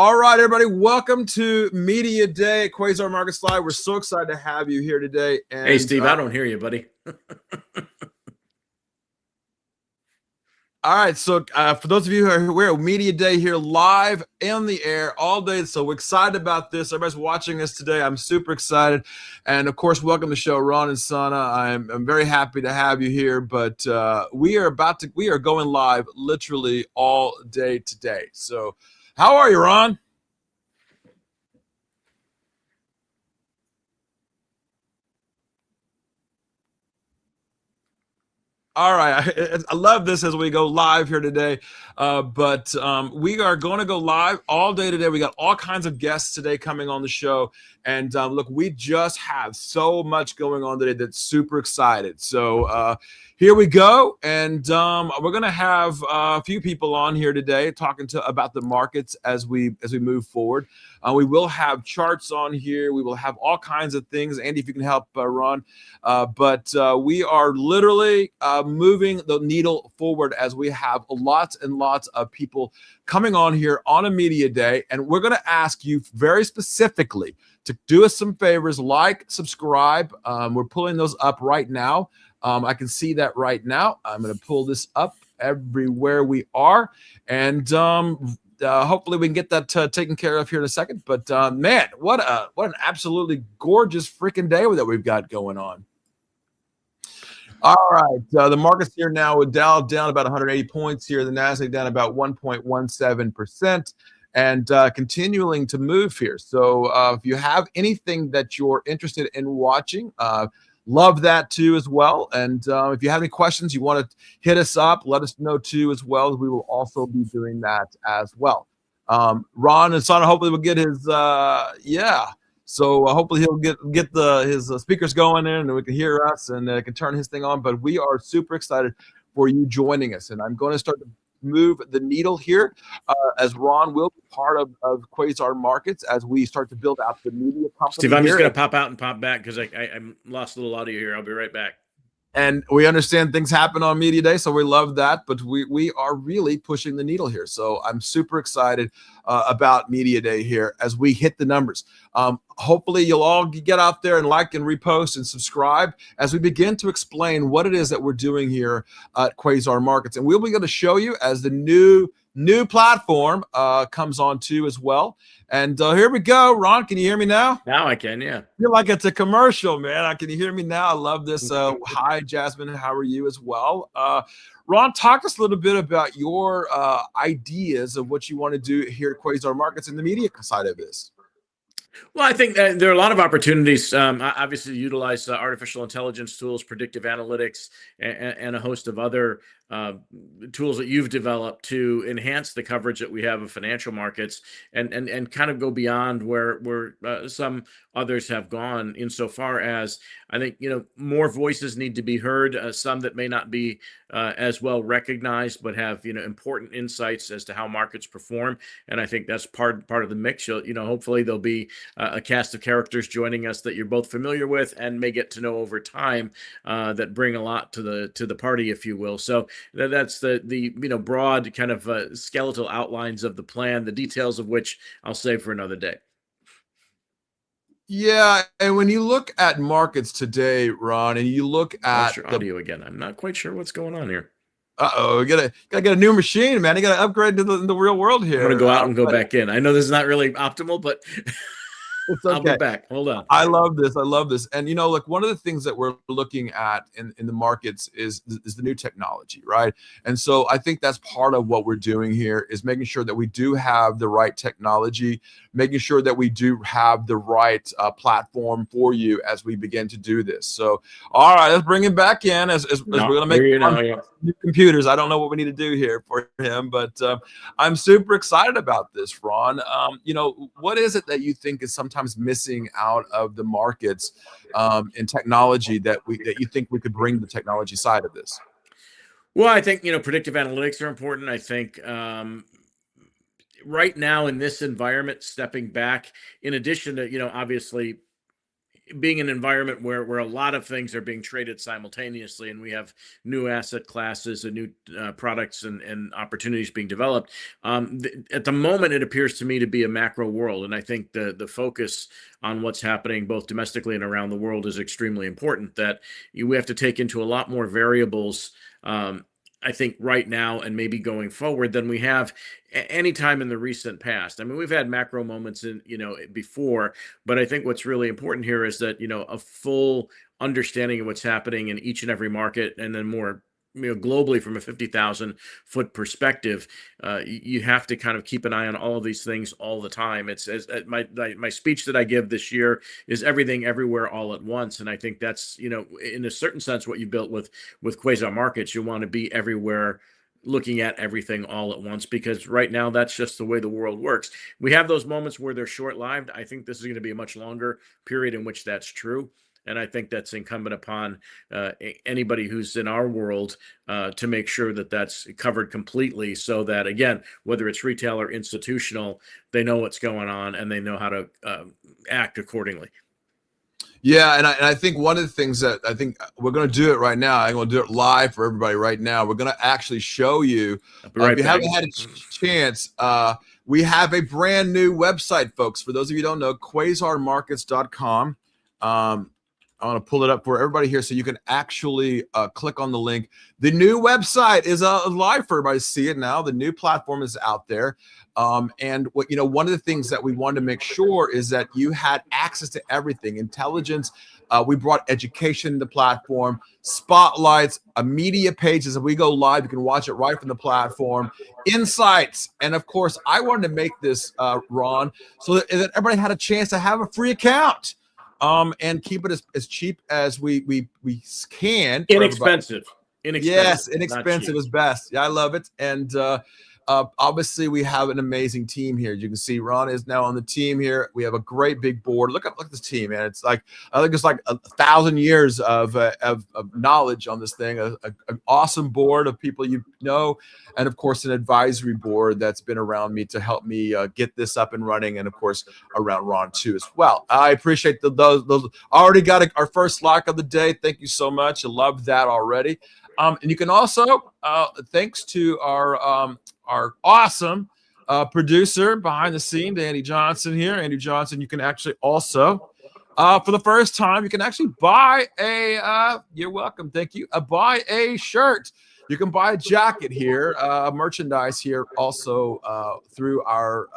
All right, everybody, welcome to Media Day at Quasar Markets Live. We're so excited to have you here today. And hey, Steve, I don't hear you, buddy. All right, so for those of you who are here, Media Day here live in the air all day. So we're excited about this. Everybody's watching us today. I'm super excited. And of course, welcome to the show, Ron and Sana. I'm very happy to have you here, but we are going live literally all day today. So how are you, Ron? All right. I love this as we go live here today. But we are going to go live all day today. We got all kinds of guests today coming on the show. And look, we just have so much going on today that's super excited. So here we go. And we're going to have a few people on here today talking about the markets as we move forward. We will have charts on here. We will have all kinds of things. Andy, if you can help Ron. But we are literally moving the needle forward as we have lots and lots of people coming on here on a media day. And we're going to ask you very specifically to do us some favors, like, subscribe. We're pulling those up right now. I can see that right now. I'm going to pull this up everywhere we are. And hopefully we can get that taken care of here in a second. But man, what an absolutely gorgeous freaking day that we've got going on. All right, the markets here now with Dow down about 180 points here. The Nasdaq down about 1.17%, and continuing to move here. So if you have anything that you're interested in watching, love that too as well. And if you have any questions, you want to hit us up, let us know too as well. We will also be doing that as well. Ron and Sana hopefully will get his So hopefully he'll get his speakers going in, and we can hear us, and can turn his thing on. But we are super excited for you joining us, and I'm going to start to move the needle here as Ron will be part of Quasar Markets as we start to build out the media company. Steve, I'm just going to pop out and pop back because I lost a little audio here. I'll be right back. And we understand things happen on Media Day, so we love that. But we are really pushing the needle here. So I'm super excited about Media Day here as we hit the numbers. Hopefully, you'll all get out there and like and repost and subscribe as we begin to explain what it is that we're doing here at Quasar Markets. And we'll be going to show you as the new platform comes on too as well. And here we go. Ron, can you hear me now? Now I can, yeah. I feel like it's a commercial, man. Can you hear me now? I love this. Hi, Jasmine. How are you as well? Ron, talk us a little bit about your ideas of what you want to do here at Quasar Markets and the media side of this. Well, I think there are a lot of opportunities, obviously, to utilize artificial intelligence tools, predictive analytics, and a host of other tools that you've developed to enhance the coverage that we have of financial markets and kind of go beyond where some others have gone insofar as I think, more voices need to be heard, some that may not be as well recognized, but have, important insights as to how markets perform. And I think that's part of the mix. Hopefully there'll be a cast of characters joining us that you're both familiar with and may get to know over time that bring a lot to the party, if you will. So that's the broad kind of skeletal outlines of the plan, the details of which I'll save for another day. Yeah, and when you look at markets today, Ron, and you look at your audio again, I'm not quite sure what's going on here. We gotta get a new machine, man. You gotta upgrade to the real world here. I'm gonna go out and go back in. I know this is not really optimal, but it's okay. I'll be back. Hold on. I love this. And look, one of the things that we're looking at in the markets is the new technology, right? And so I think that's part of what we're doing here is making sure that we do have the right technology, making sure that we do have the right platform for you as we begin to do this. So, all right, let's bring him back in as we're going to make new computers. I don't know what we need to do here for him, but I'm super excited about this, Ron. What is it that you think is sometimes missing out of the markets in technology that you think we could bring to the technology side of this? Well, I think predictive analytics are important. I think right now in this environment, stepping back, in addition to obviously being an environment where a lot of things are being traded simultaneously, and we have new asset classes and new products and opportunities being developed. At the moment, it appears to me to be a macro world, and I think the focus on what's happening both domestically and around the world is extremely important. That we have to take into a lot more variables. I think right now and maybe going forward than we have any time in the recent past. I mean, we've had macro moments in, before, but I think what's really important here is that, a full understanding of what's happening in each and every market, and then more, globally from a 50,000 foot perspective, you have to kind of keep an eye on all of these things all the time. It's as my speech that I give this year is everything everywhere all at once. And I think that's, in a certain sense, what you built with Quasar Markets. You want to be everywhere, looking at everything all at once, because right now that's just the way the world works. We have those moments where they're short-lived. I think this is going to be a much longer period in which that's true. And I think that's incumbent upon anybody who's in our world to make sure that that's covered completely, so that, again, whether it's retail or institutional, they know what's going on and they know how to act accordingly. Yeah, and I think one of the things that I think we're going to do it right now, I'm going to do it live for everybody right now. We're going to actually show you, if you haven't had a chance, we have a brand new website, folks. For those of you who don't know, quasarmarkets.com. I want to pull it up for everybody here so you can actually click on the link. The new website is live for everybody to see it now. The new platform is out there. And one of the things that we wanted to make sure is that you had access to everything. Intelligence. We brought education to the platform, spotlights, media pages. If we go live, you can watch it right from the platform, insights. And of course, I wanted to make this, Ron, so that everybody had a chance to have a free account. And keep it as cheap as we can. Inexpensive. Yes, inexpensive is best. Yeah, I love it. And obviously, we have an amazing team here. You can see Ron is now on the team here. We have a great big board. Look at this team, man. It's like, I think it's like 1,000 years of knowledge on this thing. An awesome board of people and of course an advisory board that's been around me to help me get this up and running, and of course around Ron too as well. I appreciate those. Already got our first Slack of the day. Thank you so much. I love that already. And you can also, thanks to our awesome producer behind the scene, Andy Johnson here. Andy Johnson, you can actually also, for the first time, you can actually buy you're welcome, thank you, buy a shirt. You can buy a jacket here, merchandise here also through our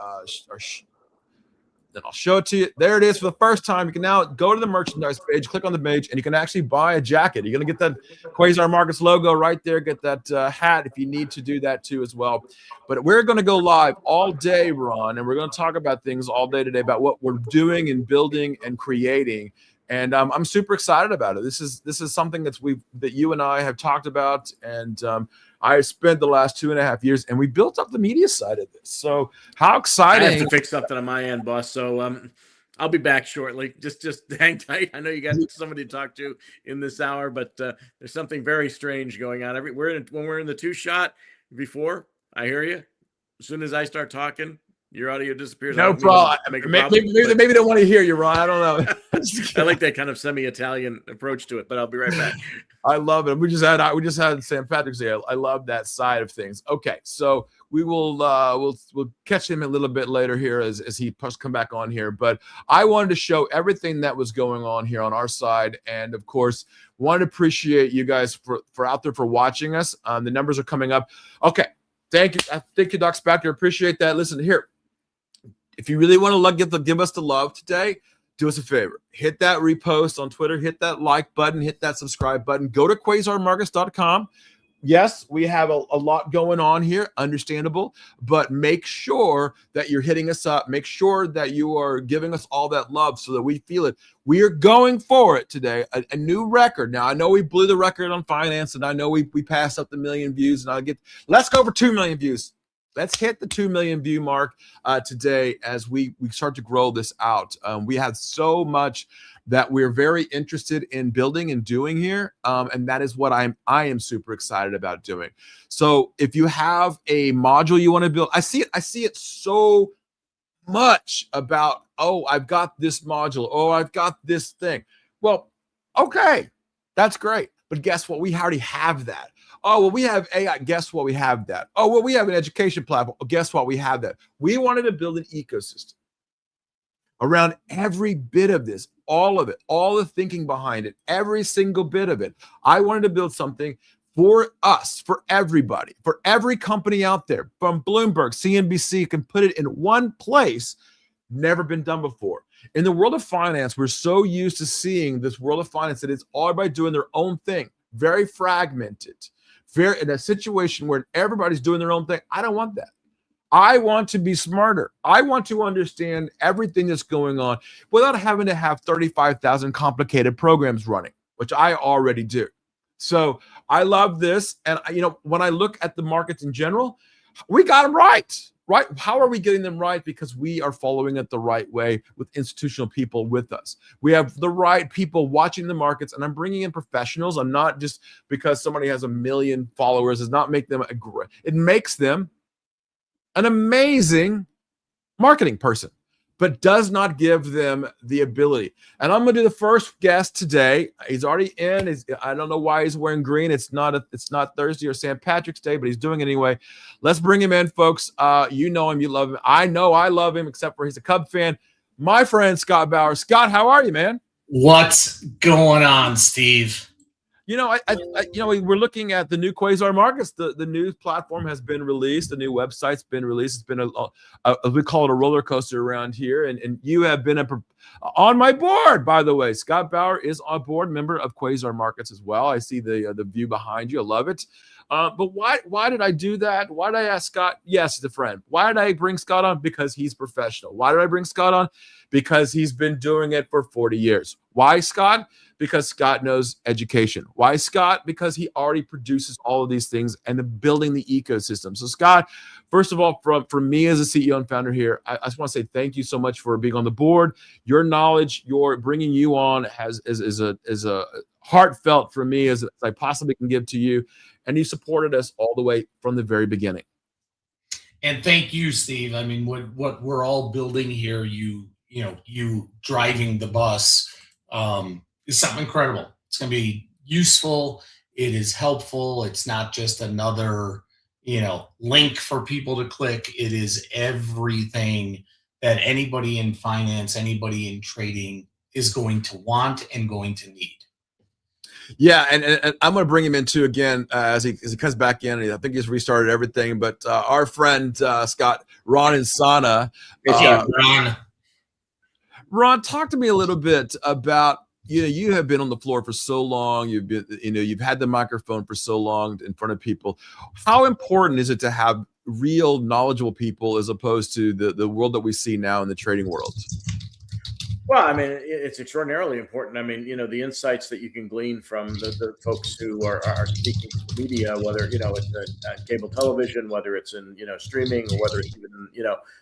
then I'll show it to you. There it is for the first time. You can now go to the merchandise page, click on the page, and you can actually buy a jacket. You're going to get that Quasar Markets logo right there. Get that hat if you need to do that too as well. But we're going to go live all day, Ron, and we're going to talk about things all day today about what we're doing and building and creating. And I'm super excited about it. This is something that you and I have talked about, and I spent the last 2.5 years, and we built up the media side of this. So how exciting! I have to fix something on my end, boss. So I'll be back shortly. Just hang tight. I know you got somebody to talk to in this hour, but there's something very strange going on. When we're in the 2-shot before, I hear you. As soon as I start talking, your audio disappears. No problem. Maybe they don't want to hear you, Ron. I don't know. I like that kind of semi-Italian approach to it, but I'll be right back. I love it. We just had St. Patrick's Day. I love that side of things. Okay, so we will we'll catch him a little bit later here as he come back on here. But I wanted to show everything that was going on here on our side, and of course, want to appreciate you guys for out there for watching us. The numbers are coming up. Okay, thank you. Thank you, Doc Spector. Appreciate that. Listen here. If you really want to give us the love today, do us a favor. Hit that repost on Twitter. Hit that like button. Hit that subscribe button. Go to quasarmarkets.com. Yes, we have a lot going on here, understandable, but make sure that you're hitting us up. Make sure that you are giving us all that love so that we feel it. We are going for it today, a new record. Now, I know we blew the record on finance, and I know we passed up the 1 million views, and let's go for 2 million views. Let's hit the 2 million view mark today as we start to grow this out. We have so much that we're very interested in building and doing here, and that is what I am super excited about doing. So if you have a module you want to build, I see it so much about, oh, I've got this module, oh, I've got this thing. Well, okay, that's great. But guess what? We already have that. Oh, well, we have AI. Guess what? We have that. Oh, well, we have an education platform. Guess what? We have that. We wanted to build an ecosystem around every bit of this, all of it, all the thinking behind it, every single bit of it. I wanted to build something for us, for everybody, for every company out there, from Bloomberg, CNBC, can put it in one place. Never been done before. In the world of finance, we're so used to seeing this world of finance that it's all about doing their own thing, very fragmented, very in a situation where everybody's doing their own thing. I don't want that. I want to be smarter. I want to understand everything that's going on without having to have 35,000 complicated programs running, which I already do. So I love this. And, when I look at the markets in general, we got them right. Right? How are we getting them right? Because we are following it the right way with institutional people with us. We have the right people watching the markets, and I'm bringing in professionals. I'm not just because somebody has 1 million followers does not make them it makes them an amazing marketing person, but does not give them the ability. And I'm going to do the first guest today. He's already in. I don't know why he's wearing green. It's not Thursday or St. Patrick's Day, but he's doing it anyway. Let's bring him in, folks. You know him. You love him. I know I love him, except for he's a Cub fan. My friend, Scott Bauer. Scott, how are you, man? What's going on, Steve? We're looking at the new Quasar Markets. The new platform has been released. The new website's been released. It's been we call it a roller coaster around here. And you have been on my board, by the way. Scott Bauer is on board, member of Quasar Markets as well. I see the view behind you. I love it. But why did I do that? Why did I ask Scott? Yes, he's a friend. Why did I bring Scott on? Because he's professional. Why did I bring Scott on? Because he's been doing it for 40 years. Why, Scott? Because Scott knows education. Why, Scott? Because he already produces all of these things and building the ecosystem. So, Scott, first of all, for me as a CEO and founder here, I just want to say thank you so much for being on the board. Your knowledge, your bringing you on is a heartfelt for me as I possibly can give to you. And you supported us all the way from the very beginning. And thank you, Steve. I mean, what we're all building here, you driving the bus, is something incredible. It's going to be useful. It is helpful. It's not just another, link for people to click. It is everything that anybody in finance, anybody in trading is going to want and going to need. Yeah, and I'm going to bring him in too again as he comes back in. I think he's restarted everything. But our friend Scott, Ron Insana. Ron, talk to me a little bit about you have been on the floor for so long. You've had the microphone for so long in front of people. How important is it to have real knowledgeable people as opposed to the world that we see now in the trading world? Well, I mean, it's extraordinarily important. I mean, the insights that you can glean from the folks who are speaking to the media, whether, it's cable television, whether it's in, streaming, or whether it's even,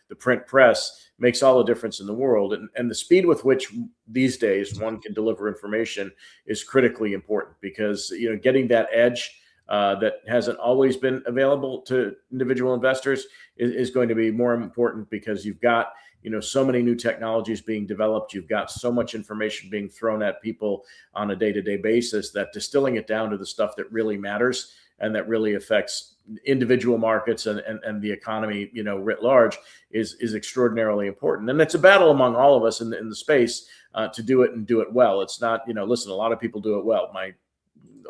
the print press, makes all the difference in the world. And the speed with which these days one can deliver information is critically important because, getting that edge that hasn't always been available to individual investors is going to be more important because you've got, so many new technologies being developed. You've got so much information being thrown at people on a day-to-day basis that distilling it down to the stuff that really matters and that really affects individual markets and the economy, writ large is extraordinarily important. And it's a battle among all of us in the space to do it and do it well. It's not, listen, a lot of people do it well. My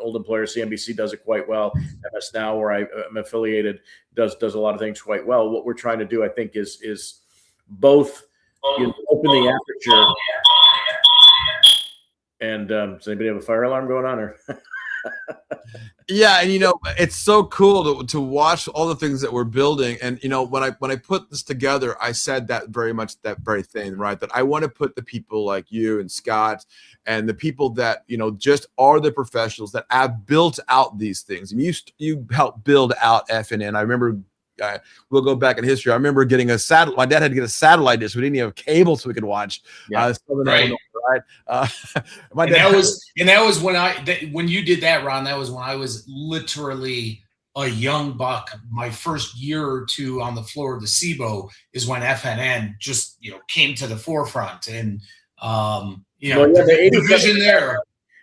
old employer, CNBC, does it quite well. MS Now, where I'm affiliated, does a lot of things quite well. What we're trying to do, I think, is both open the aperture and does anybody have a fire alarm going on? Or Yeah, and it's so cool to watch all the things that we're building. And when I put this together, I said that very thing, right? That I want to put the people like you and Scott and the people that just are the professionals that have built out these things. And you helped build out FNN. I remember. We'll go back in history. I remember getting a satellite. My dad had to get a satellite dish. We didn't even have cable so we could watch. Yeah. Right. That was when you did that, Ron. That was when I was literally a young buck, my first year or two on the floor of the SIBO is when FNN just, came to the forefront. And, Well, yeah, the vision there.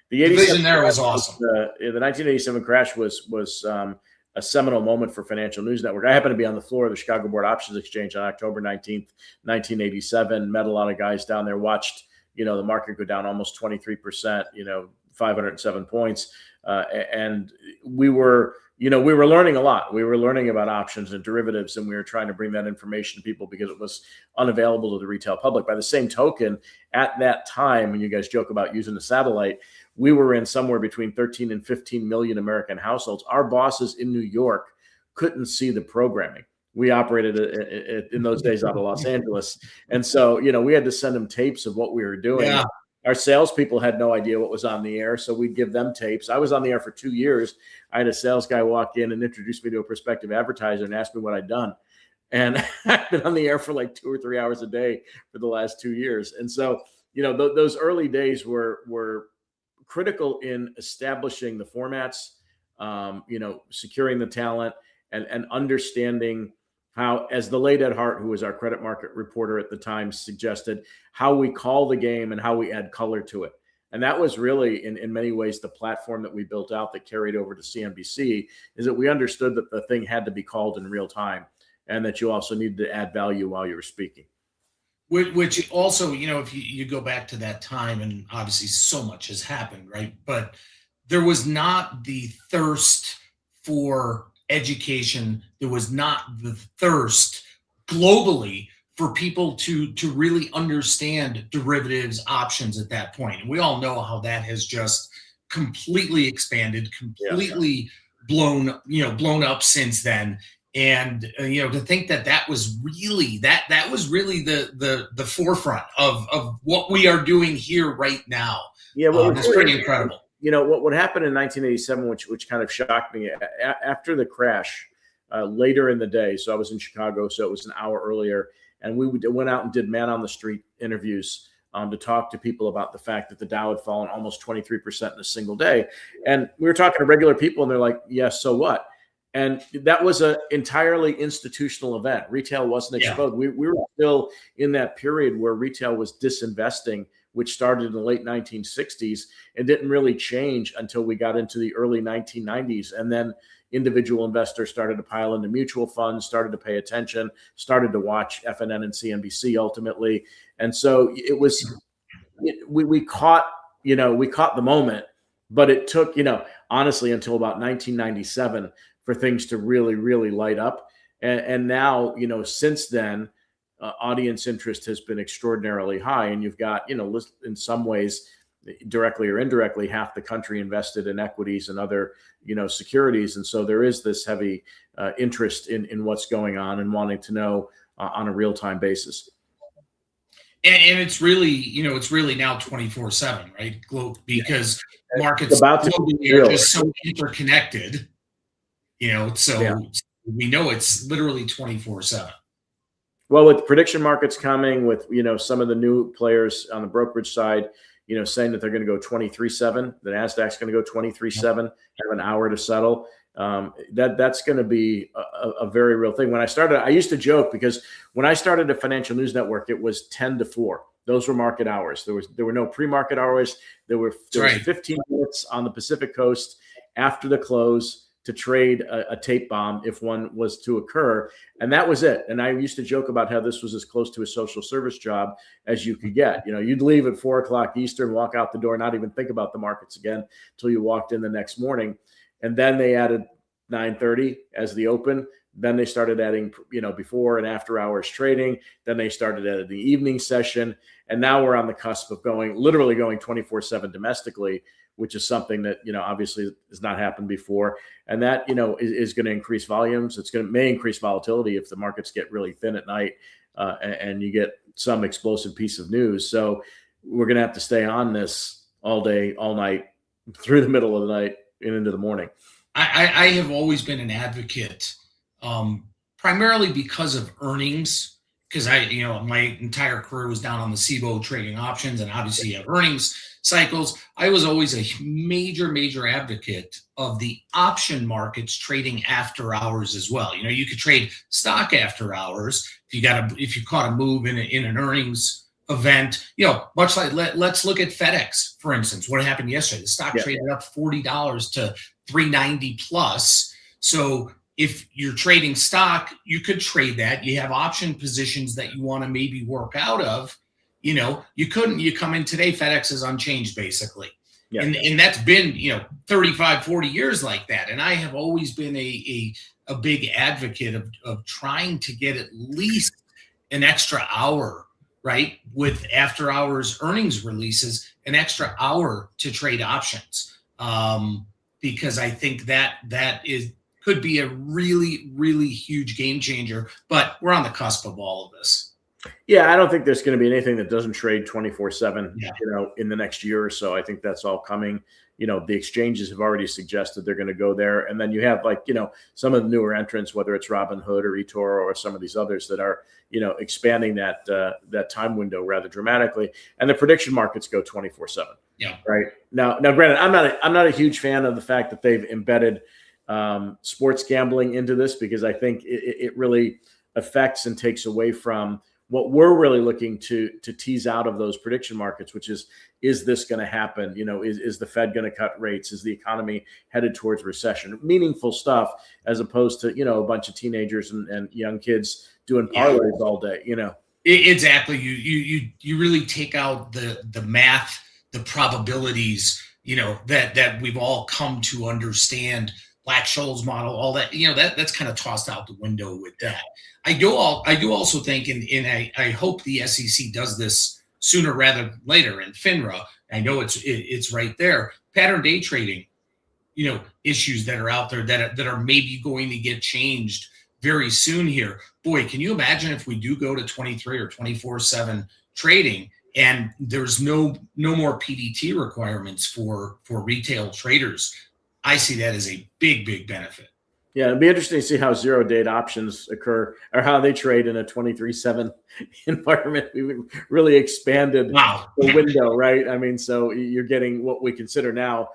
The vision there was awesome. The 1987 crash was a seminal moment for Financial News Network. I happened to be on the floor of the Chicago Board Options Exchange on October 19th, 1987. Met a lot of guys down there. Watched the market go down almost 23%. 507 points, and we were learning a lot. We were learning about options and derivatives, and we were trying to bring that information to people because it was unavailable to the retail public. By the same token, at that time, when you guys joke about using the satellite, we were in somewhere between 13 and 15 million American households. Our bosses in New York couldn't see the programming. We operated in those days out of Los Angeles. And so, we had to send them tapes of what we were doing. Yeah. Our salespeople had no idea what was on the air, so we'd give them tapes. I was on the air for 2 years. I had a sales guy walk in and introduce me to a prospective advertiser and ask me what I'd done. And I've been on the air for like 2 or 3 hours a day for the last 2 years. And so, those early days were critical in establishing the formats, securing the talent, and understanding how, as the late Ed Hart, who was our credit market reporter at the time, suggested, how we call the game and how we add color to it. And that was really, in many ways, the platform that we built out that carried over to CNBC, is that we understood that the thing had to be called in real time and that you also needed to add value while you were speaking. Which also, if you go back to that time, and obviously so much has happened, right? But there was not the thirst for education. There was not the thirst globally for people to really understand derivatives, options at that point. And we all know how that has just completely expanded, completely blown up since then. And to think that was really that was really the forefront of what we are doing here right now. Yeah, well, it's pretty incredible. What happened in 1987, which kind of shocked me after the crash, later in the day. So I was in Chicago, so it was an hour earlier, and we went out and did man on the street interviews to talk to people about the fact that the Dow had fallen almost 23% in a single day. And we were talking to regular people, and they're like, "Yes, so what?" And that was an entirely institutional event. Retail wasn't exposed. We were still in that period where retail was disinvesting, which started in the late 1960s and didn't really change until we got into the early 1990s. And then individual investors started to pile into mutual funds, started to pay attention, started to watch FNN and CNBC ultimately. And so we caught the moment, but it took, honestly, until about 1997 for things to really, really light up. And now, since then, audience interest has been extraordinarily high. And you've got, in some ways, directly or indirectly, half the country invested in equities and other, securities. And so there is this heavy interest in what's going on and wanting to know on a real-time basis. And it's really now 24/7, right? Because markets globally are just so interconnected. We know it's literally 24/7. Well, with prediction markets coming, with some of the new players on the brokerage side, saying that they're going to go 23/7, the Nasdaq's going to go 23/7, have an hour to settle. That's going to be a very real thing. When I started, I used to joke, because when I started at Financial News Network, it was 10 to 4. Those were market hours. There were no pre-market hours. There was 15 minutes on the Pacific Coast after the close to trade a tape bomb if one was to occur. And that was it. And I used to joke about how this was as close to a social service job as you could get. You'd leave at 4 o'clock Eastern, walk out the door, not even think about the markets again until you walked in the next morning. And then they added 9:30 as the open. Then they started adding, before and after hours trading. Then they started adding the evening session. And now we're on the cusp of literally going 24/7 domestically, which is something that, obviously has not happened before. And that, is going to increase volumes. May increase volatility if the markets get really thin at night and you get some explosive piece of news. So we're going to have to stay on this all day, all night, through the middle of the night and into the morning. I have always been an advocate, primarily because of earnings, because my entire career was down on the SIBO trading options, and obviously you have earnings cycles. I was always a major advocate of the option markets trading after hours as well. You could trade stock after hours if you caught a move in an earnings event. Much like let's look at FedEx, for instance. What happened yesterday? The stock traded up $40 to 390 plus. So if you're trading stock, you could trade that. You have option positions that you want to maybe work out of. You couldn't. You come in today, FedEx is unchanged basically. Yeah. And that's been 35, 40 years like that. And I have always been a big advocate of trying to get at least an extra hour, right, with after hours earnings releases, an extra hour to trade options, because I think that could be a really huge game changer. But we're on the cusp of all of this. Yeah, I don't think there's going to be anything that doesn't trade 24/7, in the next year or so. I think that's all coming. The exchanges have already suggested they're going to go there. And then you have some of the newer entrants, whether it's Robinhood or eToro or some of these others that are, expanding that time window rather dramatically. And the prediction markets go 24/7. Yeah. Right. Now, granted, I'm not a huge fan of the fact that they've embedded sports gambling into this, because I think it really affects and takes away from what we're really looking to tease out of those prediction markets, which is this going to happen? Is the Fed going to cut rates? Is the economy headed towards recession? Meaningful stuff, as opposed to, a bunch of teenagers and young kids doing parlays all day, Exactly. You really take out the math, the probabilities, that we've all come to understand. Black-Scholes model, all that, that's kind of tossed out the window with that. I do also think, and I hope the SEC does this sooner rather than later, and FINRA, I know it's right there. Pattern day trading, issues that are out there that are maybe going to get changed very soon here. Boy, can you imagine if we do go to 23 or 24/7 trading, and there's no more PDT requirements for retail traders? I see that as a big benefit. Yeah, it'd be interesting to see how zero date options occur, or how they trade in a 23/7 environment. We really expanded the window, right? I mean, so you're getting what we consider now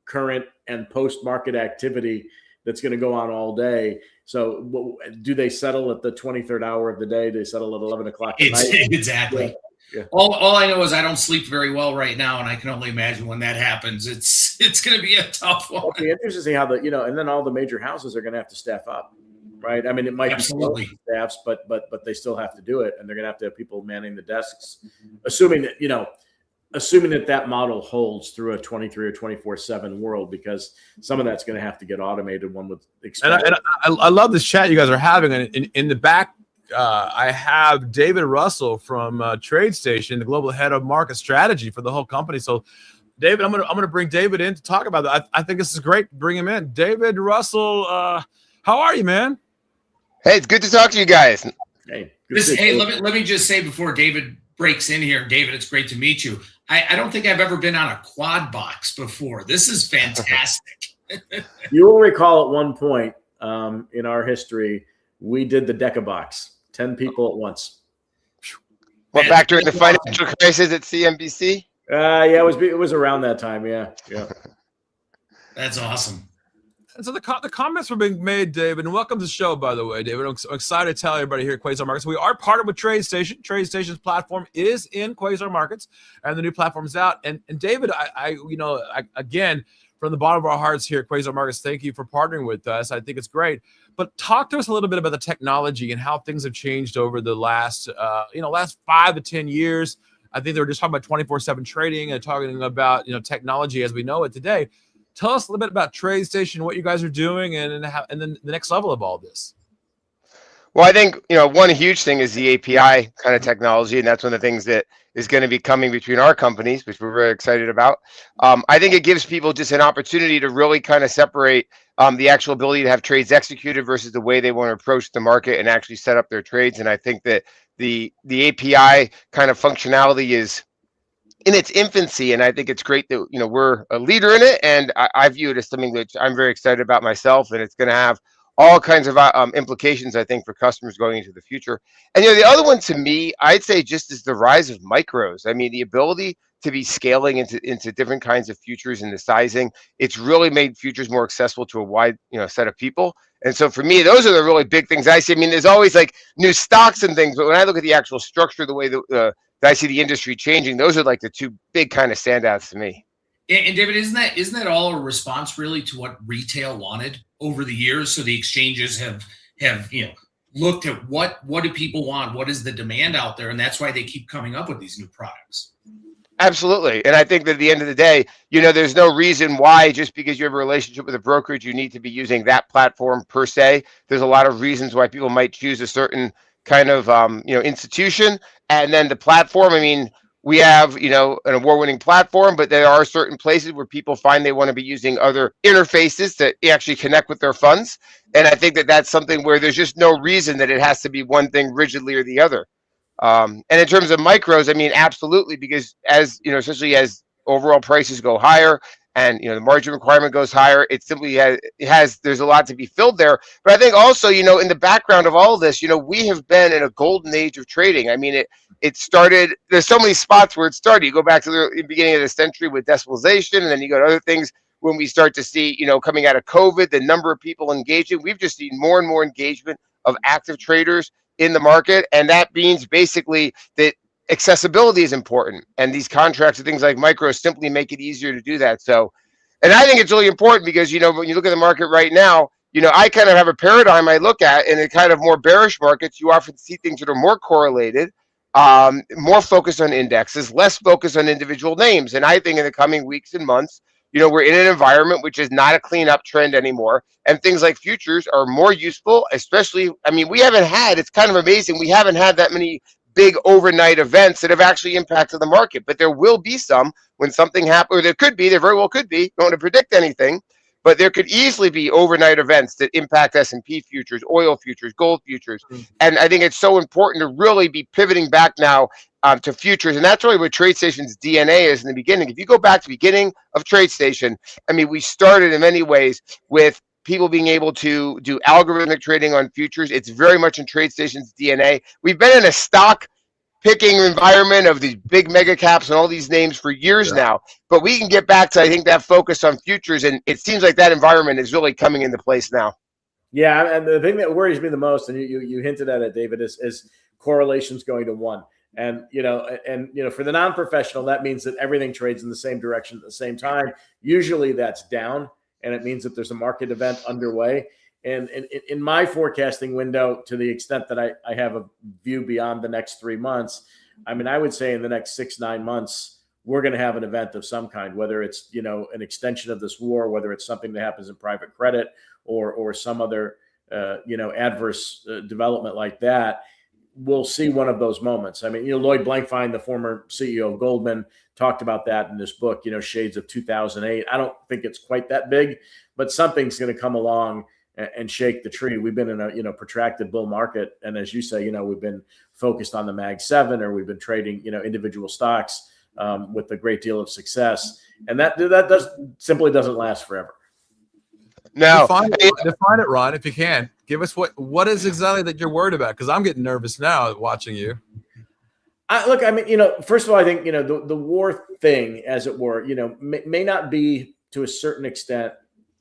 current and post market activity that's going to go on all day. So do they settle at the 23rd hour of the day? Do they settle at 11 o'clock at night? Exactly. Yeah. All I know is I don't sleep very well right now, and I can only imagine when that happens. It's going to be a tough one. It'll be interesting to see how and then all the major houses are going to have to staff up, right? I mean, it might be staffs, but they still have to do it, and they're going to have people manning the desks, assuming that model holds through a 23 or 24/7 world, because some of that's going to have to get automated. One would expect. And I love this chat you guys are having, and in the back. I have David Russell from TradeStation, the global head of market strategy for the whole company. So, David, I'm gonna bring David in to talk about that. I think this is great. Bring him in, David Russell. How are you, man? Hey, it's good to talk to you guys. Hey, let me just say before David breaks in here, David, it's great to meet you. I don't think I've ever been on a quad box before. This is fantastic. You will recall at one point in our history, we did the Deca box. 10 people at once. What, back during the financial crisis at CNBC? Yeah, it was around that time. Yeah. That's awesome. And so the comments were being made, David, and welcome to the show, by the way, David. I'm excited to tell everybody here at Quasar Markets. We are partnered with TradeStation. TradeStation's platform is in Quasar Markets, and the new platform is out. And David, I again, from the bottom of our hearts here at Quasar Markets, thank you for partnering with us. I think it's great. But talk to us a little bit about the technology and how things have changed over the last 5 to 10 years. I think they were just talking about 24/7 trading and talking about technology as we know it today. Tell us a little bit about TradeStation, what you guys are doing, and then the next level of all this. Well, I think one huge thing is the API kind of technology, and that's one of the things that is going to be coming between our companies, which we're very excited about. I think it gives people just an opportunity to really kind of separate the actual ability to have trades executed versus the way they want to approach the market and actually set up their trades. And I think that the API kind of functionality is in its infancy, and I think it's great that we're a leader in it. And I view it as something that I'm very excited about myself, and it's going to have all kinds of implications, I think, for customers going into the future. And the other one to me, I'd say, just is the rise of micros. I mean, the ability to be scaling into different kinds of futures and the sizing, it's really made futures more accessible to a wide set of people. And so for me, those are the really big things I see. I mean, there's always like new stocks and things, but when I look at the actual structure, the way that I see the industry changing, those are like the two big kind of standouts to me. And David, isn't that all a response really to what retail wanted over the years? So the exchanges have looked at what do people want, what is the demand out there, and that's why they keep coming up with these new products. Absolutely. And I think that at the end of the day, there's no reason why just because you have a relationship with a brokerage, you need to be using that platform per se. There's a lot of reasons why people might choose a certain kind of, institution. And then the platform, I mean, we have, an award-winning platform, but there are certain places where people find they want to be using other interfaces that actually connect with their funds. And I think that that's something where there's just no reason that it has to be one thing rigidly or the other. And in terms of micros, I mean, absolutely, because as especially as overall prices go higher and the margin requirement goes higher, it simply has there's a lot to be filled there. But I think also, in the background of all of this, we have been in a golden age of trading. I mean, it started. There's so many spots where it started. You go back to the beginning of the century with decimalization, and then you go to other things. When we start to see, coming out of COVID, the number of people engaging, we've just seen more and more engagement of active traders in the market. And that means basically that accessibility is important. And these contracts and things like micros simply make it easier to do that. So, and I think it's really important because, when you look at the market right now, I kind of have a paradigm I look at in a kind of more bearish markets. You often see things that are more correlated, more focused on indexes, less focused on individual names. And I think in the coming weeks and months, we're in an environment which is not a clean up trend anymore. And things like futures are more useful, especially, I mean, it's kind of amazing. We haven't had that many big overnight events that have actually impacted the market, but there will be some when something happens, or there very well could be, don't want to predict anything, but there could easily be overnight events that impact S&P futures, oil futures, gold futures. And I think it's so important to really be pivoting back now to futures. And that's really what TradeStation's DNA is in the beginning. If you go back to the beginning of TradeStation, I mean, we started in many ways with people being able to do algorithmic trading on futures. It's very much in TradeStation's DNA. We've been in a stock picking environment of these big mega caps and all these names for years now, but we can get back to, I think, that focus on futures. And it seems like that environment is really coming into place now. Yeah. And the thing that worries me the most, and you hinted at it, David, is correlations going to 1. And, for the non-professional, that means that everything trades in the same direction at the same time. Usually that's down, and it means that there's a market event underway. And in my forecasting window, to the extent that I have a view beyond the next 3 months, I mean, I would say in the next 6-9 months, we're going to have an event of some kind, whether it's, an extension of this war, whether it's something that happens in private credit or some other, adverse development like that. We'll see one of those moments. I mean, Lloyd Blankfein, the former CEO of Goldman, talked about that in this book, Shades of 2008. I don't think it's quite that big, but something's going to come along and shake the tree. We've been in a protracted bull market. And as you say, we've been focused on the Mag 7, or we've been trading, individual stocks with a great deal of success. And that simply doesn't last forever. No. Define it, Ron, if you can. Give us what is exactly that you're worried about? Because I'm getting nervous now watching you. First of all, I think, the war thing, as it were, may not be to a certain extent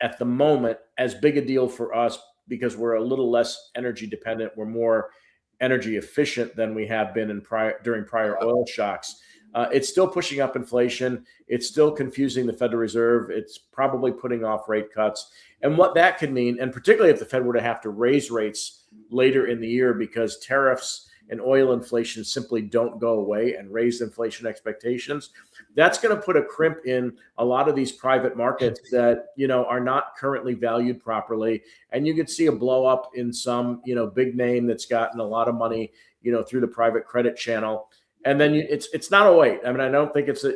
at the moment as big a deal for us because we're a little less energy dependent. We're more energy efficient than we have been during prior oil shocks. It's still pushing up inflation. It's still confusing the Federal Reserve. It's probably putting off rate cuts. And what that could mean, and particularly if the Fed were to have to raise rates later in the year because tariffs and oil inflation simply don't go away and raise inflation expectations, that's going to put a crimp in a lot of these private markets that, are not currently valued properly. And you could see a blow up in some, big name that's gotten a lot of money, through the private credit channel. And then it's not a weight. I mean, I don't think it's a,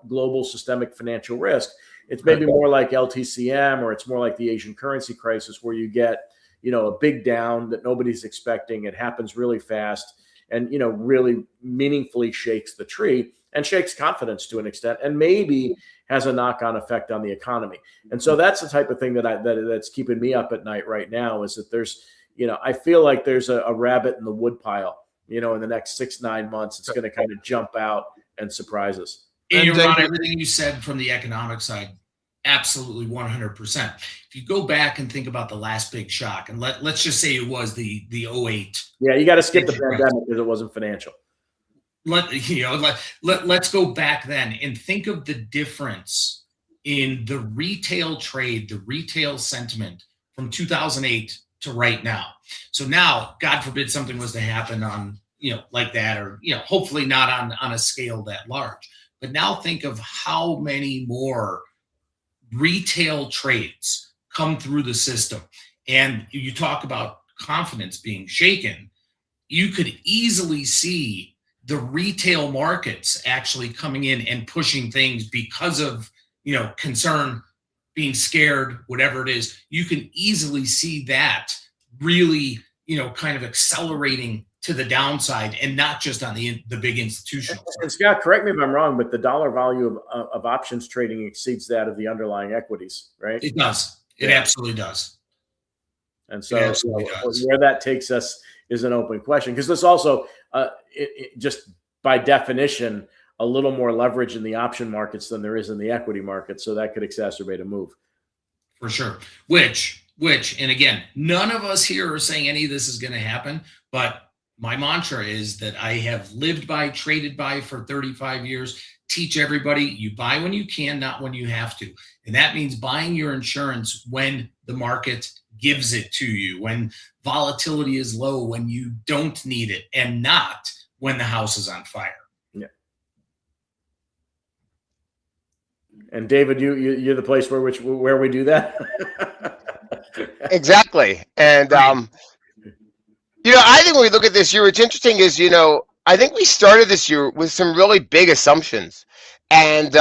global systemic financial risk. It's maybe more like LTCM, or it's more like the Asian currency crisis, where you get, a big down that nobody's expecting. It happens really fast and, really meaningfully shakes the tree. and shakes confidence to an extent, and maybe has a knock-on effect on the economy. And so that's the type of thing that's keeping me up at night right now, is that there's, I feel like there's a rabbit in the woodpile, in the next 6-9 months. It's going to kind of jump out and surprise us. And you're on everything you said from the economic side. Absolutely 100%. If you go back and think about the last big shock, and let's just say it was the 08. Yeah, you got to skip the pandemic because it wasn't financial. Let's go back then and think of the difference in the retail trade, the retail sentiment from 2008 to right now. So now, God forbid something was to happen on, like that, or, hopefully not on a scale that large. But now think of how many more retail trades come through the system. And you talk about confidence being shaken. You could easily see the retail markets actually coming in and pushing things because of, concern, being scared, whatever it is. You can easily see that really, kind of accelerating to the downside, and not just on the big institutional side. And Scott, correct me if I'm wrong, but the dollar value of options trading exceeds that of the underlying equities, right? It does. It absolutely does. And so where that takes us is an open question, because there's also just by definition a little more leverage in the option markets than there is in the equity market. So that could exacerbate a move. For sure. Which, and again, none of us here are saying any of this is going to happen, but my mantra is that I have lived by, traded by for 35 years. Teach everybody, you buy when you can, not when you have to. And that means buying your insurance when the market gives it to you, when volatility is low, when you don't need it, and not when the house is on fire. Yeah. And David, you're the place where we do that. Exactly. And I think when we look at this year, what's interesting is, I think we started this year with some really big assumptions, and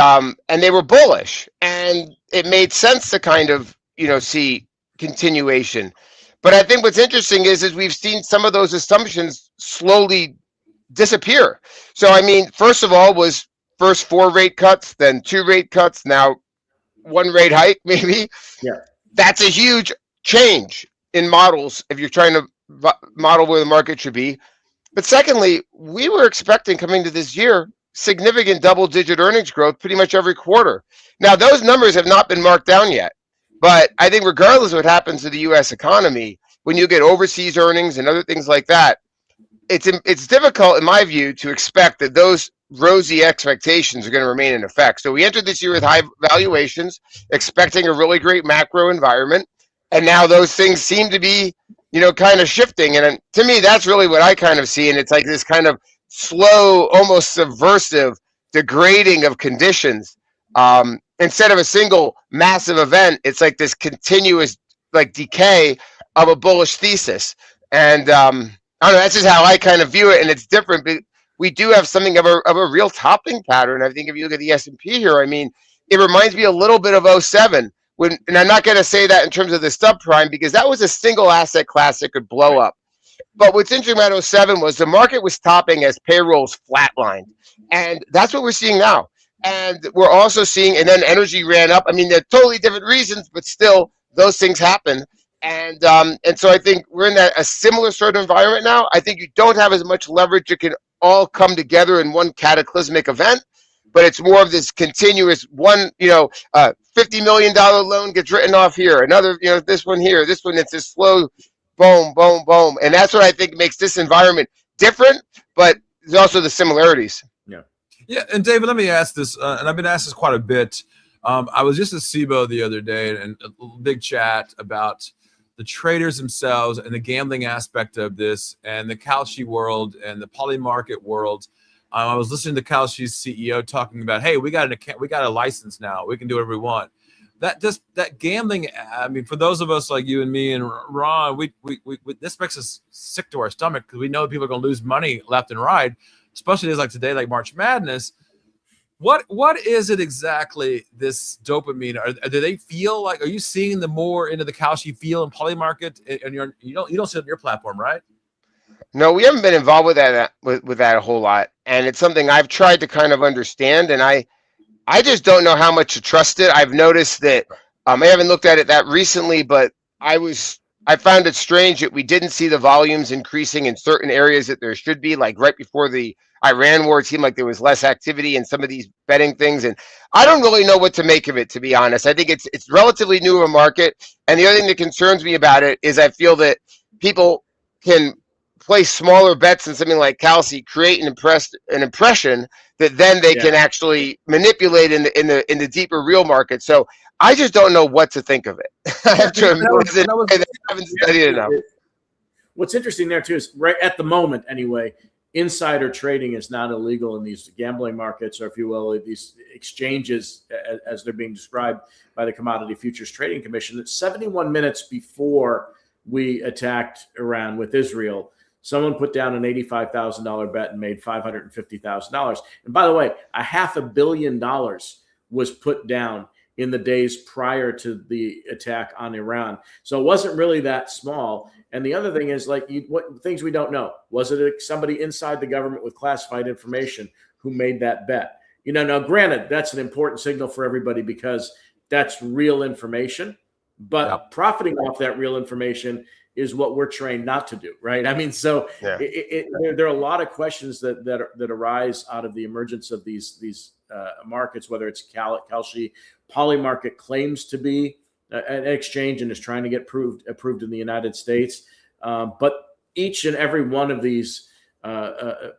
they were bullish, and it made sense to kind of, see continuation. But I think what's interesting is we've seen some of those assumptions slowly disappear. So, I mean, first of all was first 4 rate cuts, then 2 rate cuts, now 1 rate hike, maybe. Yeah. That's a huge change in models if you're trying to model where the market should be. But secondly, we were expecting coming to this year significant double-digit earnings growth pretty much every quarter. Now, those numbers have not been marked down yet. But I think regardless of what happens to the U.S. economy, when you get overseas earnings and other things like that, it's difficult, in my view, to expect that those rosy expectations are going to remain in effect. So we entered this year with high valuations, expecting a really great macro environment. And now those things seem to be, kind of shifting. And to me, that's really what I kind of see. And it's like this kind of slow, almost subversive degrading of conditions. Instead of a single massive event, it's like this continuous decay of a bullish thesis. And I don't know, that's just how I kind of view it. And it's different, but we do have something of a real topping pattern. I think if you look at the S&P here, I mean, it reminds me a little bit of 07. And I'm not going to say that in terms of the subprime, because that was a single asset class that could blow up. But what's interesting about 07 was the market was topping as payrolls flatlined. And that's what we're seeing now. And we're also seeing, and then energy ran up. I mean, they're totally different reasons, but still those things happen. And so I think we're in a similar sort of environment now. I think you don't have as much leverage. It can all come together in one cataclysmic event, but it's more of this continuous one, $50 million loan gets written off here. Another, this one here, this one, it's a slow boom, boom, boom. And that's what I think makes this environment different, but there's also the similarities. Yeah. Yeah. And David, let me ask this, and I've been asked this quite a bit. I was just at SIBO the other day and a big chat about the traders themselves and the gambling aspect of this and the Kalshi world and the poly market world. I was listening to Kalshi's CEO talking about, hey, we got a license now. We can do whatever we want. That gambling. I mean, for those of us like you and me and Ron, we this makes us sick to our stomach because we know people are going to lose money left and right, especially days like today, like March Madness. What is it exactly, this dopamine? Do they feel like, are you seeing the more into the Kalshi feel and poly market? And you don't see it on your platform, right? No, we haven't been involved with that with that a whole lot, and it's something I've tried to kind of understand, and I just don't know how much to trust it. I've noticed that I haven't looked at it that recently, but I found it strange that we didn't see the volumes increasing in certain areas that there should be. Like right before the Iran war, it seemed like there was less activity in some of these betting things, and I don't really know what to make of it, to be honest. I think it's relatively new of a market, and the other thing that concerns me about it is I feel that people can place smaller bets in something like Kalsi, create an impression that then they can actually manipulate in the deeper real market. So I just don't know what to think of it. I have to admit that I haven't studied enough. What's interesting there too is right at the moment anyway, insider trading is not illegal in these gambling markets, or if you will, these exchanges as they're being described by the Commodity Futures Trading Commission. That 71 minutes before we attacked Iran with Israel, someone put down an $85,000 bet and made $550,000. And by the way, $500 million was put down in the days prior to the attack on Iran. So it wasn't really that small. And the other thing is, like, what things we don't know. Was it somebody inside the government with classified information who made that bet? Now granted, that's an important signal for everybody because that's real information. But profiting off that real information is what we're trained not to do, right? I mean, so there are a lot of questions that arise out of the emergence of these markets, whether it's Kalshi. Polymarket claims to be an exchange and is trying to get approved in the United States, but each and every one of these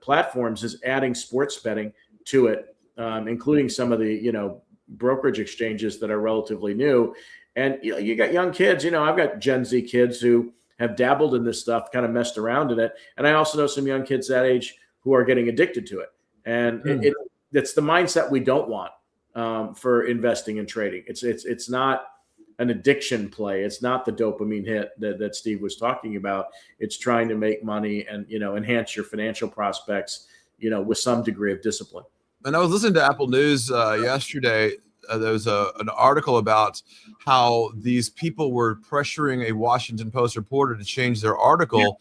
platforms is adding sports betting to it, including some of the brokerage exchanges that are relatively new. And you got young kids. I've got Gen Z kids who have dabbled in this stuff, kind of messed around in it. And I also know some young kids that age who are getting addicted to it. And it's the mindset we don't want for investing and trading. It's not an addiction play. It's not the dopamine hit that Steve was talking about. It's trying to make money and, enhance your financial prospects, with some degree of discipline. And I was listening to Apple News yesterday. There was an article about how these people were pressuring a Washington Post reporter to change their article.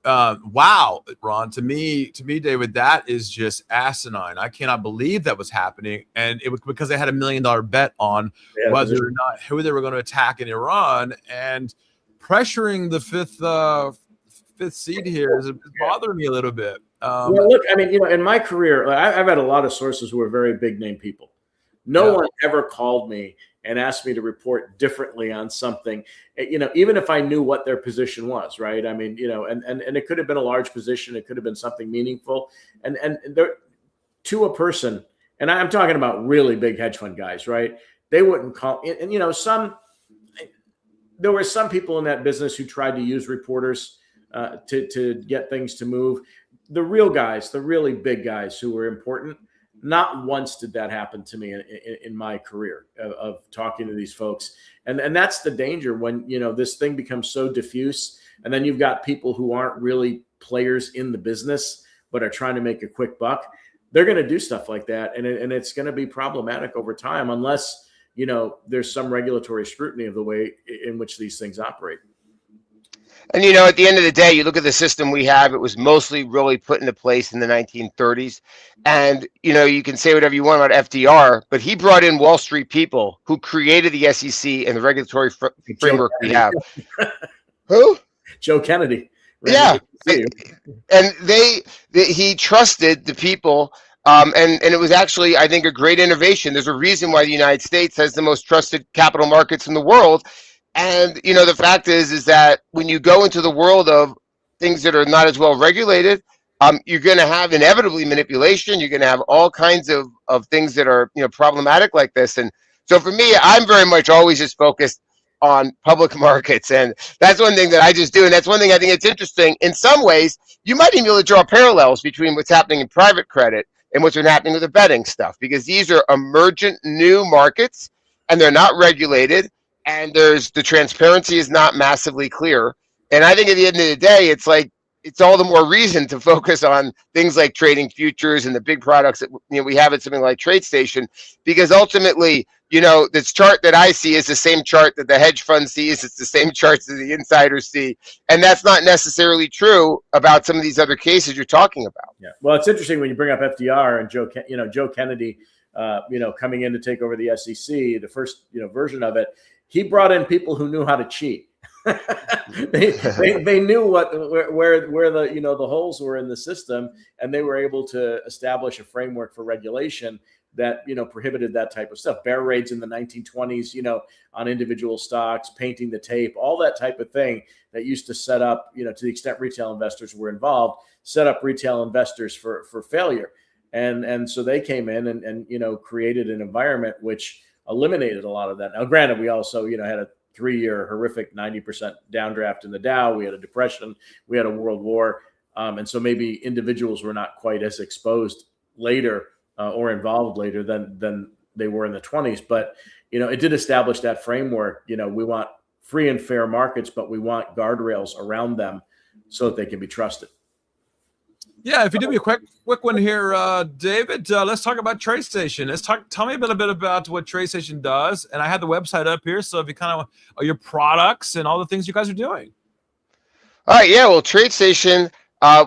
Wow, Ron, to me, David, that is just asinine. I cannot believe that was happening. And it was because they had $1 million bet on whether or not who they were going to attack in Iran, and pressuring the fifth seed here is bothering me a little bit. Well, look, I mean, in my career, I've had a lot of sources who are very big name people. No one ever called me and asked me to report differently on something, even if I knew what their position was, right? I mean, and it could have been a large position. It could have been something meaningful. And there, to a person, and I'm talking about really big hedge fund guys, right? They wouldn't call, and there were some people in that business who tried to use reporters to get things to move. The real guys, the really big guys who were important, not once did that happen to me in my career of talking to these folks. And that's the danger when, this thing becomes so diffuse, and then you've got people who aren't really players in the business, but are trying to make a quick buck. They're going to do stuff like that. And it's going to be problematic over time, unless, there's some regulatory scrutiny of the way in which these things operate. And, at the end of the day, you look at the system we have, it was mostly really put into place in the 1930s. And, you can say whatever you want about FDR, but he brought in Wall Street people who created the SEC and the regulatory framework we have. Who? Joe Kennedy. Yeah. And he trusted the people. And it was actually, I think, a great innovation. There's a reason why the United States has the most trusted capital markets in the world. And, the fact is that when you go into the world of things that are not as well regulated, you're going to have inevitably manipulation. You're going to have all kinds of things that are, problematic like this. And so for me, I'm very much always just focused on public markets. And that's one thing that I just do. And that's one thing I think it's interesting. In some ways, you might even be able to draw parallels between what's happening in private credit and what's been happening with the betting stuff, because these are emergent new markets and they're not regulated. And the transparency is not massively clear. And I think at the end of the day, it's like it's all the more reason to focus on things like trading futures and the big products that we have at something like TradeStation, because ultimately, this chart that I see is the same chart that the hedge fund sees. It's the same charts that the insiders see, and that's not necessarily true about some of these other cases you're talking about. Yeah, well, it's interesting when you bring up FDR and Joe Kennedy, coming in to take over the SEC, the first version of it. He brought in people who knew how to cheat. they knew where the holes were in the system, and they were able to establish a framework for regulation that prohibited that type of stuff. Bear raids in the 1920s, on individual stocks, painting the tape, all that type of thing that used to set up, to the extent retail investors were involved, set up retail investors for failure. And so they came in and created an environment which eliminated a lot of that. Now, granted, we also had a 3-year horrific 90% downdraft in the Dow. We had a depression. We had a world war. And so maybe individuals were not quite as exposed later or involved later than they were in the 20s. But, it did establish that framework. We want free and fair markets, but we want guardrails around them so that they can be trusted. Yeah, if you do me a quick one here, David, let's talk about TradeStation. Tell me a bit about what TradeStation does. And I have the website up here, so if you kind of your products and all the things you guys are doing. All right, yeah. Well, TradeStation,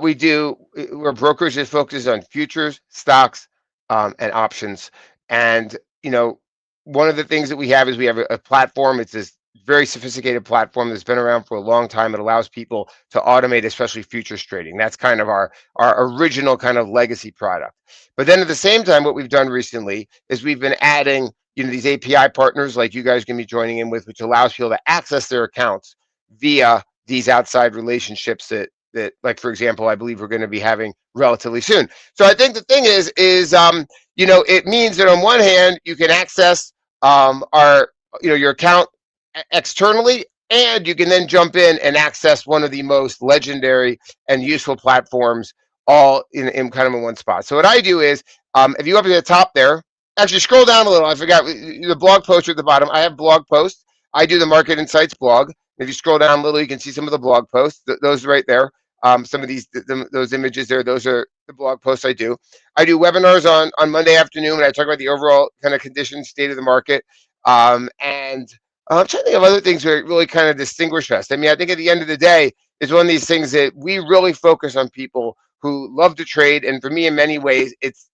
we're brokers that focus on futures, stocks, and options. And one of the things that we have is we have a platform. It's this very sophisticated platform that's been around for a long time. It allows people to automate, especially futures trading. That's kind of our original kind of legacy product. But then at the same time, what we've done recently is we've been adding, these API partners like you guys can be joining in with, which allows people to access their accounts via these outside relationships that like, for example, I believe we're going to be having relatively soon. So I think the thing is it means that on one hand, you can access your account externally, and you can then jump in and access one of the most legendary and useful platforms all in kind of in one spot. So what I do is, if you go up to the top there, actually scroll down a little. I forgot the blog post at the bottom. I have blog posts. I do the Market Insights blog. If you scroll down a little, you can see some of the blog posts. Those right there. Some of those images there. Those are the blog posts I do. I do webinars on Monday afternoon when I talk about the overall kind of conditions, state of the market, and I'm trying to think of other things that really kind of distinguish us. I mean, I think at the end of the day, it's one of these things that we really focus on people who love to trade. And for me, in many ways, it's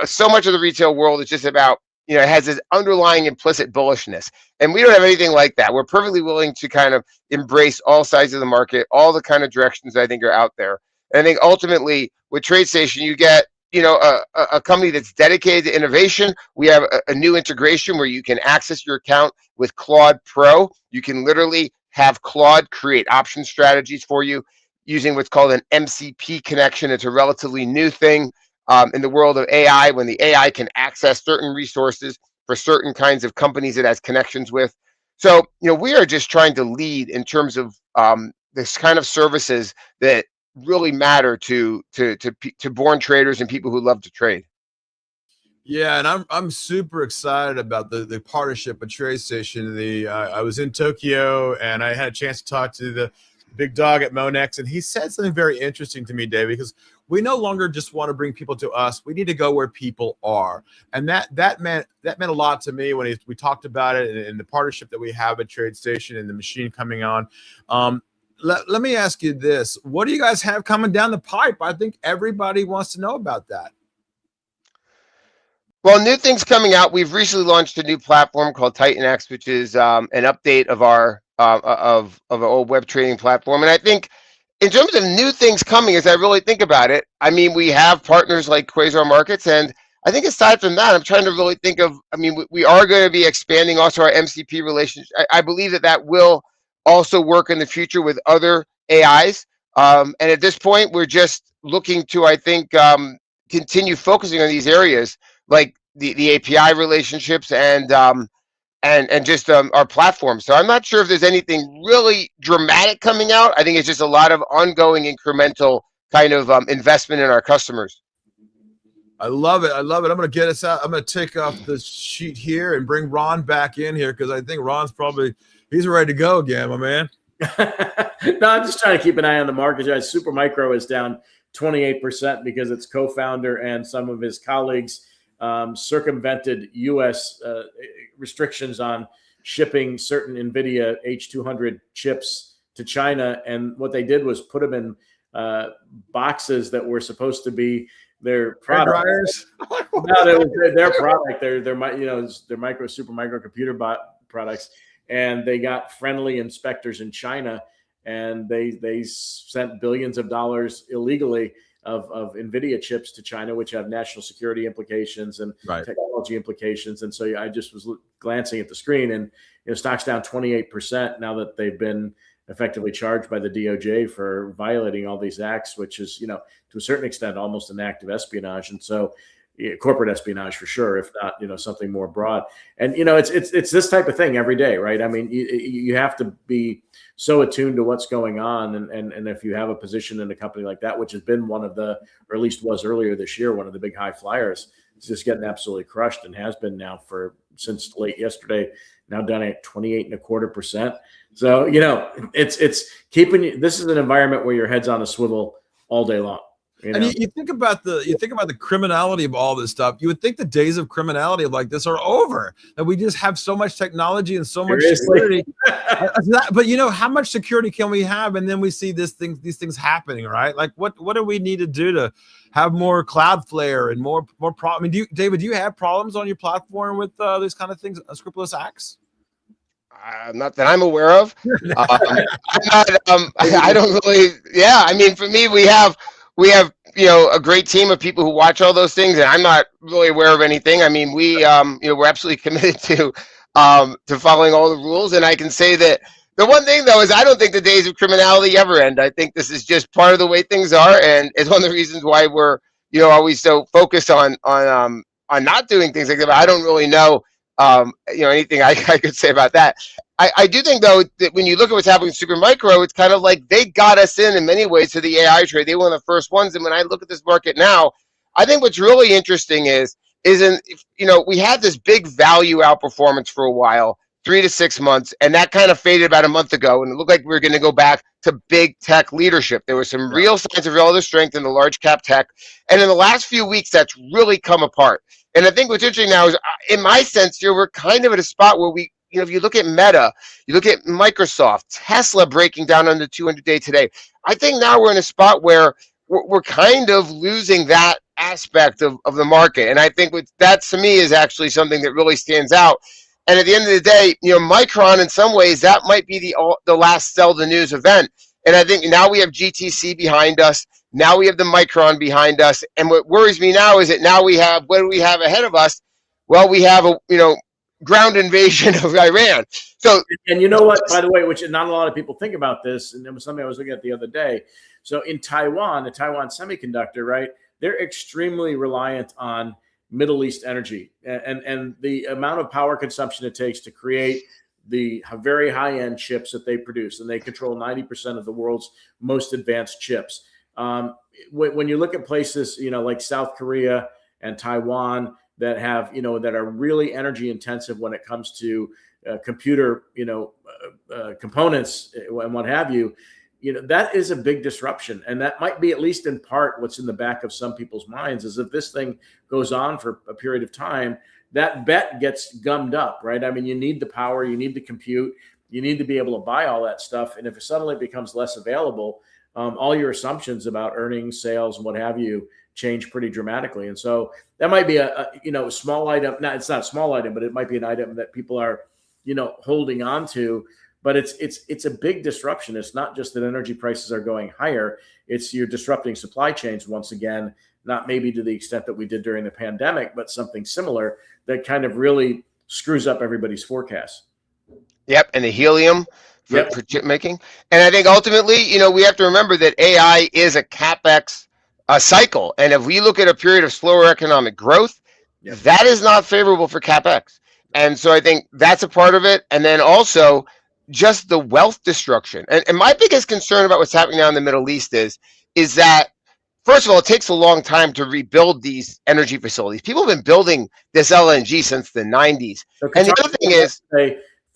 so much of the retail world is just about, it has this underlying implicit bullishness. And we don't have anything like that. We're perfectly willing to kind of embrace all sides of the market, all the kind of directions that I think are out there. And I think ultimately with TradeStation, you get a company that's dedicated to innovation. We have a new integration where you can access your account with Claude Pro. You can literally have Claude create option strategies for you using what's called an MCP connection. It's a relatively new thing in the world of AI, when the AI can access certain resources for certain kinds of companies it has connections with. So, we are just trying to lead in terms of this kind of services that really matter to born traders and people who love to trade. Yeah, and I'm super excited about the partnership with TradeStation. I was in Tokyo and I had a chance to talk to the big dog at Monex, and he said something very interesting to me, Dave, because we no longer just want to bring people to us. We need to go where people are, and that meant a lot to me when we talked about it and the partnership that we have at TradeStation and the machine coming on. Let me ask you this. What do you guys have coming down the pipe? I think everybody wants to know about that. Well, new things coming out. We've recently launched a new platform called TitanX, which is an update of our old web trading platform. And I think in terms of new things coming, as I really think about it, I mean, we have partners like Quasar Markets. And I think aside from that, I'm trying to really think of, I mean, we are going to be expanding also our MCP relationship. I believe that will also work in the future with other AIs. And at this point, we're just looking to, I think, continue focusing on these areas like the API relationships and just our platform. So I'm not sure if there's anything really dramatic coming out. I think it's just a lot of ongoing incremental kind of investment in our customers. I love it. I'm going to get us out. I'm going to take off the sheet here and bring Ron back in here because I think Ron's he's ready to go again, my man. No, I'm just trying to keep an eye on the market. Supermicro is down 28% because its co-founder and some of his colleagues circumvented U.S. Restrictions on shipping certain NVIDIA H200 chips to China. And what they did was put them in boxes that were supposed to be their product. Dryers. No, it was their product. Their super micro computer products, and they got friendly inspectors in China, and they sent billions of dollars illegally of NVIDIA chips to China, which have national security implications and technology implications. And so I just was glancing at the screen, and stock's down 28% now that they've been effectively charged by the DOJ for violating all these acts, which is, to a certain extent, almost an act of espionage. And so corporate espionage for sure, if not, something more broad. And, it's this type of thing every day, right? I mean, you have to be so attuned to what's going on. And if you have a position in a company like that, which has been one of the, or at least was earlier this year, one of the big high flyers, it's just getting absolutely crushed and has been now since late yesterday, now done at 28.25%. So, it's keeping you, this is an environment where your head's on a swivel all day long. And you think about the criminality of all this stuff. You would think the days of criminality like this are over, that we just have so much technology and so much security. But how much security can we have? And then we see these things happening, right? Like what do we need to do to have more Cloudflare and more problem? I mean, David, do you have problems on your platform with these kind of things, unscrupulous acts? Not that I'm aware of. I don't really. Yeah, I mean, for me, we have a great team of people who watch all those things, and I'm not really aware of anything. I mean, we're absolutely committed to following all the rules, and I can say that the one thing though is I don't think the days of criminality ever end. I think this is just part of the way things are, and it's one of the reasons why we're always so focused on not doing things like that. But I don't really know anything I could say about that. I do think though that when you look at what's happening with Supermicro, it's kind of like they got us in many ways to the AI trade. They were one of the first ones, and when I look at this market now, I think what's really interesting is we had this big value outperformance for a while, 3 to 6 months, and that kind of faded about a month ago, and it looked like we were going to go back to big tech leadership. There were some real signs of relative strength in the large cap tech, and in the last few weeks, that's really come apart. And I think what's interesting now is, in my sense, here we're kind of at a spot where we, if you look at Meta, you look at Microsoft, Tesla breaking down on the 200-day today. I think now we're in a spot where we're kind of losing that aspect of the market. And I think that to me is actually something that really stands out. And at the end of the day, Micron, in some ways, that might be the last sell the news event. And I think now we have GTC behind us. Now we have the Micron behind us. And what worries me now is that now what do we have ahead of us? Well, we have ground invasion of Iran. So, and you know what, by the way, which not a lot of people think about this, and it was something I was looking at the other day. So in Taiwan, the Taiwan Semiconductor, right, they're extremely reliant on Middle East energy and the amount of power consumption it takes to create the very high-end chips that they produce, and they control 90% of the world's most advanced chips. When you look at places, like South Korea and Taiwan, that have, that are really energy intensive when it comes to computer, components and what have you, that is a big disruption. And that might be, at least in part, what's in the back of some people's minds, is if this thing goes on for a period of time, that bet gets gummed up, right? I mean, you need the power, you need the compute, you need to be able to buy all that stuff. And if it suddenly becomes less available, all your assumptions about earnings, sales, and what have you change pretty dramatically. And so that might be a small item. No, it's not a small item, but it might be an item that people are, holding on to. But it's a big disruption. It's not just that energy prices are going higher. It's you're disrupting supply chains once again, not maybe to the extent that we did during the pandemic, but something similar that kind of really screws up everybody's forecasts. Yep, and the helium for chip making. And I think ultimately, we have to remember that AI is a CapEx cycle. And if we look at a period of slower economic growth, that is not favorable for CapEx. And so I think that's a part of it. And then also just the wealth destruction. And my biggest concern about what's happening now in the Middle East is that, first of all, it takes a long time to rebuild these energy facilities. People have been building this LNG since the 90s. So and the other thing is,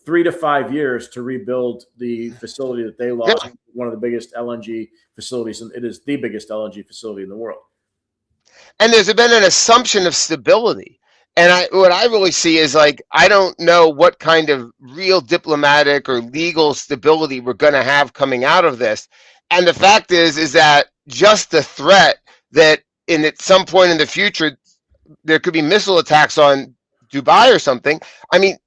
3 to 5 years to rebuild the facility that they lost. Yeah. One of the biggest LNG facilities, and it is the biggest LNG facility in the world. And there's been an assumption of stability. And what I really see is, like, I don't know what kind of real diplomatic or legal stability we're going to have coming out of this. And the fact is that just the threat that at some point in the future, there could be missile attacks on Dubai or something. I mean,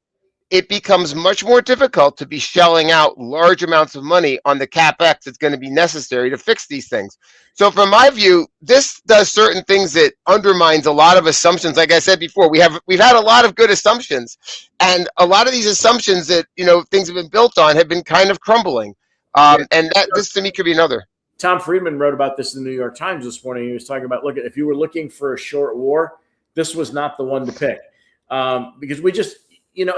it becomes much more difficult to be shelling out large amounts of money on the capex that's going to be necessary to fix these things. So from my view, this does certain things that undermines a lot of assumptions. Like I said before, we've had a lot of good assumptions, and a lot of these assumptions that things have been built on have been kind of crumbling. And this to me could be another. Tom Friedman wrote about this in the New York Times this morning. He was talking about, look, if you were looking for a short war, this was not the one to pick, because we just,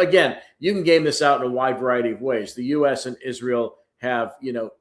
again, you can game this out in a wide variety of ways. The U.S. and Israel have,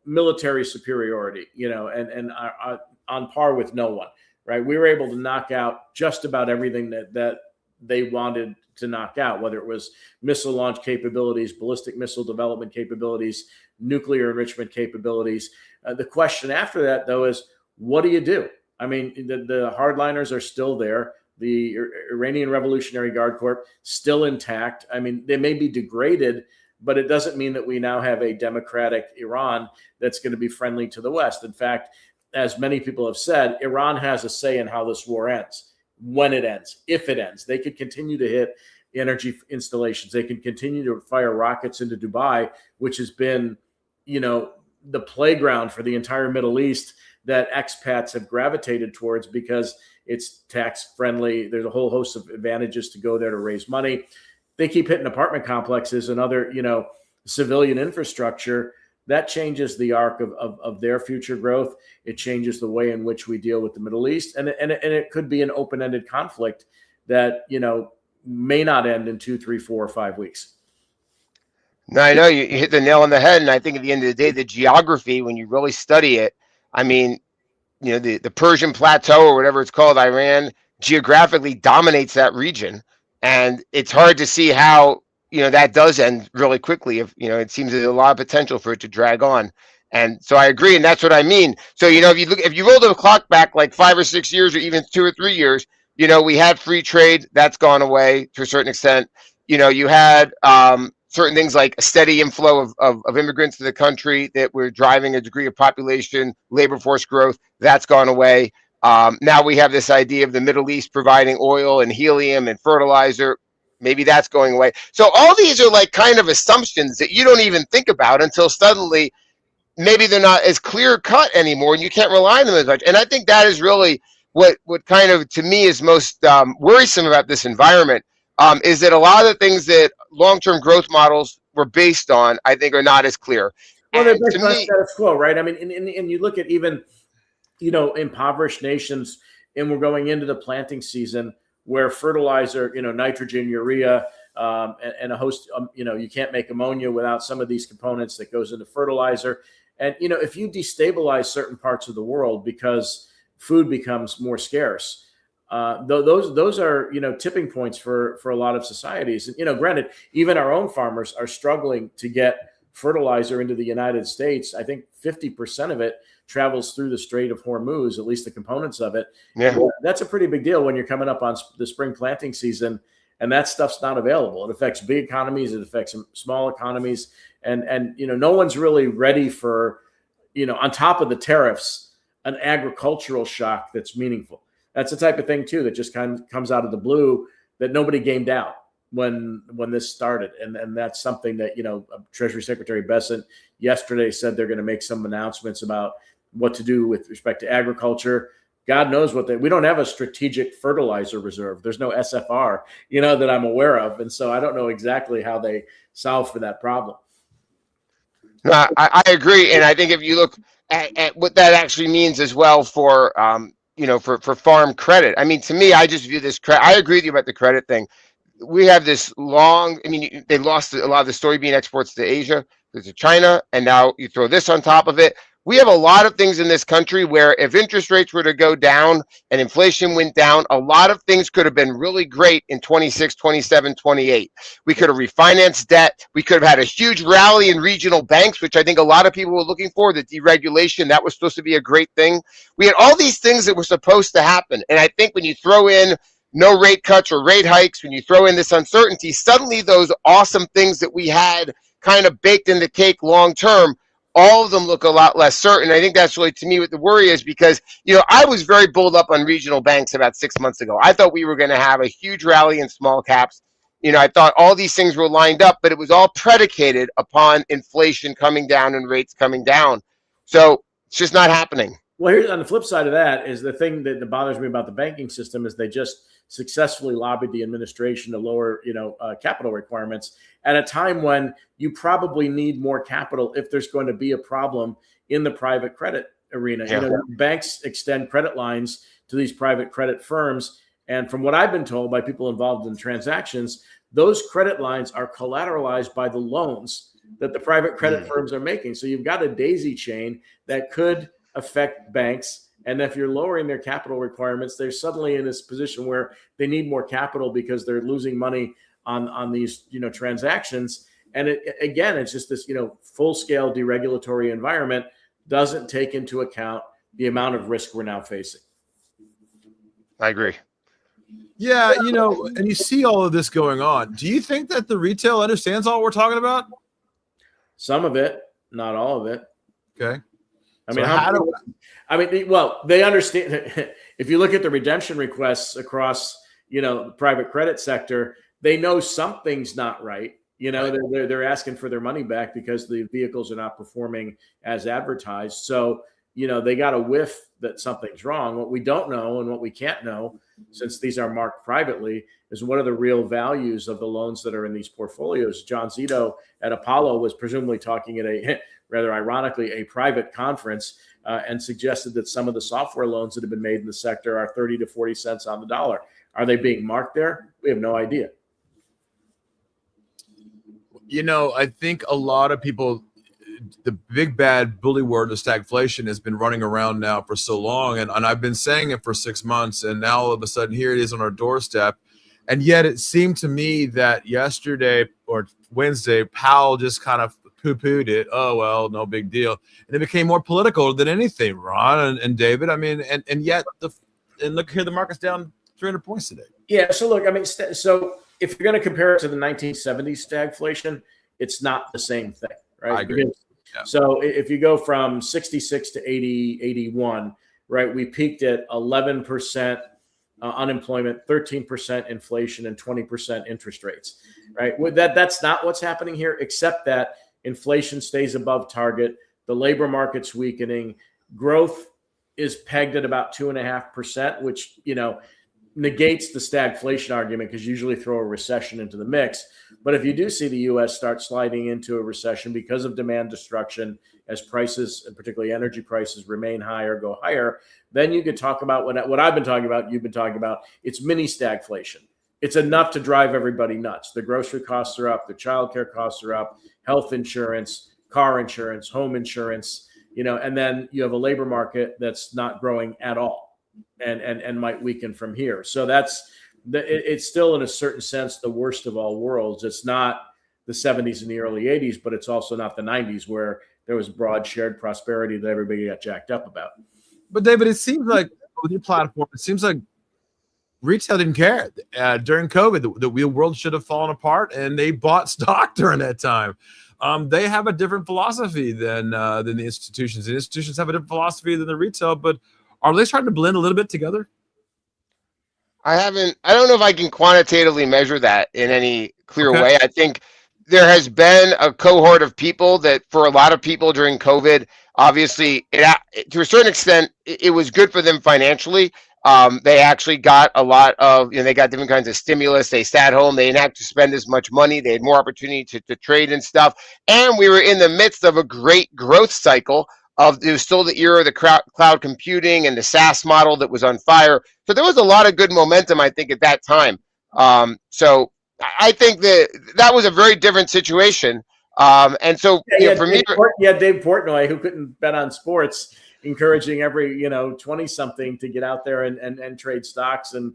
military superiority, and are on par with no one, right? We were able to knock out just about everything that they wanted to knock out, whether it was missile launch capabilities, ballistic missile development capabilities, nuclear enrichment capabilities. The question after that, though, is what do you do? I mean, the hardliners are still there. The Iranian Revolutionary Guard Corps still intact. I mean, they may be degraded, but it doesn't mean that we now have a democratic Iran that's going to be friendly to the West. In fact, as many people have said, Iran has a say in how this war ends, when it ends, if it ends. They could continue to hit energy installations. They can continue to fire rockets into Dubai, which has been, the playground for the entire Middle East that expats have gravitated towards because it's tax friendly. There's a whole host of advantages to go there to raise money. They keep hitting apartment complexes and other, civilian infrastructure. That changes the arc of their future growth. It changes the way in which we deal with the Middle East. And it could be an open-ended conflict that, may not end in 2, 3, 4, or 5 weeks. No, I know you hit the nail on the head. And I think at the end of the day, the geography, when you really study it, I mean, the Persian Plateau or whatever it's called, Iran, geographically dominates that region. And it's hard to see how, that does end really quickly. If, it seems there's a lot of potential for it to drag on. And so I agree. And that's what I mean. So, if you roll the clock back like 5 or 6 years or even 2 or 3 years, we had free trade that's gone away to a certain extent. You had certain things like a steady inflow of immigrants to the country that were driving a degree of population, labor force growth. That's gone away. Now we have this idea of the Middle East providing oil and helium and fertilizer. Maybe that's going away. So all these are like kind of assumptions that you don't even think about until suddenly maybe they're not as clear cut anymore and you can't rely on them as much. And I think that is really what kind of, to me, is most worrisome about this environment. Is that a lot of the things that long-term growth models were based on, I think, are not as clear. Well, they're based on status quo, right? I mean, and you look at even, impoverished nations, and we're going into the planting season where fertilizer, nitrogen, urea, and a host, you can't make ammonia without some of these components that goes into fertilizer. And, if you destabilize certain parts of the world because food becomes more scarce, those are tipping points for a lot of societies. And granted, even our own farmers are struggling to get fertilizer into the United States. I think 50% of it travels through the Strait of Hormuz, at least the components of it. Yeah, that's a pretty big deal when you're coming up on the spring planting season, and that stuff's not available. It affects big economies, it affects small economies, and no one's really ready for on top of the tariffs, an agricultural shock that's meaningful. That's the type of thing, too, that just kind of comes out of the blue that nobody gamed out when this started. And that's something that, Treasury Secretary Bessent yesterday said they're going to make some announcements about what to do with respect to agriculture. God knows we don't have a strategic fertilizer reserve. There's no SFR, that I'm aware of. And so I don't know exactly how they solve for that problem. No, I agree. And I think if you look at what that actually means as well for, for farm credit. I mean, to me, I just view this credit. I agree with you about the credit thing. We have this they lost a lot of the soybean exports to Asia, to China, and now you throw this on top of it. we have a lot of things in this country where if interest rates were to go down and inflation went down, a lot of things could have been really great in 26, 27, 28. We could have refinanced debt. We could have had a huge rally in regional banks, which I think a lot of people were looking for, the deregulation. That was supposed to be a great thing. We had all these things that were supposed to happen. And I think when you throw in no rate cuts or rate hikes, when you throw in this uncertainty, suddenly those awesome things that we had kind of baked in the cake long term, all of them look a lot less certain. I think that's really, to me, what the worry is, because, I was very bulled up on regional banks about 6 months ago. I thought we were going to have a huge rally in small caps. I thought all these things were lined up, but it was all predicated upon inflation coming down and rates coming down. So it's just not happening. Well, here's on the flip side of that is the thing that bothers me about the banking system is they just successfully lobbied the administration to lower, capital requirements at a time when you probably need more capital if there's going to be a problem in the private credit arena. Yeah. Banks extend credit lines to these private credit firms. And from what I've been told by people involved in transactions, those credit lines are collateralized by the loans that the private credit firms are making. So you've got a daisy chain that could affect banks. And if you're lowering their capital requirements, they're suddenly in this position where they need more capital because they're losing money on these, transactions. And it's just this, full-scale deregulatory environment doesn't take into account the amount of risk we're now facing. I agree. Yeah, and you see all of this going on. Do you think that the retail understands all we're talking about? Some of it, not all of it. Okay. They understand. If you look at the redemption requests across, the private credit sector, they know something's not right. They're asking for their money back because the vehicles are not performing as advertised. So, they got a whiff that something's wrong. What we don't know and what we can't know, since these are marked privately, is what are the real values of the loans that are in these portfolios. John Zito at Apollo was presumably talking at a, rather ironically, a private conference and suggested that some of the software loans that have been made in the sector are 30 to 40 cents on the dollar. Are they being marked there? We have no idea. I think a lot of people, the big bad bully word of stagflation has been running around now for so long. And I've been saying it for 6 months. And now all of a sudden here it is on our doorstep. And yet it seemed to me that yesterday or Wednesday, Powell just kind of poo-pooed it. Oh, well, no big deal. And it became more political than anything, Ron and David. I mean, and yet, look here, the market's down 300 points today. Yeah, so look, so if you're going to compare it to the 1970s stagflation, it's not the same thing, right? I agree. So if you go from 66 to 80, 81, right, we peaked at 11% unemployment, 13% inflation, and 20% interest rates, right? That's not what's happening here, except that inflation stays above target, the labor market's weakening, growth is pegged at about 2.5%, which, negates the stagflation argument because you usually throw a recession into the mix. But if you do see the U.S. start sliding into a recession because of demand destruction, as prices, and particularly energy prices, remain higher, go higher, then you could talk about what I've been talking about, you've been talking about. It's mini stagflation. It's enough to drive everybody nuts. The grocery costs are up, the childcare costs are up, health insurance, car insurance, home insurance, and then you have a labor market that's not growing at all. And might weaken from here. So it's still, in a certain sense, the worst of all worlds. It's not the 70s and the early 80s, but it's also not the 90s where there was broad shared prosperity that everybody got jacked up about. But David, it seems like with your platform, it seems like retail didn't care during COVID. The real world should have fallen apart, and they bought stock during that time. They have a different philosophy than the institutions. The institutions have a different philosophy than the retail, but are they starting to blend a little bit together? I don't know if I can quantitatively measure that in any clear way. I think there has been a cohort of people that, for a lot of people during COVID, obviously, to a certain extent, it was good for them financially. They actually got a lot of, they got different kinds of stimulus. They sat home. They didn't have to spend as much money. They had more opportunity to trade and stuff. And we were in the midst of a great growth cycle. It was still the era of the cloud computing and the SaaS model that was on fire. So there was a lot of good momentum, I think, at that time. So I think that was a very different situation. And so, for me, you had Dave Portnoy, who couldn't bet on sports, encouraging every 20-something to get out there and trade stocks and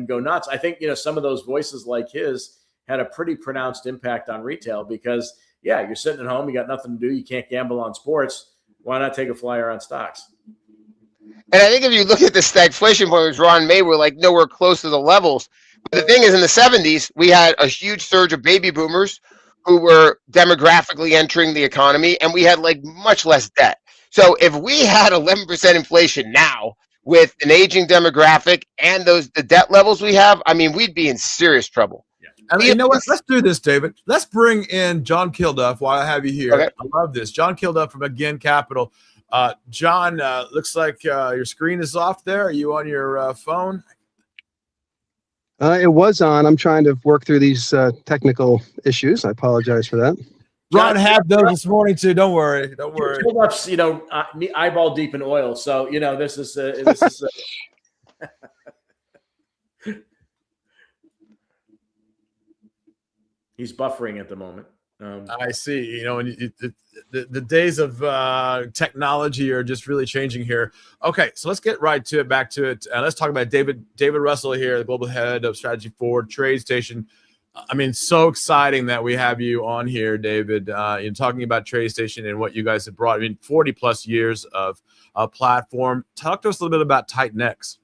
go nuts. I think some of those voices like his had a pretty pronounced impact on retail because you're sitting at home, you got nothing to do, you can't gamble on sports. Why not take a flyer on stocks? And I think if you look at the stagflation point, which Ron made, we're like nowhere close to the levels. But the thing is, in the 70s, we had a huge surge of baby boomers who were demographically entering the economy, and we had like much less debt. So if we had 11% inflation now with an aging demographic and the debt levels we have, I mean, we'd be in serious trouble. And you know what? Let's do this, David. Let's bring in John Kilduff while I have you here. Okay. I love this. John Kilduff from Again Capital. John, looks like your screen is off there. Are you on your phone? It was on. I'm trying to work through these technical issues. I apologize for that. Ron had those this morning too. Don't worry. Don't worry. Kilduff's, eyeball deep in oil. So, this is he's buffering at the moment. I see. And the days of technology are just really changing here. Okay, so let's get right to it. Back to it. Let's talk about David Russell here, the global head of strategy for TradeStation. I mean, so exciting that we have you on here, David. Talking about TradeStation and what you guys have brought. I mean, 40 plus years of a platform. Talk to us a little bit about TitanX.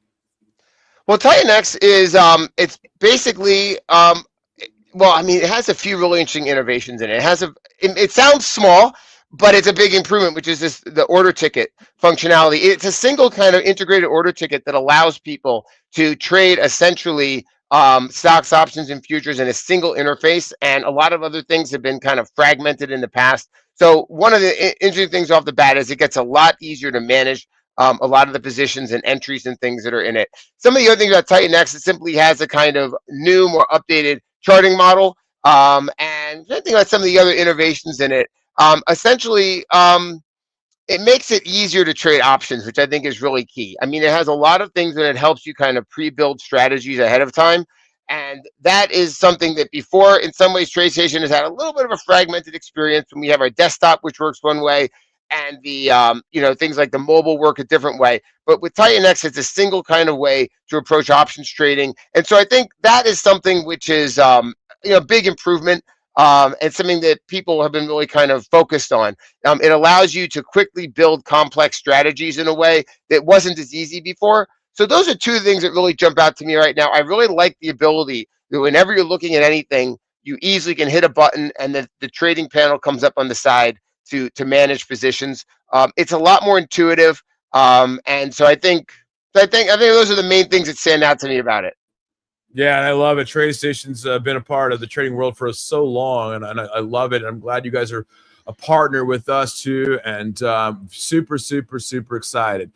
Well, TitanX is it's basically it has a few really interesting innovations in it. It sounds small, but it's a big improvement, which is the order ticket functionality. It's a single kind of integrated order ticket that allows people to trade essentially stocks, options, and futures in a single interface. And a lot of other things have been kind of fragmented in the past. So one of the interesting things off the bat is it gets a lot easier to manage a lot of the positions and entries and things that are in it. Some of the other things about TitanX, it simply has a kind of new, more updated charting model, and thinking about some of the other innovations in it. Essentially, it makes it easier to trade options, which I think is really key. I mean, it has a lot of things that it helps you kind of pre-build strategies ahead of time. And that is something that before, in some ways, TradeStation has had a little bit of a fragmented experience when we have our desktop, which works one way, and the things like the mobile work a different way. But with TitanX, it's a single kind of way to approach options trading. And so I think that is something which is a big improvement. And something that people have been really kind of focused on. It allows you to quickly build complex strategies in a way that wasn't as easy before. So those are two things that really jump out to me right now. I really like the ability that whenever you're looking at anything, you easily can hit a button and then the trading panel comes up on the side to manage positions. It's a lot more intuitive. And so I think those are the main things that stand out to me about it. Yeah, and I love it. TradeStation's been a part of the trading world for so long, and I love it. I'm glad you guys are a partner with us too, and super, super, super excited.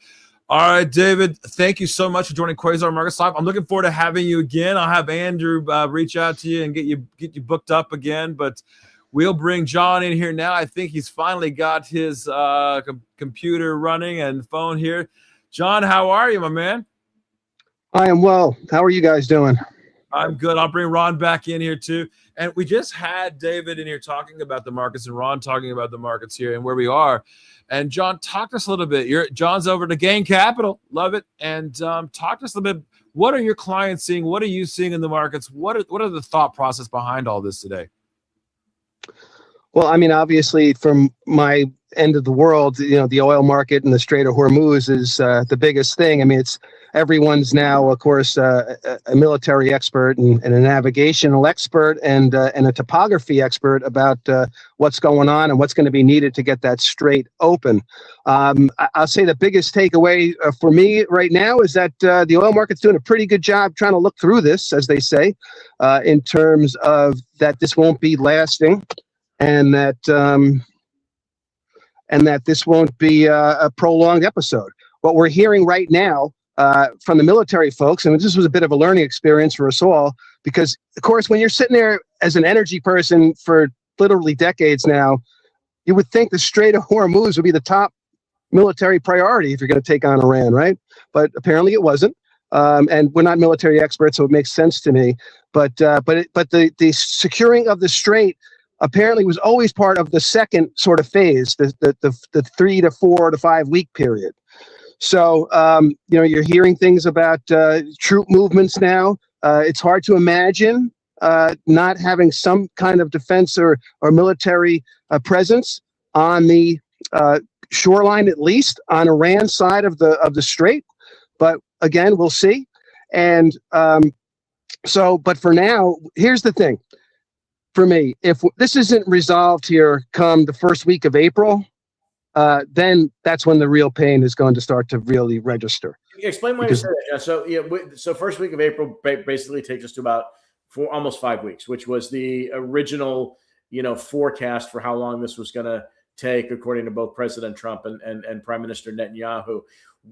All right, David, thank you so much for joining Quasar Markets Live. I'm looking forward to having you again. I'll have Andrew reach out to you and get you booked up again, but we'll bring John in here now. I think he's finally got his computer running and phone here. John, how are you, my man? I am well. How are you guys doing? I'm good. I'll bring Ron back in here too. And we just had David in here talking about the markets and Ron talking about the markets here and where we are. And John, talk to us a little bit. John's over to Gain Capital. Love it. And talk to us a little bit. What are your clients seeing? What are you seeing in the markets? What are the thought process behind all this today? Well, I mean, obviously, from my end of the world, the oil market and the Strait of Hormuz is the biggest thing. I mean, everyone's now, of course, a military expert and a navigational expert and a topography expert about what's going on and what's going to be needed to get that strait open. I'll say the biggest takeaway for me right now is that the oil market's doing a pretty good job trying to look through this, as they say, in terms of that this won't be lasting. And that this won't be a prolonged episode. What we're hearing right now from the military folks, and this was a bit of a learning experience for us all, because, of course, when you're sitting there as an energy person for literally decades now, you would think the Strait of Hormuz would be the top military priority if you're going to take on Iran, right? But apparently it wasn't. And we're not military experts, so it makes sense to me. But the securing of the strait apparently was always part of the second sort of phase, the 3 to 4 to 5 week period. So, you're hearing things about troop movements now. It's hard to imagine not having some kind of defense or military presence on the shoreline, at least on Iran's side of the strait. But again, we'll see. And but for now, here's the thing. For me, if this isn't resolved here come the first week of April, then that's when the real pain is going to start to really register. Explain why you say that. So first week of April basically takes us to about almost 5 weeks, which was the original, forecast for how long this was going to take, according to both President Trump and Prime Minister Netanyahu.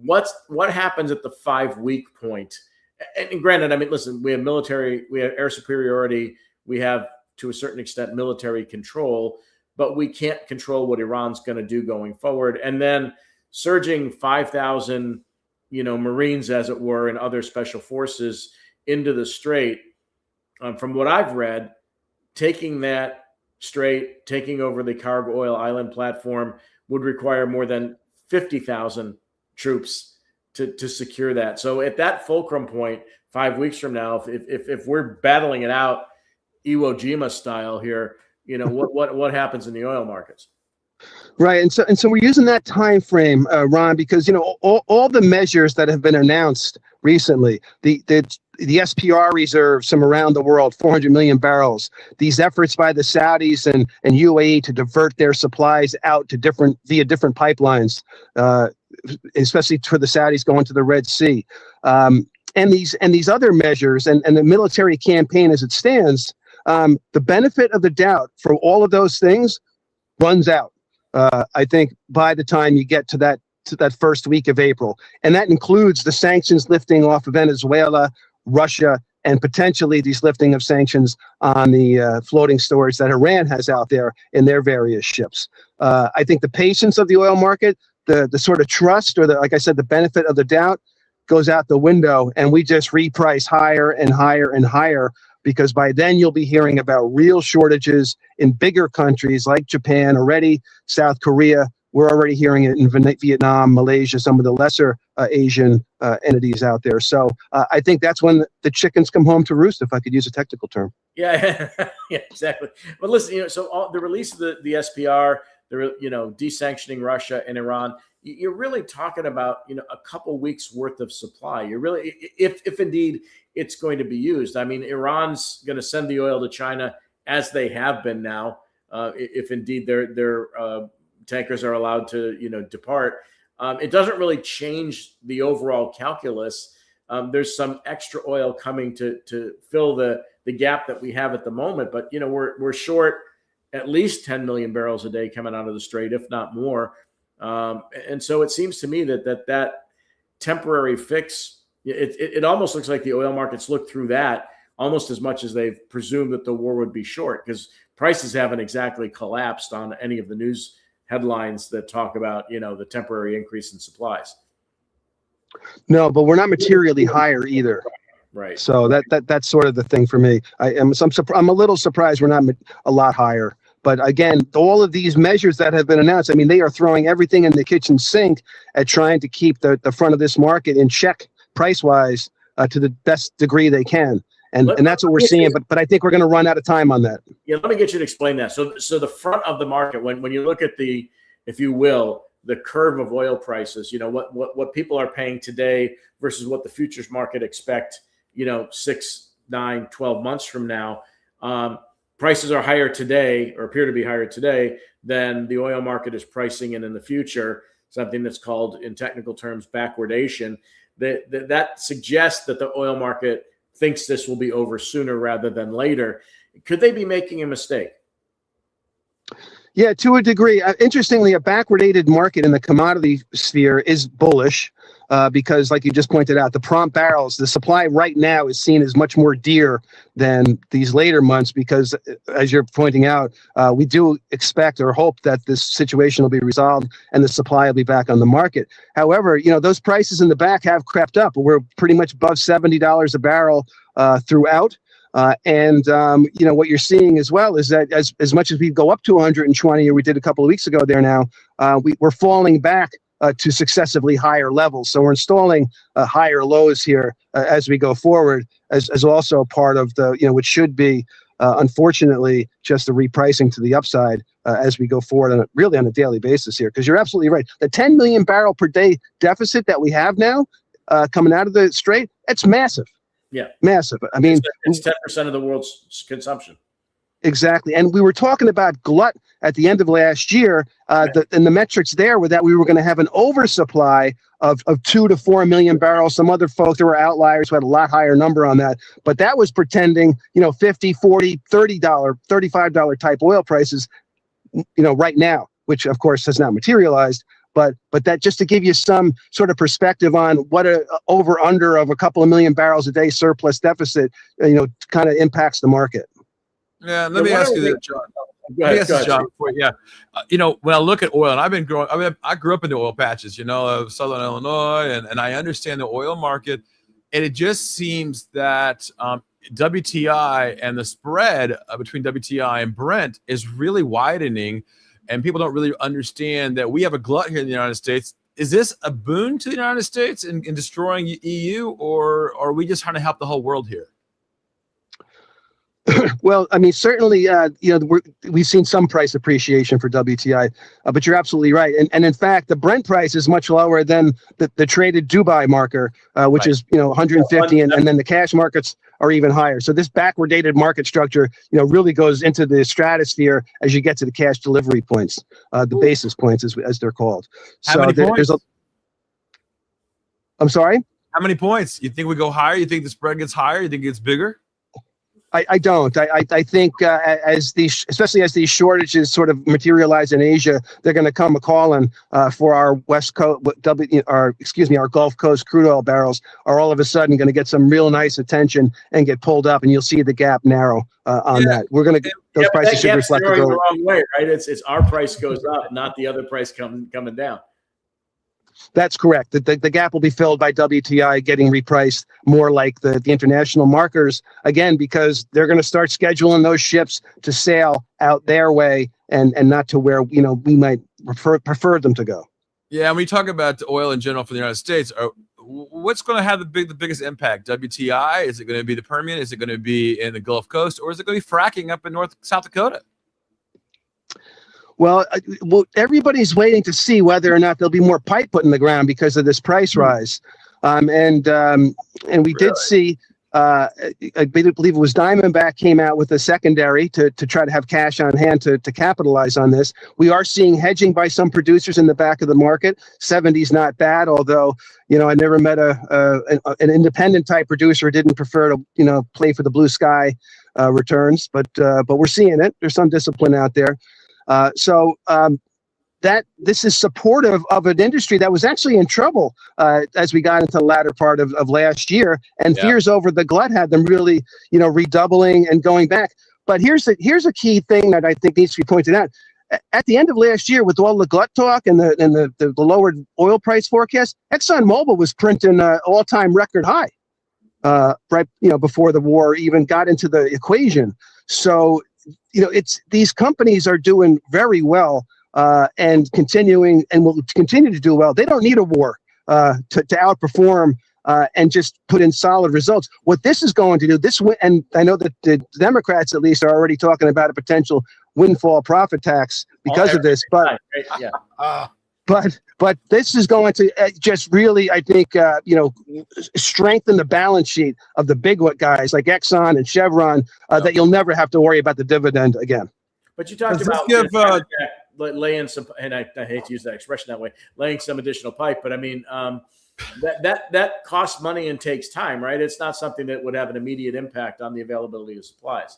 What happens at the 5 week point? And granted, I mean, listen, we have air superiority, we have to a certain extent military control, but we can't control what Iran's going to do going forward. And then surging 5,000, Marines, as it were, and other special forces into the strait. From what I've read, taking that strait, taking over the cargo oil island platform would require more than 50,000 troops to secure that. So at that fulcrum point, 5 weeks from now, if we're battling it out Iwo Jima style here, what happens in the oil markets? Right, and so we're using that time frame, Ron, because all the measures that have been announced recently, the SPR reserves from around the world, 400 million barrels, these efforts by the Saudis and UAE to divert their supplies out to via different pipelines, especially for the Saudis going to the Red Sea, and these other measures and the military campaign as it stands. The benefit of the doubt for all of those things runs out, I think, by the time you get to that first week of April. And that includes the sanctions lifting off of Venezuela, Russia, and potentially these lifting of sanctions on the floating storage that Iran has out there in their various ships. I think the patience of the oil market, the sort of trust, or like I said, the benefit of the doubt goes out the window, and we just reprice higher and higher and higher, because by then you'll be hearing about real shortages in bigger countries like Japan already, South Korea. We're already hearing it in Vietnam, Malaysia, some of the lesser Asian entities out there. So I think that's when the chickens come home to roost, if I could use a technical term. Yeah, yeah, exactly. But listen, so the release of the SPR, desanctioning Russia and Iran, you're really talking about, a couple weeks worth of supply. You're really, if indeed it's going to be used. I mean, Iran's going to send the oil to China, as they have been now, if indeed their tankers are allowed to, depart. It doesn't really change the overall calculus. There's some extra oil coming to fill the gap that we have at the moment, but we're short at least 10 million barrels a day coming out of the strait, if not more. And so it seems to me that temporary fix, it almost looks like the oil markets look through that almost as much as they've presumed that the war would be short, because prices haven't exactly collapsed on any of the news headlines that talk about, the temporary increase in supplies. No, but we're not materially higher either. Right. So that's sort of the thing for me. I'm a little surprised we're not a lot higher. But again, all of these measures that have been announced, I mean, they are throwing everything in the kitchen sink at trying to keep the front of this market in check price-wise to the best degree they can. And that's what we're seeing. But I think we're going to run out of time on that. Yeah, let me get you to explain that. So the front of the market, when you look at the, if you will, the curve of oil prices, what people are paying today versus what the futures market expect, 6, 9, 12 months from now, prices are higher today, or appear to be higher today, than the oil market is pricing in the future, something that's called, in technical terms, backwardation. That suggests that the oil market thinks this will be over sooner rather than later. Could they be making a mistake? Yeah, to a degree. Interestingly, a backwardated market in the commodity sphere is bullish because, like you just pointed out, the prompt barrels, the supply right now is seen as much more dear than these later months because, as you're pointing out, we do expect or hope that this situation will be resolved and the supply will be back on the market. However, those prices in the back have crept up. We're pretty much above $70 a barrel throughout. What you're seeing as well is that as much as we go up to 120, or we did a couple of weeks ago there now, we're falling back to successively higher levels. So we're installing higher lows here as we go forward, as also part of the, which should be, unfortunately, just a repricing to the upside as we go forward on a daily basis here. Because you're absolutely right. The 10 million barrel per day deficit that we have now coming out of the Strait, it's massive. Yeah, massive. I mean, it's 10% of the world's consumption. Exactly. And we were talking about glut at the end of last year, and the metrics there were that we were going to have an oversupply of 2 to 4 million barrels. Some other folks, there were outliers who had a lot higher number on that, but that was pretending, $50, $40, $30, $35 type oil prices, right now, which of course has not materialized. But that, just to give you some sort of perspective on what a over under of a couple of million barrels a day surplus deficit, kind of impacts the market. Yeah, let me ask you this, John. Let me ask you, John. When I look at oil, and I grew up in the oil patches, of Southern Illinois, and I understand the oil market, and it just seems that WTI and the spread between WTI and Brent is really widening, and people don't really understand that we have a glut here in the United States. Is this a boon to the United States in destroying EU, or are we just trying to help the whole world here? Well, I mean, certainly, we've seen some price appreciation for WTI, but you're absolutely right. And in fact, the Brent price is much lower than the traded Dubai marker, which is 150, and then the cash markets are even higher. So this backward-dated market structure, really goes into the stratosphere as you get to the cash delivery points, the basis points as they're called. How many points? I'm sorry? How many points? You think we go higher? You think the spread gets higher? You think it gets bigger? I don't. I think especially as these shortages sort of materialize in Asia, they're going to come a calling for our West Coast, our Gulf Coast crude oil barrels are all of a sudden going to get some real nice attention and get pulled up, and you'll see the gap narrow on that. We're going to those prices should reflect the wrong way, right? It's our price goes up, not the other price coming down. That's correct. The gap will be filled by WTI getting repriced more like the international markers, again, because they're going to start scheduling those ships to sail out their way and not to where, we might prefer them to go. Yeah, and we talk about oil in general for the United States. What's going to have the biggest impact? WTI? Is it going to be the Permian? Is it going to be in the Gulf Coast? Or is it going to be fracking up in South Dakota? Well, everybody's waiting to see whether or not there'll be more pipe put in the ground because of this price rise. And we did see, I believe it was Diamondback came out with a secondary to try to have cash on hand to capitalize on this. We are seeing hedging by some producers in the back of the market. 70's not bad, although, I never met an independent type producer who didn't prefer to, play for the blue sky returns. But we're seeing it. There's some discipline out there. That this is supportive of an industry that was actually in trouble as we got into the latter part of last year, and fears over the glut had them really, redoubling and going back. But here's a key thing that I think needs to be pointed out. At the end of last year, with all the glut talk and the lowered oil price forecast, ExxonMobil was printing an all-time record high right before the war even got into the equation. So it's these companies are doing very well and continuing and will continue to do well. They don't need a war to outperform and just put in solid results. What this is going to do, and I know that the Democrats at least are already talking about a potential windfall profit tax because of this, but but this is going to just really, I think, strengthen the balance sheet of the big guys like Exxon and Chevron that you'll never have to worry about the dividend again. But you talked about laying some, and I hate to use that expression that way, laying some additional pipe. But I mean, that costs money and takes time, right? It's not something that would have an immediate impact on the availability of supplies.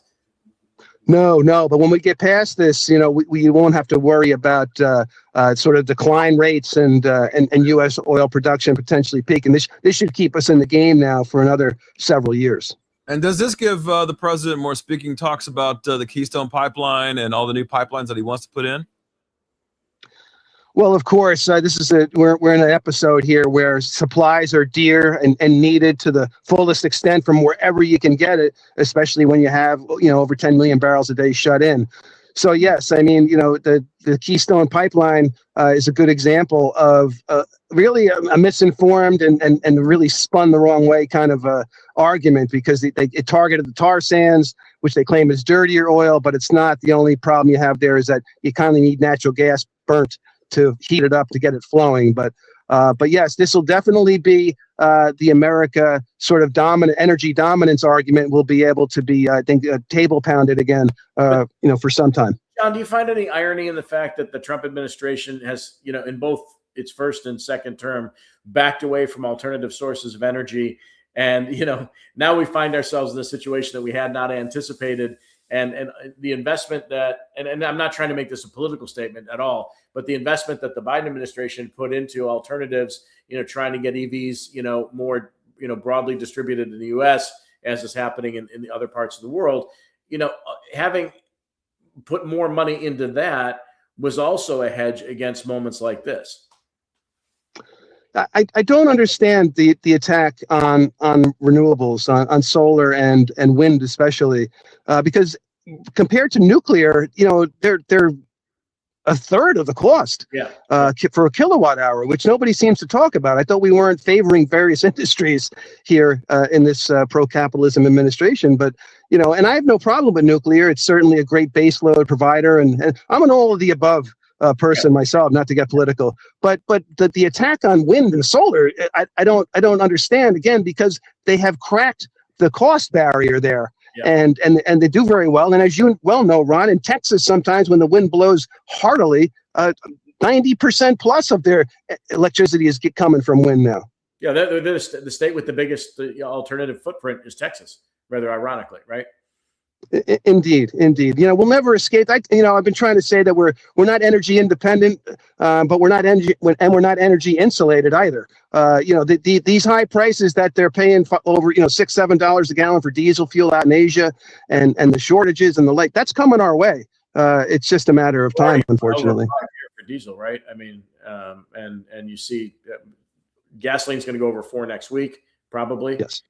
No. But when we get past this, we won't have to worry about sort of decline rates and U.S. oil production potentially peaking. This should keep us in the game now for another several years. And does this give the president more speaking talks about the Keystone Pipeline and all the new pipelines that he wants to put in? Well, of course, we're in an episode here where supplies are dear and needed to the fullest extent from wherever you can get it, especially when you have, over 10 million barrels a day shut in. So yes, I mean, the Keystone Pipeline is a good example of really a misinformed and really spun the wrong way kind of argument, because it targeted the tar sands, which they claim is dirtier oil, but it's not. The only problem you have there is that you kind of need natural gas burnt to heat it up to get it flowing. But yes, this will definitely be the America sort of energy dominance argument will be able to be, I think, table pounded again, for some time. John, do you find any irony in the fact that the Trump administration has, in both its first and second term, backed away from alternative sources of energy? And, now we find ourselves in a situation that we had not anticipated. And the investment that, and I'm not trying to make this a political statement at all, but the investment that the Biden administration put into alternatives, trying to get EVs, more, broadly distributed in the U.S. as is happening in the other parts of the world, having put more money into that was also a hedge against moments like this. I don't understand the attack on renewables, on solar and wind especially, because compared to nuclear, they're a third of the cost for a kilowatt hour, which nobody seems to talk about. I thought we weren't favoring various industries here in this pro-capitalism administration, but and I have no problem with nuclear. It's certainly a great baseload provider, and I'm an all of the above person myself, not to get political, but the attack on wind and solar, I don't understand, again, because they have cracked the cost barrier there. Yeah. And they do very well. And as you well know, Ron, in Texas, sometimes when the wind blows heartily, 90% plus of their electricity is coming from wind now. Yeah, the state with the biggest alternative footprint is Texas, rather ironically, right? Indeed. We'll never escape. I've been trying to say that we're not energy independent, but we're not energy insulated either. These high prices that they're paying for over $6-7 a gallon for diesel fuel out in Asia, and the shortages and the like, that's coming our way. It's just a matter of time, unfortunately. For diesel, right? I mean, and you see, gasoline's going to go over $4 next week, probably. Yes.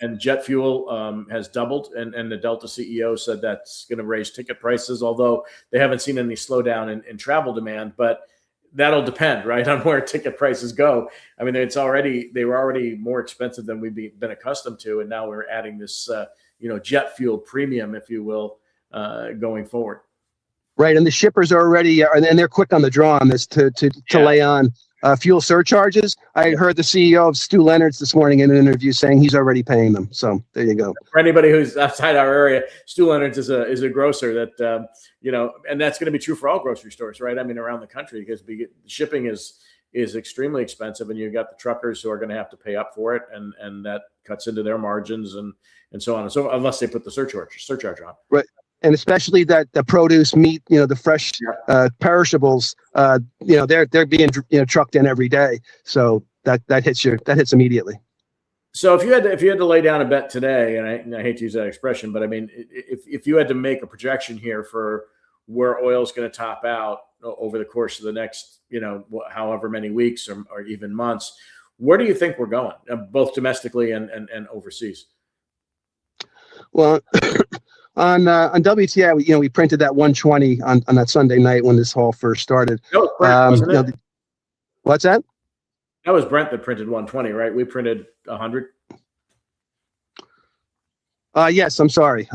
And jet fuel has doubled, and the Delta CEO said that's going to raise ticket prices, although they haven't seen any slowdown in travel demand. But that'll depend, right, on where ticket prices go. I mean, they were already more expensive than we've been accustomed to, and now we're adding this, jet fuel premium, if you will, going forward. Right, and the shippers are already, and they're quick on the draw on this to lay on fuel surcharges. I heard the CEO of Stu Leonard's this morning in an interview saying he's already paying them. So there you go. For anybody who's outside our area, Stu Leonard's is a grocer that, and that's going to be true for all grocery stores, right? I mean, around the country, because shipping is extremely expensive, and you've got the truckers who are going to have to pay up for it, and that cuts into their margins and so on and so, unless they put the surcharge on. Right. And especially that the produce, meat, the fresh perishables, they're being trucked in every day. So that hits immediately. So if you had to lay down a bet today, and I hate to use that expression, but I mean, if you had to make a projection here for where oil is going to top out over the course of the next, however many weeks or even months, where do you think we're going, both domestically and overseas? Well, on WTI, we printed that 120 on that Sunday night when this haul first started. That was Brent, wasn't it? What's that? That was Brent that printed 120, right? We printed 100. Yes, I'm sorry.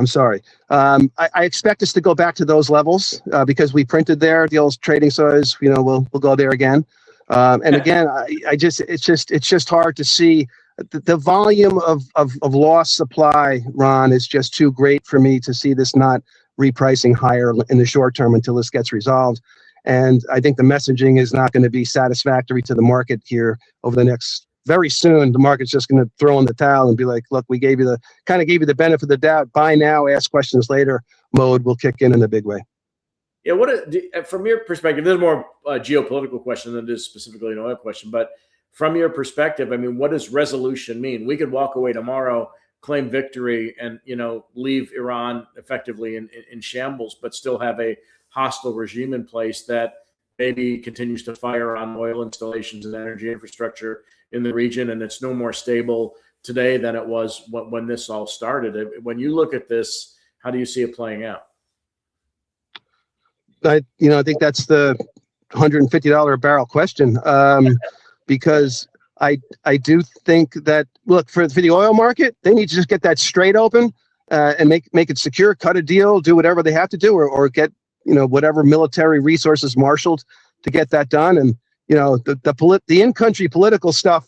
I expect us to go back to those levels because we printed there. The old trading says, we'll go there again. And again, it's just hard to see. The volume of lost supply, Ron, is just too great for me to see this not repricing higher in the short term until this gets resolved. And I think the messaging is not going to be satisfactory to the market here over the next. Very soon, the market's just going to throw in the towel and be like, "Look, we gave you the benefit of the doubt. Buy now, ask questions later." Mode will kick in a big way. Yeah. From your perspective, this is more a geopolitical question than it is specifically an oil question, but. From your perspective, I mean, what does resolution mean? We could walk away tomorrow, claim victory, and leave Iran effectively in shambles, but still have a hostile regime in place that maybe continues to fire on oil installations and energy infrastructure in the region, and it's no more stable today than it was when this all started. When you look at this, how do you see it playing out? I think that's the $150 a barrel question, because I do think that, look, for the oil market, they need to just get that straight open and make it secure, cut a deal, do whatever they have to do, or get whatever military resources marshaled to get that done. And the in-country political stuff,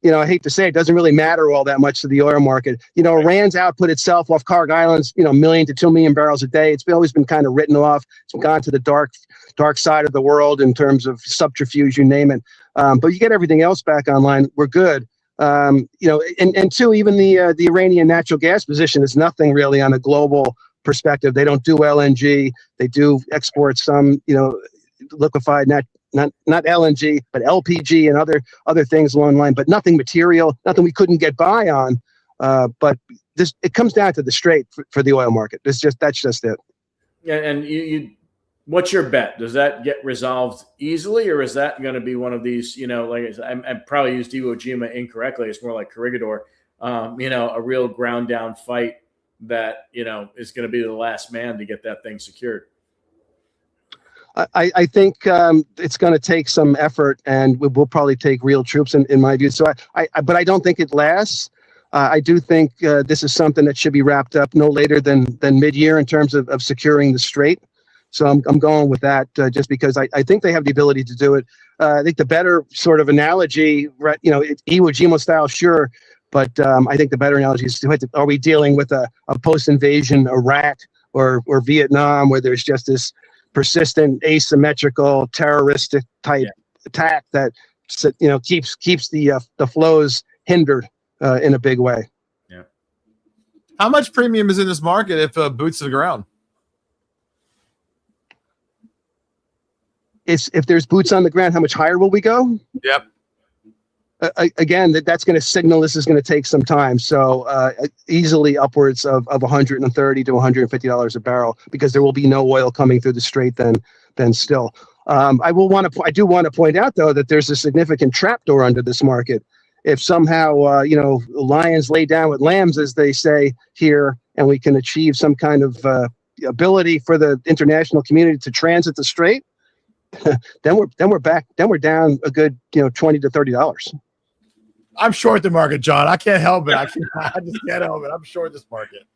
I hate to say it, doesn't really matter all that much to the oil market. Iran's output itself off Kharg Island's, 1 million to 2 million barrels a day. It's always been kind of written off. It's gone to the dark side of the world in terms of subterfuge, you name it. But you get everything else back online, we're good. And two, even the Iranian natural gas position is nothing really on a global perspective. They don't do LNG. They do export some, liquefied not LNG, but LPG and other things along the line, but nothing material, nothing we couldn't get by on. But it comes down to the straight for the oil market. That's just it. Yeah, and you what's your bet? Does that get resolved easily, or is that going to be one of these? Like I probably used Iwo Jima incorrectly. It's more like Corregidor. A real ground down fight that is going to be the last man to get that thing secured. I think it's going to take some effort, and we'll probably take real troops in my view. So but I don't think it lasts. I do think this is something that should be wrapped up no later than mid-year in terms of securing the strait. So I'm going with that just because I think they have the ability to do it. I think the better sort of analogy, Iwo Jima style, sure, but I think the better analogy is are we dealing with a post-invasion Iraq or Vietnam, where there's just this persistent asymmetrical terroristic type attack that keeps the flows hindered in a big way. Yeah. How much premium is in this market if boots to the ground? If there's boots on the ground, how much higher will we go? Yep. Again, that's going to signal this is going to take some time. So easily upwards of $130 to $150 a barrel, because there will be no oil coming through the strait then still. I do want to point out, though, that there's a significant trapdoor under this market. If somehow, lions lay down with lambs, as they say here, and we can achieve some kind of ability for the international community to transit the strait, then we're down a good $20 to $30. I'm short the market, John. I can't help it. I just can't help it. I'm short this market.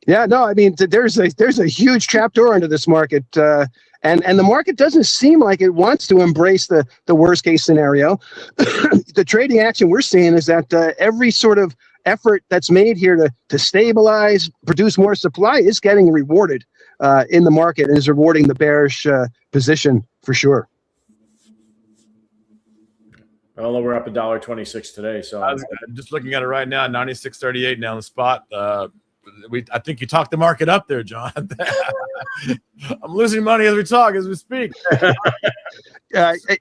Yeah, no, I mean, there's a huge trapdoor under this market, and the market doesn't seem like it wants to embrace the worst case scenario. The trading action we're seeing is that every sort of effort that's made here to stabilize, produce more supply is getting rewarded in the market, and is rewarding the bearish position for sure. Well, we're up $1.26 today. So I'm just looking at it right now, 96.38 now on the spot. I think you talked the market up there, John. I'm losing money as we speak.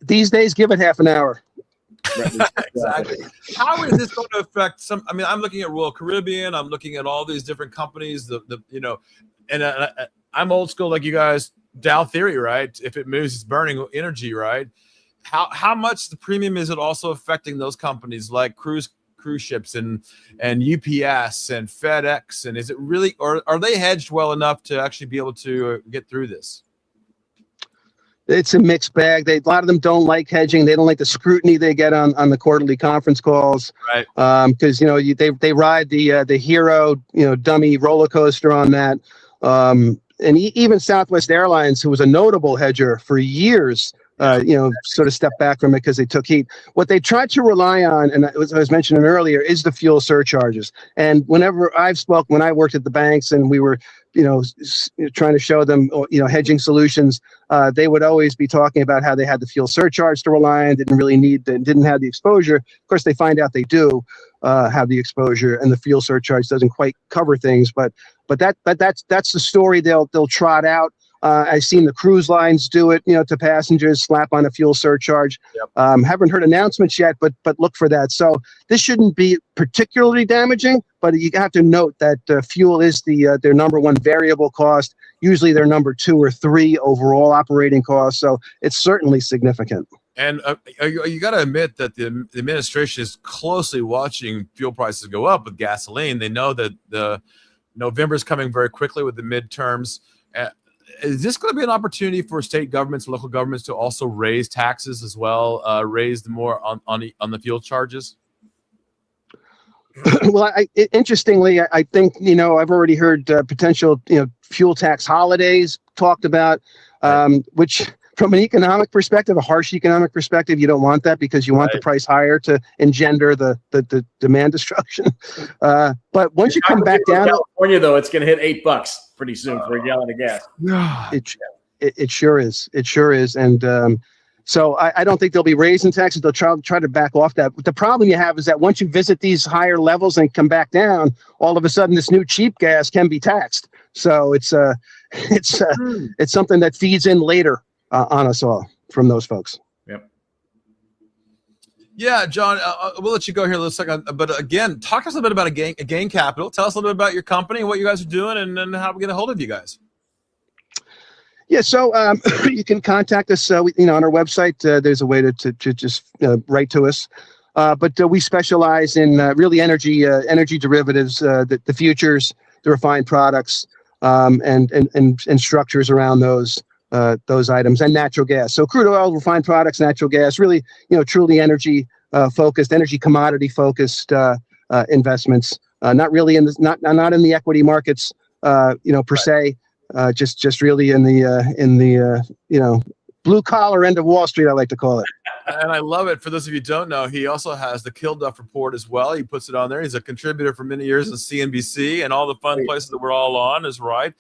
These days, give it half an hour. Exactly. How is this going to affect some? I mean, I'm looking at Royal Caribbean. I'm looking at all these different companies. And I'm old school like you guys. Dow theory, right? If it moves, it's burning energy, right? How much the premium is it also affecting those companies like cruise ships and UPS and FedEx? And is it really, or are they hedged well enough to actually be able to get through this? It's a mixed bag. A lot of them don't like hedging. They don't like the scrutiny they get on the quarterly conference calls, right? Because they ride the hero dummy roller coaster on that. And even Southwest Airlines, who was a notable hedger for years, sort of stepped back from it because they took heat. What they tried to rely on, and as I was mentioning earlier, is the fuel surcharges. And whenever when I worked at the banks and we were, trying to show them, hedging solutions, they would always be talking about how they had the fuel surcharge to rely on, didn't have the exposure. Of course, they find out they do have the exposure, and the fuel surcharge doesn't quite cover things. But that's the story they'll trot out. I've seen the cruise lines do it, to passengers, slap on a fuel surcharge. Yep. Haven't heard announcements yet, but look for that. So this shouldn't be particularly damaging, but you have to note that fuel is their number one variable cost, usually their number 2 or 3 overall operating costs. So it's certainly significant. And you got to admit that the administration is closely watching fuel prices go up with gasoline. They know that the November is coming very quickly with the midterms. Is this going to be an opportunity for state governments, local governments to also raise taxes as well, raise the more on the fuel charges? Well, interestingly, I think, I've already heard potential, fuel tax holidays talked about, which from an economic perspective, a harsh economic perspective, you don't want that because you want the price higher to engender the demand destruction. But once you come back down, California, though, it's going to hit $8 pretty soon for a gallon of gas. It sure is. It sure is. And so I don't think they'll be raising taxes. They'll try to back off that. But the problem you have is that once you visit these higher levels and come back down, all of a sudden this new cheap gas can be taxed. So it's something that feeds in later on us all from those folks. Yep. Yeah, John, we'll let you go here in a second. But again, talk to us a little bit about Gain Capital. Tell us a little bit about your company, what you guys are doing, and then how we get a hold of you guys. Yeah, so you can contact us, on our website. There's a way to just write to us. But we specialize in really energy derivatives, the futures, the refined products, and structures around those items, and natural gas. So crude oil, refined products, natural gas, really, truly energy focused, energy commodity focused investments. Not really not in the equity markets, per se. Just really in the blue collar end of Wall Street, I like to call it. And I love it. For those of you who don't know, he also has the Kilduff report as well. He puts it on there. He's a contributor for many years in CNBC and all the fun places that we're all on is right.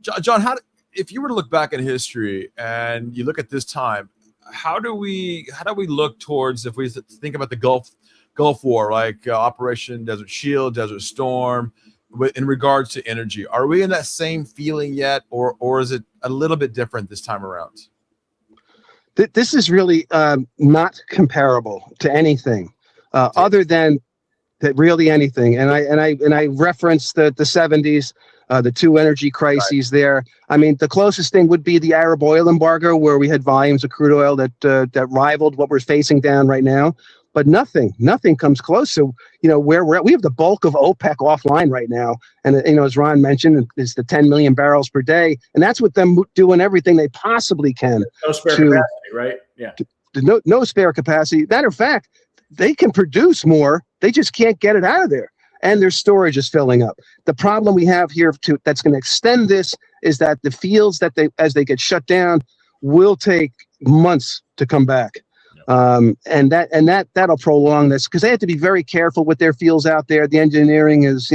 John, if you were to look back in history and you look at this time, how do we look towards, if we think about the Gulf War, like Operation Desert Shield, Desert Storm, in regards to energy? Are we in that same feeling yet, or is it a little bit different this time around? This is really not comparable to anything other than that, really anything. And I referenced the 70s, the 2 energy crises there. I mean, the closest thing would be the Arab oil embargo, where we had volumes of crude oil that rivaled what we're facing down right now. But nothing comes close. So, where we're at, we have the bulk of OPEC offline right now. And, as Ron mentioned, is the 10 million barrels per day. And that's with them doing everything they possibly can. No spare capacity, right? Yeah. No spare capacity. Matter of fact, they can produce more. They just can't get it out of there. And their storage is filling up. The problem we have here that's going to extend this is that the fields as they get shut down will take months to come back. And that'll prolong this, because they have to be very careful with their fields out there. The engineering is,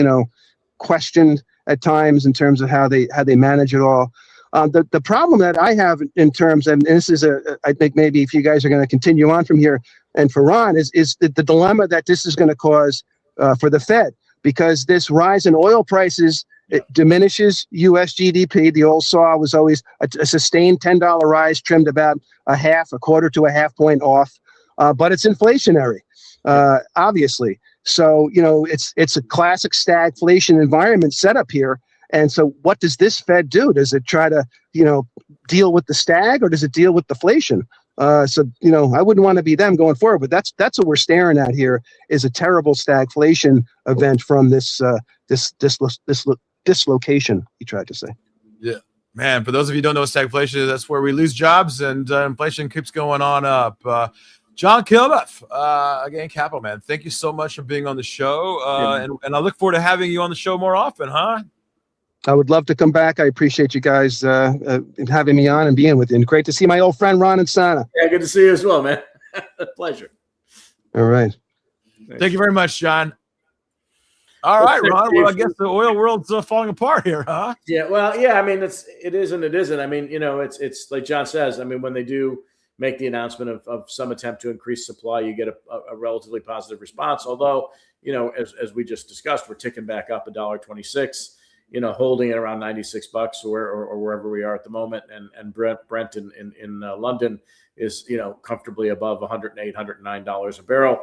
questioned at times in terms of how they manage it all. The problem that I have in terms, and this is I think maybe if you guys are going to continue on from here, and for Ron, is the dilemma that this is going to cause for the Fed, because this rise in oil prices, it diminishes U.S. GDP. The old saw was always a sustained $10 rise, trimmed about a quarter to a half point off, but it's inflationary, obviously. So it's a classic stagflation environment set up here. And so, what does this Fed do? Does it try to deal with the stag, or does it deal with deflation? So I wouldn't want to be them going forward, but that's what we're staring at here, is a terrible stagflation event from this dislocation, he tried to say. Yeah, man, for those of you who don't know what stagflation is, that's where we lose jobs and inflation keeps going on up. John Kilduff, again, Capital, man, thank you so much for being on the show. And I look forward to having you on the show more often, huh? I would love to come back. I appreciate you guys having me on and being with you. And great to see my old friend Ron and Sana. Yeah, good to see you as well, man. Pleasure. All right. Thank you very much, John. All right, Ron. Well, I guess the oil world's falling apart here, huh? Yeah. Well, yeah. I mean, it is and it isn't. I mean, it's like John says. I mean, when they do make the announcement of some attempt to increase supply, you get a relatively positive response. Although, as we just discussed, we're ticking back up $1.26. holding it around $96 or wherever we are at the moment. And Brent in London is, comfortably above $108, $109 a barrel.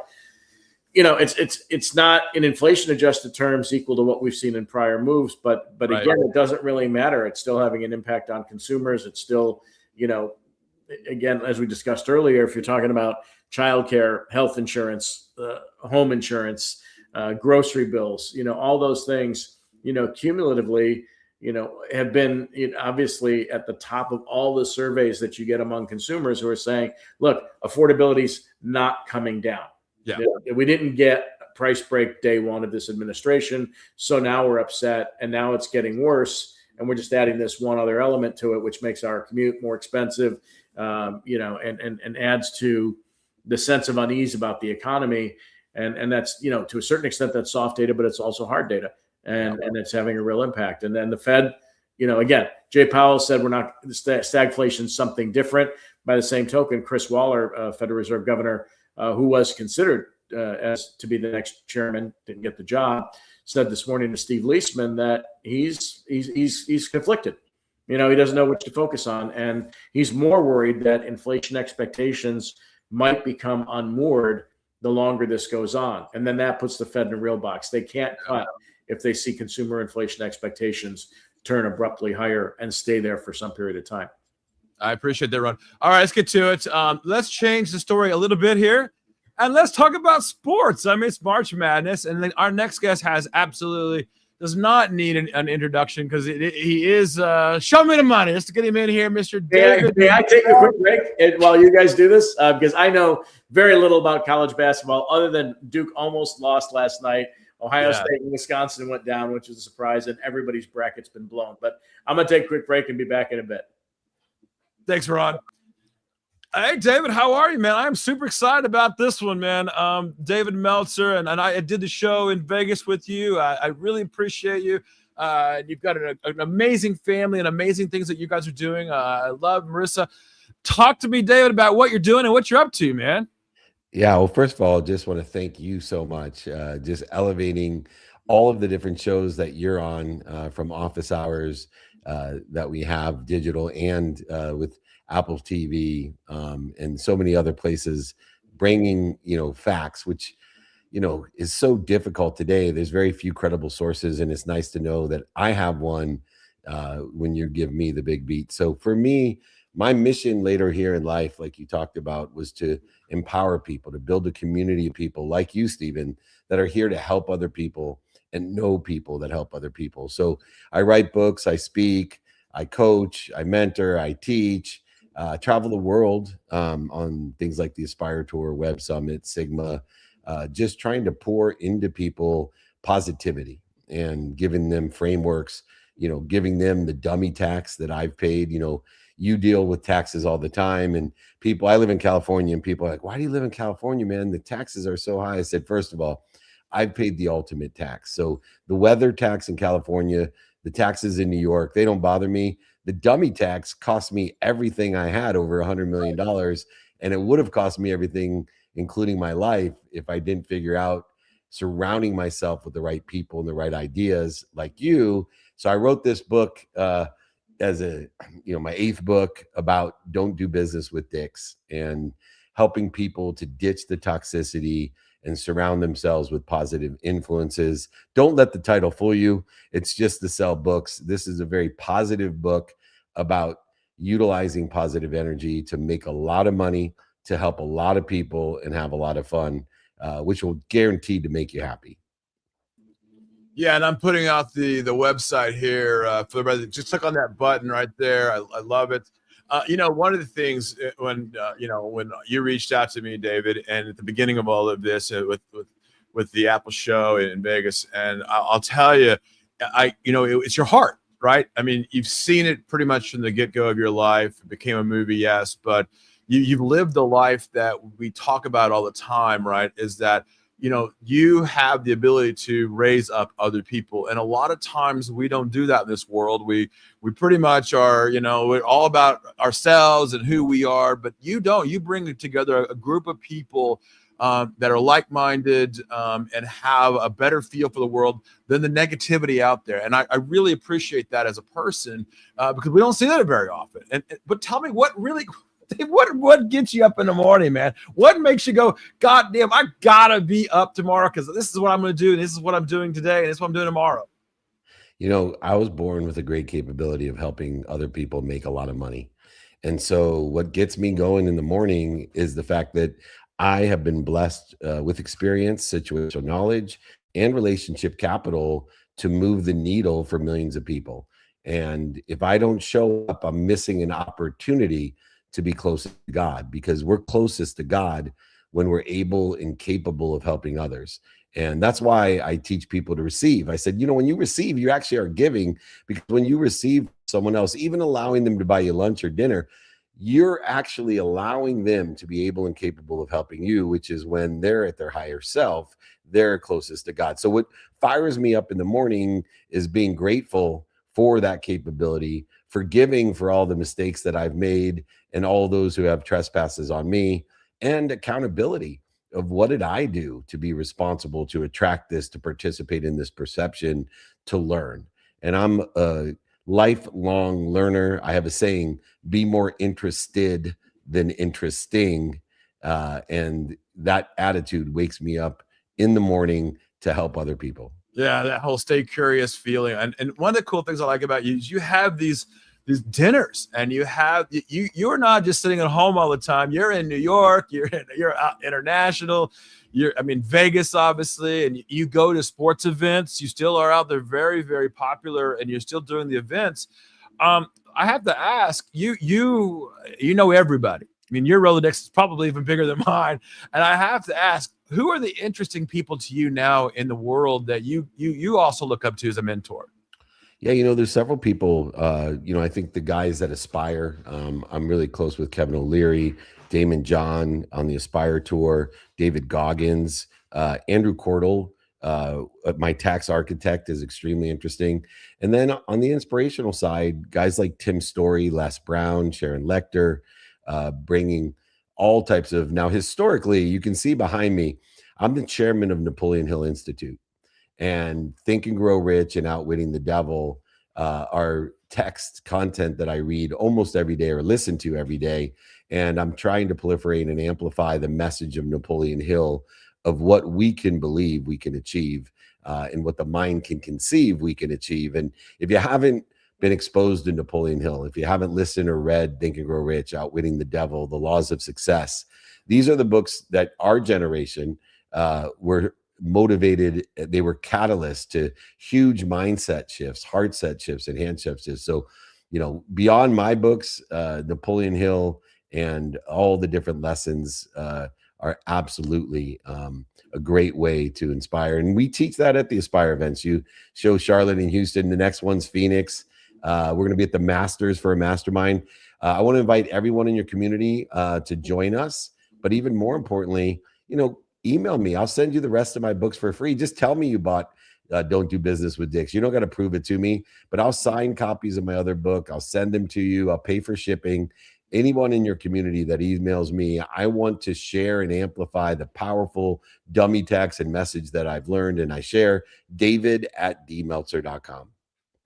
It's not in inflation adjusted terms equal to what we've seen in prior moves, but Right. Again, it doesn't really matter. It's still having an impact on consumers. It's still, again, as we discussed earlier, if you're talking about childcare, health insurance, home insurance, grocery bills, all those things, cumulatively, have been obviously at the top of all the surveys that you get among consumers who are saying, look, affordability's not coming down. Yeah. We didn't get a price break day one of this administration. So now we're upset and now it's getting worse. And we're just adding this one other element to it, which makes our commute more expensive, and adds to the sense of unease about the economy. And that's, to a certain extent, that's soft data, but it's also hard data. And it's having a real impact. And then the Fed, again, Jay Powell said stagflation is something different. By the same token, Chris Waller, Federal Reserve Governor, who was considered as to be the next chairman, didn't get the job, said this morning to Steve Leisman that he's conflicted. He doesn't know what to focus on, and he's more worried that inflation expectations might become unmoored the longer this goes on, and then that puts the Fed in a real box. They can't cut if they see consumer inflation expectations turn abruptly higher and stay there for some period of time. I appreciate that, Ron. All right, let's get to it. Let's change the story a little bit here, and let's talk about sports. I mean, it's March Madness, and then our next guest does not need an introduction because he is show me the money. Let's get him in here, Mr. David. May I take a quick break while you guys do this? Because I know very little about college basketball other than Duke almost lost last night. Ohio State and Wisconsin went down, which is a surprise, and everybody's bracket's been blown. But I'm going to take a quick break and be back in a bit. Thanks, Ron. Hey, David, how are you, man? I'm super excited about this one, man. David Meltzer, and I did the show in Vegas with you. I really appreciate you. You've got an amazing family and amazing things that you guys are doing. I love Marissa. Talk to me, David, about what you're doing and what you're up to, man. Yeah, well, first of all, just want to thank you so much. Just elevating all of the different shows that you're on, from office hours that we have digital and with Apple TV, and so many other places, bringing, facts, which, is so difficult today. There's very few credible sources, and it's nice to know that I have one when you give me the big beat. So for me, my mission later here in life, like you talked about, was to empower people, to build a community of people like you, Stephen, that are here to help other people and know people that help other people. So I write books, I speak, I coach, I mentor, I teach, travel the world on things like the Aspire Tour, Web Summit, Sigma, just trying to pour into people positivity and giving them frameworks, giving them the dummy tax that I've paid. You deal with taxes all the time, and I live in California, and people are like, why do you live in California, man? The taxes are so high. I said, first of all, I've paid the ultimate tax. So the weather tax in California, the taxes in New York, they don't bother me. The dummy tax cost me everything I had, over $100 million. And it would have cost me everything, including my life, if I didn't figure out surrounding myself with the right people and the right ideas like you. So I wrote this book as my 8th book about don't do business with dicks, and helping people to ditch the toxicity and surround themselves with positive influences. Don't let the title fool you. It's just to sell books. This is a very positive book about utilizing positive energy to make a lot of money, to help a lot of people, and have a lot of fun, which will guarantee to make you happy. Yeah, and I'm putting out the website here for everybody. Just click on that button right there. I love it. One of the things when you reached out to me, David, and at the beginning of all of this with the Apple show in Vegas, and I'll tell you, it's your heart, right? I mean, you've seen it pretty much from the get-go of your life. It became a movie, yes, but you've lived the life that we talk about all the time, right? Is that you have the ability to raise up other people. And a lot of times we don't do that in this world. We pretty much are, we're all about ourselves and who we are, but you don't. You bring together a group of people that are like-minded and have a better feel for the world than the negativity out there. And I really appreciate that as a person because we don't see that very often. But tell me what gets you up in the morning, man? What makes you go, God damn, I gotta be up tomorrow because this is what I'm going to do. And this is what I'm doing today. And this is what I'm doing tomorrow. You know, I was born with a great capability of helping other people make a lot of money. And so, what gets me going in the morning is the fact that I have been blessed with experience, situational knowledge, and relationship capital to move the needle for millions of people. And if I don't show up, I'm missing an opportunity to be closest to God because we're closest to God when we're able and capable of helping others. And that's why I teach people to receive. I said, you know, when you receive, you actually are giving, because when you receive someone else, even allowing them to buy you lunch or dinner, you're actually allowing them to be able and capable of helping you, which is when they're at their higher self, they're closest to God. So what fires me up in the morning is being grateful for that capability, forgiving for all the mistakes that I've made and all those who have trespasses on me, and accountability of what did I do to be responsible to attract this, to participate in this perception, to learn. And I'm a lifelong learner. I have a saying, be more interested than interesting. And that attitude wakes me up in the morning to help other people. Yeah, that whole stay curious feeling. And one of the cool things I like about you is you have these dinners, and you're not just sitting at home all the time. You're in New York, you're out international, I mean Vegas obviously, and you go to sports events. You still are out there, very, very popular, and you're still doing the events. I have to ask you know everybody. I mean, your Rolodex is probably even bigger than mine. And I have to ask, who are the interesting people to you now in the world that you also look up to as a mentor? Yeah, you know, there's several people. You know, I think the guys that Aspire, I'm really close with Kevin O'Leary, Damon John on the Aspire tour, David Goggins, Andrew Cordell, my tax architect, is extremely interesting. And then on the inspirational side, guys like Tim Story, Les Brown, Sharon Lecter, bringing all types of. Now, historically, you can see behind me, I'm the chairman of Napoleon Hill Institute. And Think and Grow Rich and Outwitting the Devil are text content that I read almost every day or listen to every day. And I'm trying to proliferate and amplify the message of Napoleon Hill of what we can believe we can achieve and what the mind can conceive we can achieve. And if you haven't been exposed to Napoleon Hill, if you haven't listened or read Think and Grow Rich, Outwitting the Devil, The Laws of Success, these are the books that our generation were motivated. They were catalysts to huge mindset shifts, heart set shifts, and hand shifts. So, you know, beyond my books, Napoleon Hill and all the different lessons are absolutely a great way to inspire. And we teach that at the Aspire events. You show Charlotte and Houston. The next one's Phoenix. We're going to be at the Masters for a mastermind. I want to invite everyone in your community to join us. But even more importantly, you know, email me. I'll send you the rest of my books for free. Just tell me you bought Don't Do Business with Dicks. You don't got to prove it to me, but I'll sign copies of my other book. I'll send them to you. I'll pay for shipping. Anyone in your community that emails me, I want to share and amplify the powerful dummy text and message that I've learned. And I share david@dmeltzer.com.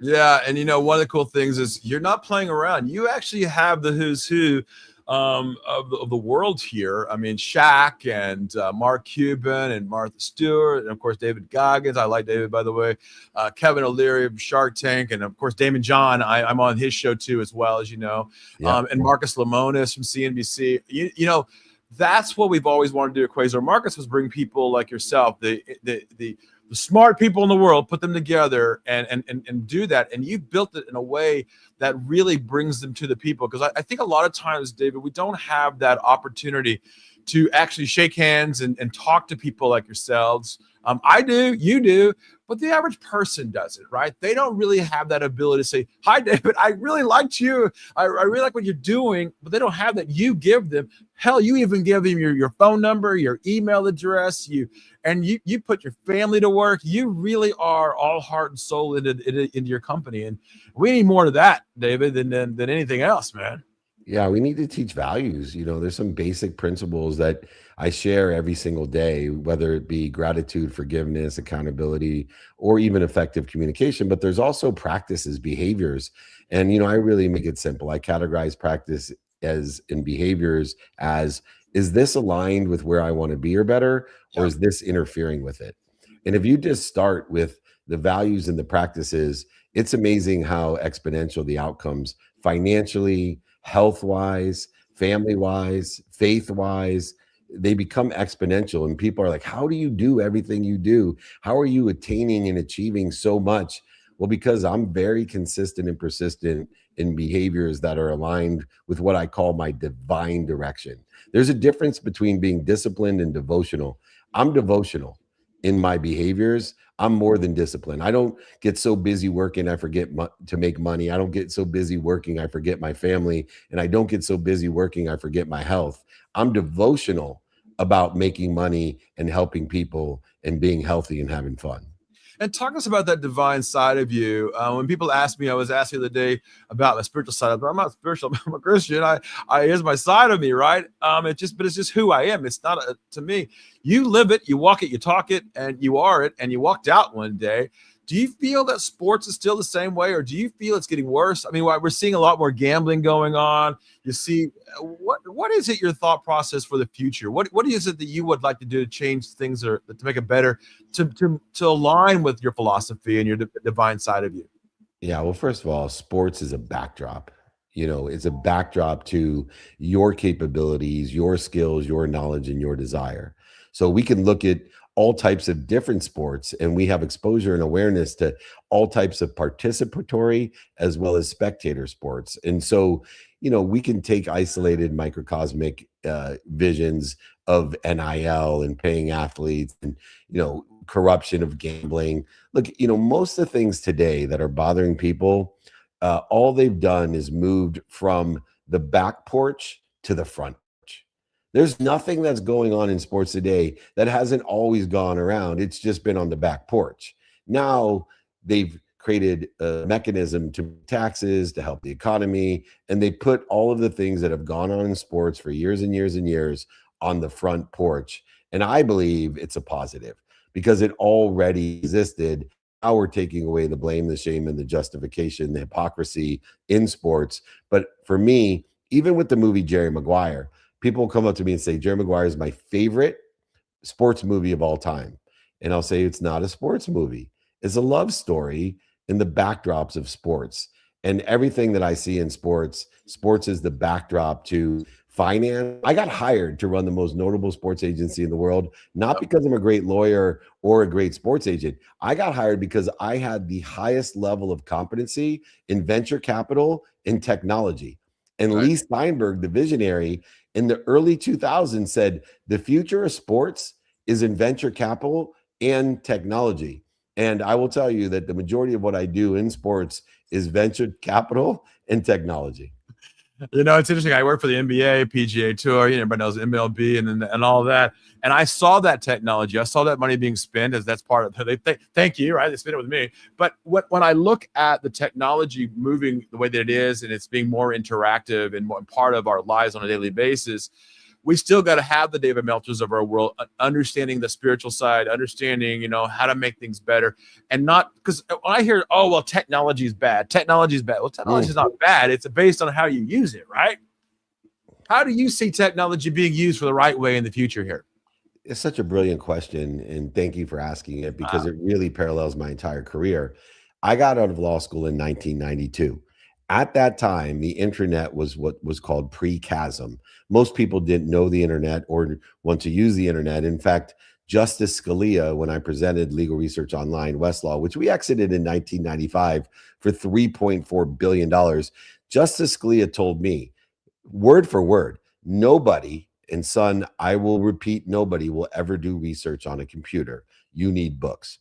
Yeah, and you know, one of the cool things is you're not playing around. You actually have the who's who of the world here. I mean, Shaq and Mark Cuban and Martha Stewart, and of course David Goggins. I like David, by the way. Kevin O'Leary of Shark Tank, and of course Damon John. I'm on his show too, as well, as you know. Yeah. And Marcus Lemonis from CNBC. You know, that's what we've always wanted to do at Quasar. Marcus was bring people like yourself, the smart people in the world, put them together and do that. And you built it in a way that really brings them to the people. Because I think a lot of times, David, we don't have that opportunity to actually shake hands and talk to people like yourselves. I do, you do, but the average person doesn't, right? They don't really have that ability to say, hi, David, I really liked you. I really like what you're doing, but they don't have that. You give them, hell, you even give them your phone number, your email address, you put your family to work. You really are all heart and soul into your company. And we need more of that, David, than anything else, man. Yeah, we need to teach values. There's some basic principles that I share every single day, whether it be gratitude, forgiveness, accountability, or even effective communication. But there's also practices, behaviors. And, I really make it simple. I categorize practice as in behaviors as, is this aligned with where I want to be or better, or is this interfering with it? And if you just start with the values and the practices, it's amazing how exponential the outcomes financially, health wise, family wise, faith wise, they become exponential. And people are like, how do you do everything you do? How are you attaining and achieving so much? Well, because I'm very consistent and persistent in behaviors that are aligned with what I call my divine direction. There's a difference between being disciplined and devotional. I'm devotional in my behaviors. I'm more than disciplined. I don't get so busy working I forget to make money. I don't get so busy working I forget my family, and I don't get so busy working I forget my health. I'm devotional about making money and helping people and being healthy and having fun. And talk us about that divine side of you. When people ask me, I was asked the other day about my spiritual side. I'm not spiritual. I'm a Christian. Here's my side of me, right? But it's just who I am. It's not to me. You live it, you walk it, you talk it, and you are it. And you walked out one day. Do you feel that sports is still the same way, or do you feel it's getting worse? I mean, we're seeing a lot more gambling going on. You see, what is it your thought process for the future? What is it that you would like to do to change things or to make it better, to align with your philosophy and your divine side of you? Yeah, well, first of all, sports is a backdrop. It's a backdrop to your capabilities, your skills, your knowledge, and your desire. So we can look at all types of different sports, and we have exposure and awareness to all types of participatory as well as spectator sports. And so, we can take isolated microcosmic visions of NIL and paying athletes and, corruption of gambling. Look, most of the things today that are bothering people, all they've done is moved from the back porch to the front porch. There's nothing that's going on in sports today that hasn't always gone around. It's just been on the back porch. Now they've created a mechanism to taxes to help the economy, and they put all of the things that have gone on in sports for years and years and years on the front porch. And I believe it's a positive because it already existed. Now we're taking away the blame, the shame, and the justification, the hypocrisy in sports. But for me, even with the movie Jerry Maguire, people come up to me and say, Jerry Maguire is my favorite sports movie of all time. And I'll say, it's not a sports movie. It's a love story in the backdrops of sports. And everything that I see in sports is the backdrop to finance. I got hired to run the most notable sports agency in the world, not because I'm a great lawyer or a great sports agent. I got hired because I had the highest level of competency in venture capital and technology. And Lee Steinberg, the visionary in the early 2000s, said the future of sports is in venture capital and technology. And I will tell you that the majority of what I do in sports is venture capital and technology. It's interesting. I work for the NBA, PGA Tour. Everybody knows MLB and all that. And I saw that technology. I saw that money being spent as that's part of it. Thank you, right? They spent it with me. But when I look at the technology moving the way that it is, and it's being more interactive and more part of our lives on a daily basis, we still got to have the David Meltzers of our world, understanding the spiritual side, understanding, how to make things better, and not because when I hear, oh, well, technology is bad. Technology is bad. Well, technology is not bad. It's based on how you use it, right? How do you see technology being used for the right way in the future here? It's such a brilliant question, and thank you for asking it because it really parallels my entire career. I got out of law school in 1992. At that time, the internet was what was called pre-chasm. Most people didn't know the internet or want to use the internet. In fact, Justice Scalia, when I presented Legal Research Online, Westlaw, which we exited in 1995 for $3.4 billion, Justice Scalia told me, word for word, nobody, and son, I will repeat, nobody will ever do research on a computer. You need books.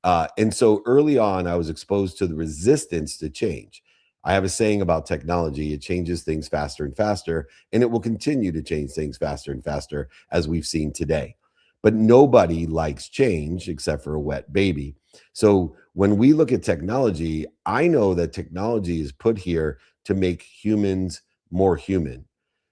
And so early on, I was exposed to the resistance to change. I have a saying about technology: it changes things faster and faster, and it will continue to change things faster and faster, as we've seen today. But nobody likes change except for a wet baby. So when we look at technology, I know that technology is put here to make humans more human.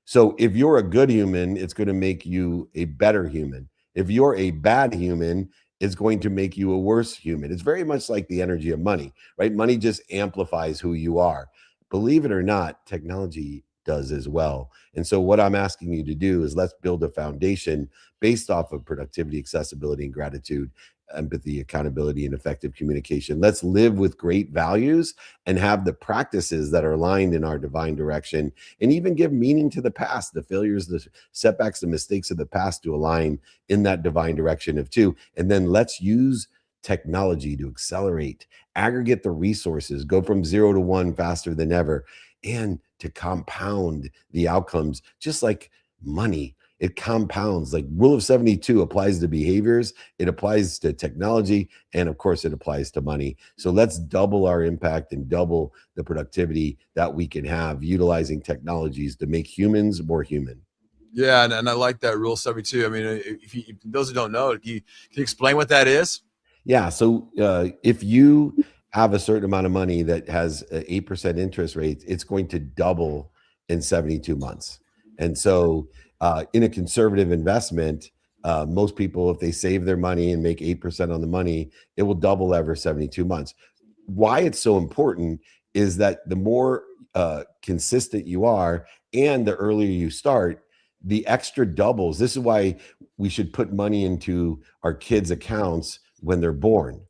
So if you're a good human, it's going to make you a better human. If you're a bad human, it's going to make you a worse human. It's very much like the energy of money, right? Money just amplifies who you are. Believe it or not, technology does as well. And so what I'm asking you to do is let's build a foundation based off of productivity, accessibility, and gratitude, empathy, accountability, and effective communication. Let's live with great values and have the practices that are aligned in our divine direction, and even give meaning to the past, the failures, the setbacks, the mistakes of the past to align in that divine direction of two. And then let's use technology to accelerate, aggregate the resources, go from 0 to 1 faster than ever, and to compound the outcomes, just like money. It compounds. Like rule of 72 applies to behaviors, it applies to technology, and of course it applies to money. So let's double our impact and double the productivity that we can have utilizing technologies to make humans more human. Yeah, and I like that rule 72. I mean, if those who don't know, can you explain what that is? Yeah. So if you have a certain amount of money that has an 8% interest rate, it's going to double in 72 months. And so in a conservative investment, most people, if they save their money and make 8% on the money, it will double every 72 months. Why it's so important is that the more consistent you are and the earlier you start, the extra doubles. This is why we should put money into our kids' accounts when they're born,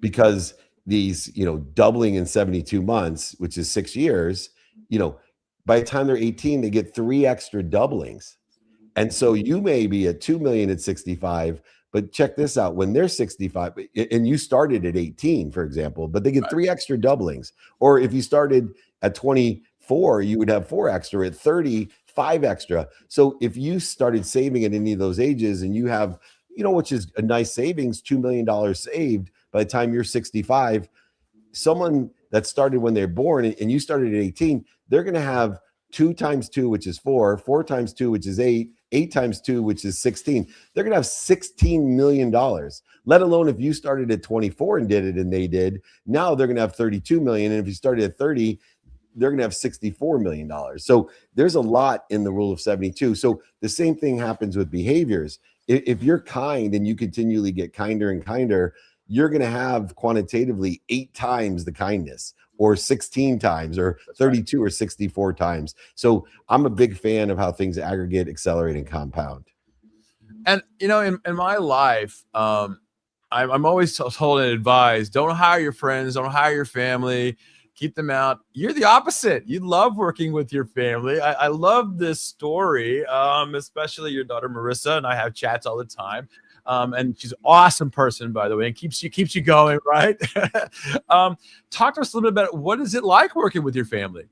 because these, doubling in 72 months, which is 6 years, by the time they're 18, they get 3 extra doublings. And so you may be at 2 million at 65, but check this out. When they're 65 and you started at 18, for example, but they get 3 extra doublings. Or if you started at 24, you would have 4 extra. At 30, 5 extra. So if you started saving at any of those ages and you have, which is a nice savings, $2 million saved by the time you're 65, someone that started when they're born and you started at 18, they're going to have 2 times 2, which is 4, 4 times 2, which is 8, 8 times 2, which is 16. They're going to have $16 million, let alone if you started at 24 and did it and they did. Now they're going to have 32 million. And if you started at 30, they're going to have $64 million. So there's a lot in the rule of 72. So the same thing happens with behaviors. If you're kind and you continually get kinder and kinder, you're going to have quantitatively 8 times the kindness, or 16 times, or 32 or 64 times. So I'm a big fan of how things aggregate, accelerate, and compound. And, in my life, I'm always told and advised, don't hire your friends, don't hire your family, keep them out. You're the opposite. You love working with your family. I love this story, especially your daughter, Marissa, and I have chats all the time. And she's an awesome person, by the way, and keeps you going, right? Talk to us a little bit about what is it like working with your family?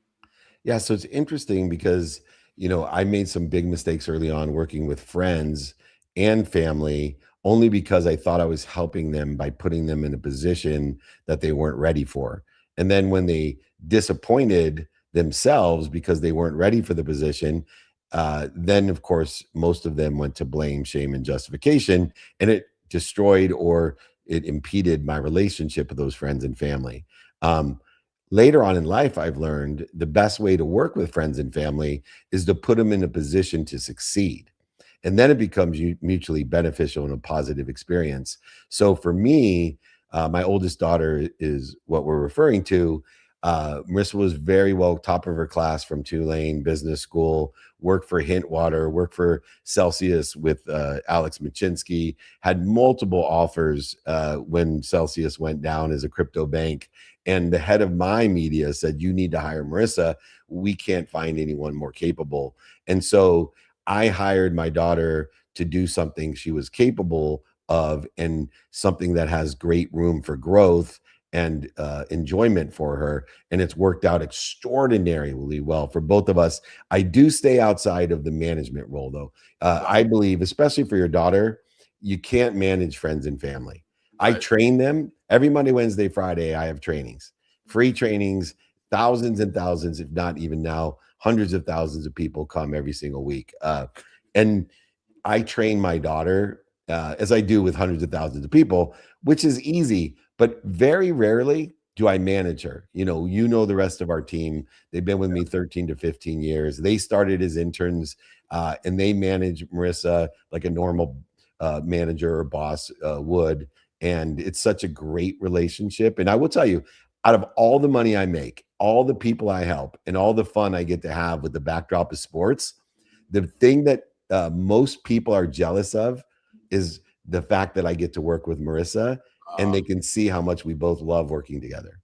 Yeah, so it's interesting because, I made some big mistakes early on working with friends and family, only because I thought I was helping them by putting them in a position that they weren't ready for. And then when they disappointed themselves because they weren't ready for the position, then of course, most of them went to blame, shame, and justification, and it destroyed or it impeded my relationship with those friends and family. Later on in life, I've learned the best way to work with friends and family is to put them in a position to succeed. And then it becomes mutually beneficial and a positive experience. So for me, my oldest daughter is what we're referring to. Marissa was very well top of her class from Tulane Business School, worked for Hintwater, worked for Celsius with Alex Machinsky, had multiple offers when Celsius went down as a crypto bank. And the head of my media said, you need to hire Marissa. We can't find anyone more capable. And so I hired my daughter to do something she was capable of, and something that has great room for growth and enjoyment for her. And it's worked out extraordinarily well for both of us. I do stay outside of the management role, though. I believe, especially for your daughter, you can't manage friends and family. I train them every Monday, Wednesday, Friday. I have trainings, free trainings, thousands and thousands, if not even now, hundreds of thousands of people come every single week. And I train my daughter as I do with hundreds of thousands of people, which is easy. But very rarely do I manage her? You know the rest of our team. They've been with me 13 to 15 years. They started as interns, and they manage Marissa like a normal manager or boss would. And it's such a great relationship. And I will tell you, out of all the money I make, all the people I help, and all the fun I get to have with the backdrop of sports, the thing that most people are jealous of is the fact that I get to work with Marissa, and they can see how much we both love working together.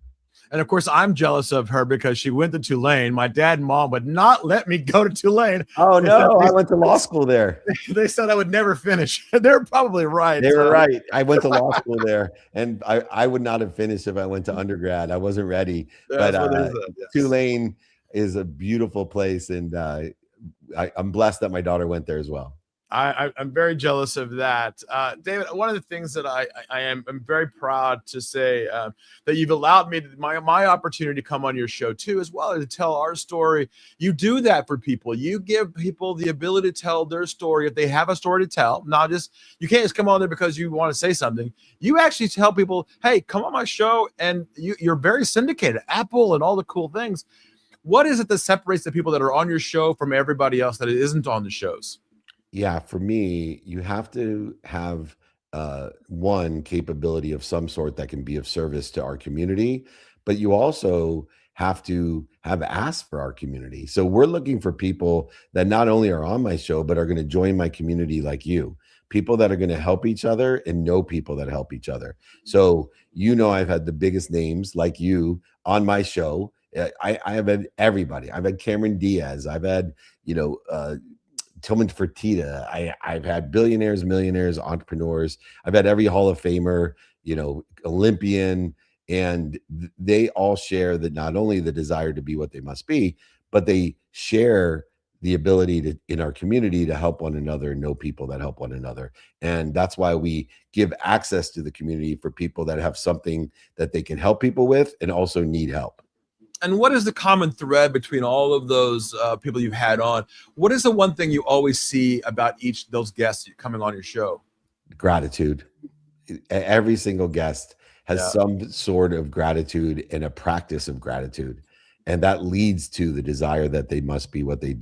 And of course, I'm jealous of her because she went to Tulane. My dad and mom would not let me go to Tulane. Oh no, I went to law school there. They said I would never finish. They're probably right. They were right. I went to law school there, and I would not have finished if I went to undergrad. I wasn't ready. That's But what they said, yes. Tulane is a beautiful place, and I'm blessed that my daughter went there as well. I'm very jealous of that. David, one of the things that I'm very proud to say that you've allowed me my opportunity to come on your show too, as well as to tell our story. You do that for people. You give people the ability to tell their story if they have a story to tell. Not just, you can't just come on there because you want to say something. You actually tell people, hey, come on my show, and you're very syndicated, Apple and all the cool things. What is it that separates the people that are on your show from everybody else that isn't on the shows? Yeah, for me, you have to have one capability of some sort that can be of service to our community, but you also have to have asked for our community. So we're looking for people that not only are on my show, but are going to join my community like you, people that are going to help each other and know people that help each other. So, I've had the biggest names like you on my show. I have had everybody. I've had Cameron Diaz. I've had, Tillman Fertitta. I've had billionaires, millionaires, entrepreneurs. I've had every Hall of Famer, Olympian, and they all share that not only the desire to be what they must be, but they share the ability to, in our community, to help one another, know people that help one another. And that's why we give access to the community for people that have something that they can help people with and also need help. And what is the common thread between all of those people you've had on? What is the one thing you always see about each of those guests coming on your show? Gratitude. Every single guest has some sort of gratitude and a practice of gratitude. And that leads to the desire that they must be what they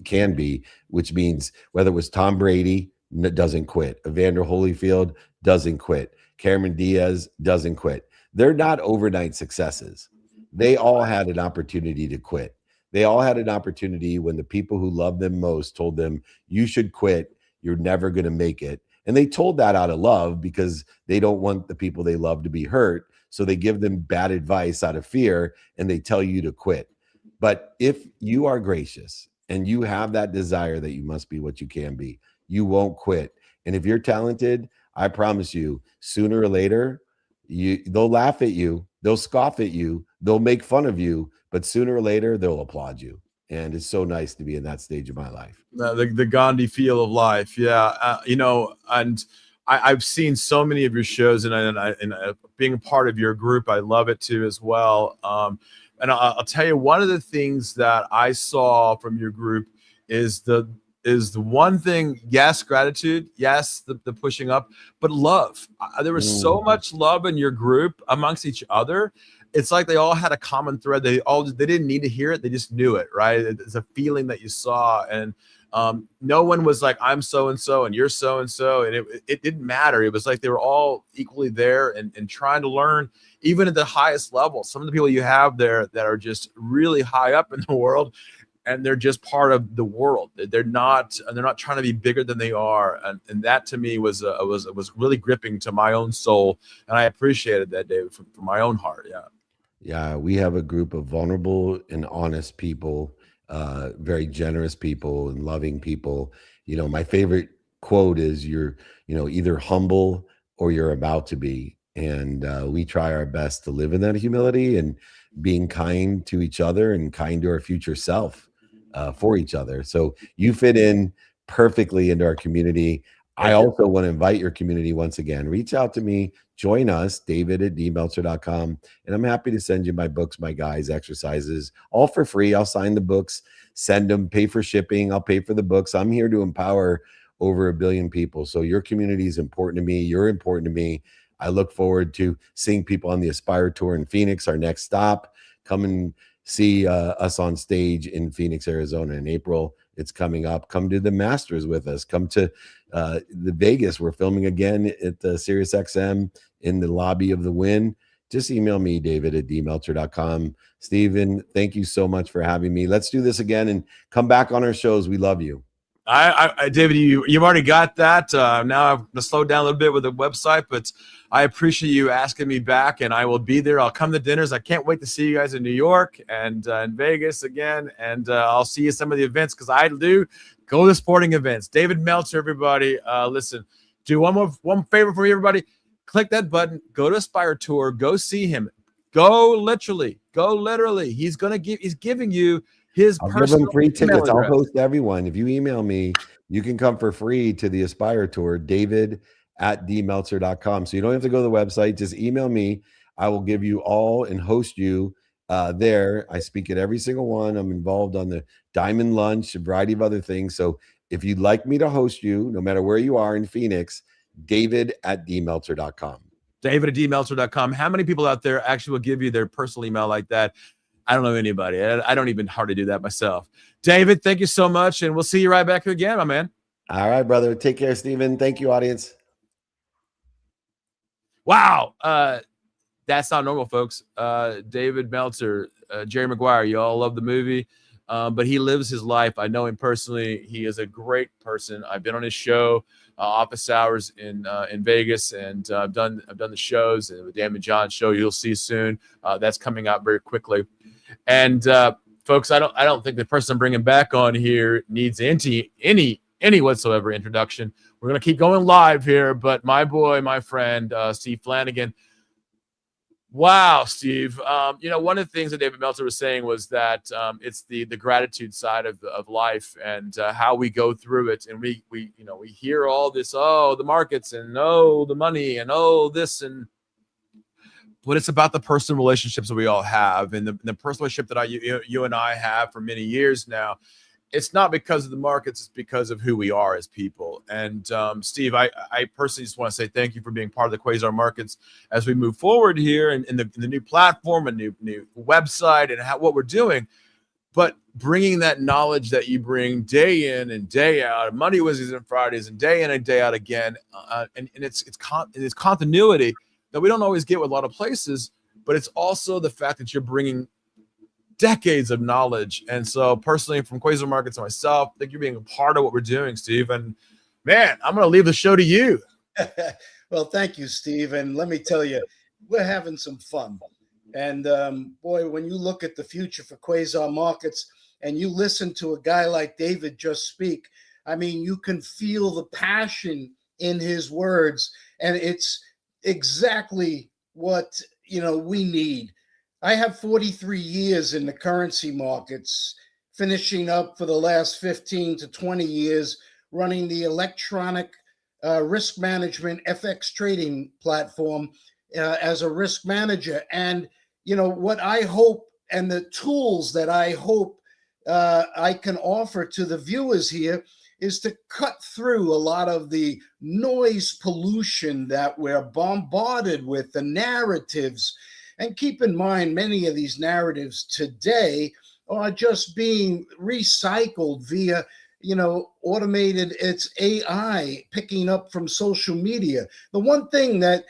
can be, which means whether it was Tom Brady, doesn't quit. Evander Holyfield doesn't quit. Cameron Diaz doesn't quit. They're not overnight successes. They all had an opportunity to quit. They all had an opportunity when the people who loved them most told them, you should quit. You're never going to make it. And they told that out of love because they don't want the people they love to be hurt. So they give them bad advice out of fear and they tell you to quit. But if you are gracious and you have that desire that you must be what you can be, you won't quit. And if you're talented, I promise you, sooner or later, they'll laugh at you. They'll scoff at you. They'll make fun of you, but sooner or later they'll applaud you. And it's so nice to be in that stage of my life. The Gandhi feel of life. Yeah. And I've seen so many of your shows and being a part of your group, I love it too, as well. And I'll tell you, one of the things that I saw from your group is the one thing, yes, gratitude, yes, the pushing up, but love. There was so much love in your group amongst each other. It's like they all had a common thread. They didn't need to hear it. They just knew it, right? It's a feeling that you saw. And no one was like, I'm so-and-so and you're so-and-so. And it didn't matter. It was like they were all equally there and trying to learn, even at the highest level. Some of the people you have there that are just really high up in the world, and they're just part of the world. They're not trying to be bigger than they are. And that to me was really gripping to my own soul. And I appreciated that, David, from my own heart. Yeah. Yeah. We have a group of vulnerable and honest people, very generous people and loving people. My favorite quote is you're either humble or you're about to be. And we try our best to live in that humility and being kind to each other and kind to our future self. For each other. So you fit in perfectly into our community. I also want to invite your community once again. Reach out to me, join us, david@dmeltzer.com, and I'm happy to send you my books, my guides, exercises, all for free. I'll sign the books, send them, pay for shipping. I'll pay for the books. I'm here to empower over 1 billion people. So your community is important to me. You're important to me. I look forward to seeing people on the Aspire Tour in Phoenix, our next stop. Come and see us on stage in Phoenix, Arizona in April. It's coming up. Come to the Masters with us. Come to the Vegas. We're filming again at the Sirius XM in the lobby of the Wynn. Just email me, david@dmeltzer.com. Stephen, thank you so much for having me. Let's do this again and come back on our shows. We love you. David, you've already got that. Now I'm going to slow down a little bit with the website, but I appreciate you asking me back, and I will be there. I'll come to dinners. I can't wait to see you guys in New York and in Vegas again, and I'll see you at some of the events because I do go to sporting events. David Meltzer, everybody, listen, do one favor for everybody. Click that button. Go to Aspire Tour. Go see him. Go literally. He's giving you his I'll give personal them free email tickets. I'll address. host everyone. If you email me, you can come for free to the Aspire Tour, david@dmeltzer.com. So you don't have to go to the website. Just email me. I will give you all and host you there. I speak at every single one. I'm involved on the Diamond Lunch, a variety of other things. So if you'd like me to host you, no matter where you are in Phoenix, david@dmeltzer.com. david@dmeltzer.com. How many people out there actually will give you their personal email like that? I don't know anybody. I don't even hardly do that myself. David, thank you so much, and we'll see you right back here again, my man. All right, brother. Take care, Stephen. Thank you, audience. Wow. That's not normal, folks. David Meltzer, Jerry Maguire, you all love the movie, but he lives his life. I know him personally. He is a great person. I've been on his show, Office Hours in Vegas, and I've done the shows and the Dan and John show you'll see soon. That's coming out very quickly. And folks, I don't think the person I'm bringing back on here needs any whatsoever introduction. We're gonna keep going live here, but my boy, my friend, Steve Flanagan. Wow, Steve. One of the things that David Meltzer was saying was that it's the gratitude side of life and how we go through it. And we hear all this, oh, the markets and oh, the money and oh, this and but it's about the personal relationships that we all have and the personal relationship that you and I have for many years now. It's not because of the markets, it's because of who we are as people. And Steve, I personally just want to say thank you for being part of the Quasar Markets as we move forward here in the new platform, a new website, and what we're doing. But bringing that knowledge that you bring day in and day out, Monday, Wednesdays, and Fridays, and day in and day out again, and it's continuity that we don't always get with a lot of places. But it's also the fact that you're bringing decades of knowledge. And so personally from Quasar Markets and myself, I think you're being a part of what we're doing, Steve. And man, I'm going to leave the show to you. Well, thank you, Steve. And let me tell you, we're having some fun. And boy, when you look at the future for Quasar Markets and you listen to a guy like David just speak, I mean, you can feel the passion in his words. And it's exactly what, we need. I have 43 years in the currency markets, finishing up for the last 15 to 20 years running the electronic risk management FX trading platform as a risk manager. And, what I hope and the tools that I hope I can offer to the viewers here is to cut through a lot of the noise pollution that we're bombarded with, the narratives. And keep in mind, many of these narratives today are just being recycled via, automated, it's AI picking up from social media. The one thing that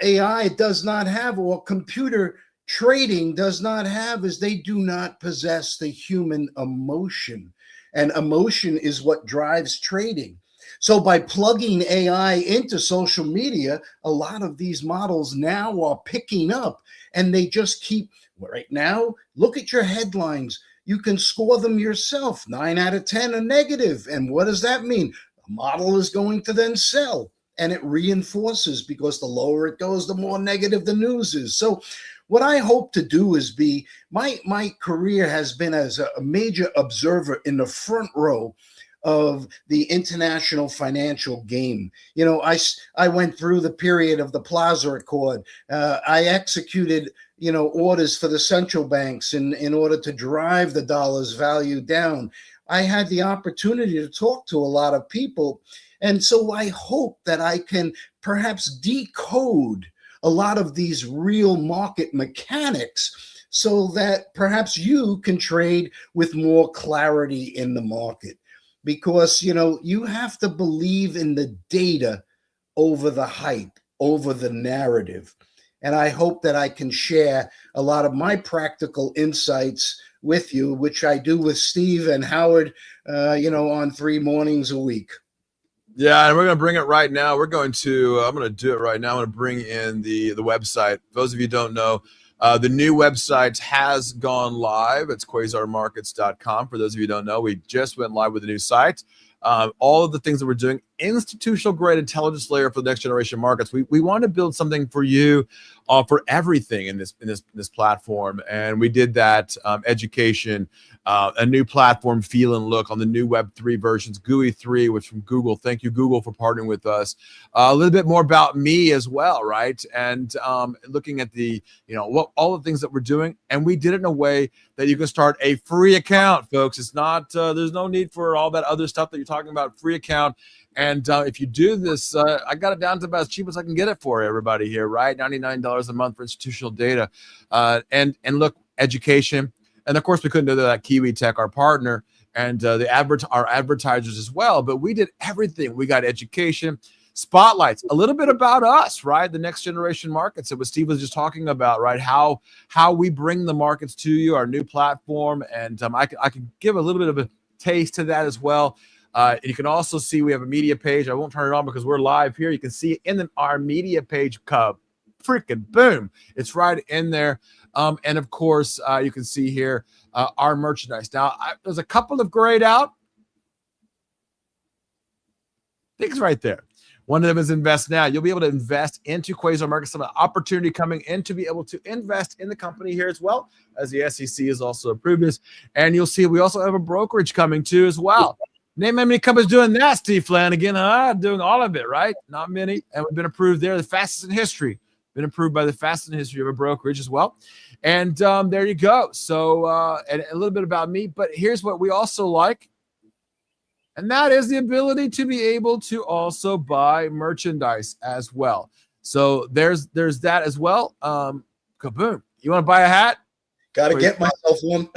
AI does not have, or computer trading does not have, is they do not possess the human emotion. And emotion is what drives trading. So by plugging AI into social media, a lot of these models now are picking up, and they just keep, right now, look at your headlines. You can score them yourself. 9 out of 10 are negative. And what does that mean? The model is going to then sell, and it reinforces, because the lower it goes, the more negative the news is. So what I hope to do is be, my career has been as a major observer in the front row of the international financial game. I went through the period of the Plaza Accord. I executed, orders for the central banks in order to drive the dollar's value down. I had the opportunity to talk to a lot of people, And so I hope that I can perhaps decode a lot of these real market mechanics so that perhaps you can trade with more clarity in the market. Because, you have to believe in the data over the hype, over the narrative. And I hope that I can share a lot of my practical insights with you, which I do with Steve and Howard, on 3 mornings a week. Yeah, and we're going to bring it right now. I'm going to do it right now. I'm going to bring in the website. For those of you who don't know, the new website has gone live. It's quasarmarkets.com. For those of you who don't know, we just went live with the new site. All of the things that we're doing, institutional grade intelligence layer for the next generation markets. We want to build something for you, for everything in this platform, and we did that. Education, a new platform feel and look on the new Web3 versions, GUI 3, which from Google. Thank you, Google, for partnering with us. A little bit more about me as well, right? And looking at the all the things that we're doing, and we did it in a way that you can start a free account, folks. It's not there's no need for all that other stuff that you're talking about. Free account. And if you do this, I got it down to about as cheap as I can get it for everybody here, right? $99 a month for institutional data. And look, education. And of course, we couldn't do that. Kiwi Tech, our partner, and our advertisers as well. But we did everything. We got education, spotlights, a little bit about us, right? The next generation markets that what Steve was just talking about, right? How we bring the markets to you, our new platform. And I can give a little bit of a taste to that as well. You can also see we have a media page. I won't turn it on because we're live here. You can see in our media page, freaking boom. It's right in there. And of course, you can see here our merchandise. Now, there's a couple of grayed out things right there. One of them is invest now. You'll be able to invest into Quasar Markets. Some opportunity coming in to be able to invest in the company here as well, as the SEC has also approved this. And you'll see we also have a brokerage coming too as well. Name how many companies doing that, Steve Flanagan, huh? Doing all of it, right? Not many. And we've been approved there, the fastest in history. Been approved by the fastest in history of a brokerage as well. And there you go. So, and a little bit about me. But here's what we also like. And that is the ability to be able to also buy merchandise as well. So there's that as well. Kaboom. You want to buy a hat? Got to get myself one.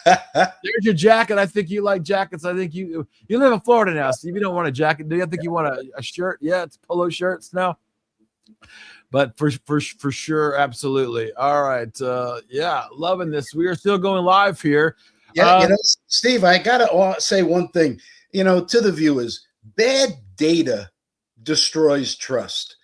There's your jacket. I think you like jackets. I think you live in Florida now, Steve. You don't want a jacket, do you? I think you want a shirt. Yeah, it's polo shirts now. But for sure, absolutely. All right. Yeah, loving this. We are still going live here. Yeah, Steve, I got to say one thing, to the viewers. Bad data destroys trust.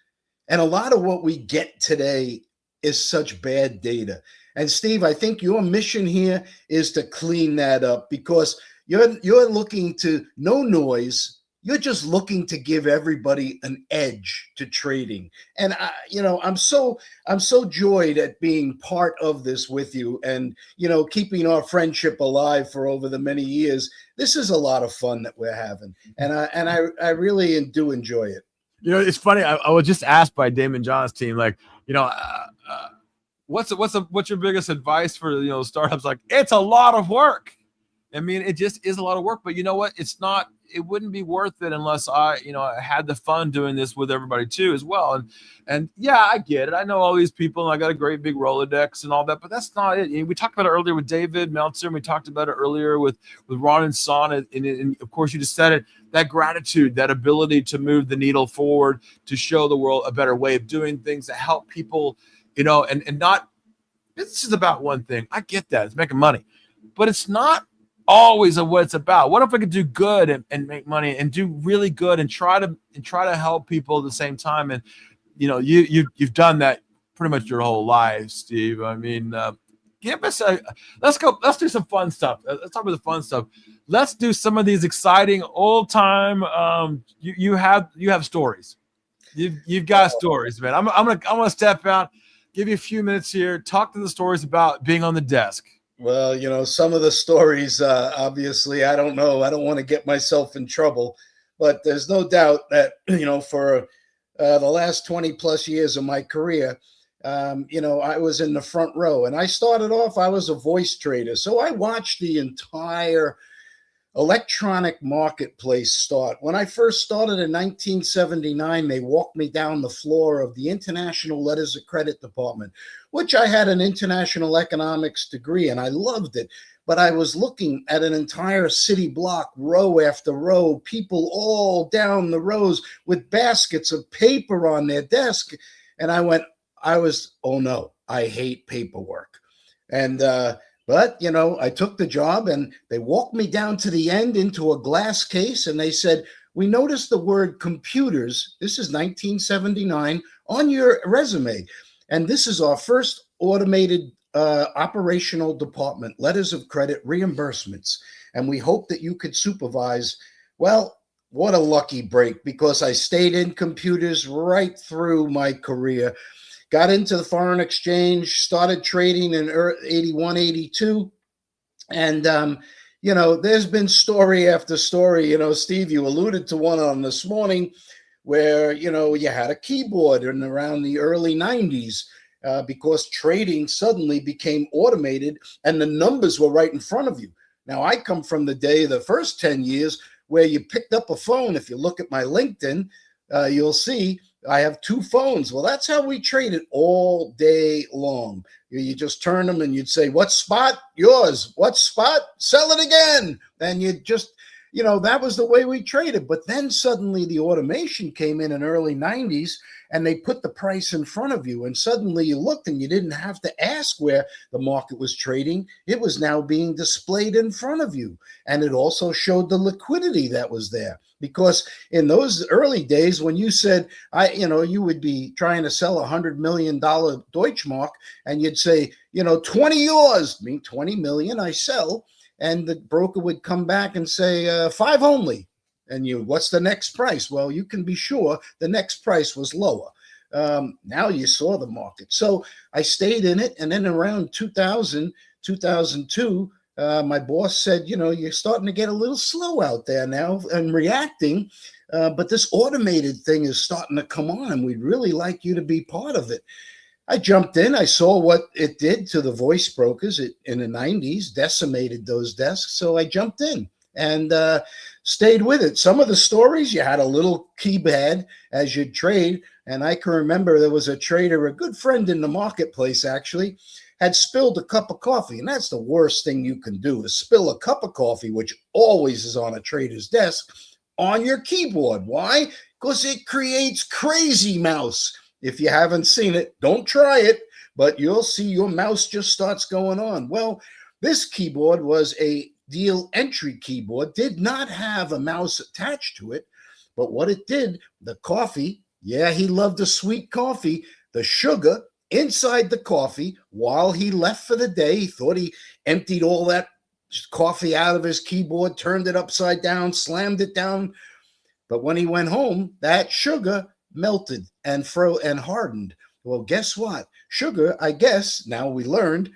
And a lot of what we get today is such bad data. And Steve, I think your mission here is to clean that up, because you're looking to no noise. You're just looking to give everybody an edge to trading. And I'm so joyed at being part of this with you, and keeping our friendship alive for over the many years. This is a lot of fun that we're having, and I really do enjoy it. It's funny. I was just asked by Damon John's team, like, what's your biggest advice for startups? Like, it's a lot of work. I mean, it just is a lot of work, but you know what? It wouldn't be worth it unless I had the fun doing this with everybody too as well. And yeah, I get it. I know all these people, and I got a great big Rolodex and all that, but that's not it. We talked about it earlier with David Meltzer, and we talked about it earlier with Ron and Son. And of course, you just said it, that gratitude, that ability to move the needle forward, to show the world a better way of doing things, to help people, and not, this is about one thing. I get that. It's making money, but it's not always of what it's about. What if I could do good and make money and do really good and try to help people at the same time? And you've done that pretty much your whole life, Steve. I mean, give us let's do some fun stuff. Let's talk about the fun stuff. Let's do some of these exciting old time. You have stories. You've got stories, man. I'm gonna step out, give you a few minutes here, talk to the stories about being on the desk. Well, some of the stories, obviously, I don't know. I don't want to get myself in trouble, but there's no doubt that, for the last 20 plus years of my career, I was in the front row, and I started off, I was a voice trader. So I watched the entire electronic marketplace start. When I first started in 1979, they walked me down the floor of the International Letters of Credit Department, which I had an international economics degree, and I loved it. But I was looking at an entire city block, row after row, people all down the rows with baskets of paper on their desk. And oh no, I hate paperwork. And, but, I took the job, and they walked me down to the end into a glass case, and they said, we noticed the word computers, this is 1979, on your resume. And this is our first automated operational department, letters of credit, reimbursements. And we hope that you could supervise. Well, what a lucky break, because I stayed in computers right through my career. Got into the foreign exchange, started trading in 81, 82. And, there's been story after story. Steve, you alluded to one on this morning where, you had a keyboard in around the early 90s because trading suddenly became automated and the numbers were right in front of you. Now, I come from the first 10 years where you picked up a phone. If you look at my LinkedIn, you'll see I have 2 phones. Well, that's how we traded all day long. You just turn them and you'd say, what spot? Yours. What spot? Sell it again. And you just, that was the way we traded. But then suddenly the automation came in early 90s, and they put the price in front of you. And suddenly you looked and you didn't have to ask where the market was trading. It was now being displayed in front of you. And it also showed the liquidity that was there. Because in those early days, when you said, you would be trying to sell $100 million Deutschmark, and you'd say, 20 yours, mean 20 million I sell. And the broker would come back and say, 5 only. And what's the next price? Well, you can be sure the next price was lower. Now you saw the market. So I stayed in it. And then around 2000, 2002, my boss said, you're starting to get a little slow out there now and reacting. But this automated thing is starting to come on, and we'd really like you to be part of it. I jumped in. I saw what it did to the voice brokers in the 90s, decimated those desks. So I jumped in and stayed with it. Some of the stories, you had a little keypad as you'd trade. And I can remember there was a trader, a good friend in the marketplace actually, had spilled a cup of coffee. And that's the worst thing you can do, is spill a cup of coffee, which always is on a trader's desk, on your keyboard. Why? Because it creates crazy mouse. If you haven't seen it, don't try it, but you'll see your mouse just starts going on. Well, this keyboard was a deal entry keyboard, did not have a mouse attached to it, but what it did, the coffee, yeah, he loved the sweet coffee, the sugar inside the coffee, while he left for the day, he thought he emptied all that coffee out of his keyboard, turned it upside down, slammed it down. But when he went home, that sugar melted and hardened. Well, guess what? Sugar, I guess, now we learned,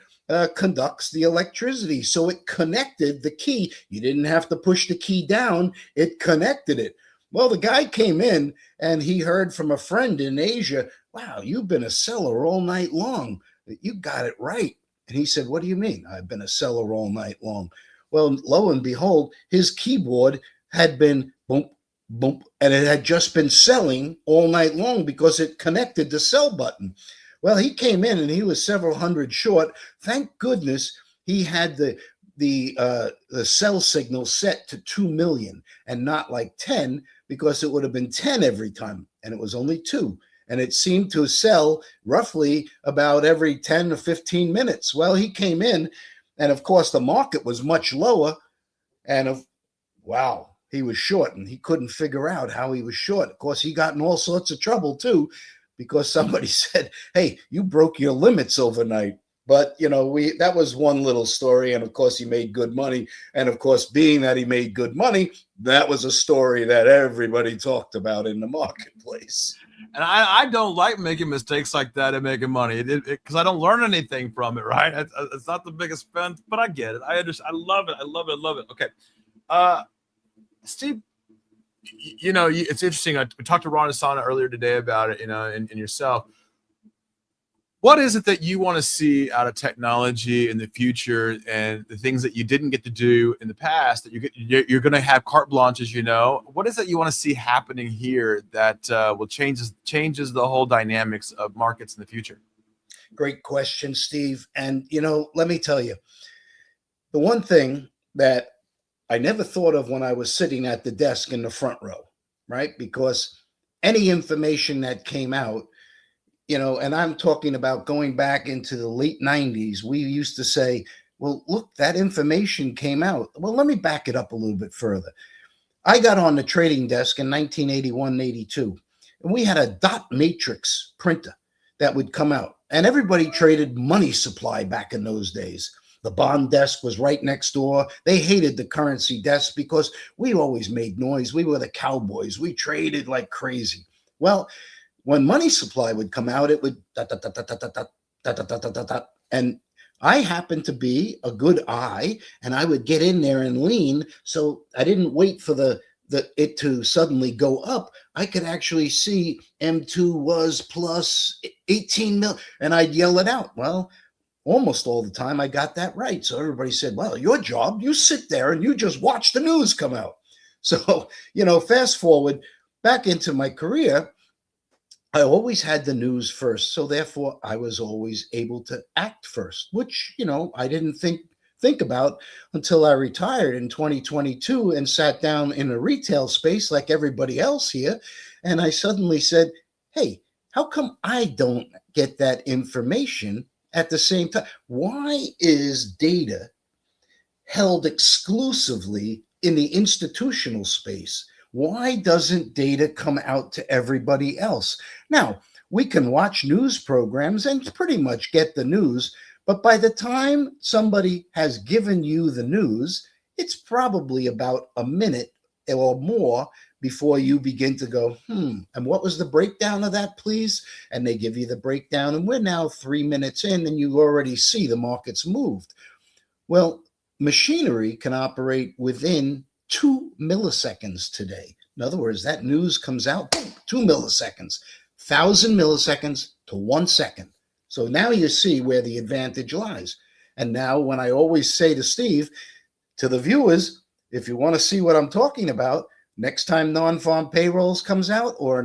conducts the electricity. So it connected the key. You didn't have to push the key down. It connected it. Well, the guy came in and he heard from a friend in Asia, wow, you've been a seller all night long. You got it right. And he said, what do you mean? I've been a seller all night long. Well, lo and behold, his keyboard had been boom, boom, and it had just been selling all night long because it connected the sell button. Well, he came in and he was several hundred short. Thank goodness he had the sell signal set to 2 million and not like 10, because it would have been 10 every time, and it was only 2. And it seemed to sell roughly about every 10 or 15 minutes. Well, he came in, and of course the market was much lower, and wow, he was short, and he couldn't figure out how he was short. Of course, he got in all sorts of trouble too, because somebody said, hey, you broke your limits overnight. But, that was one little story. And of course, he made good money. And of course, being that he made good money, that was a story that everybody talked about in the marketplace. And I don't like making mistakes like that and making money because I don't learn anything from it, right? It's not the biggest spend, but I get it. I understand. I love it. I love it. I love it. Okay. Steve, it's interesting. We talked to Ron Asana earlier today about it, and yourself. What is it that you want to see out of technology in the future, and the things that you didn't get to do in the past that you're going to have carte blanche, as you know? What is it you want to see happening here that will changes the whole dynamics of markets in the future? Great question, Steve. And, let me tell you, the one thing that I never thought of when I was sitting at the desk in the front row, right? Because any information that came out, and I'm talking about going back into the late 90s, we used to say, well, look, that information came out. Well, let me back it up a little bit further. I got on the trading desk in 1981, 82, and we had a dot matrix printer that would come out, and everybody traded money supply back in those days. The bond desk was right next door. They hated the currency desk because we always made noise. We were the cowboys. We traded like crazy. Well, when money supply would come out, it would dot, dot, dot, dot, dot, dot, dot, dot, dot, dot, dot. And I happened to be a good eye, and I would get in there and lean. So I didn't wait for it to suddenly go up. I could actually see M2 was plus 18 mil, and I'd yell it out. Well, almost all the time I got that right. So everybody said, well, your job, you sit there and you just watch the news come out. So, fast forward back into my career, I always had the news first. So therefore I was always able to act first, which, I didn't think about until I retired in 2022 and sat down in a retail space like everybody else here. And I suddenly said, hey, how come I don't get that information at the same time? Why is data held exclusively in the institutional space? Why doesn't data come out to everybody else? Now, we can watch news programs and pretty much get the news, but by the time somebody has given you the news, it's probably about a minute or more before you begin to go, and what was the breakdown of that, please? And they give you the breakdown, and we're now 3 minutes in, and you already see the market's moved. Well, machinery can operate within 2 milliseconds today. In other words, that news comes out, boom, 2 milliseconds, 1,000 milliseconds to 1 second. So now you see where the advantage lies. And now when I always say to Steve, to the viewers, if you want to see what I'm talking about, next time non-farm payrolls comes out or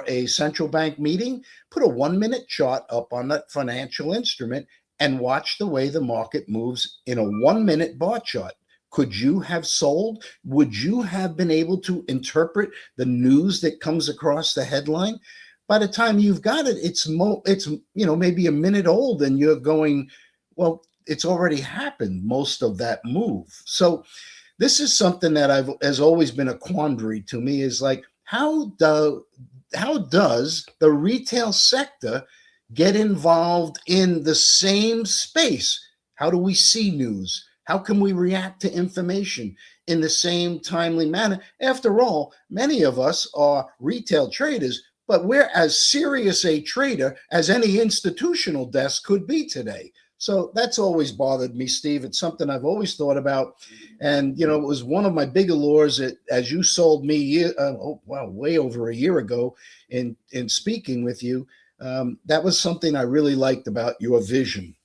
a central bank meeting, put a 1 minute chart up on that financial instrument and watch the way the market moves in a 1 minute bar chart. Could you have sold? Would you have been able to interpret the news that comes across the headline? By the time you've got it, it's maybe a minute old, and you're going, well, it's already happened, most of that move. So this is something that has always been a quandary to me, is like, how does the retail sector get involved in the same space? How do we see news? How can we react to information in the same timely manner? After all, many of us are retail traders, but we're as serious a trader as any institutional desk could be today. So that's always bothered me, Steve. It's something I've always thought about. And, it was one of my big allures as you sold me, way over a year ago in speaking with you. That was something I really liked about your vision.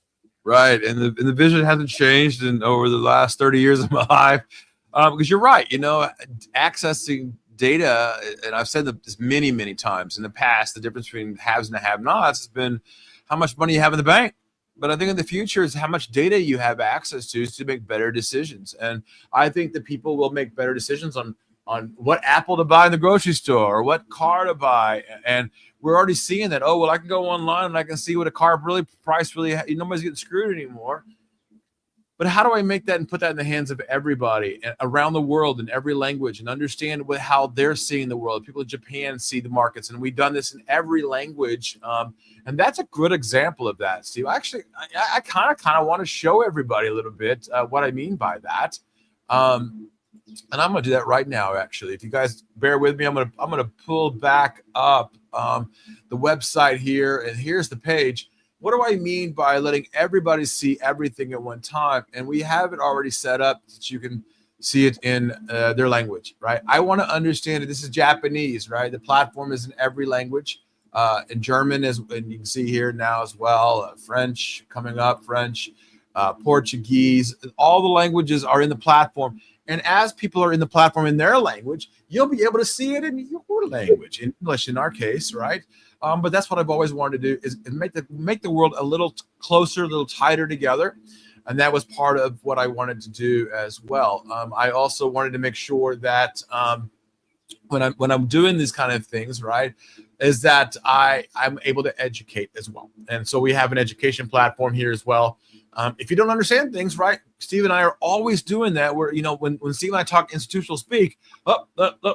Right. And the vision hasn't changed over the last 30 years of my life. Because you're right, accessing data, and I've said this many, many times in the past, the difference between haves and the have-nots has been how much money you have in the bank. But I think in the future is how much data you have access to make better decisions. And I think that people will make better decisions on what apple to buy in the grocery store or what car to buy. And we're already seeing that. Oh, well, I can go online and I can see what a car price really, nobody's getting screwed anymore. But how do I make that and put that in the hands of everybody around the world in every language and understand how they're seeing the world? People in Japan see the markets, and we've done this in every language. And that's a good example of that, Steve. Actually, I kind of want to show everybody a little bit what I mean by that. And I'm going to do that right now, actually. If you guys bear with me, I'm going to pull back up the website here, and here's the page. What do I mean by letting everybody see everything at one time? And we have it already set up that you can see it in their language, right? I want to understand that this is Japanese, right? The platform is in every language. in German, and you can see here now as well, French coming up, French, Portuguese, all the languages are in the platform. And as people are in the platform in their language, you'll be able to see it in your language, in English in our case, right? But that's what I've always wanted to do is make the world a little closer, a little tighter together. And that was part of what I wanted to do as well. I also wanted to make sure that when I'm doing these kind of things, right, is that I'm able to educate as well. And so we have an education platform here as well. If you don't understand things, right, Steve and I are always doing that. Where, you know, when Steve and I talk institutional speak,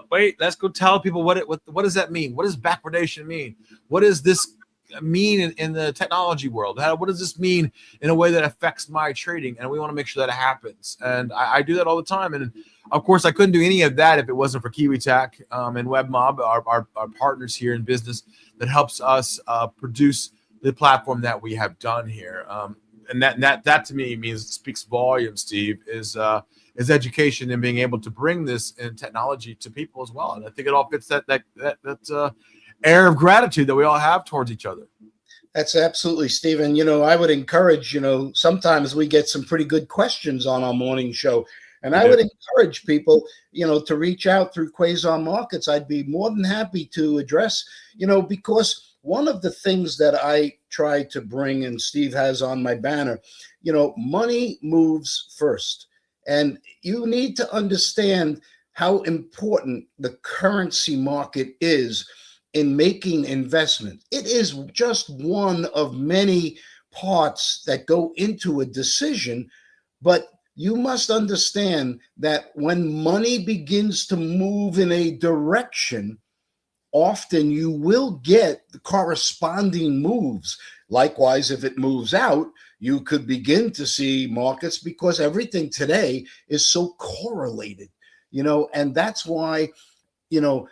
wait, let's go tell people what does that mean? What does backwardation mean? What does this mean in the technology world? What does this mean in a way that affects my trading? And we want to make sure that it happens. And I do that all the time. And of course, I couldn't do any of that if it wasn't for Kiwi Tech and WebMob, our partners here in business that helps us produce the platform that we have done here. And that to me means speaks volumes, Steve, is education and being able to bring this in technology to people as well. And I think it all fits that air of gratitude that we all have towards each other. That's absolutely, Stephen. You know, I would encourage, you know, sometimes we get some pretty good questions on our morning show. And I would encourage people, you know, to reach out through Quasar Markets. I'd be more than happy to address, you know, because one of the things that I try to bring, and Steve has on my banner, you know, money moves first. And you need to understand how important the currency market is in making investment. It is just one of many parts that go into a decision, but you must understand that when money begins to move in a direction, often you will get the corresponding moves. Likewise, if it moves out, you could begin to see markets, because everything today is so correlated, you know, and that's why, you know,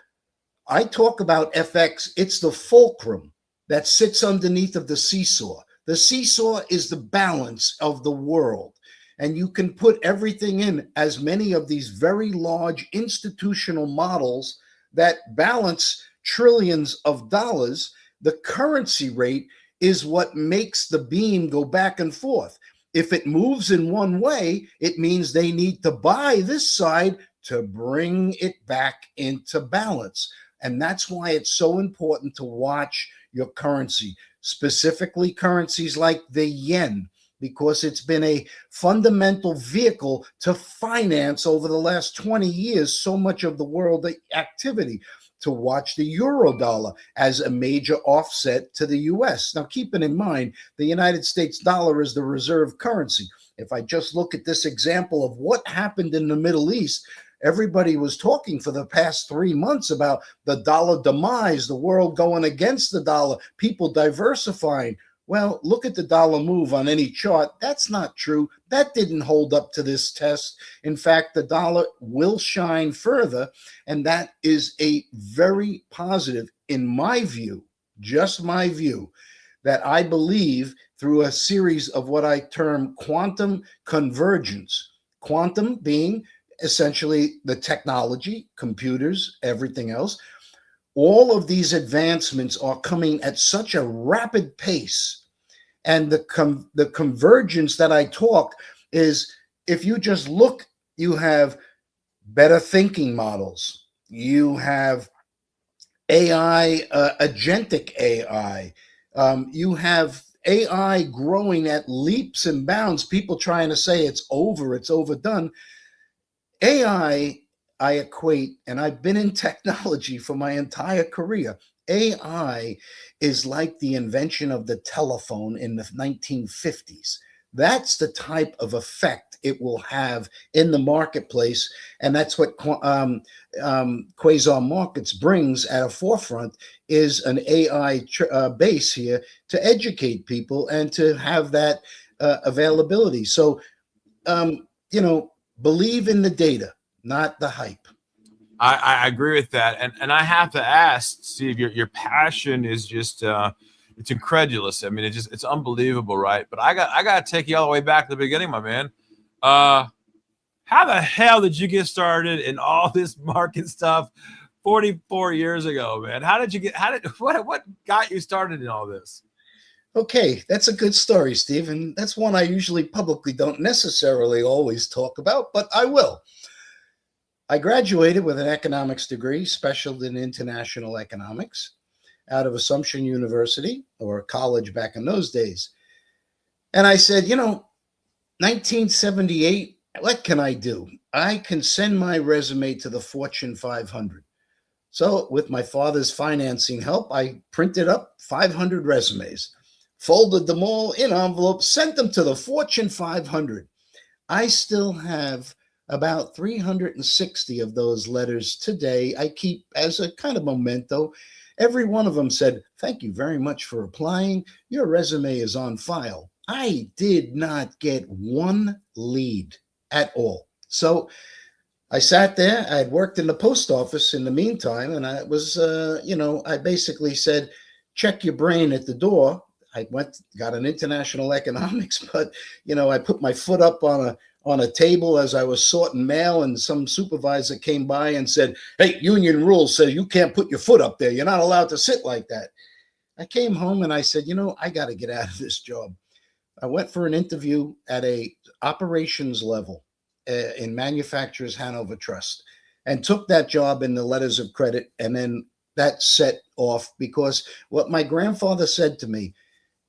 I talk about FX. It's the fulcrum that sits underneath of the seesaw. The seesaw is the balance of the world. And you can put everything in as many of these very large institutional models that balance trillions of dollars. The currency rate is what makes the beam go back and forth. If it moves in one way, it means they need to buy this side to bring it back into balance. And that's why it's so important to watch your currency, specifically currencies like the yen, because it's been a fundamental vehicle to finance over the last 20 years so much of the world activity. To watch the euro dollar as a major offset to the US. Now, keeping in mind, the United States dollar is the reserve currency. If I just look at this example of what happened in the Middle East, everybody was talking for the past 3 months about the dollar demise, the world going against the dollar, people diversifying. Well, look at the dollar move on any chart. That's not true. That didn't hold up to this test. In fact, the dollar will shine further, and that is a very positive, in my view, just my view, that I believe through a series of what I term quantum convergence. Quantum being essentially the technology, computers, everything else. All of these advancements are coming at such a rapid pace. And the convergence that I talk is, if you just look, you have better thinking models. You have AI, agentic AI. You have AI growing at leaps and bounds. People trying to say it's over, it's overdone. AI, I equate, and I've been in technology for my entire career. AI is like the invention of the telephone in the 1950s. That's the type of effect it will have in the marketplace. And that's what Quasar Markets brings at a forefront, is an AI base here to educate people and to have that availability. So, you know, believe in the data, not the hype. I agree with that, and I have to ask, Steve, your passion is just it's incredulous. I mean, it's unbelievable, right? But I got to take you all the way back to the beginning, my man. How the hell did you get started in all this market stuff 44 years ago, man. What got you started in all this? Okay, that's a good story, Steve, and that's one I usually publicly don't necessarily always talk about, but I will. I graduated with an economics degree, specialized in international economics, out of Assumption University, or college back in those days. And I said, 1978, what can I do? I can send my resume to the Fortune 500. So, with my father's financing help, I printed up 500 resumes, folded them all in envelopes, sent them to the Fortune 500. I still have about 360 of those letters today. I keep as a kind of memento. Every one of them said, "Thank you very much for applying. Your resume is on file." I did not get one lead at all. So I sat there. I had worked in the post office in the meantime, and I was, I basically said, "Check your brain at the door." I got an international economics, but I put my foot up on a table as I was sorting mail, and some supervisor came by and said, "Hey, union rules say you can't put your foot up there. You're not allowed to sit like that." I came home and I said, I got to get out of this job. I went for an interview at a operations level in Manufacturers Hanover Trust, and took that job in the letters of credit. And then that set off, because what my grandfather said to me,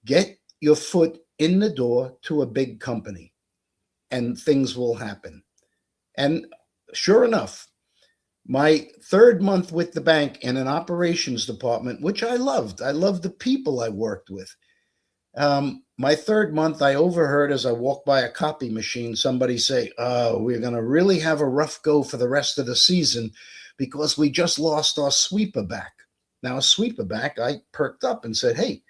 get your foot in the door to a big company and things will happen. And sure enough, my third month with the bank in an operations department, which I loved the people I worked with. My third month, I overheard, as I walked by a copy machine, somebody say, "Oh, we're going to really have a rough go for the rest of the season because we just lost our sweeper back." Now, a sweeper back, I perked up and said, "Hey,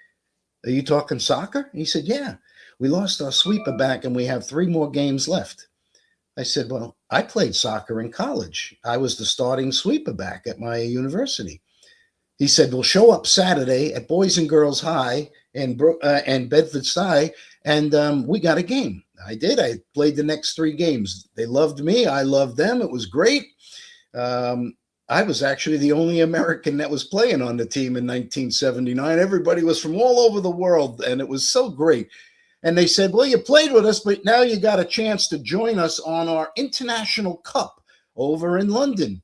are you talking soccer?" He said, "Yeah, we lost our sweeper back and we have 3 more games left." I said, "Well, I played soccer in college. I was the starting sweeper back at my university." He said, "We'll show up Saturday at Boys and Girls High and Bedford-Stuyvesant, and we got a game." I did. I played the next 3 games. They loved me. I loved them. It was great. I was actually the only American that was playing on the team in 1979. Everybody was from all over the world, and it was so great. And they said, "Well, you played with us, but now you got a chance to join us on our International Cup over in London."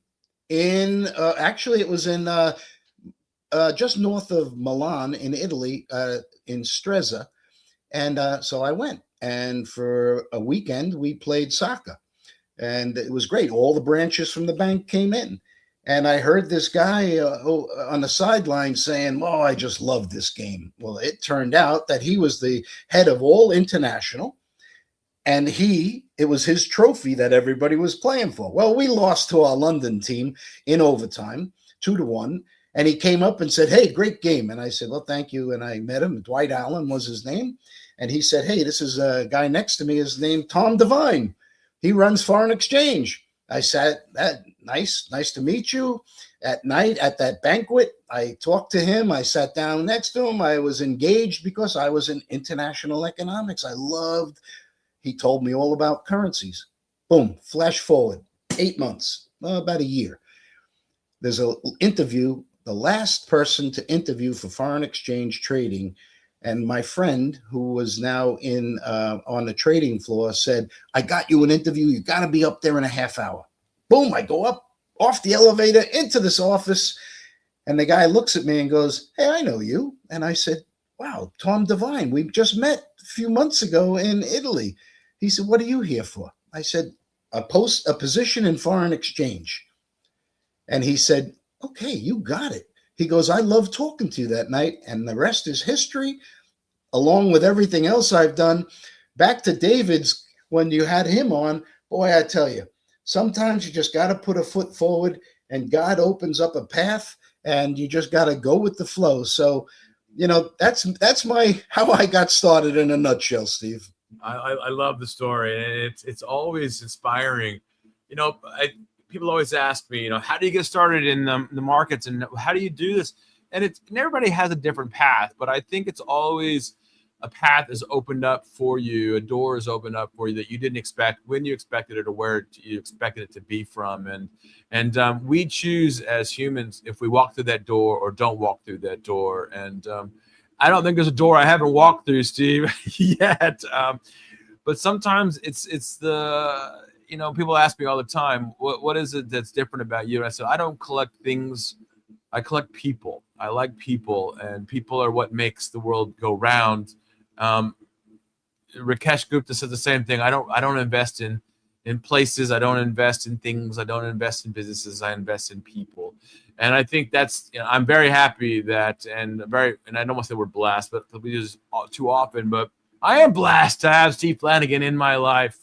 Actually, it was in just north of Milan in Italy, in Strezza. And so I went. And for a weekend, we played soccer. And it was great. All the branches from the bank came in. And I heard this guy on the sideline saying, "Oh, I just love this game." Well, it turned out that he was the head of all international. And it was his trophy that everybody was playing for. Well, we lost to our London team in overtime, 2-1. And he came up and said, "Hey, great game." And I said, "Well, thank you." And I met him. Dwight Allen was his name. And he said, "Hey, this is a guy next to me. His name, Tom Devine. He runs foreign exchange." I said, nice to meet you. At night at that banquet, I talked to him. I sat down next to him. I was engaged because I was in international economics. He told me all about currencies. Boom, flash forward, 8 months, about a year. There's an interview, the last person to interview for foreign exchange trading. And my friend, who was now on the trading floor, said, "I got you an interview. You got to be up there in a half hour." Boom, I go up off the elevator into this office. And the guy looks at me and goes, "Hey, I know you." And I said, "Wow, Tom Devine. We just met a few months ago in Italy." He said, "What are you here for?" I said, a position in foreign exchange." And he said, "Okay, you got it." He goes, "I love talking to you that night, and the rest is history, along with everything else I've done." Back to David's, when you had him on, boy, I tell you, sometimes you just got to put a foot forward, and God opens up a path, and you just got to go with the flow. So, that's how I got started in a nutshell, Steve. I love the story. It's always inspiring. People always ask me, how do you get started in the markets, and how do you do this? And everybody has a different path, but I think it's always a path is opened up for you, a door is opened up for you that you didn't expect when you expected it or where you expected it to be from. And we choose as humans if we walk through that door or don't walk through that door. And I don't think there's a door I haven't walked through, Steve, yet. But sometimes it's the, people ask me all the time, what is it that's different about you? And I said, I don't collect things. I collect people. I like people, and people are what makes the world go round. Rakesh Gupta said the same thing. I don't invest in places. I don't invest in things. I don't invest in businesses. I invest in people. And I think that's, I'm very happy that, and I don't want to say we're blessed, but we use too often, but I am blessed to have Steve Flanagan in my life.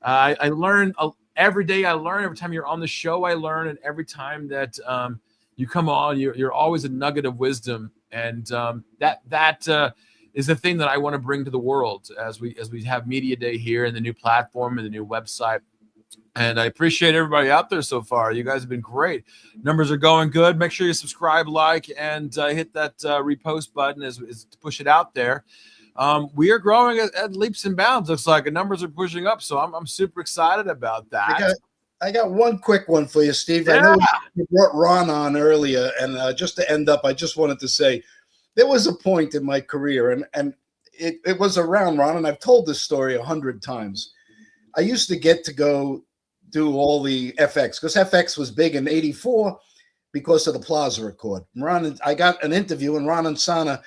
I learn every day. I learn every time you're on the show. I learn, and every time that you come on, you're always a nugget of wisdom, and that is the thing that I want to bring to the world as we have Media Day here and the new platform and the new website. And I appreciate everybody out there so far. You guys have been great. Numbers are going good. Make sure you subscribe, like, and hit that repost button as to push it out there. We are growing at leaps and bounds. Looks like the numbers are pushing up, so I'm super excited about that. I got one quick one for you, Steve. Yeah. I know you brought Ron on earlier, and just to end up, I just wanted to say there was a point in my career, and it was around Ron, and I've told this story 100 times. I used to get to go do all the FX, because FX was big in '84 because of the Plaza Accord. I got an interview, and Ron Insana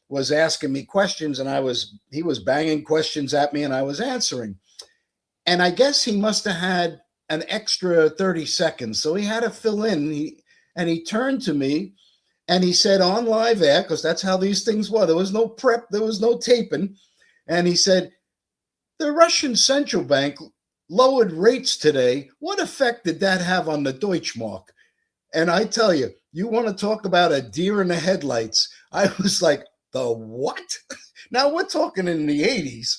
was asking me questions, and he was banging questions at me, and I was answering. And I guess he must have had an extra 30 seconds, so he had to fill in. He turned to me, and he said on live air, because that's how these things were. There was no prep, there was no taping, and he said, "The Russian central bank lowered rates today. What effect did that have on the Deutschmark?" And I tell you, you want to talk about a deer in the headlights. I was like, the what? Now we're talking in the 80s.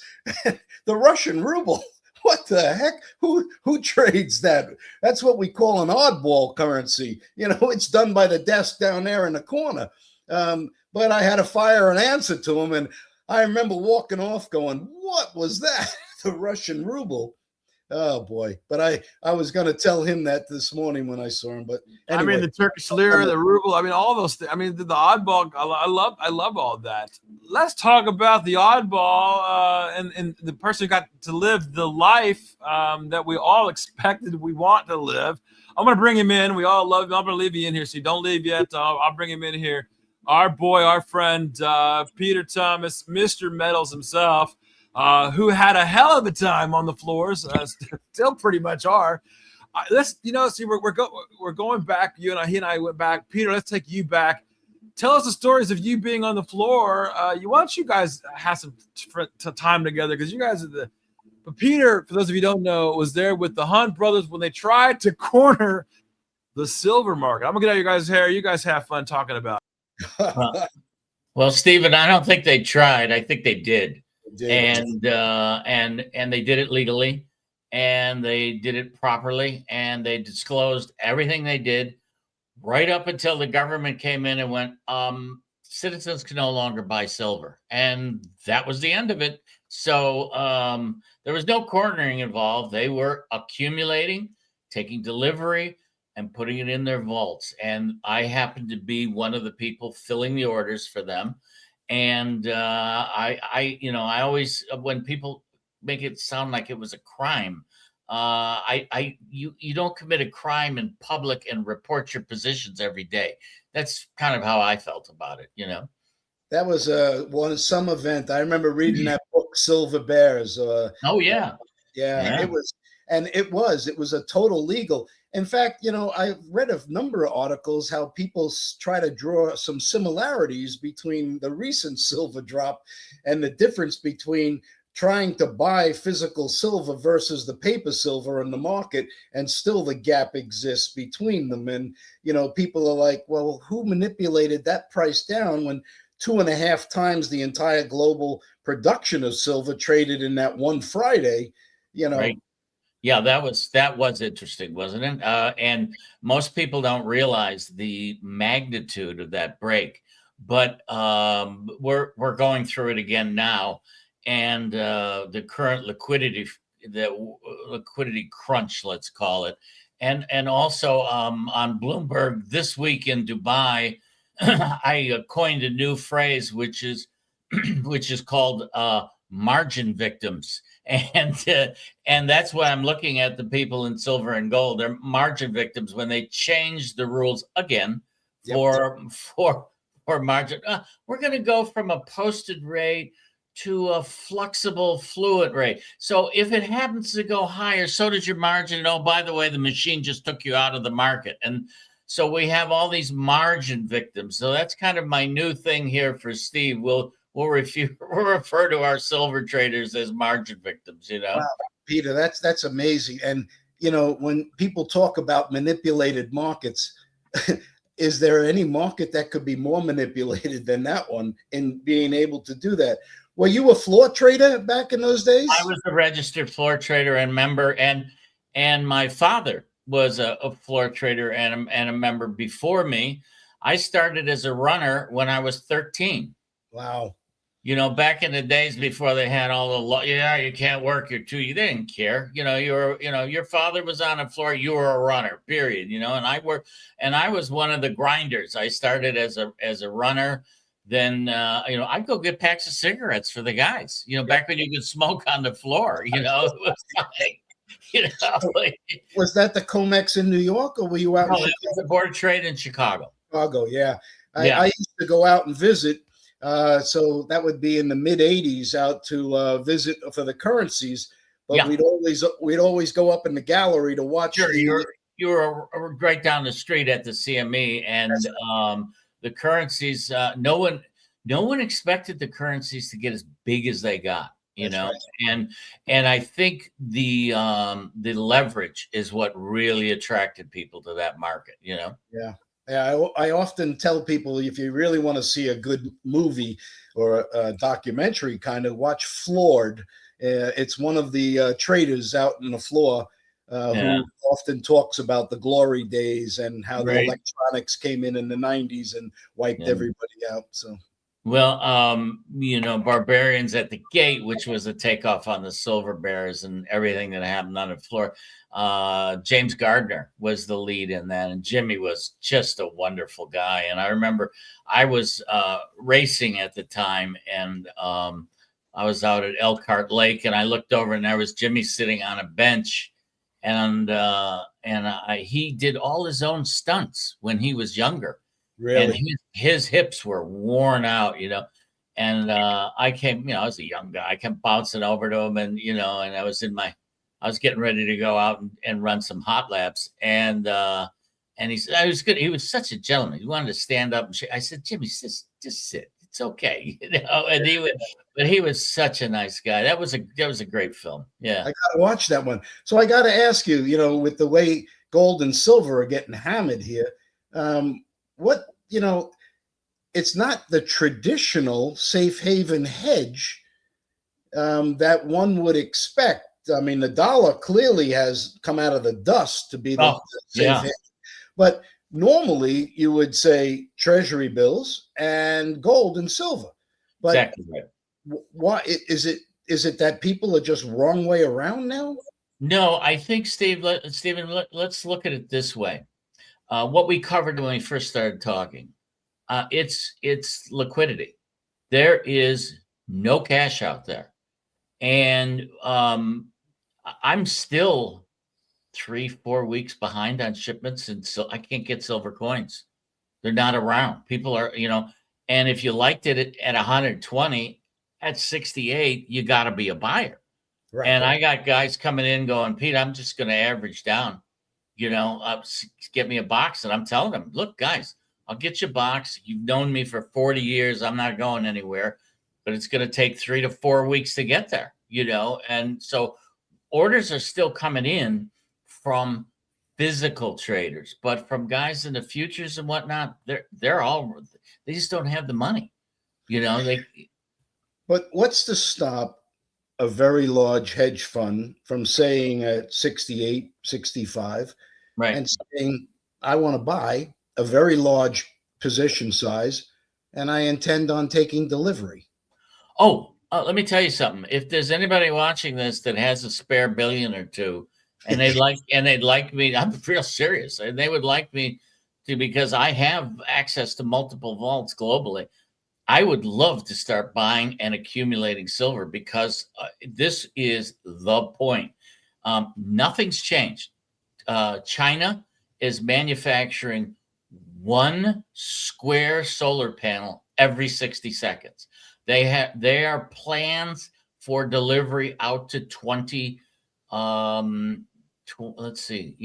The Russian ruble. What the heck? Who trades that? That's what we call an oddball currency. It's done by the desk down there in the corner. But I had to fire an answer to him, and I remember walking off going, "What was that?" The Russian ruble. Oh boy! But I was going to tell him that this morning when I saw him. But anyway. I mean, the Turkish lira, the ruble. I mean, all those things. I mean, the oddball. I love all that. Let's talk about the oddball and the person who got to live the life that we all expected we want to live. I'm going to bring him in. We all love him. I'm going to leave you in here, so you don't leave yet. I'll bring him in here. Our boy, our friend, Peter Thomas, Mr. Metals himself. Who had a hell of a time on the floors, still pretty much are. Let's, see, we're going back. He and I went back. Peter, let's take you back. Tell us the stories of you being on the floor. Why don't you guys have some time together? Because you guys are but Peter, for those of you who don't know, was there with the Hunt brothers when they tried to corner the silver market. I'm gonna get out your guys' hair. You guys have fun talking about it. Well, Stephen, I don't think they tried. I think they did. And they did it legally, and they did it properly, and they disclosed everything they did right up until the government came in and went, citizens can no longer buy silver. And that was the end of it. So there was no cornering involved. They were accumulating, taking delivery, and putting it in their vaults. And I happened to be one of the people filling the orders for them. And I always, when people make it sound like it was a crime, you don't commit a crime in public and report your positions every day. That's kind of how I felt about it, That was some event. I remember reading that book, Silver Bears. Oh yeah. It was a total legal. In fact, I read a number of articles how people try to draw some similarities between the recent silver drop and the difference between trying to buy physical silver versus the paper silver in the market, and still the gap exists between them. And, people are like, well, who manipulated that price down when 2.5 times the entire global production of silver traded in that one Friday, Right. Yeah, that was interesting, wasn't it? And most people don't realize the magnitude of that break. but we're going through it again now, and the current liquidity crunch, let's call it, and also on Bloomberg this week in Dubai, I coined a new phrase, which is which is called margin victims. And that's why I'm looking at the people in silver and gold. They're margin victims when they change the rules again for margin. We're going to go from a posted rate to a flexible fluid rate. So if it happens to go higher, so does your margin. Oh, by the way, the machine just took you out of the market. And so we have all these margin victims. So that's kind of my new thing here for Steve. We'll refer to our silver traders as margin victims, you know. Wow, Peter, that's amazing. And you know, when people talk about manipulated markets, is there any market that could be more manipulated than that one in being able to do that? Were you a floor trader back in those days? I was a registered floor trader and member, and my father was a floor trader and a member before me. I started as a runner when I was 13. Wow. You know, back in the days before they had all the law, you can't work, they didn't care. You know, your father was on the floor, you were a runner, period. You know, and I was one of the grinders. I started as a runner. Then I'd go get packs of cigarettes for the guys. You know, back when you could smoke on the floor. You know, it was like, was that the Comex in New York, or were you out? No, it was the Board of Trade in Chicago. Chicago, yeah. I used to go out and visit. So that would be in the mid '80s, out to visit for the currencies. But we'd always go up in the gallery to watch. Sure, you were right down the street at the CME, and the currencies. No one expected the currencies to get as big as they got. You know, right. and I think the leverage is what really attracted people to that market. You know. Yeah. Yeah, I often tell people, if you really want to see a good movie or a documentary, kind of watch Floored. It's one of the traders out in the floor who often talks about the glory days and how the electronics came in the 90s and wiped everybody out. So. Well, Barbarians at the Gate, which was a takeoff on the Silver Bears and everything that happened on the floor. James Gardner was the lead in that, and Jimmy was just a wonderful guy. And I remember I was racing at the time, and I was out at Elkhart Lake, and I looked over, and there was Jimmy sitting on a bench, and he did all his own stunts when he was younger. Really? And his hips were worn out, you know. And I came, I was a young guy. I kept bouncing over to him, and and I was getting ready to go out and run some hot laps. And he said, I was good. He was such a gentleman. He wanted to stand up and I said, Jimmy, just sit. It's okay, And he was such a nice guy. That was a great film. Yeah, I got to watch that one. So I got to ask you, with the way gold and silver are getting hammered here. It's not the traditional safe haven hedge that one would expect. I mean, the dollar clearly has come out of the dust to be the safe haven. But normally you would say treasury bills and gold and silver. But exactly right. Why is it that people are just wrong way around now? No, I think, Stephen, let's look at it this way. What we covered when we first started talking, it's liquidity. There is no cash out there. And I'm still 3-4 weeks behind on shipments, and so I can't get silver coins. They're not around. People are, and if you liked it at 120, at 68, you got to be a buyer. Right. And I got guys coming in going, Pete, I'm just going to average down. Get me a box. And I'm telling them, look, guys, I'll get you a box. You've known me for 40 years. I'm not going anywhere, but it's going to take 3 to 4 weeks to get there, And so orders are still coming in from physical traders, but from guys in the futures and whatnot, they just don't have the money, But what's to stop a very large hedge fund from saying at 68, 65, right, and saying, I want to buy a very large position size and I intend on taking delivery. Oh, let me tell you something. If there's anybody watching this that has a spare billion or two, and they'd like me, I'm real serious, and they would like me to, because I have access to multiple vaults globally. I would love to start buying and accumulating silver, because this is the point. Nothing's changed. China is manufacturing 1 square solar panel every 60 seconds. They are plans for delivery out to 20. Let's see,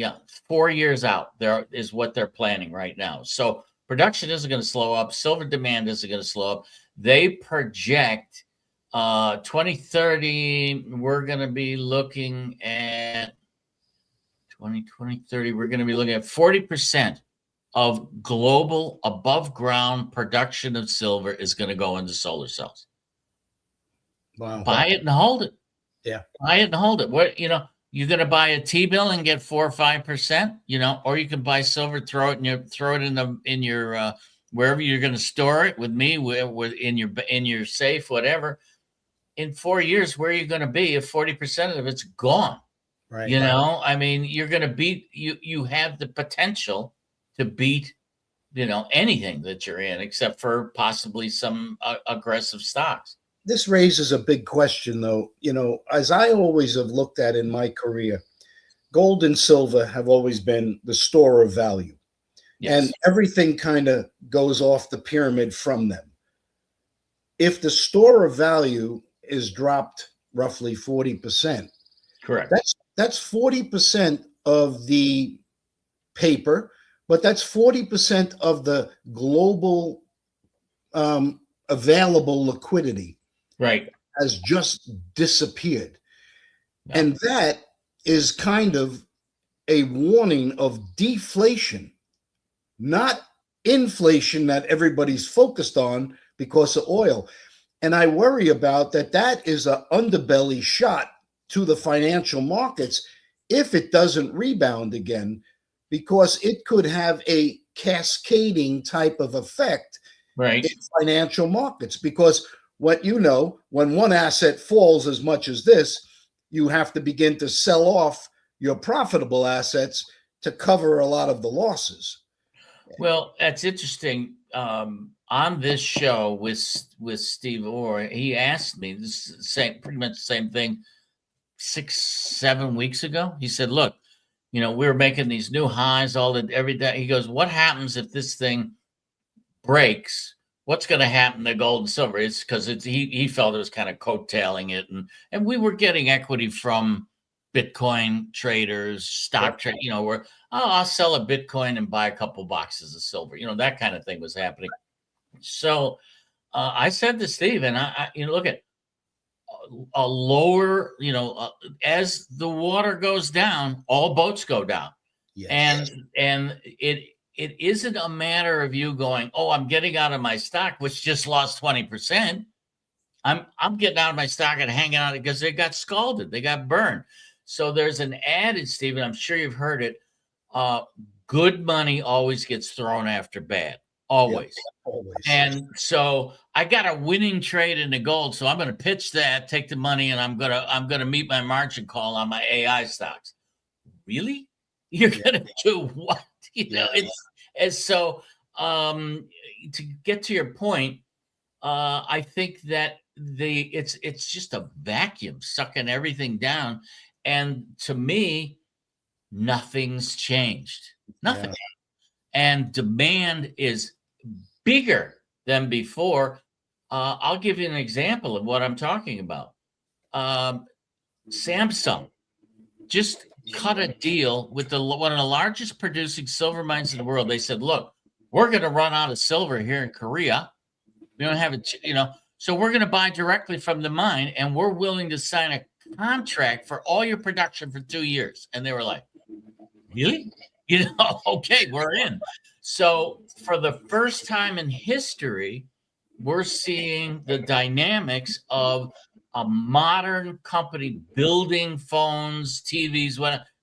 4 years out. There is what they're planning right now. So production isn't going to slow up. Silver demand isn't going to slow up. They project 2030. We're going to be looking at 2030. We're going to be looking at 40% of global above ground production of silver is going to go into solar cells. Wow. Buy it and hold it. Yeah. Buy it and hold it. What, you're going to buy a T-bill and get 4 or 5%, or you can buy silver, throw it in your wherever you're going to store it, with me, in your safe, whatever. In 4 years, where are you going to be if 40% of it's gone? Right. I mean, you're going to beat, you have the potential to beat, anything that you're in, except for possibly some aggressive stocks. This raises a big question, though. As I always have looked at in my career, gold and silver have always been the store of value. Yes. And everything kind of goes off the pyramid from them. If the store of value is dropped roughly 40%, correct. That's 40% of the paper, but that's 40% of the global available liquidity. Right. Has just disappeared. Yeah. And that is kind of a warning of deflation, not inflation that everybody's focused on because of oil. And I worry about that is an underbelly shot to the financial markets if it doesn't rebound again, because it could have a cascading type of effect, right, in financial markets. Because when one asset falls as much as this, you have to begin to sell off your profitable assets to cover a lot of the losses. Well, that's interesting. On this show with Steve Orr, he asked me pretty much the same thing 6-7 weeks ago. He said, "Look, we were making these new highs every day." He goes, "What happens if this thing breaks? What's going to happen to gold and silver?" It's because he felt it was kind of coattailing it, and we were getting equity from Bitcoin traders, stock trade. Where I'll sell a Bitcoin and buy a couple boxes of silver. That kind of thing was happening. So I said to Steve, and I look at a lower, as the water goes down, all boats go down. Yes. And it isn't a matter of you going, "Oh, I'm getting out of my stock, which just lost 20%. I'm getting out of my stock and hanging out because they got scalded, they got burned." So there's an adage, Stephen, I'm sure you've heard it. Good money always gets thrown after bad. Always. Yep, always. And so I got a winning trade in the gold, so I'm going to pitch that, take the money, and I'm going to meet my margin call on my AI stocks. Really? You're going to do what? It's so to get to your point, I think that it's just a vacuum sucking everything down, and to me, nothing's changed. Nothing. Yeah. And demand is bigger than before. I'll give you an example of what I'm talking about. Samsung just cut a deal with one of the largest producing silver mines in the world. They said, "Look, we're going to run out of silver here in Korea. We don't have it, so we're going to buy directly from the mine, and we're willing to sign a contract for all your production for 2 years." And they were like, "Really?" Okay, we're in. So for the first time in history, we're seeing the dynamics of a modern company building phones, TVs,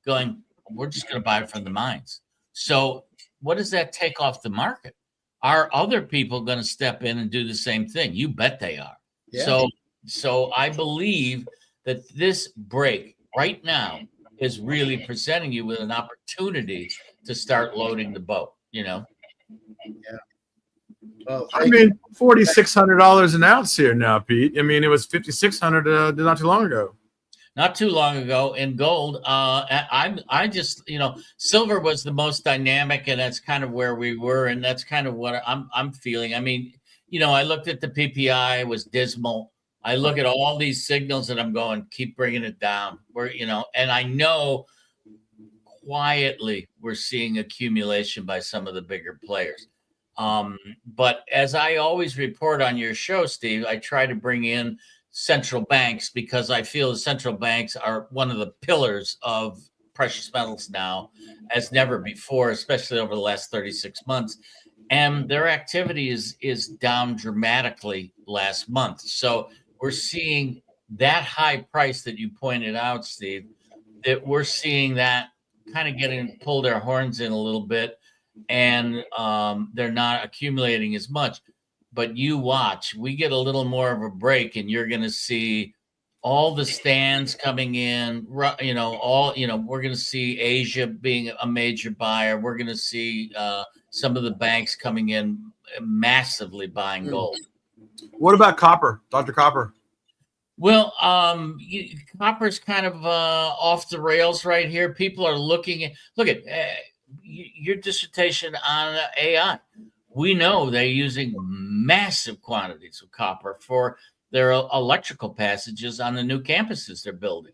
going, "We're just going to buy it from the mines." So what does that take off the market? are other people going to step in and do the same thing? You bet they are. Yeah. So I believe that this break right now is really presenting you with an opportunity to start loading the boat, you know? Well, I thank mean, $4,600 an ounce here now, Pete. I mean, it was 5,600 not too long ago. Not too long ago in gold. I just, you know, silver was the most dynamic, and that's kind of where we were, and that's kind of what I'm feeling. I mean, you know, I looked at the PPI, it was dismal. I look at all these signals and I'm going, keep bringing it down. We're, you know, and I know quietly we're seeing accumulation by some of the bigger players. But as I always report on your show, Steve, I try to bring in central banks because I feel the central banks are one of the pillars of precious metals now as never before, especially over the last 36 months. And their activity is down dramatically last month. So we're seeing that high price that you pointed out, Steve, that we're seeing that kind of getting pull their horns in a little bit, and they're not accumulating as much. But you watch, we get a little more of a break, and you're going to see all the stands coming in. You know, we're going to see Asia being a major buyer. We're going to see some of the banks coming in massively buying gold. What about copper, Dr. Copper? Well, copper's kind of off the rails right here. People are looking at your dissertation on AI. We know they're using massive quantities of copper for their electrical passages on the new campuses they're building.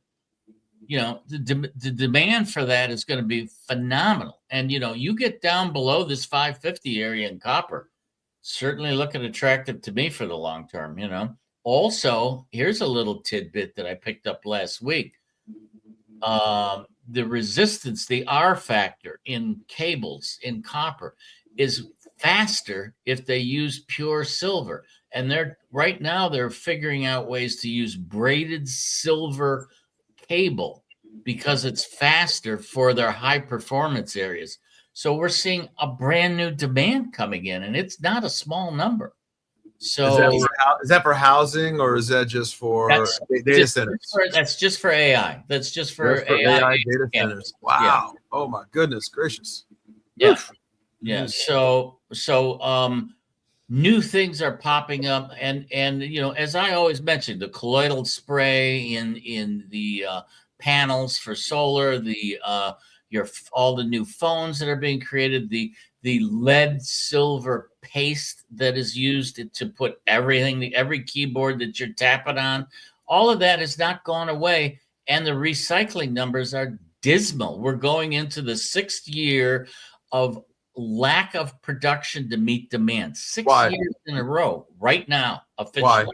You know, the demand for that is going to be phenomenal. And, you know, you get down below this 550 area in copper, certainly looking attractive to me for the long term, you know. Also, here's a little tidbit that I picked up last week. The resistance, the R factor in cables in copper is faster if they use pure silver. And right now they're figuring out ways to use braided silver cable because it's faster for their high performance areas. So we're seeing a brand new demand coming in, and it's not a small number. So is that for housing, or is that just for data centers? That's just for AI. That's just for AI data centers. Wow. Yeah. Oh my goodness gracious. Yeah. Oof. Yeah. So new things are popping up, and you know, as I always mention, the colloidal spray in the panels for solar, all the new phones that are being created, the lead silver paste that is used to put every keyboard that you're tapping on, all of that has not gone away, and the recycling numbers are dismal. We're going into the 6th year of lack of production to meet demand. 6 years in a row right now, officially.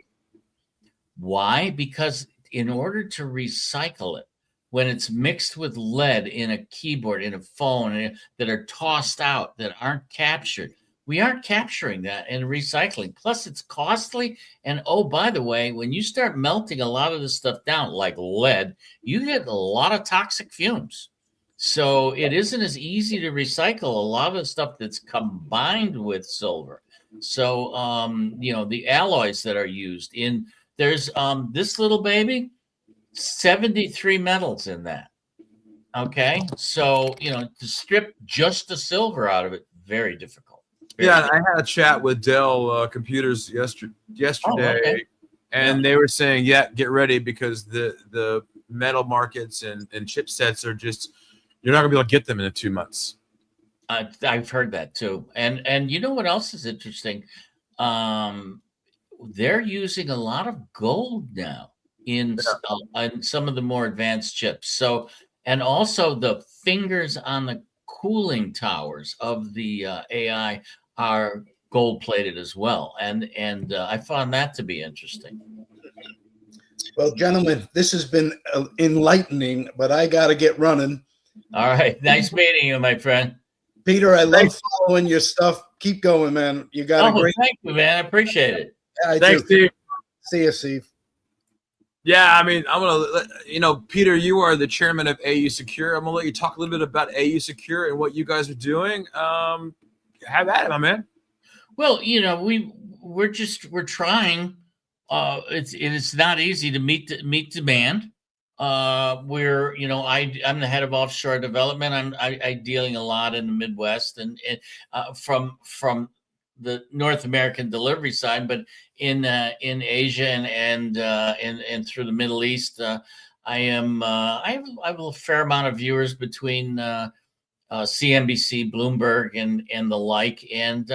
Why? Because in order to recycle it, when it's mixed with lead in a keyboard, in a phone, that are tossed out, that aren't captured, we aren't capturing that and recycling. Plus, it's costly. And oh, by the way, when you start melting a lot of this stuff down, like lead, you get a lot of toxic fumes. So it isn't as easy to recycle a lot of the stuff that's combined with silver. So, you know, the alloys that are used there's this little baby, 73 metals in that. Okay. So, you know, to strip just the silver out of it, very difficult. I had a chat with Dell Computers yesterday, okay. and they were saying, get ready, because the metal markets and chipsets are just, you're not gonna be able to get them in 2 months. I've heard that too. And you know what else is interesting? They're using a lot of gold now in some of the more advanced chips. So, and also the fingers on the cooling towers of the AI are gold plated as well. And I found that to be interesting. Well, gentlemen, this has been enlightening, but I got to get running. All right. Nice meeting you, my friend. Peter, I love following your stuff. Keep going, man. You got a great. Thank you, man. I appreciate it. Yeah, Thanks, Steve. See you, Steve. Yeah, I mean, I'm going to, Peter, you are the chairman of AU Secure. I'm going to let you talk a little bit about AU Secure and what you guys are doing. Have at it, my man. Well, we're trying. It's not easy to meet demand. I'm the head of offshore development. I dealing a lot in the Midwest and from the North American delivery side, but in Asia and through the Middle East. I have a fair amount of viewers between CNBC, Bloomberg, and the like. And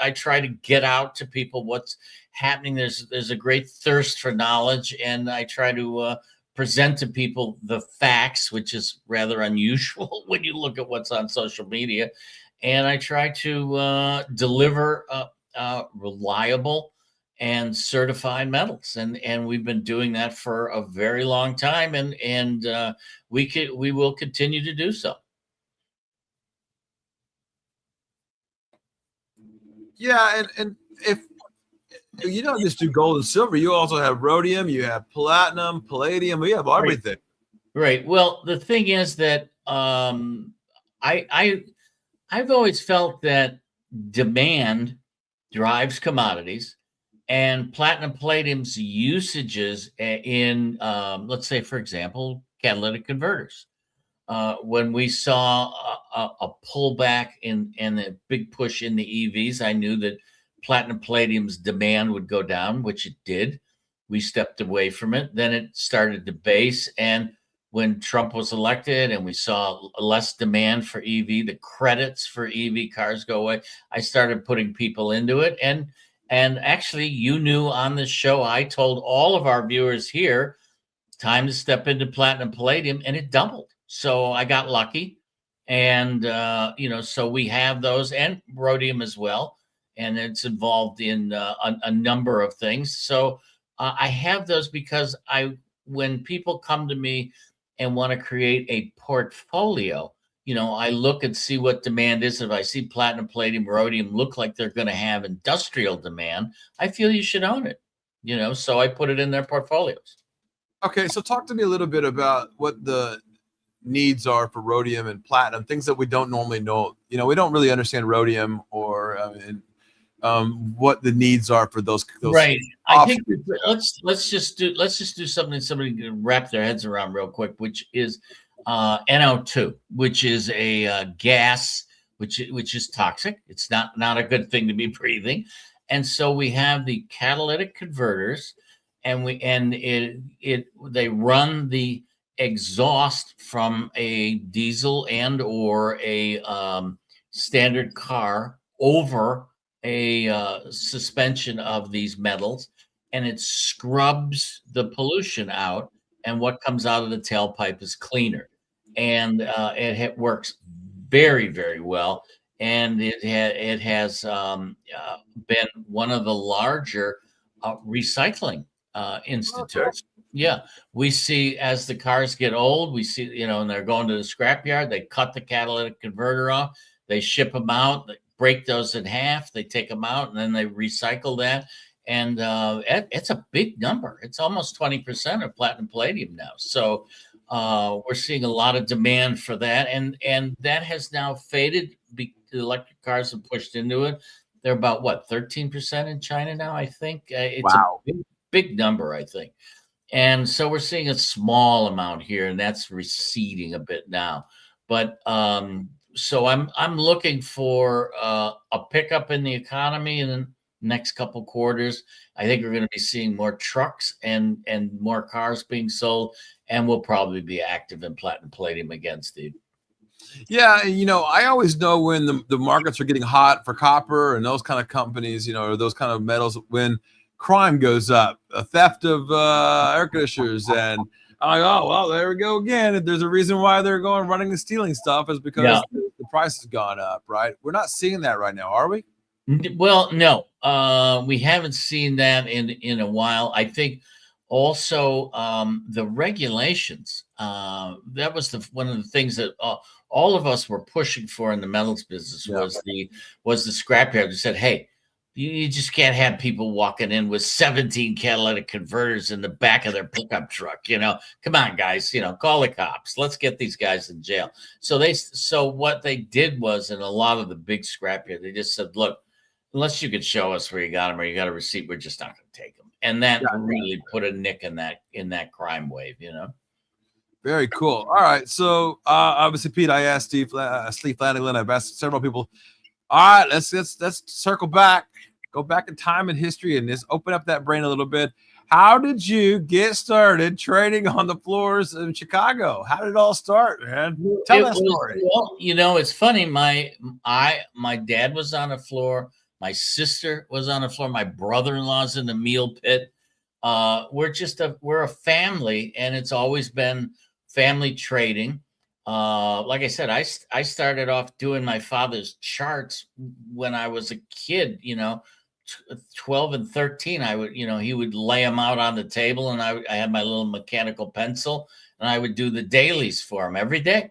I try to get out to people what's happening. There's a great thirst for knowledge, and I try to present to people the facts, which is rather unusual when you look at what's on social media. And I try to deliver reliable and certified metals, and we've been doing that for a very long time, and we will continue to do so. Yeah, and if you don't just do gold and silver, you also have rhodium, you have platinum, palladium, we have everything. Right. Well, the thing is that I've always felt that demand drives commodities, and platinum palladium's usages in let's say, for example, catalytic converters. When we saw a pullback and a big push in the EVs, I knew that platinum palladium's demand would go down, which it did. We stepped away from it. Then it started to base. And when Trump was elected and we saw less demand for EV, the credits for EV cars go away, I started putting people into it. And actually, you knew on this show, I told all of our viewers here, time to step into platinum palladium, and it doubled. So I got lucky. And, so we have those, and rhodium as well. And it's involved in a number of things. So I have those because when people come to me and want to create a portfolio, I look and see what demand is. If I see platinum, palladium, rhodium look like they're going to have industrial demand, I feel you should own it, so I put it in their portfolios. Okay, so talk to me a little bit about what the needs are for rhodium and platinum, things that we don't normally know. We don't really understand rhodium or what the needs are for those right. I think let's just do something somebody can wrap their heads around real quick, which is NO2, which is a gas which is toxic. It's not a good thing to be breathing. And so we have the catalytic converters, and they run the exhaust from a diesel and or a standard car over a suspension of these metals, and it scrubs the pollution out, and what comes out of the tailpipe is cleaner, and it works very, very well. And it has been one of the larger recycling institutes. Okay. Yeah, we see as the cars get old, we see, and they're going to the scrapyard, they cut the catalytic converter off, they ship them out, they break those in half, they take them out, and then they recycle that. And it's a big number. It's almost 20% of platinum palladium now. So we're seeing a lot of demand for that. And that has now faded. The electric cars have pushed into it. They're about, 13% in China now, I think. It's wow. A big number, I think. And so we're seeing a small amount here, and that's receding a bit now. But so I'm looking for a pickup in the economy in the next couple quarters. I think we're going to be seeing more trucks and more cars being sold, and we'll probably be active in platinum palladium again, Steve. Yeah, I always know when the markets are getting hot for copper and those kind of companies, or those kind of metals, when crime goes up, a theft of air conditioners, and I'm like, oh, well, there we go again. If there's a reason why they're running and stealing stuff is because the price has gone up, right? We're not seeing that right now, are we? Well, no, we haven't seen that in a while. I think also the regulations, that was one of the things that all of us were pushing for in the metals business was the scrapyard that said, hey, you just can't have people walking in with 17 catalytic converters in the back of their pickup truck. Come on, guys, call the cops. Let's get these guys in jail. So what they did was, in a lot of the big scrapyard, they just said, look, unless you could show us where you got them or you got a receipt, we're just not going to take them. And that really put a nick in that crime wave, you know. Very cool. All right. So obviously, Pete, I asked Steve Flanagan. I've asked several people. All right, let's circle back, go back in time and history, and just open up that brain a little bit. How did you get started trading on the floors in Chicago? How did it all start, man? Tell that story. Well, you know, it's funny. My dad was on the floor. My sister was on the floor. My brother-in-law's in the meal pit. We're a family, and it's always been family trading. Like I said, I started off doing my father's charts when I was a kid, you know, 12 and 13. I would, you know, he would lay them out on the table, and I had my little mechanical pencil, and I would do the dailies for him every day.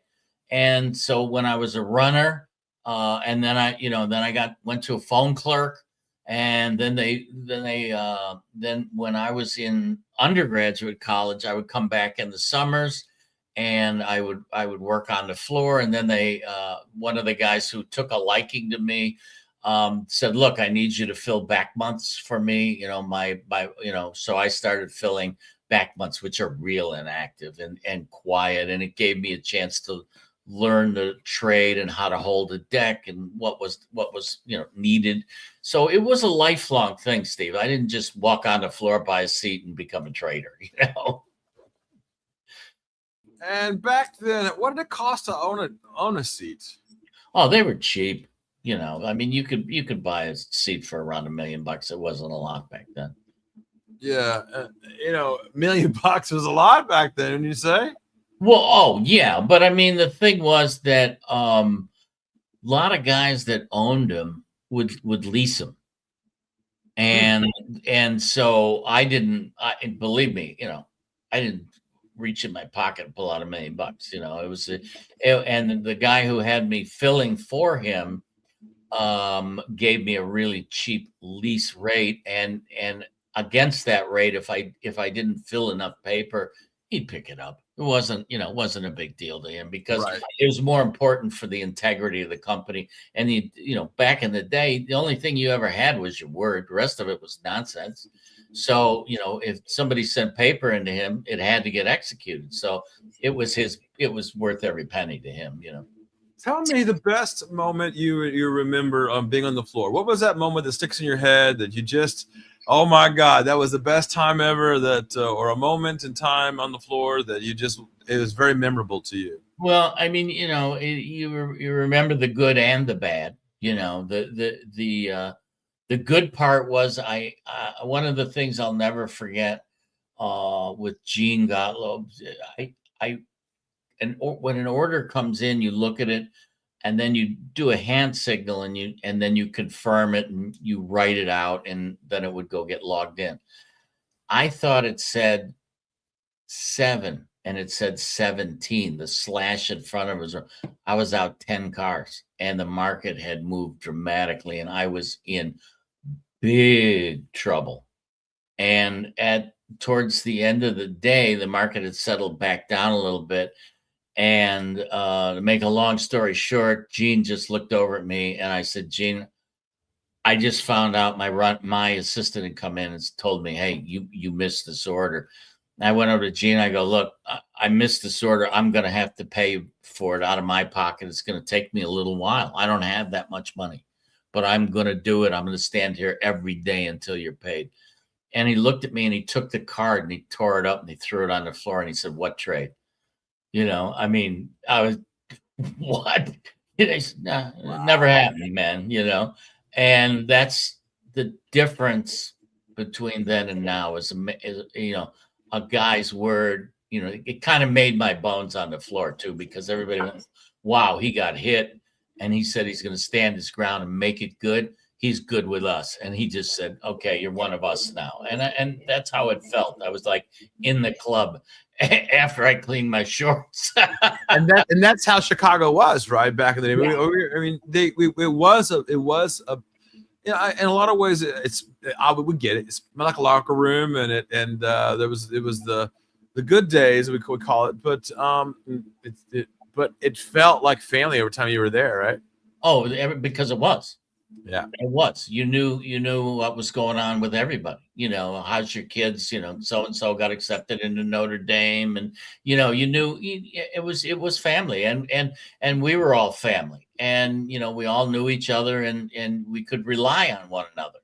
And so when I was a runner, and then I went to a phone clerk, and then when I was in undergraduate college, I would come back in the summers, and I would work on the floor. And then one of the guys who took a liking to me said, "Look, I need you to fill back months for me." You know, so I started filling back months, which are real and active and quiet, and it gave me a chance to learn the trade and how to hold a deck and what was needed. So it was a lifelong thing, Steve. I didn't just walk on the floor, buy a seat, and become a trader. You know. And back then, what did it cost to own a seat? Oh, they were cheap. You know, I mean, you could buy a seat for around $1 million. It wasn't a lot back then. Yeah, $1 million was a lot back then. Wouldn't you say? Well, oh yeah, but I mean, the thing was that a lot of guys that owned them would lease them, and so I didn't. Believe me, you know, I didn't reach in my pocket and pull out $1 million. You know, and the guy who had me filling for him gave me a really cheap lease rate, and against that rate, if I didn't fill enough paper, he'd pick it up. It wasn't a big deal to him, because it was more important for the integrity of the company. And back in the day, the only thing you ever had was your word. The rest of it was nonsense. So, you know, if somebody sent paper into him, it had to get executed. So it was worth every penny to him, you know. Tell me the best moment you remember being on the floor. What was that moment that sticks in your head that you just, oh my God, that was the best time ever, or a moment in time on the floor that it was very memorable to you? Well, I mean, you know, you remember the good and the bad. You know, the good part was one of the things I'll never forget with Gene Gottlob. When an order comes in, you look at it, and then you do a hand signal, and then you confirm it, and you write it out, and then it would go get logged in. I thought it said 7, and it said 17. The slash in front of us. I was out 10 cars, and the market had moved dramatically, and I was in big trouble. And towards the end of the day, the market had settled back down a little bit. And to make a long story short, Gene just looked over at me, and I said, "Gene, I just found out my assistant had come in and told me, hey, you missed this order." And I went over to Gene. I go, "Look, I missed this order. I'm going to have to pay for it out of my pocket. It's going to take me a little while. I don't have that much money, but I'm going to do it. I'm going to stand here every day until you're paid." And he looked at me, and he took the card, and he tore it up, and he threw it on the floor, and he said, "What trade?" You know, I mean, I was, what? Nah, it never happened, man, you know? And that's the difference between then and now is you know, a guy's word. You know, it kind of made my bones on the floor too, because everybody went, wow, he got hit, and he said he's going to stand his ground and make it good. He's good with us. And he just said, okay, you're one of us now. And that's how it felt. I was like in the club after I cleaned my shorts. and that's how Chicago was, right, back in the day. Yeah. I mean, it was a in a lot of ways, I would get it. It's like a locker room, and it was the good days, we could call it, but it felt like family every time you were there, right? Oh, because it was. Yeah. It was. You knew what was going on with everybody. How's your kids? So and so got accepted into Notre Dame, and you knew it was family, and we were all family, and we all knew each other, and we could rely on one another.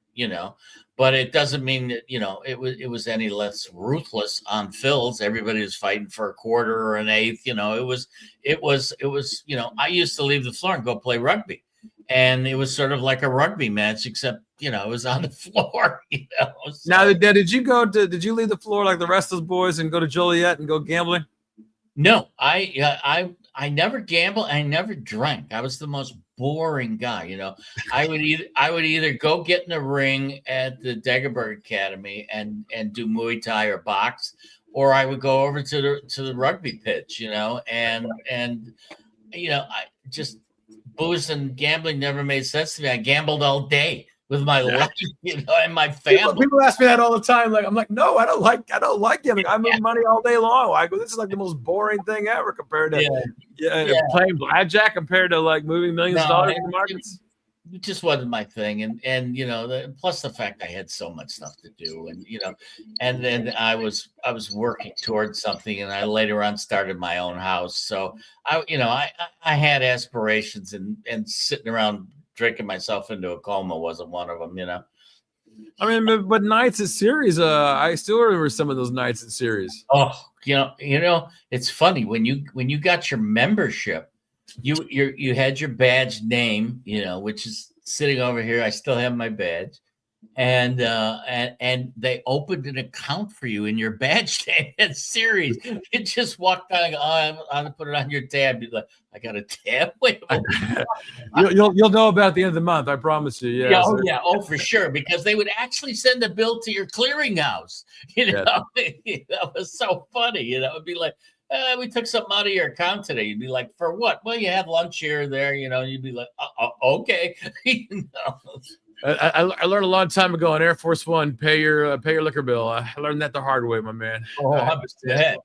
But it doesn't mean that it was any less ruthless on fills. Everybody was fighting for a quarter or an eighth. It was. I used to leave the floor and go play rugby. And it was sort of like a rugby match, except it was on the floor. So. Now, did you leave the floor like the rest of those boys and go to Joliet and go gambling? No, I never gambled. I never drank. I was the most boring guy. I would either go get in the ring at the Degerberg Academy and do Muay Thai or box, or I would go over to the rugby pitch. And I just. Booze and gambling never made sense to me. I gambled all day with my life, and my family. People ask me that all the time. I'm like, no, I don't like gambling. I move money all day long. I go, this is like the most boring thing ever compared to playing blackjack compared to like moving millions of dollars in the markets. It just wasn't my thing, and plus the fact I had so much stuff to do, and then I was working towards something, and I later on started my own house. So I had aspirations, and sitting around drinking myself into a coma wasn't one of them. I mean, but nights at series, I still remember some of those nights at series. Oh, it's funny when you got your membership. You had your badge name, which is sitting over here. I still have my badge, and they opened an account for you in your badge name at series. You just walked down and go, I'm gonna put it on your tab. You're like, I got a tab. Wait. You'll know about the end of the month. I promise you. Yeah. Oh, for sure. Because they would actually send a bill to your clearinghouse. That was so funny. It'd be like, we took something out of your account today. You'd be like, for what? Well, you had lunch here or there, you'd be like, okay. I learned a long time ago on Air Force One, pay your liquor bill. I learned that the hard way, my man. Oh, I understand.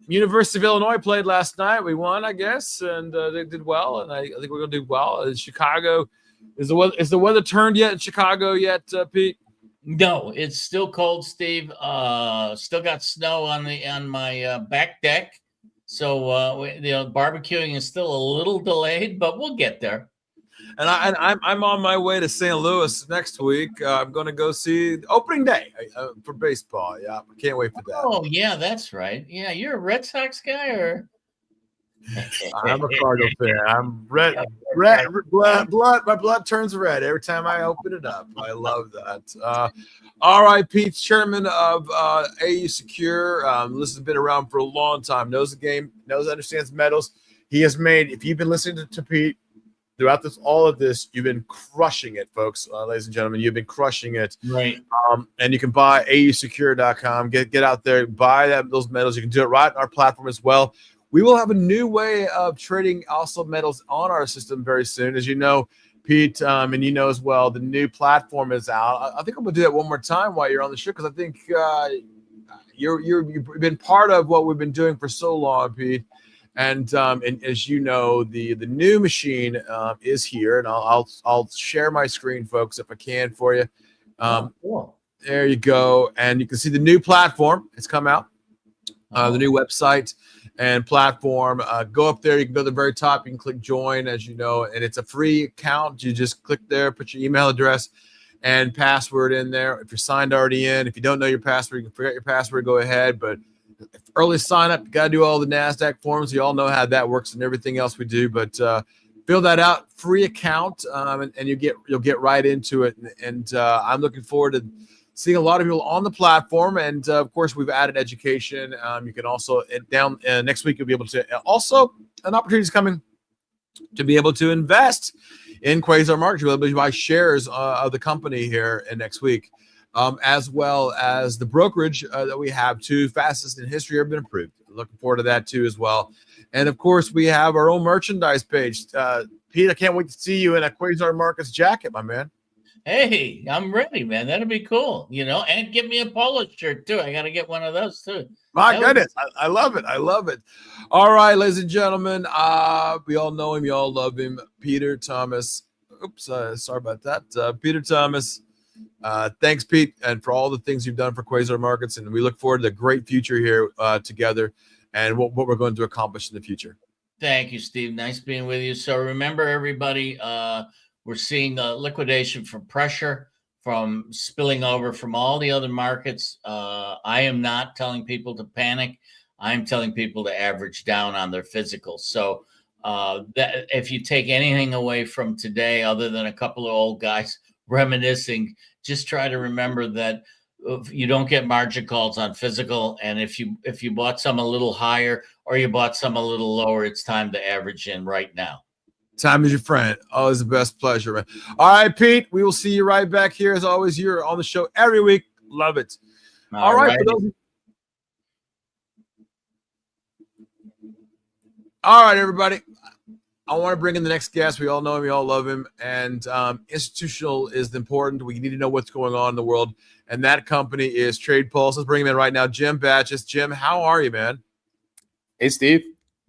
University of Illinois played last night. We won, I guess, and they did well, and I think we're going to do well. In Chicago, is the weather turned yet in Chicago yet, Pete? No, it's still cold, Steve. Still got snow on my back deck. So barbecuing is still a little delayed, but we'll get there. And I'm on my way to St. Louis next week. I'm going to go see opening day for baseball. Yeah, I can't wait for that. Oh yeah, that's right. Yeah, you're a Red Sox guy, or? I'm a Cardinal fan. I'm red. Blood. My blood turns red every time I open it up. I love that. All right, Pete's chairman of AU Secure. This has been around for a long time. Knows the game. Understands metals. He has made. If you've been listening to Pete throughout all of this, you've been crushing it, folks. Ladies and gentlemen, you've been crushing it. Right. And you can buy AUSecure.com. Get out there, buy those metals. You can do it right on our platform as well. We will have a new way of trading also metals on our system very soon. As you know, Pete, and you know as well, the new platform is out. I think I'm going to do that one more time while you're on the show, because I think you've been part of what we've been doing for so long, Pete. And as you know, the new machine is here, and I'll share my screen, folks, if I can for you. Cool. There you go, and you can see the new platform. It's come out, the new website and platform. Go up there. You can go to the very top. You can click join, as you know, and it's a free account. You just click there, put your email address and password in there. If you're signed already in, if you don't know your password, you can forget your password, go ahead. But early sign up, you got to do all the NASDAQ forms. You all know how that works and everything else we do. But fill that out, free account, and you'll get right into it. And I'm looking forward to seeing a lot of people on the platform. And of course, we've added education. You can also next week, you'll be able to also an opportunity is coming to be able to invest in Quasar Markets. You'll be able to buy shares of the company here next week, as well as the brokerage that we have, too. Fastest in history ever been approved. Looking forward to that, too, as well. And, of course, we have our own merchandise page. Pete, I can't wait to see you in a Quasar Markets jacket, my man. Hey, I'm ready, man. That'd be cool, and give me a polo shirt too. I got to get one of those too. My goodness, I love it. I love it. All right, ladies and gentlemen, we all know him. You all love him. Peter Thomas. Oops, sorry about that. Peter Thomas. Thanks, Pete, and for all the things you've done for Quasar Markets. And we look forward to a great future here together and what we're going to accomplish in the future. Thank you, Steve. Nice being with you. So remember, everybody, we're seeing liquidation from pressure, from spilling over from all the other markets. I am not telling people to panic. I'm telling people to average down on their physicals. So that if you take anything away from today, other than a couple of old guys reminiscing, just try to remember that you don't get margin calls on physical. And if you bought some a little higher or you bought some a little lower, it's time to average in right now. Time is your friend. Always the best pleasure, man. All right, Pete, we will see you right back here. As always, you're on the show every week. Love it. All right. All right, everybody. I want to bring in the next guest. We all know him. We all love him. And institutional is important. We need to know what's going on in the world. And that company is Trade Pulse. Let's bring him in right now. Jim Batches. Jim, how are you, man? Hey, Steve.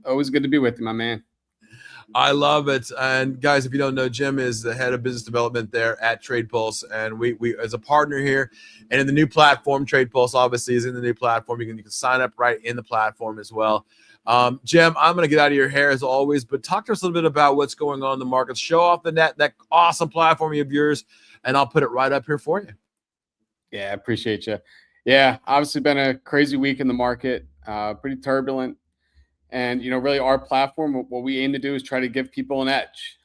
Always good to be with you, my man. I love it. And guys, if you don't know, Jim is the head of business development there at Trade Pulse. And we as a partner here and in the new platform, Trade Pulse obviously is in the new platform. You can sign up right in the platform as well. Jim, I'm going to get out of your hair as always, but talk to us a little bit about what's going on in the market. Show off that awesome platform of yours, and I'll put it right up here for you. Yeah, I appreciate you. Yeah, obviously been a crazy week in the market, pretty turbulent. And, really our platform, what we aim to do is try to give people an edge.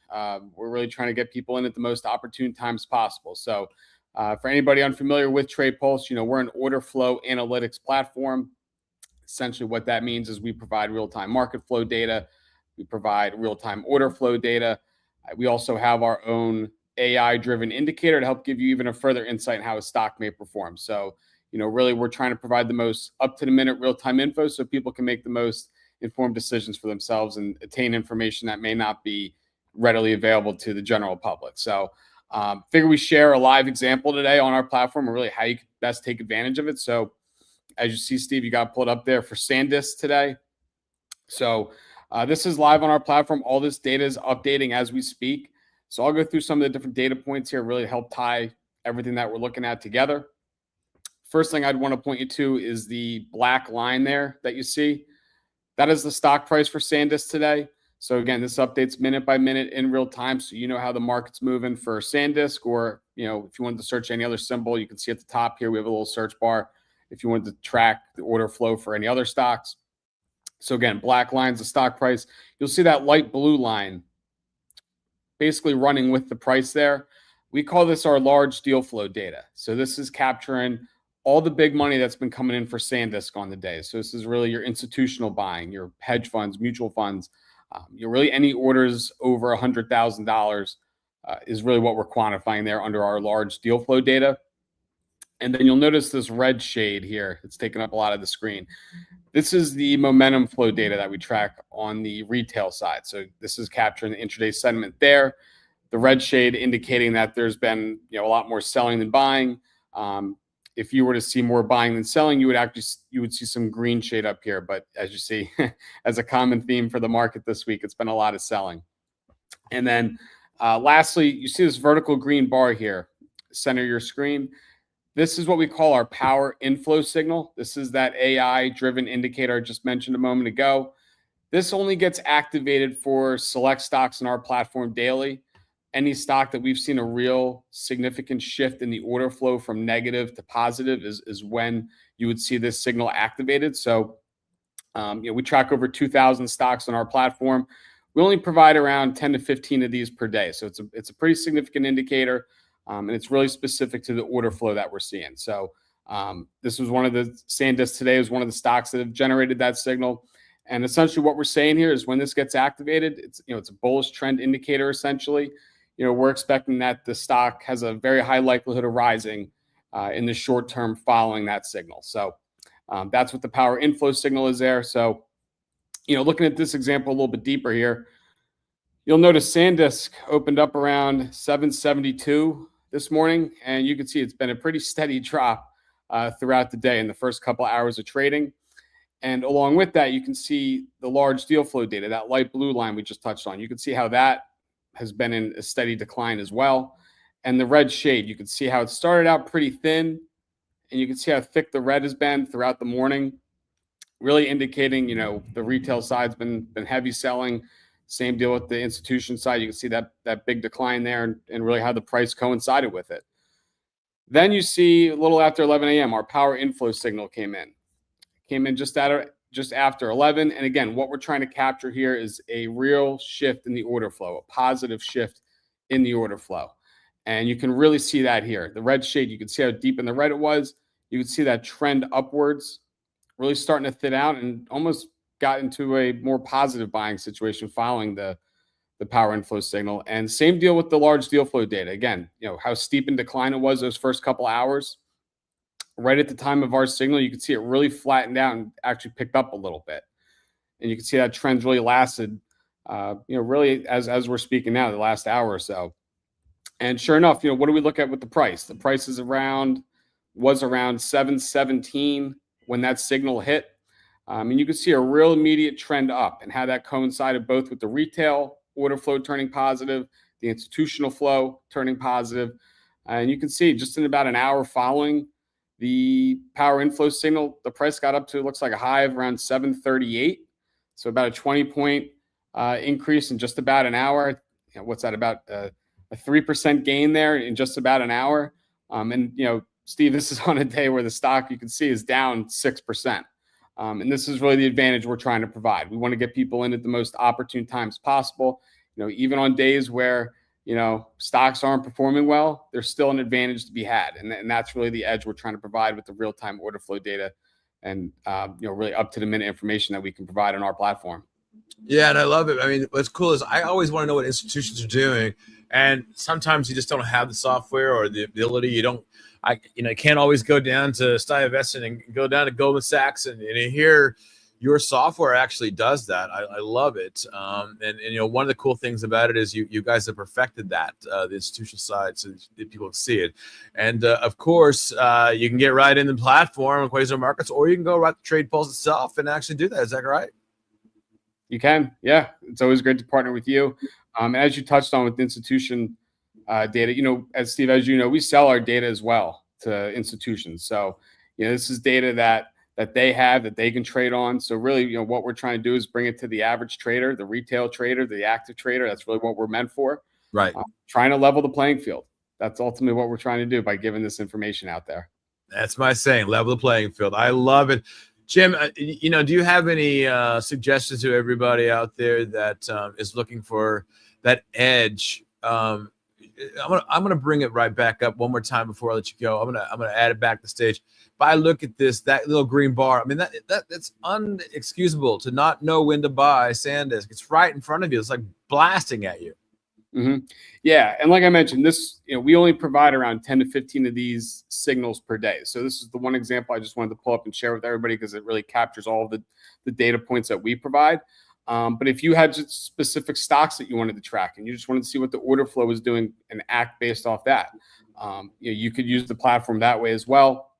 We're really trying to get people in at the most opportune times possible. So for anybody unfamiliar with Trade Pulse, we're an order flow analytics platform. Essentially what that means is we provide real-time market flow data. We provide real-time order flow data. We also have our own AI-driven indicator to help give you even a further insight in how a stock may perform. So, really we're trying to provide the most up-to-the-minute real-time info so people can make the most informed decisions for themselves and attain information that may not be readily available to the general public. So figure we share a live example today on our platform and really how you can best take advantage of it. So as you see, Steve, you got pulled up there for SanDisk today. So this is live on our platform. All this data is updating as we speak. So I'll go through some of the different data points here, really help tie everything that we're looking at together. First thing I'd want to point you to is the black line there that you see. That is the stock price for SanDisk today. So again, this updates minute by minute in real time. So you know how the market's moving for SanDisk, or, if you wanted to search any other symbol, you can see at the top here, we have a little search bar if you wanted to track the order flow for any other stocks. So again, black line's the stock price. You'll see that light blue line basically running with the price there. We call this our large deal flow data. So this is capturing all the big money that's been coming in for SanDisk on the day. So this is really your institutional buying, your hedge funds, mutual funds, really any orders over $100,000 is really what we're quantifying there under our large deal flow data. And then you'll notice this red shade here. It's taking up a lot of the screen. This is the momentum flow data that we track on the retail side. So this is capturing the intraday sentiment there. The red shade indicating that there's been a lot more selling than buying. If you were to see more buying than selling, you would see some green shade up here. But as you see, as a common theme for the market this week, it's been a lot of selling. And then lastly, you see this vertical green bar here, center of your screen. This is what we call our power inflow signal. This is that AI-driven indicator I just mentioned a moment ago. This only gets activated for select stocks in our platform daily. Any stock that we've seen a real significant shift in the order flow from negative to positive is when you would see this signal activated. So we track over 2,000 stocks on our platform. We only provide around 10 to 15 of these per day. So it's a pretty significant indicator. And it's really specific to the order flow that we're seeing. So this was one of the SanDisk today is one of the stocks that have generated that signal. And essentially what we're saying here is when this gets activated, it's a bullish trend indicator essentially. We're expecting that the stock has a very high likelihood of rising in the short term following that signal. So that's what the power inflow signal is there. So, looking at this example a little bit deeper here, you'll notice SanDisk opened up around 772 this morning, and you can see it's been a pretty steady drop throughout the day in the first couple hours of trading. And along with that, you can see the large deal flow data, that light blue line we just touched on. You can see how that has been in a steady decline as well. And the red shade, you can see how it started out pretty thin, and you can see how thick the red has been throughout the morning, really indicating, the retail side's been heavy selling. Same deal with the institution side. You can see that big decline there, and really how the price coincided with it. Then you see a little after 11 a.m., our power inflow signal came in just after 11. And again, what we're trying to capture here is a real shift in the order flow, a positive shift in the order flow. And you can really see that here. The red shade, you can see how deep in the red it was. You can see that trend upwards, really starting to thin out, and almost got into a more positive buying situation following the power inflow signal. And same deal with the large deal flow data. Again, how steep in decline it was those first couple hours. Right at the time of our signal, you can see it really flattened out and actually picked up a little bit. And you can see that trend really lasted, really as we're speaking now, the last hour or so. And sure enough, what do we look at with the price? The price was around 717 when that signal hit. And you can see a real immediate trend up, and how that coincided both with the retail order flow turning positive, the institutional flow turning positive. And you can see just in about an hour following the power inflow signal, the price got up to, looks like a high of around 738. So about a 20-point increase in just about an hour. What's that, about a 3% gain there in just about an hour? And Steve, this is on a day where the stock, you can see, is down 6%. And this is really the advantage we're trying to provide. We want to get people in at the most opportune times possible. Even on days where stocks aren't performing well, there's still an advantage to be had. And that's really the edge we're trying to provide with the real-time order flow data and, really up-to-the-minute information that we can provide on our platform. Yeah, and I love it. I mean, what's cool is I always want to know what institutions are doing, and sometimes you just don't have the software or the ability. You can't always go down to Stuyvesant and go down to Goldman Sachs, and here your software actually does that. I love it. And one of the cool things about it is you guys have perfected that, the institutional side, so that people can see it. And of course, you can get right in the platform, Quasar Markets, or you can go right to Trade Pulse itself and actually do that. Is that right? You can. Yeah. It's always great to partner with you. As you touched on with institution data, as Steve, as we sell our data as well to institutions. So, this is data that they have, that they can trade on. So really, what we're trying to do is bring it to the average trader, the retail trader, the active trader. That's really what we're meant for. Right. Trying to level the playing field. That's ultimately what we're trying to do by giving this information out there. That's my saying, level the playing field. I love it. Jim, do you have any suggestions to everybody out there that is looking for that edge? I'm gonna bring it right back up one more time before I let you go. I'm gonna add it back to the stage. If I look at that little green bar, I mean that's unexcusable to not know when to buy SanDisk. It's right in front of you. It's like blasting at you. Mm-hmm. Yeah, and like I mentioned, this we only provide around 10 to 15 of these signals per day. So this is the one example I just wanted to pull up and share with everybody because it really captures all of the data points that we provide. But if you had specific stocks that you wanted to track and you just wanted to see what the order flow was doing and act based off that, you could use the platform that way as well.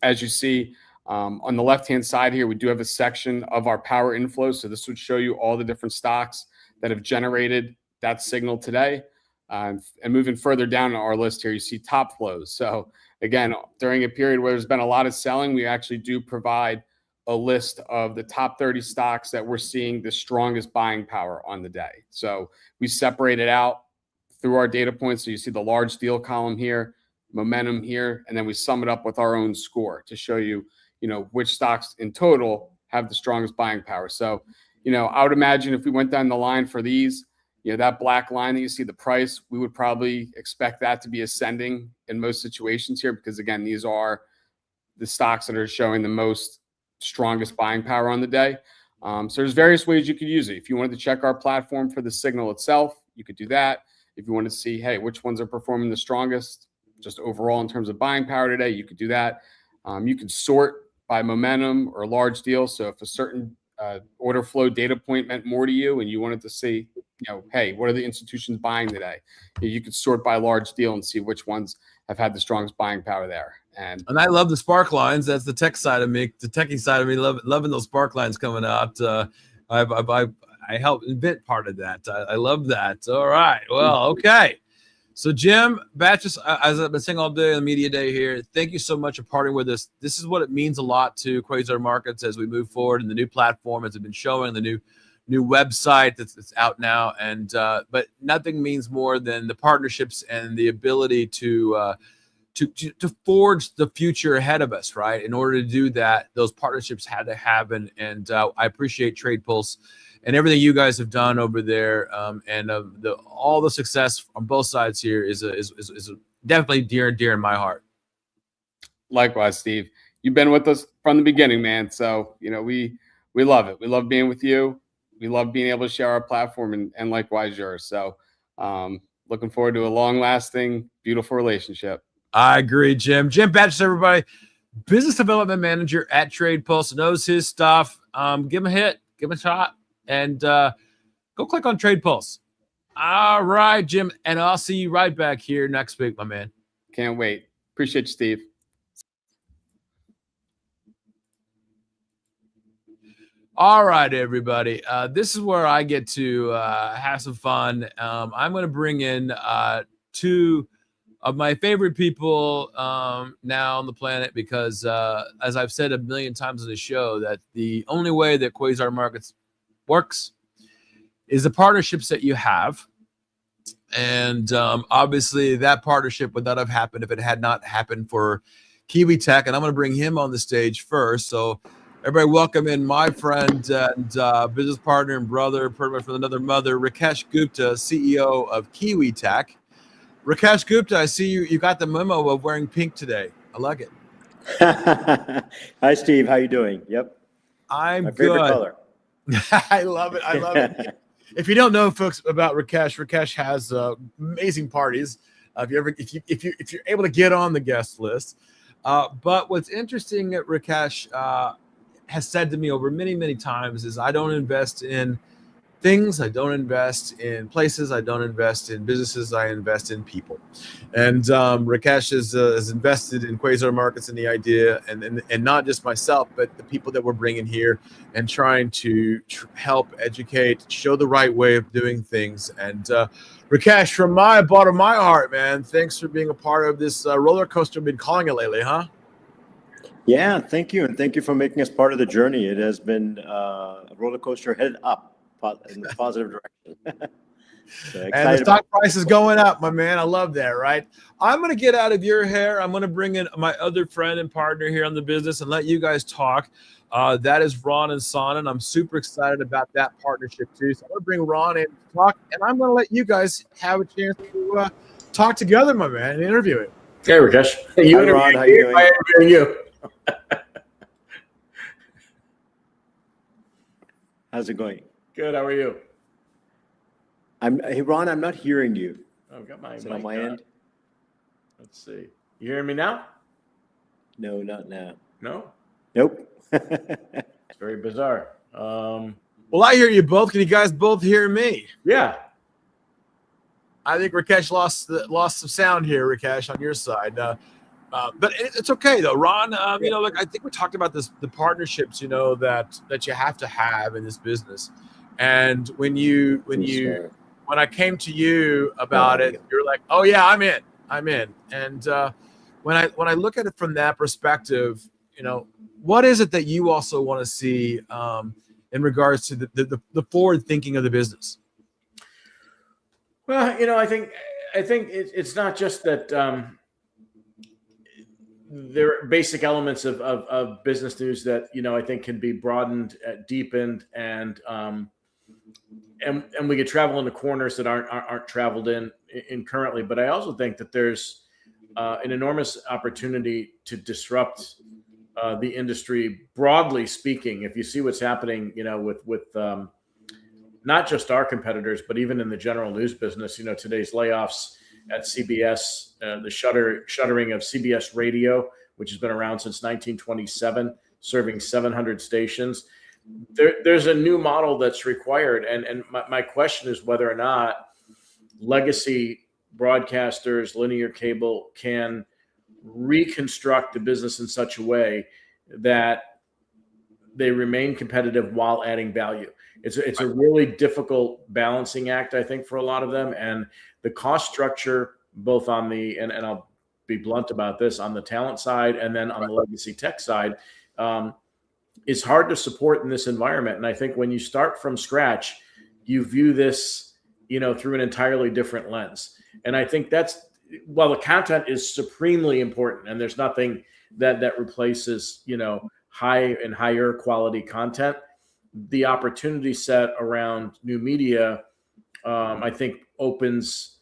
As you see on the left-hand side here, we do have a section of our power inflow. So this would show you all the different stocks that have generated that signal today. And moving further down our list here, you see top flows. So again, during a period where there's been a lot of selling, we actually do provide a list of the top 30 stocks that we're seeing the strongest buying power on the day. So we separate it out through our data points. So you see the large deal column here, momentum here, and then we sum it up with our own score to show you, which stocks in total have the strongest buying power. So, I would imagine if we went down the line for these, that black line that you see, the price, we would probably expect that to be ascending in most situations here, because again, these are the stocks that are showing the most strongest buying power on the day. So there's various ways you could use it. If you wanted to check our platform for the signal itself, you could do that. If you wanted to see, hey, which ones are performing the strongest just overall in terms of buying power today, you could do that. You can sort by momentum or large deal. So if a certain order flow data point meant more to you and you wanted to see, hey, what are the institutions buying today? You could sort by large deal and see which ones have had the strongest buying power there. And I love the spark lines. That's the tech side of me, the techie side of me, loving those spark lines coming out. I helped invent part of that. I love that. All right. Well, okay. So Jim Batches, as I've been saying all day on the media day here, thank you so much for partnering with us. This is what it means a lot to Quasar Markets as we move forward in the new platform, as I've been showing, the new website that's out now. And but nothing means more than the partnerships and the ability to forge the future ahead of us, right? In order to do that, those partnerships had to happen. And I appreciate Trade Pulse and everything you guys have done over there, and all the success on both sides here is definitely dear in my heart. Likewise, Steve. You've been with us from the beginning, man. So we love it. We love being with you. We love being able to share our platform, and likewise yours. So looking forward to a long-lasting, beautiful relationship. I agree, Jim. Jim Batches, everybody, business development manager at Trade Pulse, knows his stuff. Give him a hit, give him a shot. And go click on Trade Pulse. All right, Jim. And I'll see you right back here next week, my man. Can't wait. Appreciate you, Steve. All right, everybody. This is where I get to have some fun. I'm going to bring in two of my favorite people now on the planet because, as I've said a million times on the show, that the only way that Quasar Markets works is the partnerships that you have. And obviously that partnership would not have happened if it had not happened for Kiwi Tech. And I'm going to bring him on the stage first. So everybody welcome in my friend and business partner and brother, pretty much from another mother, Rakesh Gupta, CEO of Kiwi Tech. Rakesh Gupta, I see you got the memo of wearing pink today. I like it. Hi, Steve. How you doing? Yep. I'm My favorite good. color. I love it. I love it. If you don't know, folks, about Rakesh has amazing parties. If you're able to get on the guest list. But what's interesting that Rakesh has said to me over many times is, I don't invest in things, I don't invest in places, I don't invest in businesses, I invest in people. And Rakesh has invested in Quasar Markets and the idea, and not just myself, but the people that we're bringing here and trying to help educate, show the right way of doing things. And Rakesh, from my bottom of my heart, man, thanks for being a part of this roller coaster we've been calling it lately, huh? Yeah, thank you. And thank you for making us part of the journey. It has been a roller coaster headed up in the positive direction. So and the stock price is going up, my man. I love that, right? I'm going to get out of your hair. I'm going to bring in my other friend and partner here on the business and let you guys talk. That is Ron and Sonnen. I'm super excited about that partnership too. So I'm going to bring Ron in to talk, and I'm going to let you guys have a chance to talk together, my man, and interview it. Hey, Rakesh. Hi, Ron. How you doing? I interviewing you. How's it going? Good. How are you? Hey, Ron, I'm not hearing you. Oh, I've got my Is it mic on my on. end? Let's see. You hearing me now? No, not now. No. Nope. It's very bizarre. Well, I hear you both. Can you guys both hear me? Yeah. I think Rakesh lost some sound here, Rakesh, on your side. But it's okay though, Ron. I think we talked about this, the partnerships, that you have to have in this business. And when I came to you about it, you're like, "Oh yeah, I'm in." And when I look at it from that perspective, what is it that you also want to see in regards to the forward thinking of the business? Well, I think it's not just that there are basic elements of business news that I think can be broadened, deepened, and we could travel into corners that aren't traveled in currently. But I also think that there's an enormous opportunity to disrupt the industry, broadly speaking. If you see what's happening, with not just our competitors, but even in the general news business, today's layoffs at CBS, the shuttering of CBS Radio, which has been around since 1927, serving 700 stations. there's a new model that's required. And my question is whether or not legacy broadcasters, linear cable, can reconstruct the business in such a way that they remain competitive while adding value. It's a really difficult balancing act, I think, for a lot of them. And the cost structure, both on the, and I'll be blunt about this, on the talent side and then on the legacy tech side, is hard to support in this environment. And I think when you start from scratch, you view this, through an entirely different lens. And I think that's, while the content is supremely important, and there's nothing that replaces, high and higher quality content, the opportunity set around new media, I think, opens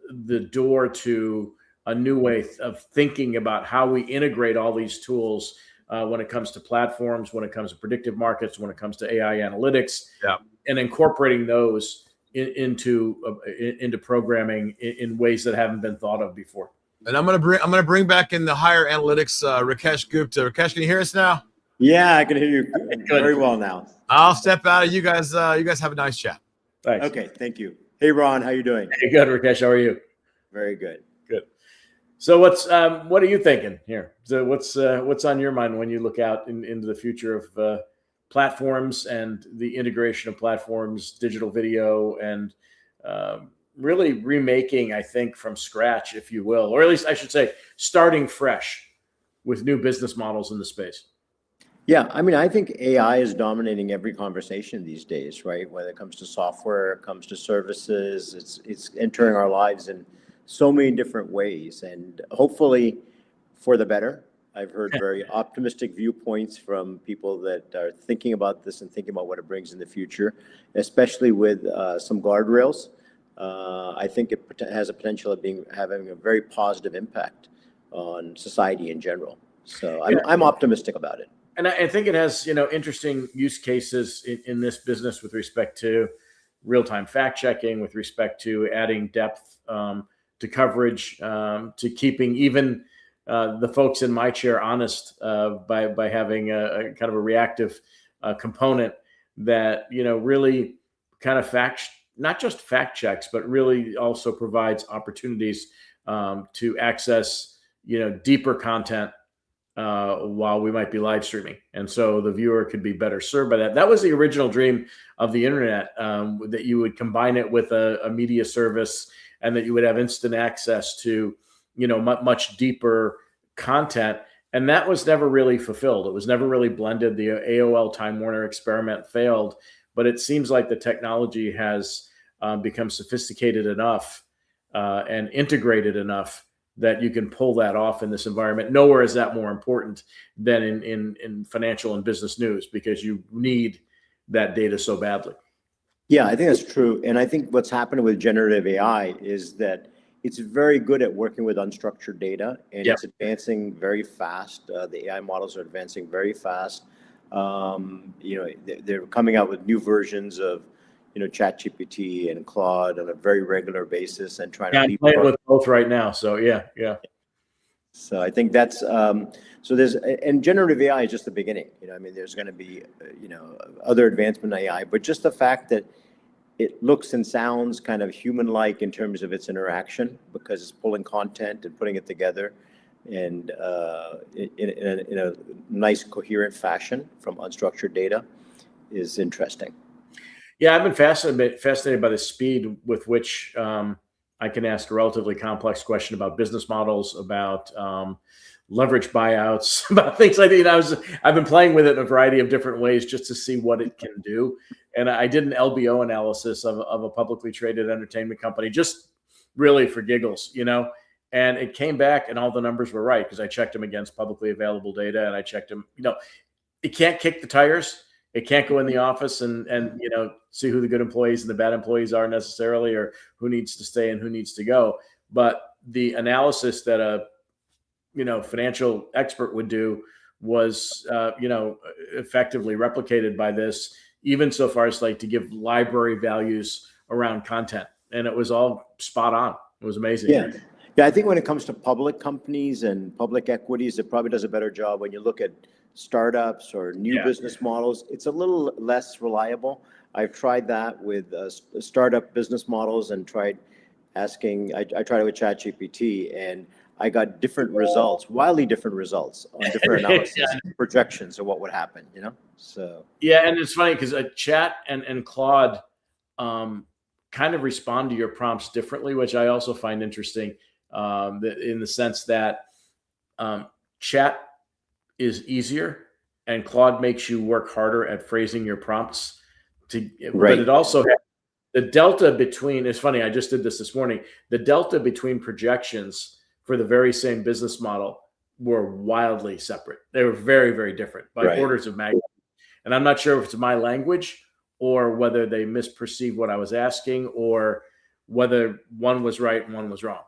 the door to a new way of thinking about how we integrate all these tools when it comes to platforms, when it comes to predictive markets, when it comes to AI analytics, and incorporating those into programming in ways that haven't been thought of before. And I'm gonna bring back in the higher analytics, Rakesh Gupta. Rakesh, can you hear us now? Yeah, I can hear you very well now. I'll step out. You guys have a nice chat. Thanks. Okay, thank you. Hey, Ron, how you doing? Hey, good, Rakesh. How are you? Very good. Good. So what are you thinking here? So what's on your mind when you look out into the future of platforms and the integration of platforms, digital video, and really remaking, I think, from scratch, if you will, or at least I should say starting fresh with new business models in the space? Yeah, I mean, I think AI is dominating every conversation these days, right? Whether it comes to software, it comes to services, it's entering our lives in so many different ways, and hopefully for the better. I've heard very optimistic viewpoints from people that are thinking about this and thinking about what it brings in the future, especially with some guardrails. I think it has a potential of having a very positive impact on society in general. So I'm optimistic about it. And I think it has, interesting use cases in this business with respect to real-time fact checking, with respect to adding depth to coverage, to keeping even the folks in my chair honest by having a kind of a reactive component that, really kind of not just fact checks, but really also provides opportunities to access, deeper content while we might be live streaming. And so the viewer could be better served by that. That was the original dream of the internet, that you would combine it with a media service and that you would have instant access to, much deeper content. And that was never really fulfilled. It was never really blended. The AOL Time Warner experiment failed, but it seems like the technology has become sophisticated enough and integrated enough that you can pull that off in this environment. Nowhere is that more important than in financial and business news, because you need that data so badly. Yeah, I think that's true. And I think what's happening with generative AI is that it's very good at working with unstructured data, and it's advancing very fast. The AI models are advancing very fast. They're coming out with new versions of ChatGPT and Claude on a very regular basis, and trying to I'm playing with both right now. So yeah. So I think that's so and generative AI is just the beginning. There's going to be other advancement in AI, but just the fact that it looks and sounds kind of human-like in terms of its interaction, because it's pulling content and putting it together and in a nice, coherent fashion from unstructured data, is interesting. Yeah, I've been fascinated by the speed with which I can ask a relatively complex question about business models, about leverage buyouts, about things like that. I've been playing with it in a variety of different ways just to see what it can do. And I did an LBO analysis of a publicly traded entertainment company, just really for giggles, and it came back and all the numbers were right, because I checked them against publicly available data, and I checked them, it can't kick the tires. It can't go in the office and see who the good employees and the bad employees are necessarily, or who needs to stay and who needs to go. But the analysis that a financial expert would do was effectively replicated by this, even so far as to give library values around content, and it was all spot on. It was amazing. Yeah, I think when it comes to public companies and public equities, it probably does a better job when you look at startups or new business models, it's a little less reliable. I've tried that with startup business models and tried asking, I tried it with ChatGPT, and I got different results, wildly different results on different analysis projections of what would happen, you know? So. Yeah, and it's funny because Chat and Claude kind of respond to your prompts differently, which I also find interesting in the sense that Chat is easier and Claude makes you work harder at phrasing your prompts. But it also, the delta between, it's funny, I just did this morning, the delta between projections for the very same business model were wildly separate. They were very, very different by orders of magnitude. And I'm not sure if it's my language or whether they misperceived what I was asking or whether one was right and one was wrong.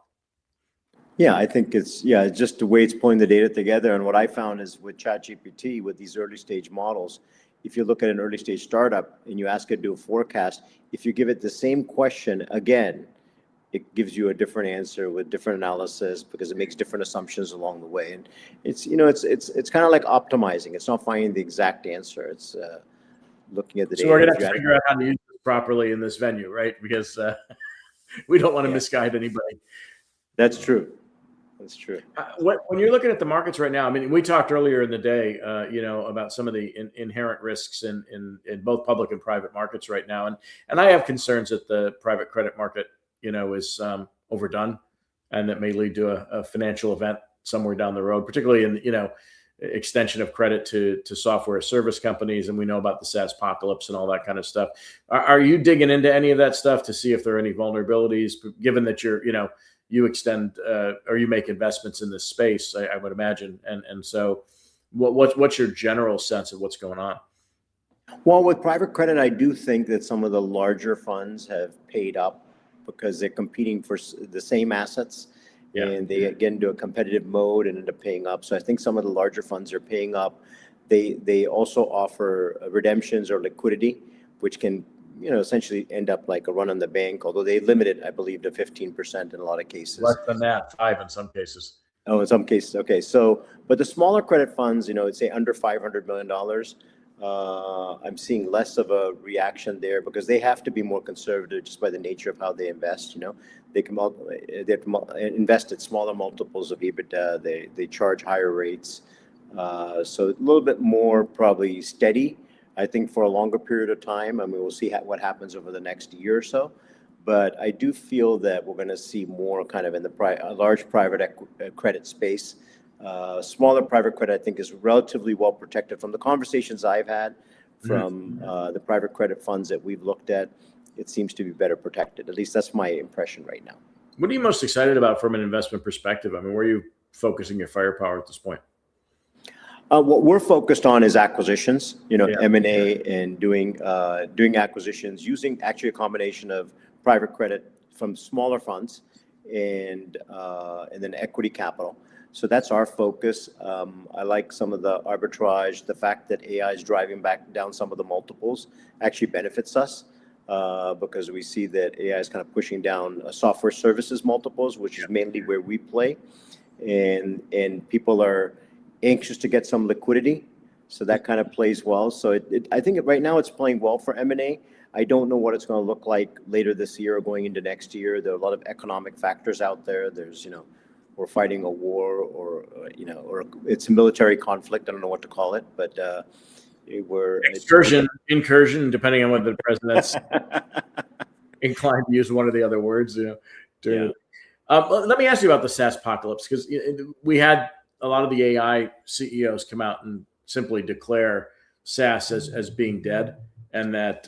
Yeah, I think it's just the way it's pulling the data together. And what I found is with ChatGPT, with these early stage models, if you look at an early stage startup and you ask it to do a forecast, if you give it the same question again, it gives you a different answer with different analysis because it makes different assumptions along the way. And it's, you know, it's kind of like optimizing. It's not finding the exact answer. It's looking at the data. So we're going to have to figure out how to use this properly in this venue, right? Because we don't want to misguide anybody. That's true. That's true. When you're looking at the markets right now, I mean, we talked earlier in the day, you know, about some of the inherent risks in both public and private markets right now. And I have concerns that the private credit market, you know, is overdone and that may lead to a financial event somewhere down the road, particularly in, you know, extension of credit to software service companies. And we know about the SaaS apocalypse and all that kind of stuff. Are you digging into any of that stuff to see if there are any vulnerabilities, given that you're, you know, you extend or you make investments in this space, I would imagine. And so what's your general sense of what's going on? Well, with private credit, I do think that some of the larger funds have paid up because they're competing for the same assets and they get into a competitive mode and end up paying up. So I think some of the larger funds are paying up. They also offer redemptions or liquidity, which can, you know, essentially end up like a run on the bank, although they limit it, I believe, to 15% in a lot of cases. Less than that, 5 in some cases. Oh, in some cases. Okay. So, but the smaller credit funds, you know, say under $500 million, I'm seeing less of a reaction there because they have to be more conservative just by the nature of how they invest. You know, they can invest at smaller multiples of EBITDA. They charge higher rates. So a little bit more probably steady, I think, for a longer period of time. I mean, we'll see what happens over the next year or so. But I do feel that we're going to see more kind of in the large private credit space. Smaller private credit, I think, is relatively well protected. From the conversations I've had from the private credit funds that we've looked at, it seems to be better protected. At least that's my impression right now. What are you most excited about from an investment perspective? I mean, where are you focusing your firepower at this point? What we're focused on is acquisitions, you know, M&A and doing acquisitions using actually a combination of private credit from smaller funds and then equity capital. So that's our focus. I like some of the arbitrage. The fact that AI is driving back down some of the multiples actually benefits us because we see that AI is kind of pushing down software services multiples, which is mainly where we play. And people are anxious to get some liquidity. So that kind of plays well. So I think right now it's playing well for M&A. I don't know what it's going to look like later this year or going into next year. There are a lot of economic factors out there. There's, you know, we're fighting a war or, you know, or it's a military conflict. I don't know what to call it, but we're incursion, depending on whether the president's inclined to use one or the other words, you know. Let me ask you about the SaaS apocalypse, because we had a lot of the AI CEOs come out and simply declare SaaS as being dead, and that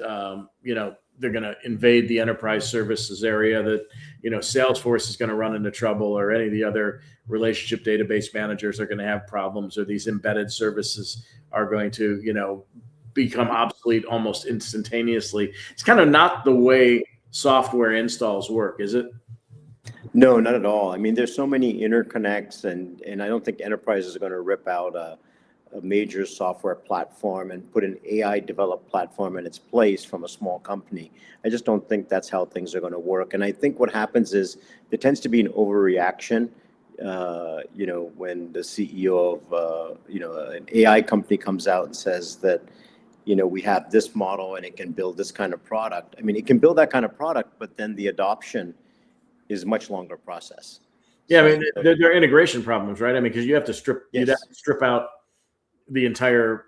you know, they're going to invade the enterprise services area, that, you know, Salesforce is going to run into trouble, or any of the other relationship database managers are going to have problems, or these embedded services are going to, you know, become obsolete almost instantaneously. It's kind of not the way software installs work, is it? No, not at all. I mean, there's so many interconnects, and I don't think enterprises are going to rip out a major software platform and put an AI developed platform in its place from a small company. I just don't think that's how things are going to work. And I think what happens is there tends to be an overreaction when the CEO of, an AI company comes out and says that, we have this model and it can build this kind of product. I mean, it can build that kind of product, but then the adoption is a much longer process. Yeah, I mean, there are integration problems, right? I mean, because you have to you'd have to strip out the entire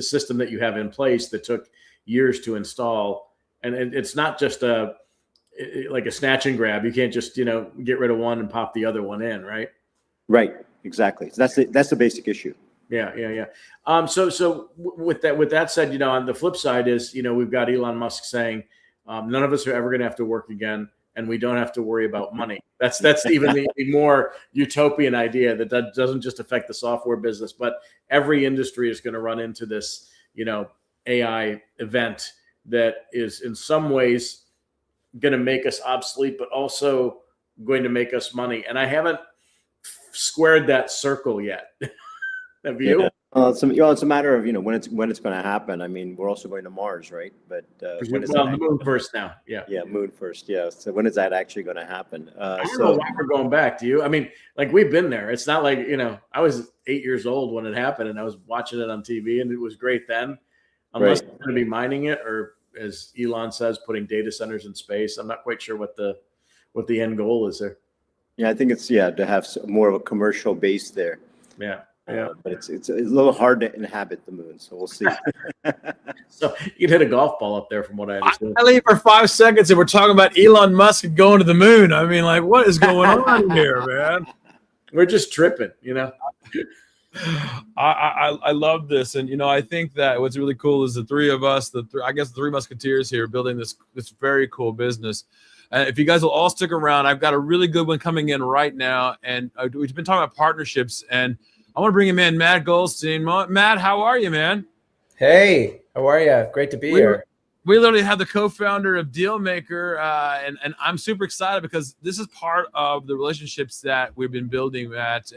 system that you have in place that took years to install, and it's not just like a snatch and grab. You can't just get rid of one and pop the other one in, right? Right, exactly. So that's the basic issue. Yeah. So with that said, on the flip side is we've got Elon Musk saying none of us are ever going to have to work again, and we don't have to worry about money. That's even the more utopian idea that doesn't just affect the software business, but every industry is going to run into this AI event that is in some ways going to make us obsolete, but also going to make us money. And I haven't squared that circle yet. Have you? Yeah. It's a matter of when it's going to happen. I mean, we're also going to Mars, right? But when is the moon first now? Yeah, moon first. Yeah. So when is that actually going to happen? I don't know why we're going back. Do you? I mean, like we've been there. It's not like I was 8 years old when it happened, and I was watching it on TV, and it was great then. Unless we're going to be mining it, or as Elon says, putting data centers in space. I'm not quite sure what the end goal is there. Yeah, I think it's to have more of a commercial base there. Yeah. But it's a little hard to inhabit the moon, so we'll see. So you can hit a golf ball up there, from what I understand. I leave for 5 seconds, and we're talking about Elon Musk going to the moon. I mean, like, what is going on here, man? We're just tripping, I love this, and I think that what's really cool is the three of us, I guess the three musketeers here, building this very cool business. If you guys will all stick around, I've got a really good one coming in right now, and we've been talking about partnerships, and I want to bring him in, Matt Goldstein. Matt, how are you, man? Hey, how are you? Great to be here. We literally have the co-founder of Dealmaker, and I'm super excited because this is part of the relationships that we've been building, Matt.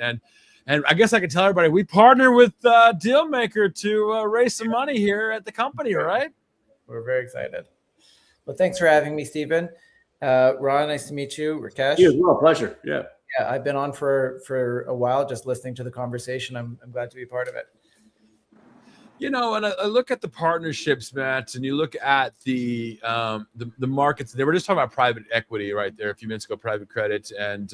And I guess I can tell everybody we partner with Dealmaker to raise some money here at the company, right? We're very excited. Well, thanks for having me, Stephen. Ron, nice to meet you. Rakesh. You as well. Pleasure. Yeah. Yeah, I've been on for a while, just listening to the conversation. I'm glad to be part of it. And I look at the partnerships, Matt, and you look at the markets. They were just talking about private equity right there a few minutes ago, private credit. And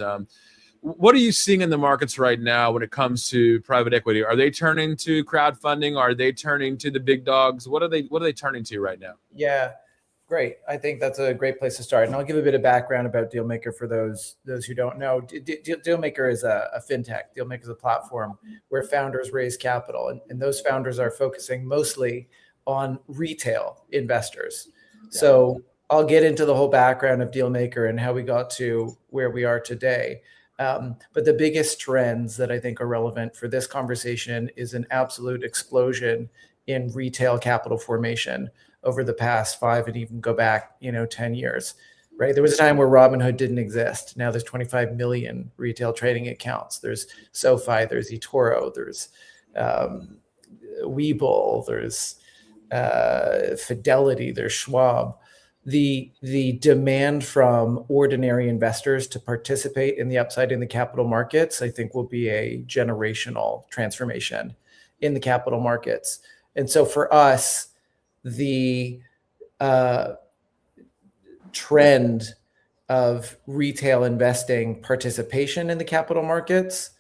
what are you seeing in the markets right now when it comes to private equity? Are they turning to crowdfunding? Are they turning to the big dogs? What are they turning to right now? Yeah. Great. I think that's a great place to start. And I'll give a bit of background about Dealmaker for those who don't know. Dealmaker is a fintech. Dealmaker is a platform where founders raise capital. And those founders are focusing mostly on retail investors. Yeah. So I'll get into the whole background of Dealmaker and how we got to where we are today. But the biggest trends that I think are relevant for this conversation is an absolute explosion in retail capital formation over the past 5 and even go back, 10 years, right? There was a time where Robinhood didn't exist. Now there's 25 million retail trading accounts. There's SoFi, there's eToro, there's Webull, there's Fidelity, there's Schwab. The demand from ordinary investors to participate in the upside in the capital markets, I think, will be a generational transformation in the capital markets. And so for us, the trend of retail investing participation in the capital markets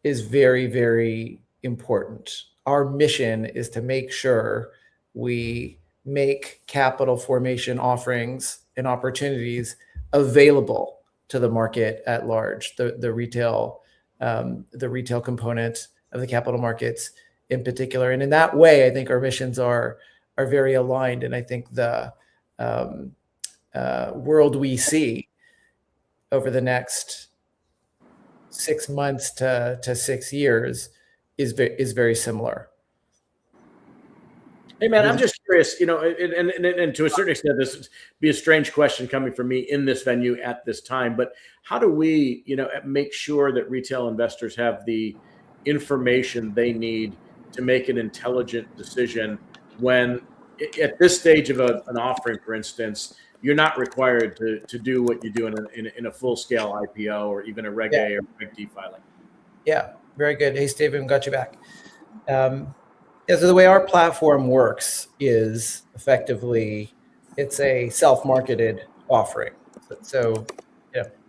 is very, very important. Our mission is to make sure we make capital formation offerings and opportunities available to the market at large, the retail component of the capital markets in particular. And in that way, I think our missions are very aligned. And I think the world we see over the next 6 months to 6 years is very similar. Hey man, I'm just curious, and to a certain extent, this would be a strange question coming from me in this venue at this time, but how do we, make sure that retail investors have the information they need to make an intelligent decision when at this stage of an offering, for instance, you're not required to do what you do in a full scale IPO or even a Reg A or Reg D filing. Yeah, very good. Hey, Steven, got you back. Yeah, so the way our platform works is effectively it's a self-marketed offering. So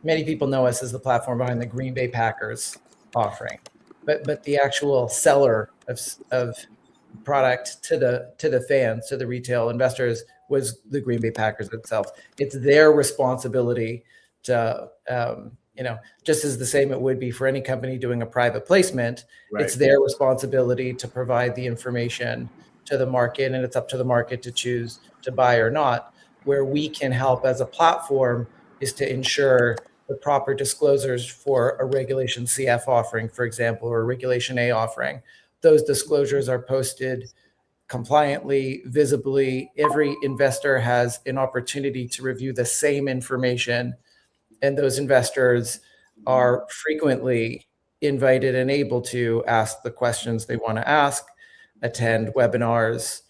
many people know us as the platform behind the Green Bay Packers offering, but the actual seller of product to the fans, to the retail investors, was the Green Bay Packers itself. It's their responsibility to just as the same it would be for any company doing a private placement. Right. It's their responsibility to provide the information to the market, and it's up to the market to choose to buy or not. Where we can help as a platform is to ensure the proper disclosures for a Regulation CF offering, for example, or a Regulation A offering. Those disclosures are posted compliantly, visibly. Every investor has an opportunity to review the same information, and those investors are frequently invited and able to ask the questions they want to ask, attend webinars,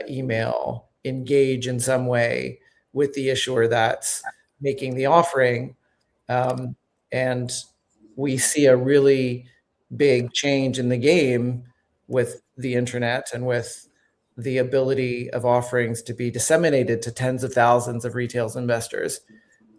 email, engage in some way with the issuer that's making the offering. And we see a really big change in the game with the internet and with the ability of offerings to be disseminated to tens of thousands of retail investors.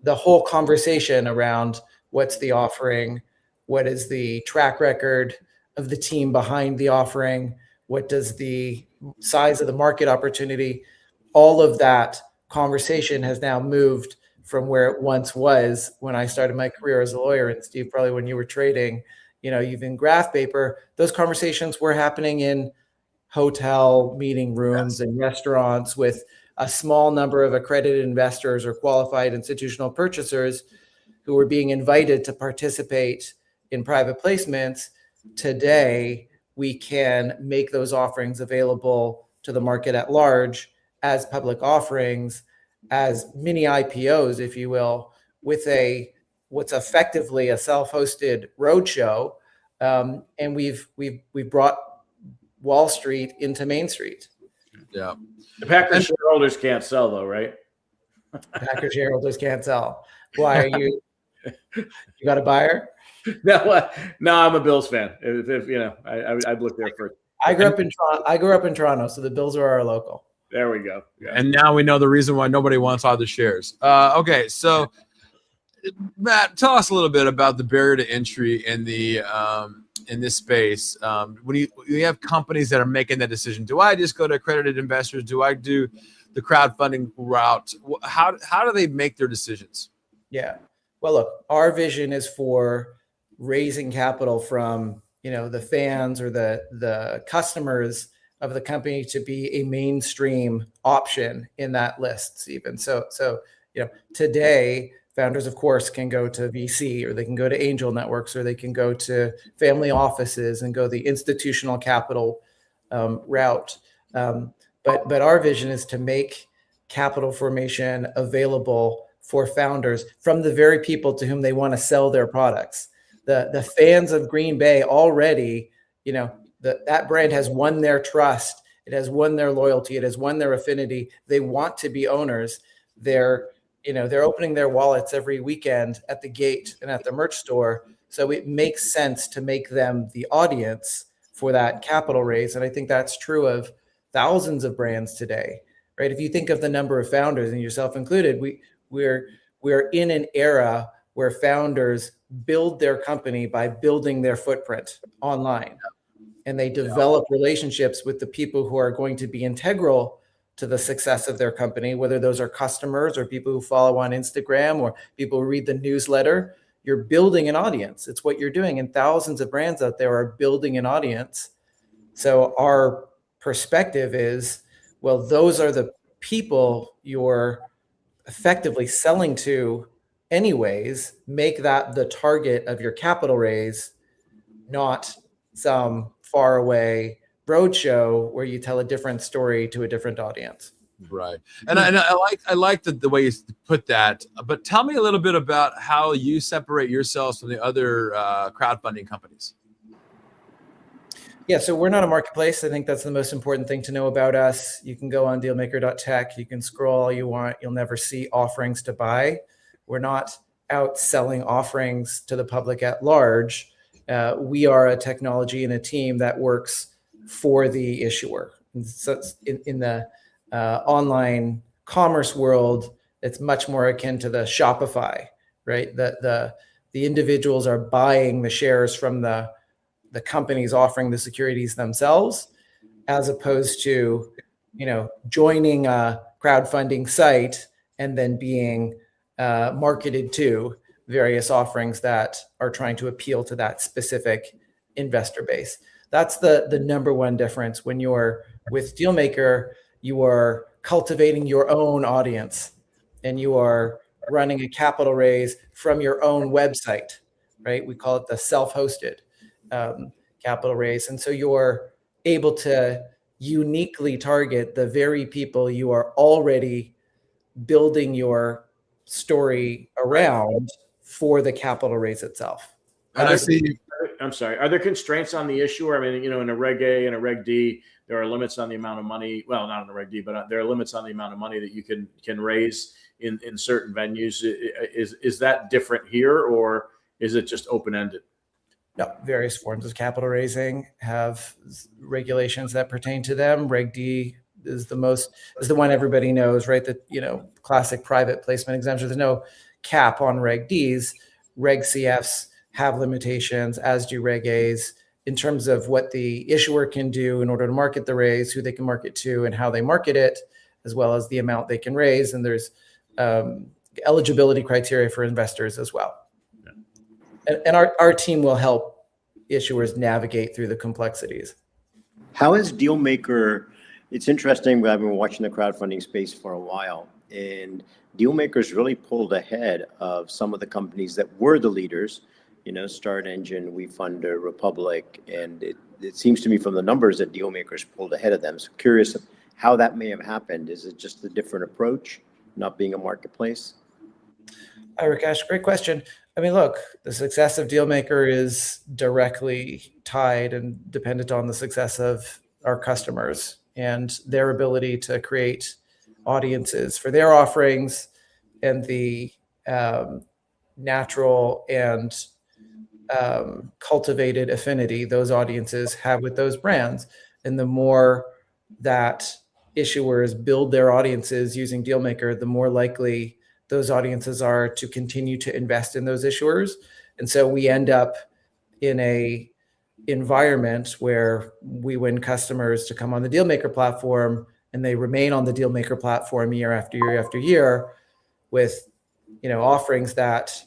The whole conversation around what's the offering, what is the track record of the team behind the offering, what does the size of the market opportunity, all of that conversation has now moved from where it once was when I started my career as a lawyer, and Steve, probably when you were trading, using graph paper. Those conversations were happening in hotel meeting rooms and restaurants with a small number of accredited investors or qualified institutional purchasers who were being invited to participate in private placements. Today, we can make those offerings available to the market at large as public offerings, as mini IPOs, if you will, with what's effectively a self-hosted roadshow. And we've brought Wall Street into Main Street. Yeah. The Packers shareholders can't sell, though, right? Packers shareholders can't sell. Why are you? You got a buyer? No, I'm a Bills fan. I'd look there first. I grew up in Toronto, so the Bills are our local. There we go. Yeah. And now we know the reason why nobody wants either shares. Okay, so Matt, tell us a little bit about the barrier to entry in the in this space. When you have companies that are making that decision, do I just go to accredited investors? Do I do the crowdfunding route? How do they make their decisions? Yeah. Well, look, our vision is for raising capital from the fans or the customers of the company to be a mainstream option in that list, Stephen. So today, founders, of course, can go to VC, or they can go to angel networks, or they can go to family offices and go the institutional capital route. But our vision is to make capital formation available for founders from the very people to whom they want to sell their products. The fans of Green Bay already, that brand has won their trust. It has won their loyalty. It has won their affinity. They want to be owners. They're opening their wallets every weekend at the gate and at the merch store. So it makes sense to make them the audience for that capital raise. And I think that's true of thousands of brands today, right? If you think of the number of founders, and yourself included, we're in an era where founders build their company by building their footprint online. And they develop relationships with the people who are going to be integral to the success of their company, whether those are customers or people who follow on Instagram or people who read the newsletter. You're building an audience. It's what you're doing. And thousands of brands out there are building an audience. So our perspective is, well, those are the people you're effectively selling to anyways. Make that the target of your capital raise, not some far away roadshow where you tell a different story to a different audience. Right. And I like the way you put that, but tell me a little bit about how you separate yourselves from the other crowdfunding companies. Yeah, so we're not a marketplace. I think that's the most important thing to know about us. You can go on dealmaker.tech. You can scroll all you want. You'll never see offerings to buy. We're not out selling offerings to the public at large. We are a technology and a team that works for the issuer. And so in the online commerce world, it's much more akin to the Shopify, right? The individuals are buying the shares from the companies offering the securities themselves, as opposed to, joining a crowdfunding site and then being marketed to various offerings that are trying to appeal to that specific investor base. That's the number one difference. When you're with Dealmaker, you are cultivating your own audience and you are running a capital raise from your own website, right? We call it the self-hosted capital raise. And so you're able to uniquely target the very people you are already building your story around for the capital raise itself. And I see. I'm sorry. Are there constraints on the issuer? I mean, in a Reg A and a Reg D, there are limits on the amount of money. Well, not in the Reg D, but there are limits on the amount of money that you can raise in certain venues. Is that different here, or is it just open ended? No, various forms of capital raising have regulations that pertain to them. Reg D is the one everybody knows, right? The classic private placement exemption. There's no cap on Reg Ds. Reg CFs have limitations, as do Reg As, in terms of what the issuer can do in order to market the raise, who they can market to, and how they market it, as well as the amount they can raise. And there's eligibility criteria for investors as well. And our team will help issuers navigate through the complexities. How is Dealmaker? It's interesting. I've been watching the crowdfunding space for a while, and Dealmaker's really pulled ahead of some of the companies that were the leaders. Start Engine, WeFunder, Republic, and it seems to me from the numbers that Dealmaker's pulled ahead of them. So curious how that may have happened. Is it just a different approach, not being a marketplace? Hi, Rakesh. Great question. I mean, look, the success of Dealmaker is directly tied and dependent on the success of our customers and their ability to create audiences for their offerings and the natural and cultivated affinity those audiences have with those brands. And the more that issuers build their audiences using Dealmaker, the more likely those audiences are to continue to invest in those issuers. And so we end up in a environment where we win customers to come on the Dealmaker platform, and they remain on the Dealmaker platform year after year after year with offerings that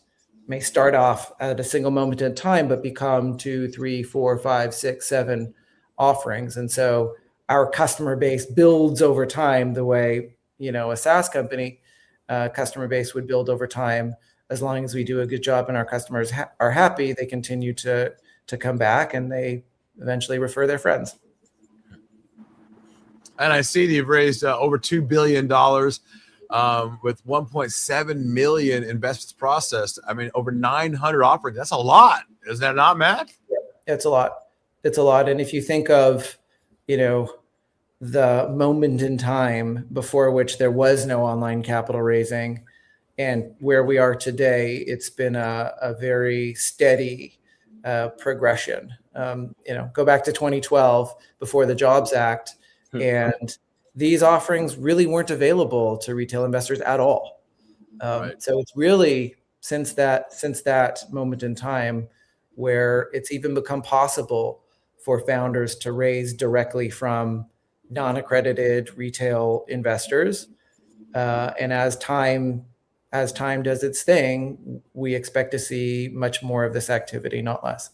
may start off at a single moment in time, but become 2, 3, 4, 5, 6, 7 offerings. And so our customer base builds over time the way, a SaaS company customer base would build over time. As long as we do a good job and our customers are happy, they continue to come back, and they eventually refer their friends. And I see that you've raised over $2 billion with 1.7 million investments processed. I mean, over 900 offerings. That's a lot. Is that not, Matt? Yeah, it's a lot. It's a lot. And if you think of, the moment in time before which there was no online capital raising and where we are today, it's been a very steady progression. Go back to 2012 before the Jobs Act, and these offerings really weren't available to retail investors at all. Right. So it's really since that moment in time where it's even become possible for founders to raise directly from non-accredited retail investors. And as time does its thing, we expect to see much more of this activity, not less.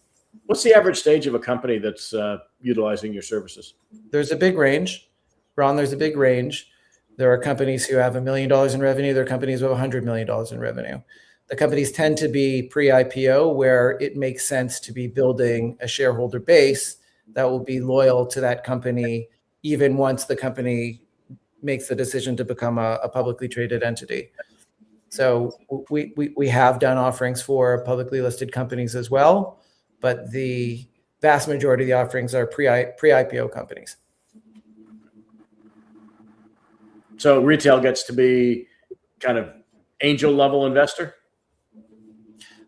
What's the average stage of a company that's utilizing your services? There's a big range, Ron. There's a big range. There are companies who have $1 million in revenue. There are companies with $100 million in revenue. The companies tend to be pre-IPO, where it makes sense to be building a shareholder base that will be loyal to that company even once the company makes the decision to become a publicly traded entity. So we have done offerings for publicly listed companies as well, but the vast majority of the offerings are pre-IPO companies. So retail gets to be kind of angel level investor.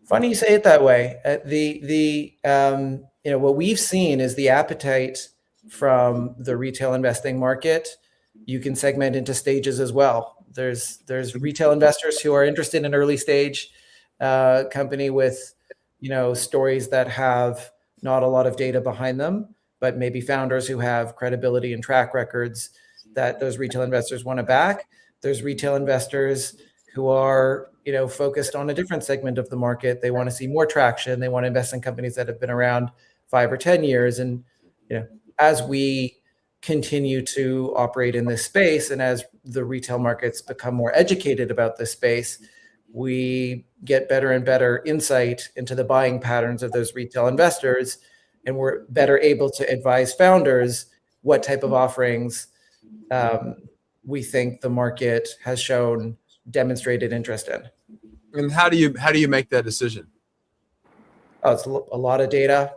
Funny you say it that way. What we've seen is the appetite from the retail investing market. You can segment into stages as well. There's retail investors who are interested in early stage company with stories that have not a lot of data behind them, but maybe founders who have credibility and track records that those retail investors want to back. There's retail investors who are focused on a different segment of the market. They want to see more traction. They want to invest in companies that have been around 5 or 10 years. And as we continue to operate in this space, and as the retail markets become more educated about this space, we get better and better insight into the buying patterns of those retail investors, and we're better able to advise founders what type of offerings we think the market has shown demonstrated interest in. And how do you make that decision? Oh, it's a lot of data.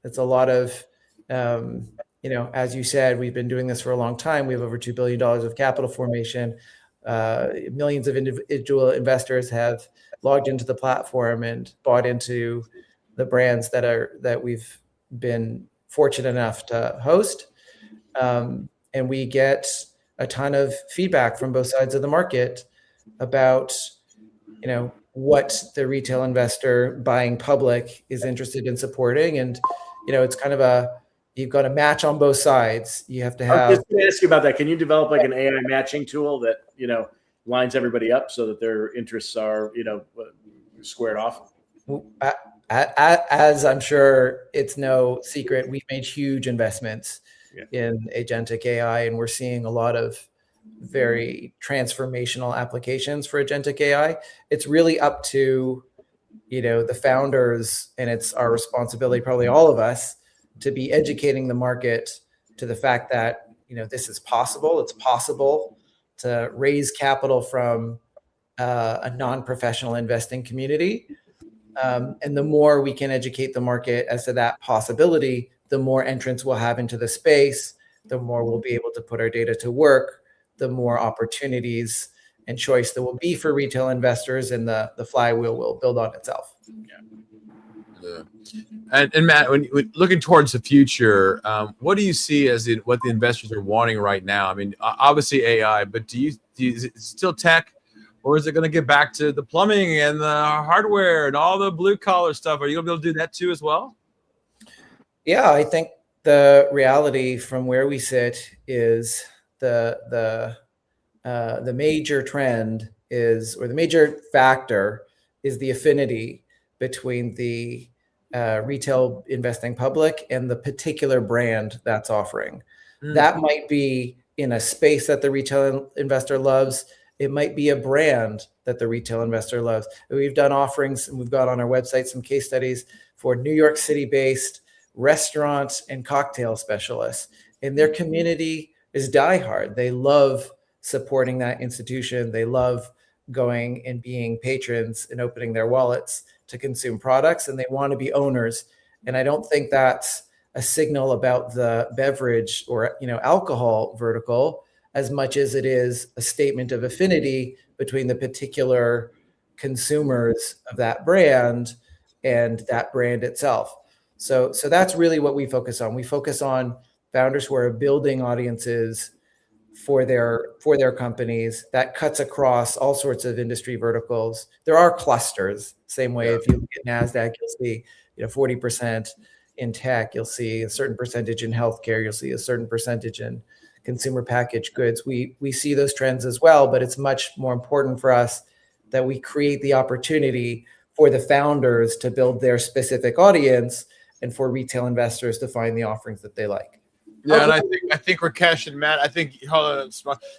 It's a lot of, as you said, we've been doing this for a long time. We have over $2 billion of capital formation. Millions of individual investors have logged into the platform and bought into the brands that we've been fortunate enough to host. And we get a ton of feedback from both sides of the market about, what the retail investor buying public is interested in supporting. And, it's kind of you've got a match on both sides. You have to have. I was just going to ask you about that. Can you develop like an AI matching tool that, lines everybody up so that their interests are, squared off? As I'm sure it's no secret, we've made huge investments in agentic AI, and we're seeing a lot of very transformational applications for agentic AI. It's really up to, the founders, and it's our responsibility, probably all of us, to be educating the market to the fact that, this is possible. It's possible to raise capital from a non-professional investing community. And the more we can educate the market as to that possibility, the more entrants we'll have into the space, the more we'll be able to put our data to work, the more opportunities and choice there will be for retail investors, and the flywheel will build on itself. Yeah. And Matt, when looking towards the future, what do you see as what the investors are wanting right now? I mean, obviously AI, but is it still tech, or is it going to get back to the plumbing and the hardware and all the blue collar stuff? Are you going to be able to do that too as well? Yeah, I think the reality from where we sit is the major trend is, or the major factor is, the affinity between the retail investing public and the particular brand that's offering. That might be in a space that the retail investor loves. It might be a brand that the retail investor loves. We've done offerings, and we've got on our website some case studies for New York City-based restaurants and cocktail specialists. And their community is diehard. They love supporting that institution. They love going and being patrons and opening their wallets to consume products, and they want to be owners. And I don't think that's a signal about the beverage or alcohol vertical as much as it is a statement of affinity between the particular consumers of that brand and that brand itself. So that's really what we focus on. We focus on founders who are building audiences for their companies. That cuts across all sorts of industry verticals. There are clusters. Same way, if you look at NASDAQ, you'll see 40% in tech. You'll see a certain percentage in healthcare. You'll see a certain percentage in consumer packaged goods. We see those trends as well, but it's much more important for us that we create the opportunity for the founders to build their specific audience, and for retail investors to find the offerings that they like. Yeah, and I think Rakesh and Matt, I think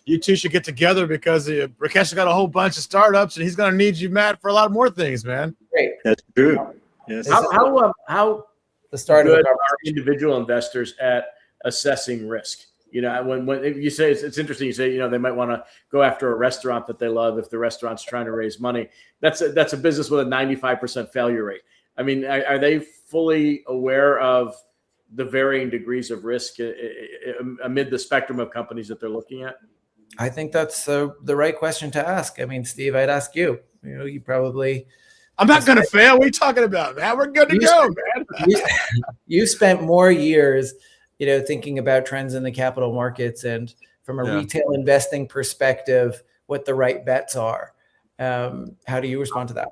you two should get together, because Rakesh has got a whole bunch of startups, and he's going to need you, Matt, for a lot more things, man. Great. That's true. Yes. How the start good of are individual investors at assessing risk? When you say it's interesting, you say they might want to go after a restaurant that they love if the restaurant's trying to raise money. That's a business with a 95% failure rate. I mean, are they fully aware of the varying degrees of risk amid the spectrum of companies that they're looking at? I think that's the right question to ask. I mean, Steve, I'd ask you. You probably. I'm not going to fail. What are you talking about, man? We're good to go, man. You spent more years, thinking about trends in the capital markets and from a retail investing perspective, what the right bets are. How do you respond to that?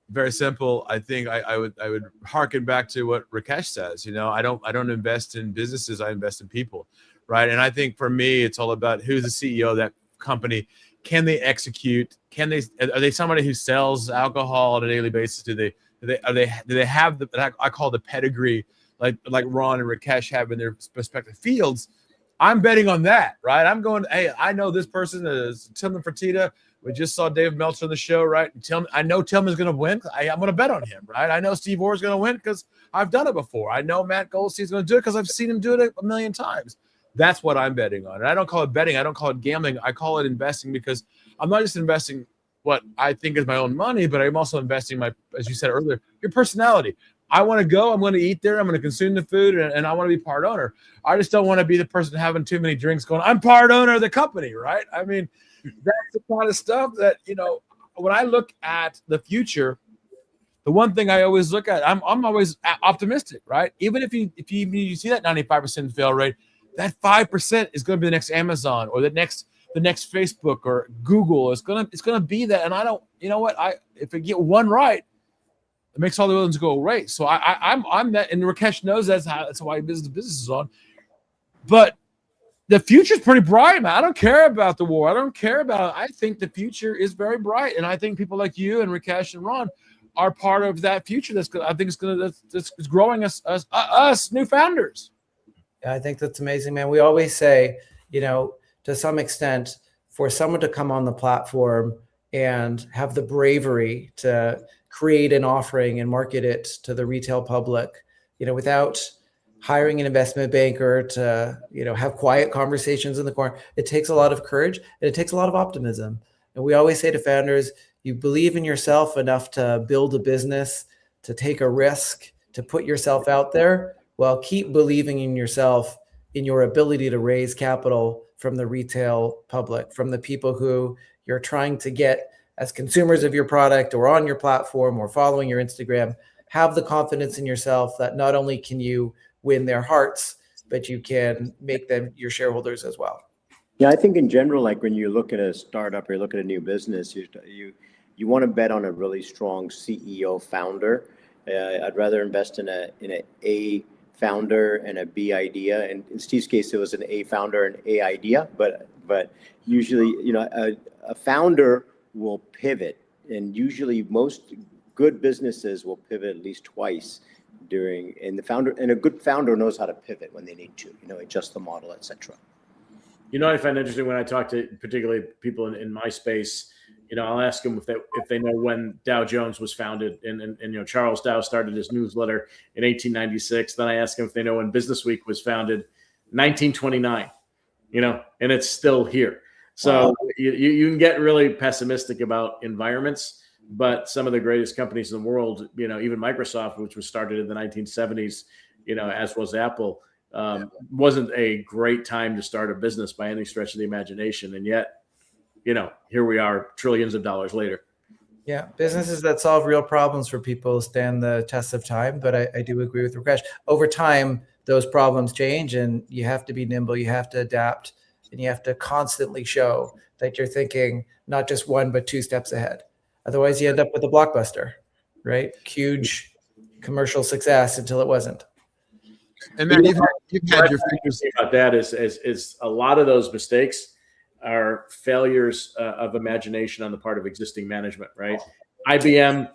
Very simple. I think I would harken back to what Rakesh says. I don't invest in businesses. I invest in people, right? And I think for me, it's all about who's the CEO of that company. Can they execute? Are they somebody who sells alcohol on a daily basis? Do they have the I call the pedigree like Ron and Rakesh have in their respective fields? I'm betting on that, right? I'm going, hey, I know this person is Tillman Fertitta. We just saw Dave Meltzer on the show, right? I know Tillman's going to win. I'm going to bet on him, right? I know Steve Orr's going to win because I've done it before. I know Matt Goldstein's going to do it because I've seen him do it a million times. That's what I'm betting on. And I don't call it betting. I don't call it gambling. I call it investing because I'm not just investing what I think is my own money, but I'm also investing as you said earlier, your personality. I want to go. I'm going to eat there. I'm going to consume the food, and I want to be part owner. I just don't want to be the person having too many drinks going, I'm part owner of the company, right? I mean, that's the kind of stuff that, when I look at the future, the one thing I always look at, I'm always optimistic, right? Even if you see that 95% fail rate, that 5% is going to be the next Amazon or the next Facebook or Google. It's gonna be that. And I don't, if I get one right, it makes all the other ones go away. So I'm that, and Rakesh knows that's why business is on. But the future's pretty bright, man. I don't care about the war. I don't care about it. I think the future is very bright, and I think people like you and Rakesh and Ron are part of that future. That's growing us new founders. Yeah, I think that's amazing, man. We always say, to some extent, for someone to come on the platform and have the bravery to create an offering and market it to the retail public, without hiring an investment banker to, have quiet conversations in the corner. It takes a lot of courage and it takes a lot of optimism. And we always say to founders, you believe in yourself enough to build a business, to take a risk, to put yourself out there. Well, keep believing in yourself, in your ability to raise capital from the retail public, from the people who you're trying to get as consumers of your product or on your platform or following your Instagram. Have the confidence in yourself that not only can you win their hearts, but you can make them your shareholders as well. Yeah, I think in general, like when you look at a startup or you look at a new business, you want to bet on a really strong CEO founder. I'd rather invest in a founder and a B idea. And in Steve's case, it was an A founder and A idea. But usually, a founder will pivot, and usually most good businesses will pivot at least twice and a good founder knows how to pivot when they need to, adjust the model, etc. I find interesting when I talk to particularly people in my space, I'll ask them if they know when Dow Jones was founded, and Charles Dow started his newsletter in 1896. Then I ask them if they know when Business Week was founded, 1929. And it's still here. So wow. You can get really pessimistic about environments, but some of the greatest companies in the world, even Microsoft, which was started in the 1970s, as was Apple, wasn't a great time to start a business by any stretch of the imagination. And yet, here we are trillions of dollars later. Yeah, businesses that solve real problems for people stand the test of time. But I do agree with Rakesh. Over time, those problems change, and you have to be nimble. You have to adapt, and you have to constantly show that you're thinking not just one, but two steps ahead. Otherwise, you end up with a blockbuster, right? Huge commercial success until it wasn't. And man, you've had your fingers about that is a lot of those mistakes are failures of imagination on the part of existing management, right? IBM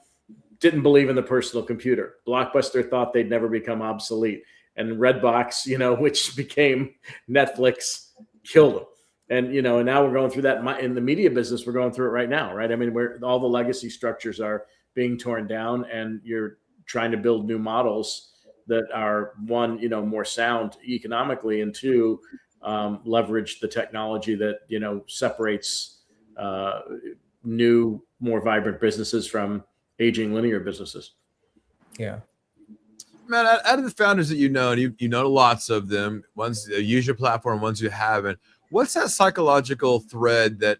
didn't believe in the personal computer. Blockbuster thought they'd never become obsolete. And Redbox, which became Netflix, killed them. And, and now we're going through that in the media business. We're going through it right now, right? I mean, where all the legacy structures are being torn down, and you're trying to build new models that are, one, more sound economically, and two, leverage the technology that, separates new, more vibrant businesses from aging linear businesses. Yeah. Man, out of the founders that you know, and you know lots of them, ones that use your platform, ones you haven't, what's that psychological thread that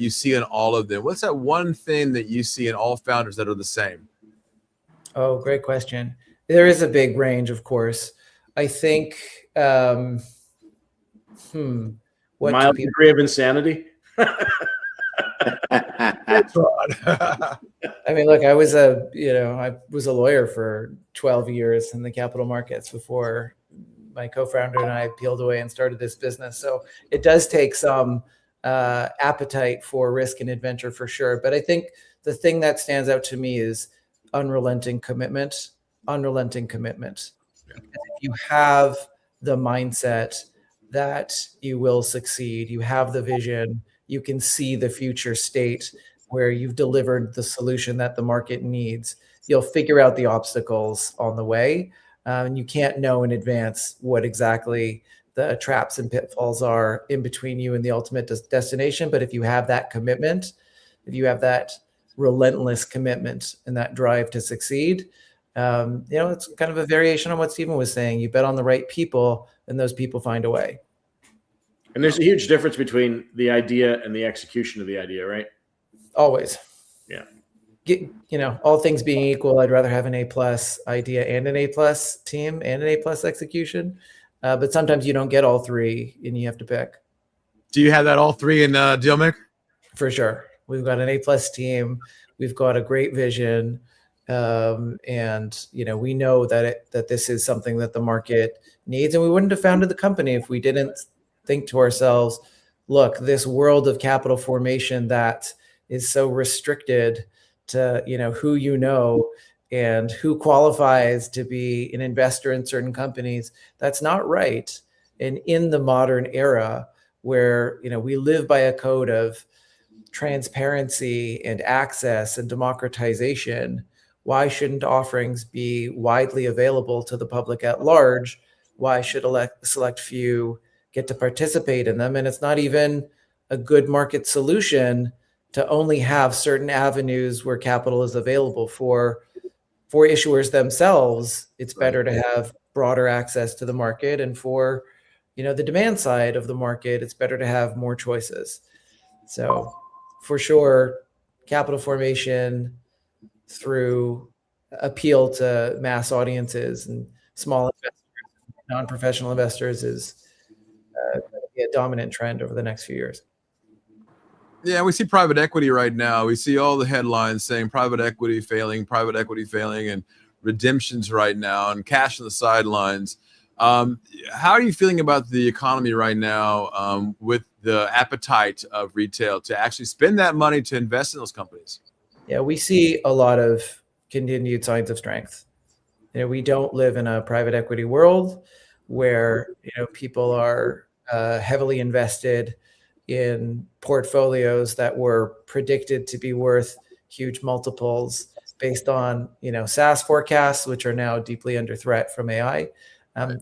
you see in all of them? What's that one thing that you see in all founders that are the same? Oh, great question. There is a big range, of course. I think, what do Mild people? degree of insanity. I mean, look, I was a lawyer for 12 years in the capital markets before my co-founder and I peeled away and started this business. So it does take some appetite for risk and adventure for sure. But I think the thing that stands out to me is unrelenting commitment. Unrelenting commitment. Because if you have the mindset that you will succeed, you have the vision, you can see the future state where you've delivered the solution that the market needs, you'll figure out the obstacles on the way. And you can't know in advance what exactly the traps and pitfalls are in between you and the ultimate destination. But if you have that commitment, if you have that relentless commitment and that drive to succeed, it's kind of a variation on what Stephen was saying. You bet on the right people, and those people find a way. And there's a huge difference between the idea and the execution of the idea, right? Always. Yeah. All things being equal, I'd rather have an A+ idea and an A+ team and an A+ execution. But sometimes you don't get all three, and you have to pick. Do you have that all three in Dealmaker? For sure. We've got an A+ team. We've got a great vision. And we know that this is something that the market needs, and we wouldn't have founded the company if we didn't think to ourselves, look, this world of capital formation that is so restricted to who and who qualifies to be an investor in certain companies, that's not right. And in the modern era where we live by a code of transparency and access and democratization, why shouldn't offerings be widely available to the public at large? Why should a select few get to participate in them? And it's not even a good market solution to only have certain avenues where capital is available for issuers themselves. It's better to have broader access to the market, and for the demand side of the market, it's better to have more choices. So for sure, capital formation through appeal to mass audiences and small investors, non-professional investors is a dominant trend over the next few years. Yeah, we see private equity right now. We see all the headlines saying private equity failing, and redemptions right now, and cash on the sidelines. How are you feeling about the economy right now with the appetite of retail to actually spend that money to invest in those companies? Yeah, we see a lot of continued signs of strength. We don't live in a private equity world where people are heavily invested in portfolios that were predicted to be worth huge multiples based on SaaS forecasts, which are now deeply under threat from AI.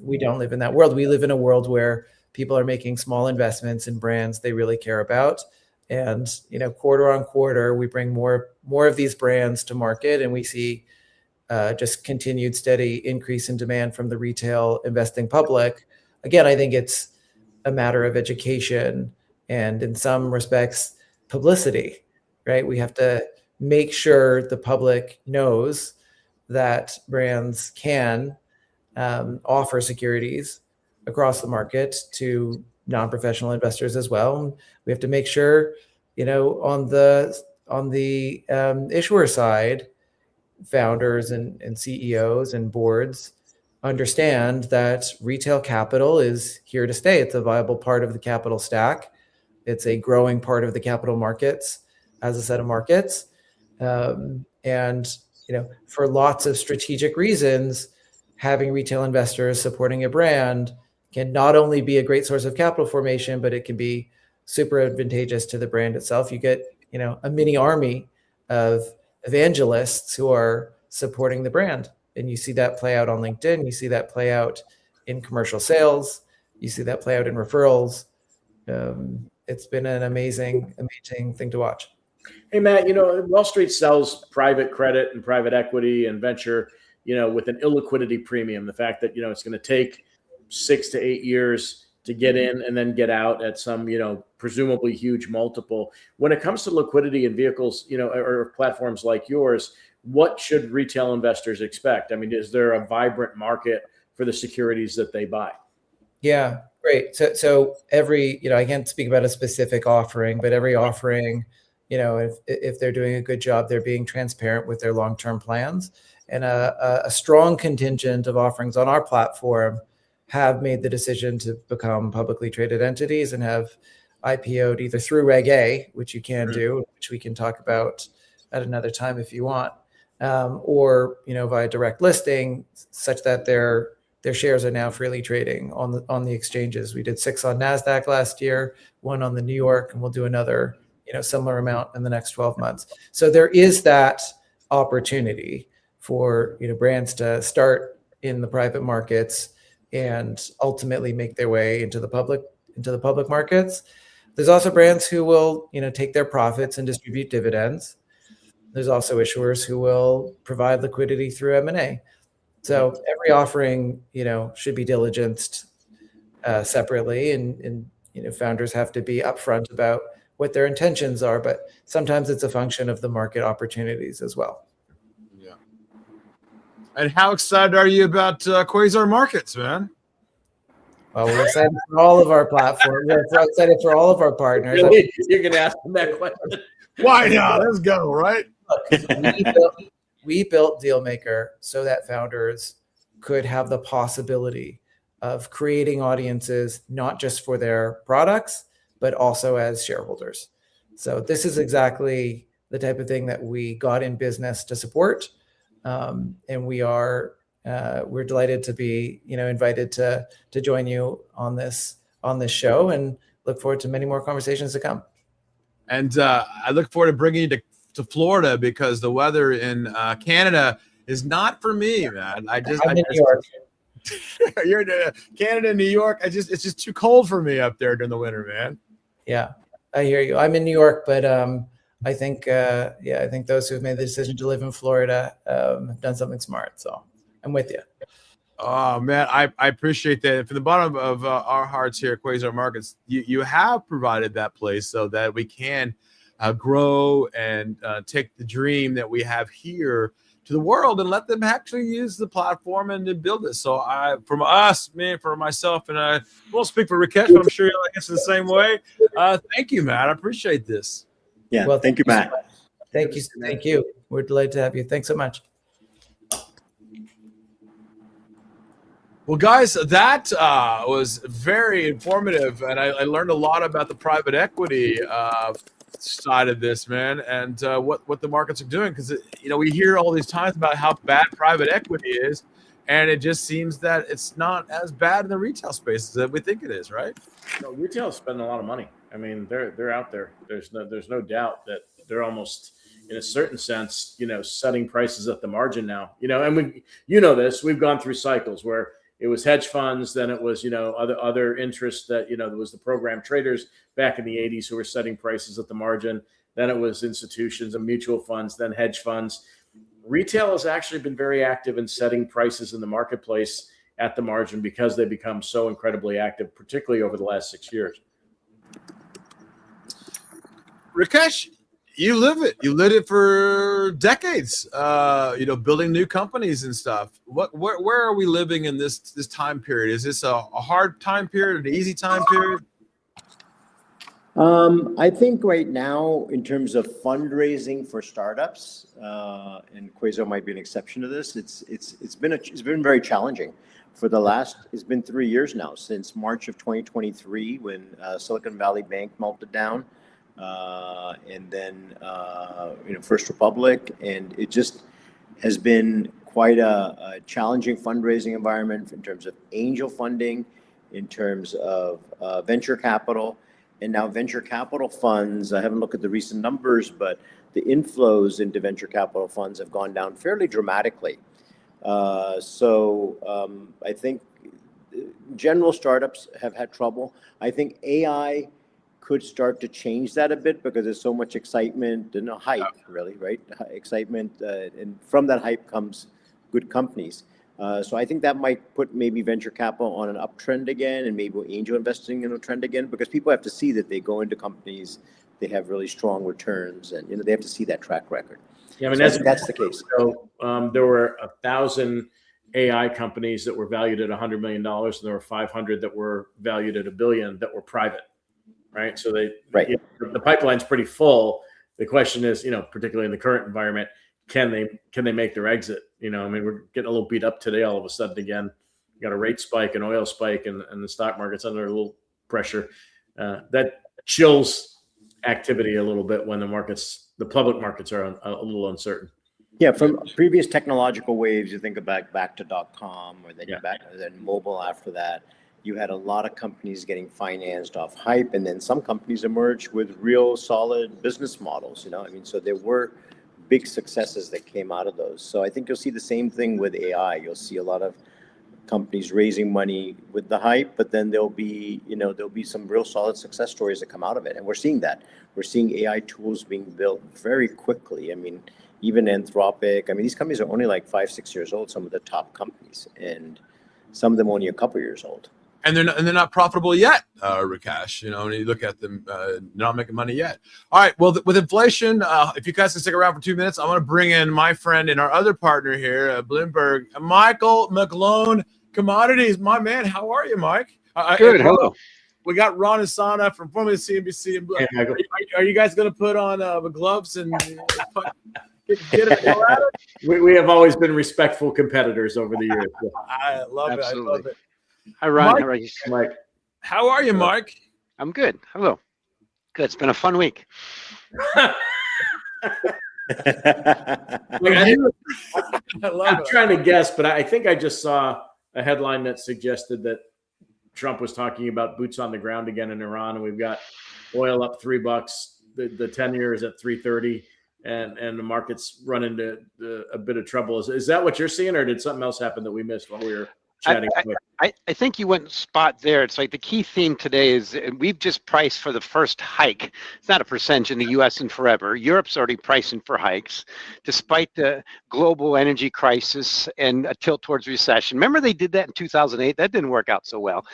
We don't live in that world. We live in a world where people are making small investments in brands they really care about. And quarter on quarter, we bring more of these brands to market, and we see just continued steady increase in demand from the retail investing public. Again, I think it's a matter of education and, in some respects, publicity, right? We have to make sure the public knows that brands can offer securities across the market to non-professional investors as well. We have to make sure, on the issuer side, founders and CEOs and boards understand that retail capital is here to stay. It's a viable part of the capital stack. It's a growing part of the capital markets as a set of markets. And for lots of strategic reasons, having retail investors supporting a brand can not only be a great source of capital formation, but it can be super advantageous to the brand itself. You get, a mini army of evangelists who are supporting the brand. And you see that play out on LinkedIn. You see that play out in commercial sales. You see that play out in referrals. It's been an amazing thing to watch. Hey, Matt, Wall Street sells private credit and private equity and venture with an illiquidity premium, the fact that, it's going to take 6 to 8 years to get in and then get out at some, presumably huge multiple. When it comes to liquidity in vehicles, or platforms like yours, what should retail investors expect? I mean, is there a vibrant market for the securities that they buy? Yeah, great. So every, I can't speak about a specific offering, but every offering, if they're doing a good job, they're being transparent with their long-term plans. And a strong contingent of offerings on our platform have made the decision to become publicly traded entities and have IPO'd either through Reg A, which you can do, which we can talk about at another time if you want, or via direct listing, such that their shares are now freely trading on the exchanges. We did 6 on NASDAQ last year, 1 on the New York, and we'll do another similar amount in the next 12 months. So there is that opportunity for brands to start in the private markets and ultimately make their way into the public markets. There's also brands who will take their profits and distribute dividends. There's also issuers who will provide liquidity through M&A. So every offering, should be diligenced separately, and founders have to be upfront about what their intentions are. But sometimes it's a function of the market opportunities as well. Yeah. And how excited are you about Quasar Markets, man? Well, we're excited for all of our platforms. We're excited for all of our partners. Really? You're going to ask them that question? Why not? Let's go, right? We built Dealmaker so that founders could have the possibility of creating audiences, not just for their products, but also as shareholders. So this is exactly the type of thing that we got in business to support. And we're delighted to be, invited to join you on this show, and look forward to many more conversations to come. And I look forward to bringing you to Florida, because the weather in Canada is not for me, man. I'm in New York. You're in Canada, New York. It's just too cold for me up there during the winter, man. Yeah, I hear you. I'm in New York, but I think those who've made the decision to live in Florida have done something smart. So I'm with you. Oh man, I appreciate that. From the bottom of our hearts here at Quasar Markets, you have provided that place so that we can grow and take the dream that we have here to the world and let them actually use the platform and to build it. So for myself, and I won't speak for Rakesh, but I'm sure you'll answer the same way. Thank you, Matt. I appreciate this. Yeah. Well, thank you, Matt. Thank you. We're delighted to have you. Thanks so much. Well, guys, that was very informative, and I learned a lot about the private equity side of this, man, and what the markets are doing. Because we hear all these times about how bad private equity is, and it just seems that it's not as bad in the retail space as we think it is, right? No, retail is spending a lot of money. I mean, they're out there. There's no doubt that they're almost, in a certain sense, setting prices at the margin now. And we've gone through cycles where it was hedge funds, then it was, other interests that, there was the program traders back in the 80s who were setting prices at the margin. Then it was institutions and mutual funds, then hedge funds. Retail has actually been very active in setting prices in the marketplace at the margin because they become so incredibly active, particularly over the last 6 years. Rakesh, you live it. You lived it for decades. Building new companies and stuff. Where are we living in this time period? Is this a hard time period, an easy time period? I think right now, in terms of fundraising for startups, and Quasar might be an exception to this, it's been very challenging. It's been 3 years now, since March of 2023, when Silicon Valley Bank melted down. And then First Republic, and it just has been quite a challenging fundraising environment in terms of angel funding, in terms of venture capital, and now venture capital funds. I haven't looked at the recent numbers, but the inflows into venture capital funds have gone down fairly dramatically. So I think general startups have had trouble. I think AI could start to change that a bit, because there's so much excitement and hype, really, right? Excitement, and from that hype comes good companies. So I think that might put maybe venture capital on an uptrend again, and maybe angel investing in a trend again, because people have to see that they go into companies, they have really strong returns, and they have to see that track record. Yeah, I mean, So that's the case. So there were 1,000 AI companies that were valued at $100 million, and there were 500 that were valued at $1 billion that were private, right? So the pipeline's pretty full. The question is, particularly in the current environment, can they make their exit? I mean, we're getting a little beat up today all of a sudden again. You got a rate spike, an oil spike, and the stock market's under a little pressure. That chills activity a little bit when the public markets are a little uncertain. Yeah, from previous technological waves, you think about back to .com, or then mobile after that. You had a lot of companies getting financed off hype, and then some companies emerged with real solid business models. I mean, so there were big successes that came out of those. So I think you'll see the same thing with AI. You'll see a lot of companies raising money with the hype, but then there'll be some real solid success stories that come out of it. And we're seeing that. We're seeing AI tools being built very quickly. I mean, even Anthropic. I mean, these companies are only like 5-6 years old, some of the top companies, and some of them only a couple years old. And they're not profitable yet, Rakesh. When you look at them, not making money yet. All right. Well, with inflation, if you guys can stick around for 2 minutes, I'm going to bring in my friend and our other partner here, Bloomberg, Michael McGlone, Commodities. My man, how are you, Mike? Good. Hello. We got Ron Asana from formerly CNBC. And are you guys going to put on the gloves and get it at it? We have always been respectful competitors over the years. I love it. I love it. Hi, Ron. Mike, how are you? Mike. How are you, Mike? I'm good. Hello. Good. It's been a fun week. I'm trying to guess, but I think I just saw a headline that suggested that Trump was talking about boots on the ground again in Iran, and we've got oil up $3. The 10-year is at 330, and the market's run into a bit of trouble. Is that what you're seeing, or did something else happen that we missed while we were chatting? I think you went spot there. It's like the key theme today is we've just priced for the first hike. It's not a percentage in the U.S. in forever. Europe's already pricing for hikes, despite the global energy crisis and a tilt towards recession. Remember they did that in 2008? That didn't work out so well.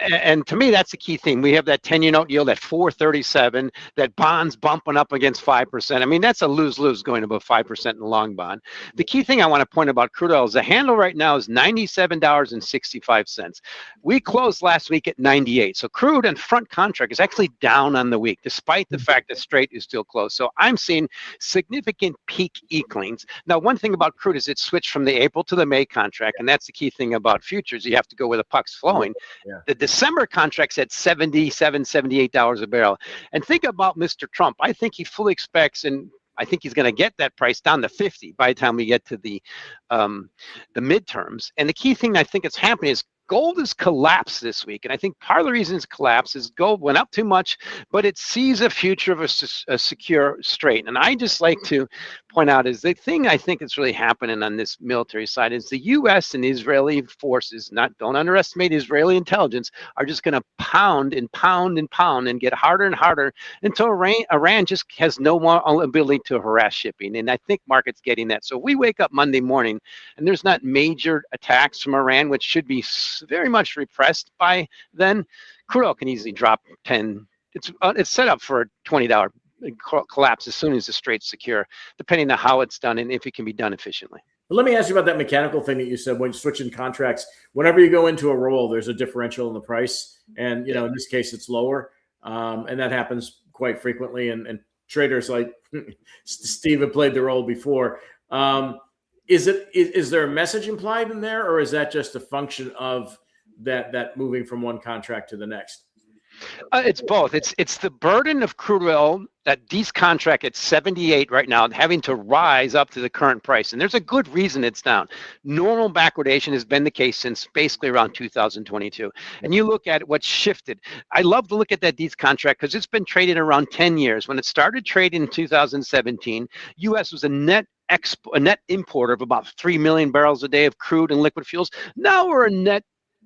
And to me, that's the key thing. We have that 10-year note yield at 4.37, that bonds bumping up against 5%. I mean, that's a lose-lose going above 5% in the long bond. The key thing I want to point about crude oil is the handle right now is $97.65. We closed last week at 98. So crude and front contract is actually down on the week, despite the fact that straight is still closed. So I'm seeing significant peak inklings. Now, one thing about crude is it switched from the April to the May contract, and that's the key thing about futures. You have to go where the puck's flowing. Yeah. The December contract's at $77, $78 a barrel. And think about Mr. Trump. I think he fully expects, and I think he's going to get that price down to 50 by the time we get to the midterms. And the key thing I think is happening is gold has collapsed this week. And I think part of the reason it's collapsed is gold went up too much, but it sees a future of a secure straight. And I just like to point out is the thing I think is really happening on this military side is the U.S. and Israeli forces, don't underestimate Israeli intelligence, are just going to pound and pound and pound and get harder and harder until Iran just has no more ability to harass shipping. And I think market's getting that. So we wake up Monday morning and there's not major attacks from Iran, which should be very much repressed by then. Crude oil can easily drop 10. It's set up for a $20 collapse as soon as the strait's secure, depending on how it's done and if it can be done efficiently. But let me ask you about that mechanical thing that you said when switching contracts. Whenever you go into a roll, there's a differential in the price, and in this case, it's lower, and that happens quite frequently. And traders like Steve have played the role before. Is there a message implied in there, or is that just a function of that moving from one contract to the next? It's both. It's the burden of crude oil that these contract at 78 right now, having to rise up to the current price. And there's a good reason it's down. Normal backwardation has been the case since basically around 2022. And you look at what's shifted. I love to look at that Deets contract because it's been traded around 10 years. When it started trading in 2017, U.S. was a net importer of about 3 million barrels a day of crude and liquid fuels. Now we're a net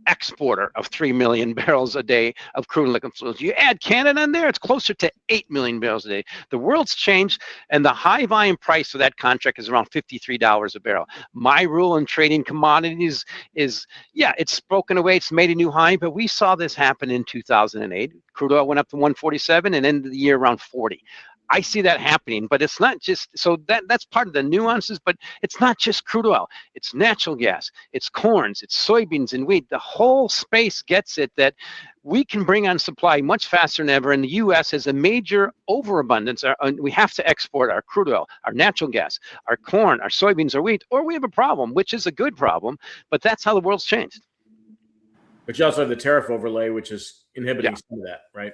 exporter of 3 million barrels a day of crude and liquid fuels. You add Canada in there, it's closer to 8 million barrels a day. The world's changed, and the high volume price for that contract is around $53 a barrel. My rule in trading commodities is, yeah, it's broken away, it's made a new high, but we saw this happen in 2008. Crude oil went up to 147 and ended the year around 40. I see that happening, but it's not just, so that's part of the nuances, but it's not just crude oil. It's natural gas, it's corns, it's soybeans and wheat. The whole space gets it that we can bring on supply much faster than ever, and the U.S. has a major overabundance. We have to export our crude oil, our natural gas, our corn, our soybeans, our wheat, or we have a problem, which is a good problem, but that's how the world's changed. But you also have the tariff overlay, which is inhibiting some of that, right?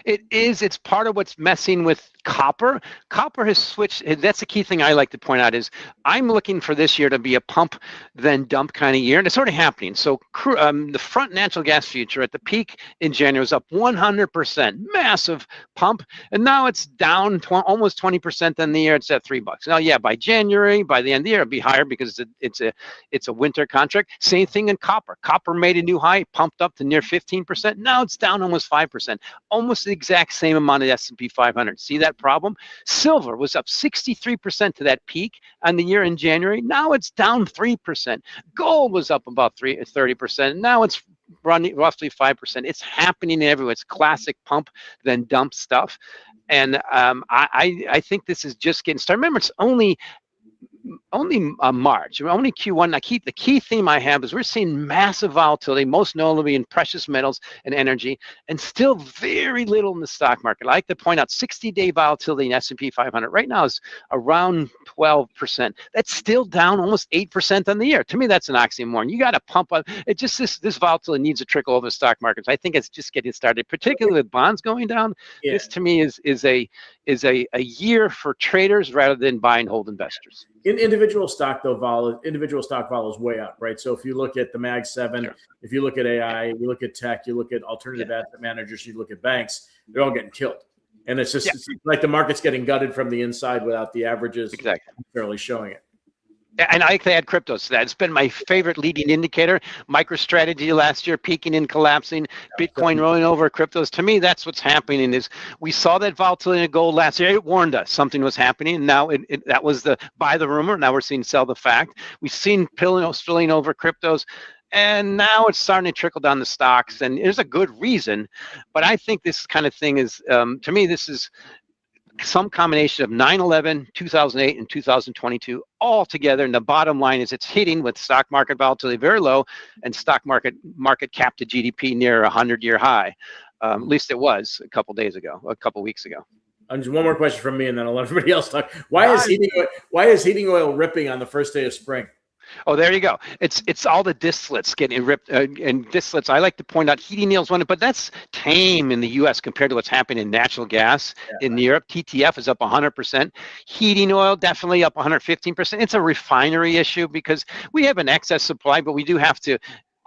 It is. It's part of what's messing with copper. Copper has switched. That's the key thing I like to point out is I'm looking for this year to be a pump then dump kind of year, and it's already happening. So the front natural gas future at the peak in January was up 100%, massive pump, and now it's down almost 20%. Then the year it's at $3. Now, yeah, by January, by the end of the year, it'll be higher because it's a winter contract. Same thing in copper. Copper made a new high, pumped up to near 15%. Now it's down almost 5%. Almost the exact same amount of S&P 500. See that problem? Silver was up 63% to that peak on the year in January. Now it's down 3%. Gold was up about 30%. Now it's running roughly 5%. It's happening everywhere. It's classic pump then dump stuff. And I think this is just getting started. Remember, it's only March, only Q1. The key theme I have is we're seeing massive volatility, most notably in precious metals and energy, and still very little in the stock market. I like to point out 60-day volatility in S&P 500 right now is around 12%. That's still down almost 8% on the year. To me, that's an oxymoron. You got to pump up. It just this volatility needs to trickle over the stock markets. I think it's just getting started, particularly with bonds going down. Yeah. This to me is a year for traders rather than buy and hold investors. In individual stock vol is way up, right? So if you look at the Mag 7, sure. If you look at AI, you look at tech, you look at alternative asset managers, you look at banks, they're all getting killed. And it's just it's like the market's getting gutted from the inside without the averages necessarily showing it. And I like to add cryptos to that. It's been my favorite leading indicator. MicroStrategy last year peaking and collapsing, Bitcoin rolling over, cryptos. To me, that's what's happening. Is we saw that volatility in gold last year. It warned us something was happening. And now that was the buy the rumor. Now we're seeing sell the fact. We've seen spilling over cryptos. And now it's starting to trickle down the stocks. And there's a good reason. But I think this kind of thing is, to me, this is some combination of 9/11, 2008, and 2022 all together. And the bottom line is it's hitting with stock market volatility very low and stock market cap to GDP near a 100-year high. At least it was a couple weeks ago. Just one more question from me, and then I'll let everybody else talk. Why is heating oil ripping on the first day of spring? Oh, there you go. It's all the distillates getting ripped, and distillates. I like to point out heating oil's one, but that's tame in the U.S. compared to what's happening in natural gas in Europe. TTF is up 100%. Heating oil definitely up 115%. It's a refinery issue because we have an excess supply, but we do have to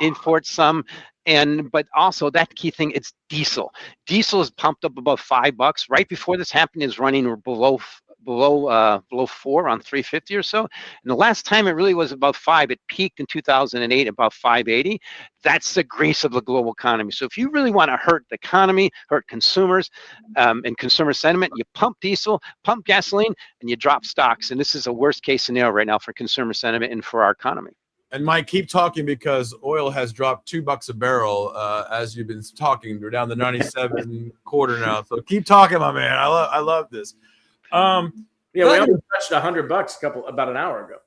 import some. But also that key thing, it's diesel. Diesel is pumped up above $5. Right before this happened, is running below 4 on 350 or so. And the last time it really was above 5, it peaked in 2008 about 580. That's the grease of the global economy. So if you really want to hurt the economy, hurt consumers and consumer sentiment, you pump diesel, pump gasoline, and you drop stocks. And this is a worst case scenario right now for consumer sentiment and for our economy. And Mike, keep talking because oil has dropped $2 a barrel as you've been talking. We're down to 97 quarter now. So keep talking, my man. I love this. We only touched $100 about an hour ago.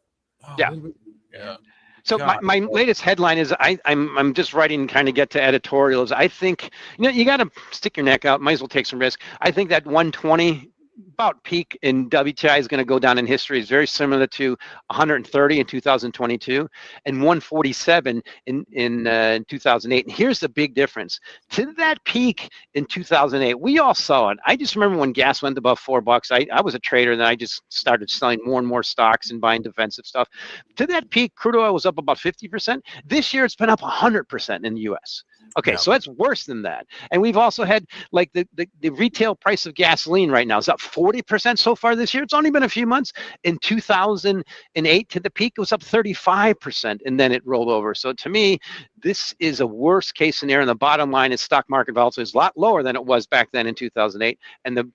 Yeah. So my latest headline is I'm just writing, kind of get to editorials. I think you got to stick your neck out. Might as well take some risk. I think that 120 about peak in WTI is going to go down in history. Is very similar to 130 in 2022 and 147 in 2008. And here's the big difference. To that peak in 2008, we all saw it. I just remember when gas went above $4. I was a trader, and then I just started selling more and more stocks and buying defensive stuff. To that peak, crude oil was up about 50%. This year, it's been up 100% in the U.S. Okay, so that's worse than that. And we've also had like the retail price of gasoline right now is up 40% so far this year. It's only been a few months. In 2008 to the peak, it was up 35%, and then it rolled over. So to me, this is a worst case scenario. And the bottom line is stock market volatility is a lot lower than it was back then in 2008. And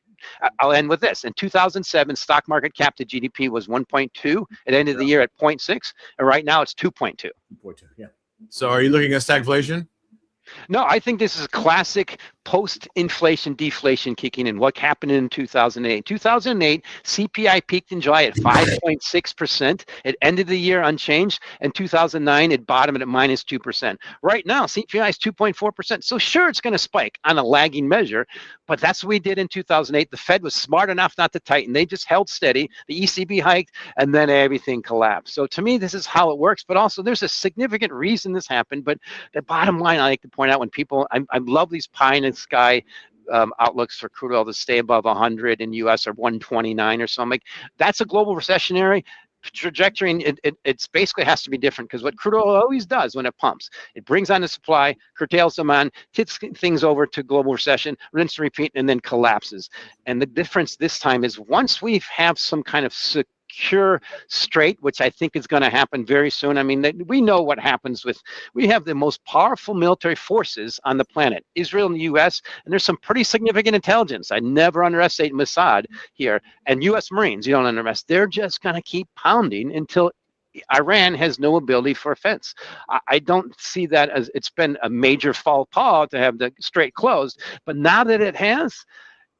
I'll end with this. In 2007, stock market cap to GDP was 1.2. It ended the year at 0.6, and right now it's 2.2. 2.2, yeah. So are you looking at stagflation? No, I think this is classic post-inflation deflation kicking in. What happened in 2008? 2008, CPI peaked in July at 5.6%. It ended the year unchanged. In 2009, it bottomed at minus 2%. Right now, CPI is 2.4%. So sure, it's going to spike on a lagging measure, but that's what we did in 2008. The Fed was smart enough not to tighten. They just held steady. The ECB hiked, and then everything collapsed. So to me, this is how it works. But also, there's a significant reason this happened. But the bottom line, I like to point out when people, I love these pie in the sky outlooks for crude oil to stay above 100 in U.S. or 129 or something. That's a global recessionary trajectory, and it's basically has to be different, because what crude oil always does when it pumps, it brings on the supply, curtails demand, tips things over to global recession, rinse and repeat, and then collapses. And the difference this time is once we have some kind of secure strait, which I think is going to happen very soon. I mean, we know what happens with, we have the most powerful military forces on the planet, Israel and the U.S., and there's some pretty significant intelligence. I never underestimate Mossad here, and U.S. Marines, you don't underestimate. They're just going to keep pounding until Iran has no ability for offense. I don't see that as, it's been a major faux pas to have the strait closed, but now that it has,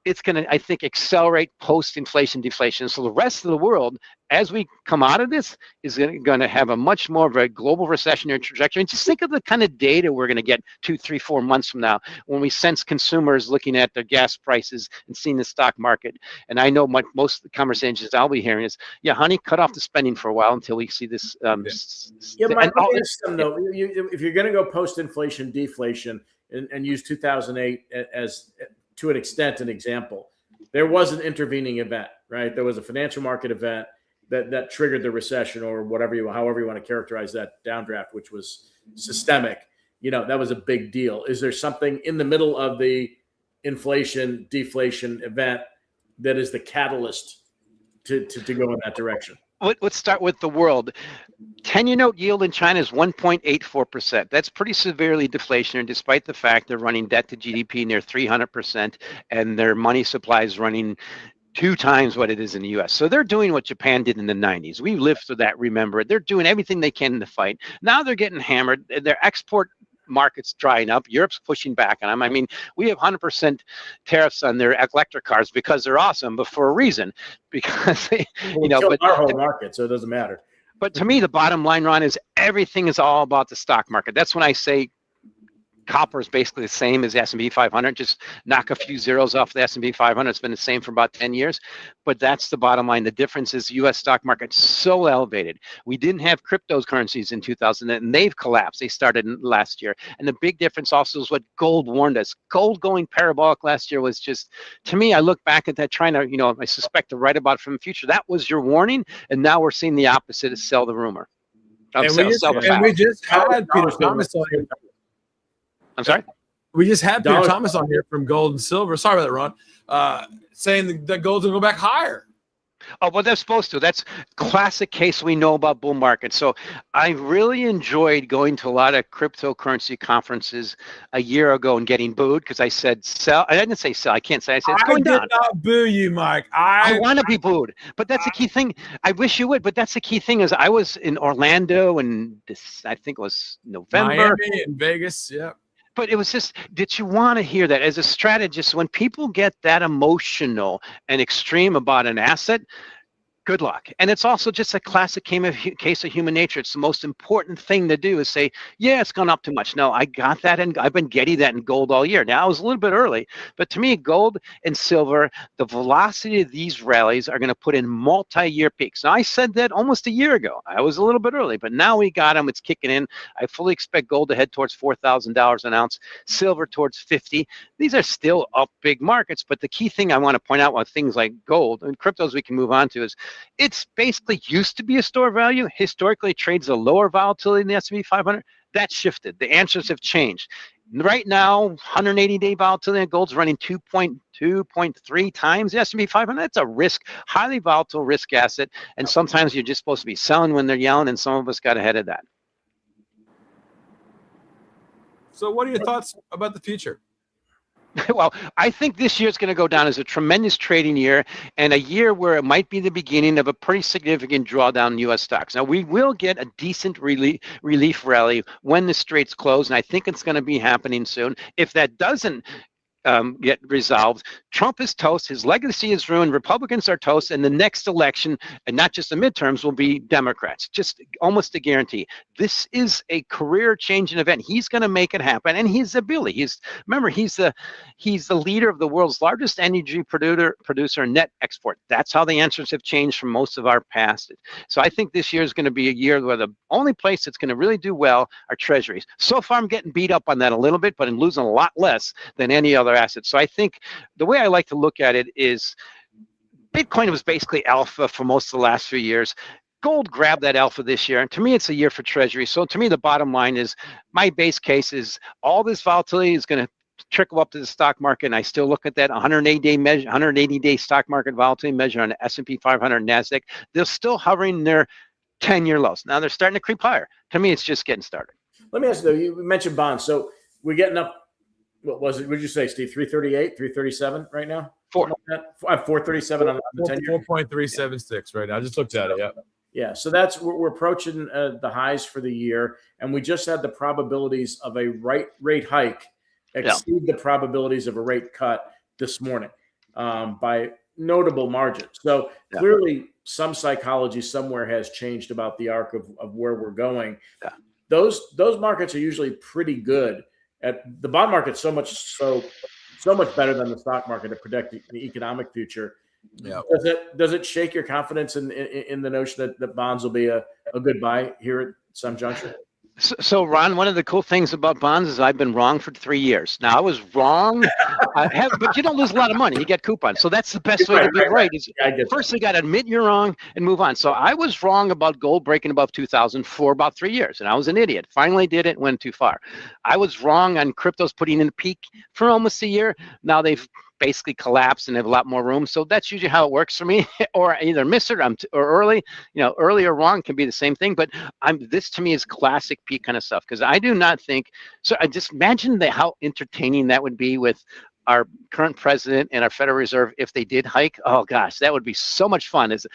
it's going to, I think, accelerate post-inflation deflation. So the rest of the world, as we come out of this, is going to have a much more of a global recessionary trajectory. And just think of the kind of data we're going to get 2, 3, 4 months from now when we sense consumers looking at their gas prices and seeing the stock market. And I know most of the conversations I'll be hearing is, yeah, honey, cut off the spending for a while until we see this. Yeah, Mike, though, if you're going to go post-inflation deflation and use 2008 as to an extent, an example, there was an intervening event, right? There was a financial market event that triggered the recession, or however you want to characterize that downdraft, which was systemic. You know, that was a big deal. Is there something in the middle of the inflation deflation event that is the catalyst to go in that direction? Let's start with the world. 10-year note yield in China is 1.84%. That's pretty severely deflationary, despite the fact they're running debt to GDP near 300%, and their money supply is running 2 times what it is in the U.S. So they're doing what Japan did in the 90s. We lived through that, remember it. They're doing everything they can to fight. Now they're getting hammered. Their export market's drying up. Europe's pushing back on them. I mean, we have 100% tariffs on their electric cars because they're awesome, but for a reason, because they, but our whole market, so it doesn't matter. But to me, the bottom line, Ron, is everything is all about the stock market. That's when I say copper is basically the same as the S&P 500. Just knock a few zeros off the S&P 500. It's been the same for about 10 years. But that's the bottom line. The difference is the U.S. stock market so elevated. We didn't have cryptocurrencies in 2000, and they've collapsed. They started last year. And the big difference also is what gold warned us. Gold going parabolic last year was just, to me, I look back at that trying to, I suspect to write about it from the future. That was your warning. And now we're seeing the opposite, is sell the rumor. We just had Peter Thomas on here. I'm sorry? We just had Peter Thomas on here from Gold and Silver. Sorry about that, Ron. Saying that gold's going to go back higher. Oh, well, they're supposed to. That's classic case we know about bull market. So I really enjoyed going to a lot of cryptocurrency conferences a year ago and getting booed because I said sell. I didn't say sell. I can't say. I said it's going down. I did not boo you, Mike. I want to be booed, but that's the key thing. I wish you would, but that's the key thing. Is I was in Orlando and I think it was November. Miami and Vegas, yeah. But it was just, did you want to hear that? As a strategist, when people get that emotional and extreme about an asset, good luck. And it's also just a classic case of human nature. It's the most important thing to do is say, yeah, it's gone up too much. No, I got that, and I've been getting that in gold all year. Now, I was a little bit early, but to me, gold and silver, the velocity of these rallies are going to put in multi-year peaks. Now, I said that almost a year ago. I was a little bit early, but now we got them. It's kicking in. I fully expect gold to head towards $4,000 an ounce, silver towards 50. These are still up big markets, but the key thing I want to point out with things like gold and cryptos we can move on to is it's basically used to be a store of value. Historically, trades a lower volatility in the S&P 500. That shifted. The answers have changed. Right now, 180-day volatility, gold's running 2.3 times the S&P 500. That's a risk, highly volatile risk asset. And sometimes you're just supposed to be selling when they're yelling, and some of us got ahead of that. So what are your thoughts about the future? Well, I think this year is going to go down as a tremendous trading year and a year where it might be the beginning of a pretty significant drawdown in U.S. stocks. Now, we will get a decent relief rally when the straits close, and I think it's going to be happening soon. If that doesn't get resolved, Trump is toast, his legacy is ruined, Republicans are toast, and the next election, and not just the midterms, will be Democrats. Just almost a guarantee. This is a career-changing event. He's going to make it happen, and he's a Billy. Remember, he's the leader of the world's largest energy producer and net export. That's how the answers have changed from most of our past. So I think this year is going to be a year where the only place that's going to really do well are treasuries. So far, I'm getting beat up on that a little bit, but I'm losing a lot less than any other assets. So I think the way I like to look at it is Bitcoin was basically alpha for most of the last few years. Gold grabbed that alpha this year, and to me, it's a year for treasury. So to me, the bottom line is my base case is all this volatility is going to trickle up to the stock market, and I still look at that 180-day measure, 180-day stock market volatility measure on the S&P 500 and NASDAQ. They're still hovering their 10-year lows. Now they're starting to creep higher. To me, it's just getting started. Let me ask you, though, you mentioned bonds. So we're getting up, what was it? What did you say, Steve? 338, 337 right now? 437 on the 10-year? 4.376 right now. I just looked at it, yeah. Yeah, so we're approaching the highs for the year, and we just had the probabilities of a rate hike exceed the probabilities of a rate cut this morning by notable margins. So clearly some psychology somewhere has changed about the arc of where we're going. Yeah. Those markets are usually pretty good. At the bond market, so much better than the stock market to predict the economic future. Yeah. Does it shake your confidence in the notion that bonds will be a good buy here at some juncture? So, Ron, one of the cool things about bonds is I've been wrong for 3 years. Now, I was wrong, but you don't lose a lot of money. You get coupons. So that's the best way to be right. Is first, you got to admit you're wrong and move on. So I was wrong about gold breaking above 2,000 for about 3 years, and I was an idiot. Finally did it, went too far. I was wrong on cryptos putting in a peak for almost a year. Now they've basically collapsed and have a lot more room. So that's usually how it works for me. Or I either miss it or early. Early or wrong can be the same thing. But this to me is classic peak kind of stuff, because I do not think so. I just imagine how entertaining that would be with our current president and our Federal Reserve if they did hike. Oh gosh, that would be so much fun as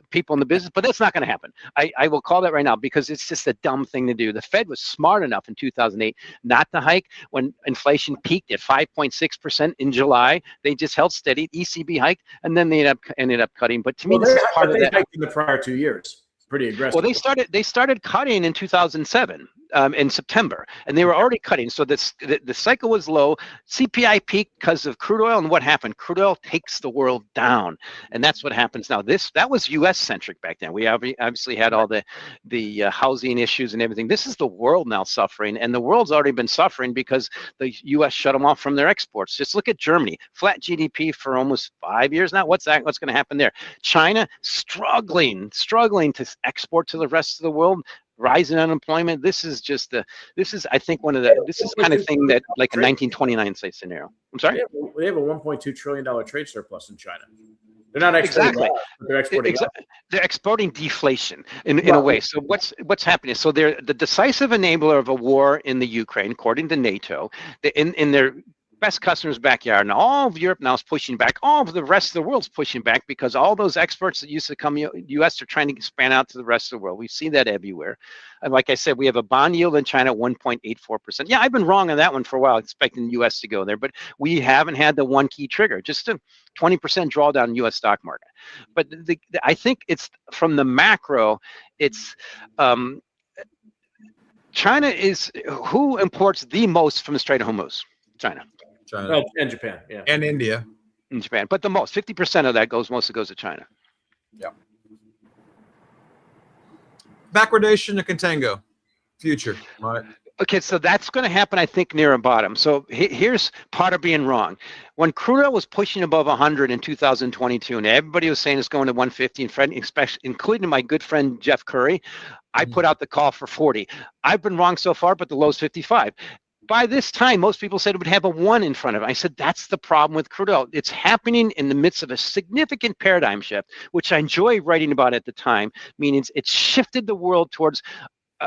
people in the business, but that's not going to happen. I will call that right now because it's just a dumb thing to do. The Fed was smart enough in 2008 not to hike when inflation peaked at 5.6% in July. They just held steady. ECB hiked, and then they ended up cutting. But to me, this is part of that. In the prior 2 years, pretty aggressive. Well, they started cutting in 2007. In September, and they were already cutting. So the cycle was low. CPI peaked because of crude oil, and what happened? Crude oil takes the world down, and that's what happens now. That was U.S. centric back then. We obviously had all the housing issues and everything. This is the world now suffering, and the world's already been suffering because the U.S. shut them off from their exports. Just look at Germany, flat GDP for almost 5 years now. What's going to happen there? China struggling to export to the rest of the world. Rising unemployment. This is I think this is kind of thing that like a 1929 say scenario. I'm sorry. They have a $1.2 trillion trade surplus in China. They're not exporting. They're exporting. They're exporting deflation in a way. So what's happening? So they're the decisive enabler of a war in the Ukraine, according to NATO. In their best customers' backyard, and all of Europe now is pushing back. All of the rest of the world's pushing back because all those exports that used to come U.S. are trying to expand out to the rest of the world. We see that everywhere. And like I said, we have a bond yield in China 1.84%. Yeah, I've been wrong on that one for a while, expecting the U.S. to go there, but we haven't had the one key trigger, just a 20% drawdown in U.S. stock market. But I think it's from the macro. It's China is who imports the most from the Strait of Hormuz. China. And Japan, yeah, and India, and Japan, but the most 50% of that mostly goes to China. Yeah. Backwardation to contango, future, right? Okay, so that's going to happen, I think, near a bottom. So here's part of being wrong. When crude oil was pushing above 100 in 2022, and everybody was saying it's going to 150, including my good friend Jeff Curry, I put out the call for 40. I've been wrong so far, but the low's 55. by this time, most people said it would have a 1 in front of it. I said, that's the problem with crude oil. It's happening in the midst of a significant paradigm shift, which I enjoy writing about at the time, meaning it's shifted the world towards,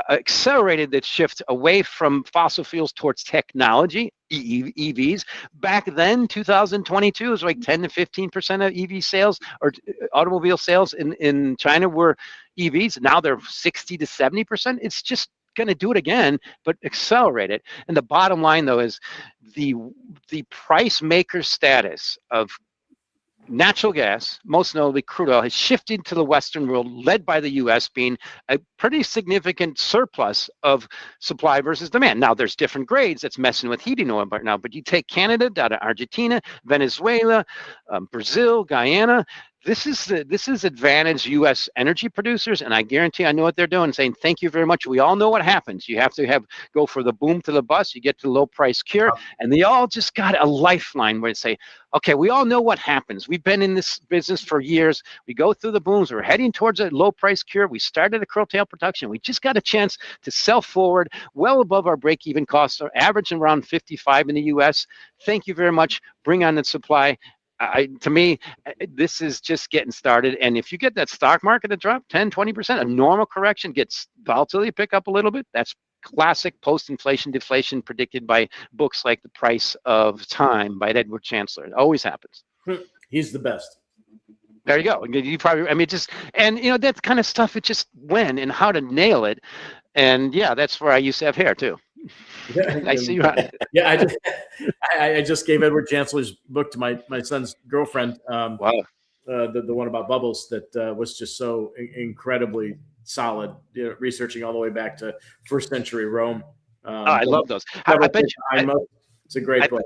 accelerated that shift away from fossil fuels towards technology, EVs. Back then, 2022, it was like 10 to 15% of EV sales or automobile sales in China were EVs. Now they're 60 to 70%. It's just going to do it again, but accelerate it. And the bottom line, though, is the price maker status of natural gas, most notably crude oil, has shifted to the Western world, led by the U.S. being a pretty significant surplus of supply versus demand. Now, there's different grades that's messing with heating oil right now, but you take Canada down to Argentina, Venezuela, Brazil, Guyana. This is advantage U.S. energy producers, and I guarantee I know what they're doing, saying thank you very much. We all know what happens. You have to go for the boom to the bust. You get to the low price cure, and they all just got a lifeline where they say, okay, we all know what happens. We've been in this business for years. We go through the booms. We're heading towards a low price cure. We started a curtail production. We just got a chance to sell forward well above our break-even costs, are averaging around 55 in the U.S. Thank you very much. Bring on the supply. To me, this is just getting started. And if you get that stock market to drop 10, 20%, a normal correction gets volatility pick up a little bit. That's classic post-inflation deflation predicted by books like The Price of Time by Edward Chancellor. It always happens. He's the best. There you go. You probably, I mean, that kind of stuff, it just when and how to nail it. And yeah, that's where I used to have hair too. Yeah, I see you on it. Yeah, I just gave Edward Chancellor's book to my son's girlfriend. Wow. The one about bubbles that was just so incredibly solid, researching all the way back to first century Rome. I love those. I bet you, it's a great book.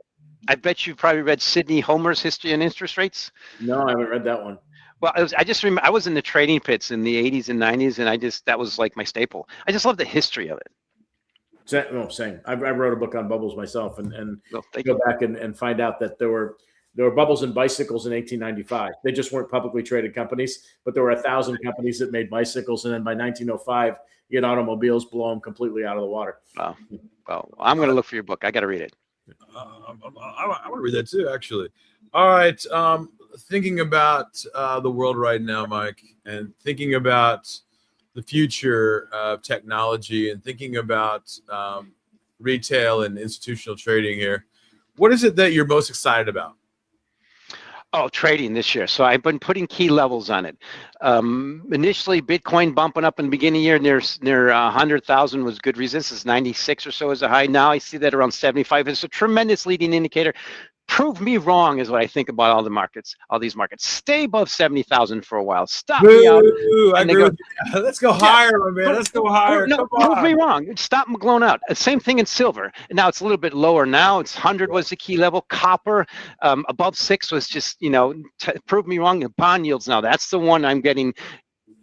I bet you've probably read Sidney Homer's History and Interest Rates. No, I haven't read that one. Well, I just remember I was in the trading pits in the 80s and 90s, and that was like my staple. I just love the history of it. Same. I wrote a book on bubbles myself, and go back and find out that there were bubbles in bicycles in 1895. They just weren't publicly traded companies, but there were 1,000 companies that made bicycles, and then by 1905, you get automobiles blow them completely out of the water. Wow. Well, I'm going to look for your book. I got to read it. I want to read that too, actually. All right. Thinking about the world right now, Mike, and thinking about the future of technology and thinking about retail and institutional trading here, what is it that you're most excited about? Oh, trading this year. So I've been putting key levels on it. Initially, Bitcoin bumping up in the beginning of the year near 100,000 was good resistance. 96 or so is a high. Now I see that around 75. It's a tremendous leading indicator. Prove me wrong is what I think about all these markets. Stay above 70,000 for a while. Stop me out. I agree with you. Let's go higher, my man. Let's go higher. No, prove me wrong. Stop blown out. Same thing in silver. Now it's a little bit lower now. It's 100 was the key level. Copper above 6 was just, prove me wrong. Bond yields now. That's the one I'm getting.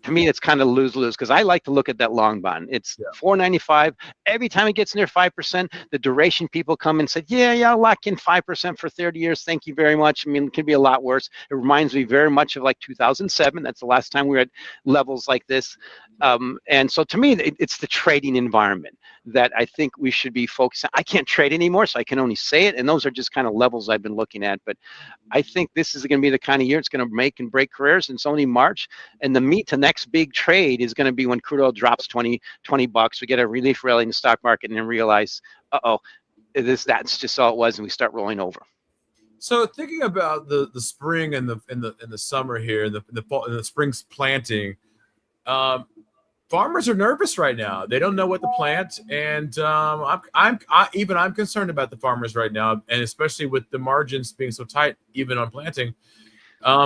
To me, it's kind of lose-lose because I like to look at that long bond. It's 4.95. Every time it gets near 5%, the duration people come and say, yeah, I'll lock in 5% for 30 years. Thank you very much. I mean, it could be a lot worse. It reminds me very much of like 2007. That's the last time we were at levels like this. And so to me, it's the trading environment that I think we should be focused on. I can't trade anymore, so I can only say it. And those are just kind of levels I've been looking at. But I think this is going to be the kind of year it's going to make and break careers. And it's only March. And the meat to next big trade is going to be when crude oil drops 20 bucks. We get a relief rally in the stock market and then realize, that's just all it was. And we start rolling over. So thinking about the spring and the summer here, and the fall and the spring's planting, farmers are nervous right now. They don't know what to plant, and I'm concerned about the farmers right now, and especially with the margins being so tight, even on planting.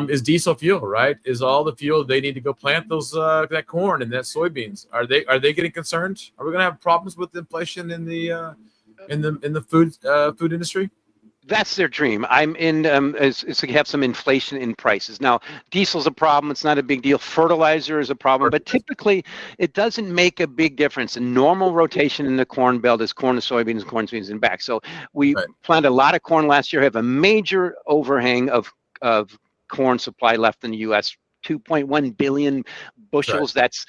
Is diesel fuel, right? Is all the fuel they need to go plant those that corn and that soybeans? Are they getting concerned? Are we going to have problems with inflation in the food industry? That's their dream. I'm in is to have some inflation in prices. Now, diesel's a problem. It's not a big deal. Fertilizer is a problem, but typically it doesn't make a big difference. A normal rotation in the corn belt is corn to soybeans, corn to soybeans, and back. So we planted a lot of corn last year. Have a major overhang of corn supply left in the U.S. 2.1 billion bushels. That's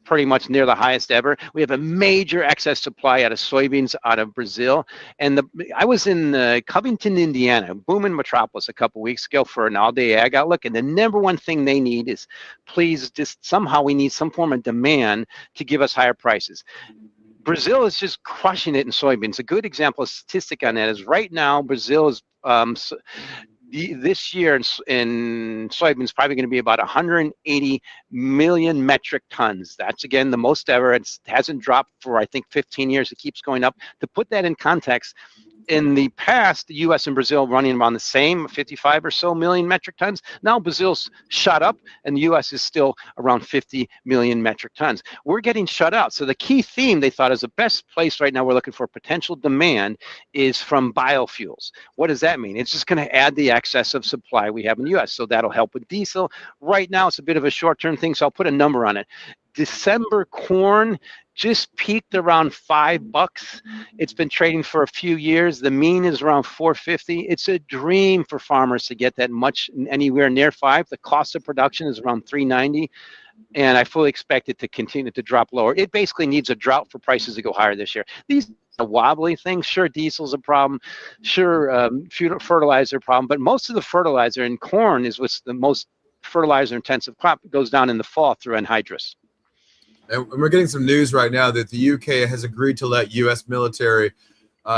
pretty much near the highest ever. We have a major excess supply out of soybeans out of Brazil. And I was in Covington, Indiana, booming metropolis a couple weeks ago for an all-day ag outlook. And the number one thing they need is, please, just somehow we need some form of demand to give us higher prices. Brazil is just crushing it in soybeans. A good example, a statistic on that is right now, Brazil is this year in soybeans probably going to be about 180 million metric tons. That's, again, the most ever. It hasn't dropped for, I think, 15 years. It keeps going up. To put that in context, in the past, the U.S. and Brazil running around the same 55 or so million metric tons. Now Brazil's shut up, and the U.S. is still around 50 million metric tons. We're getting shut out. So the key theme they thought is the best place right now we're looking for potential demand is from biofuels. What does that mean? It's just going to add the excess of supply we have in the U.S. So that'll help with diesel. Right now, it's a bit of a short-term thing, so I'll put a number on it. December corn just peaked around $5. It's been trading for a few years. The mean is around 450. It's a dream for farmers to get that much anywhere near 5. The cost of production is around 390, and I fully expect it to continue to drop lower. It basically needs a drought for prices to go higher this year. These are wobbly things. Sure, diesel's a problem. Sure, fertilizer problem, but most of the fertilizer in corn is what's the most fertilizer-intensive crop. It goes down in the fall through anhydrous. And we're getting some news right now that the UK has agreed to let U.S. military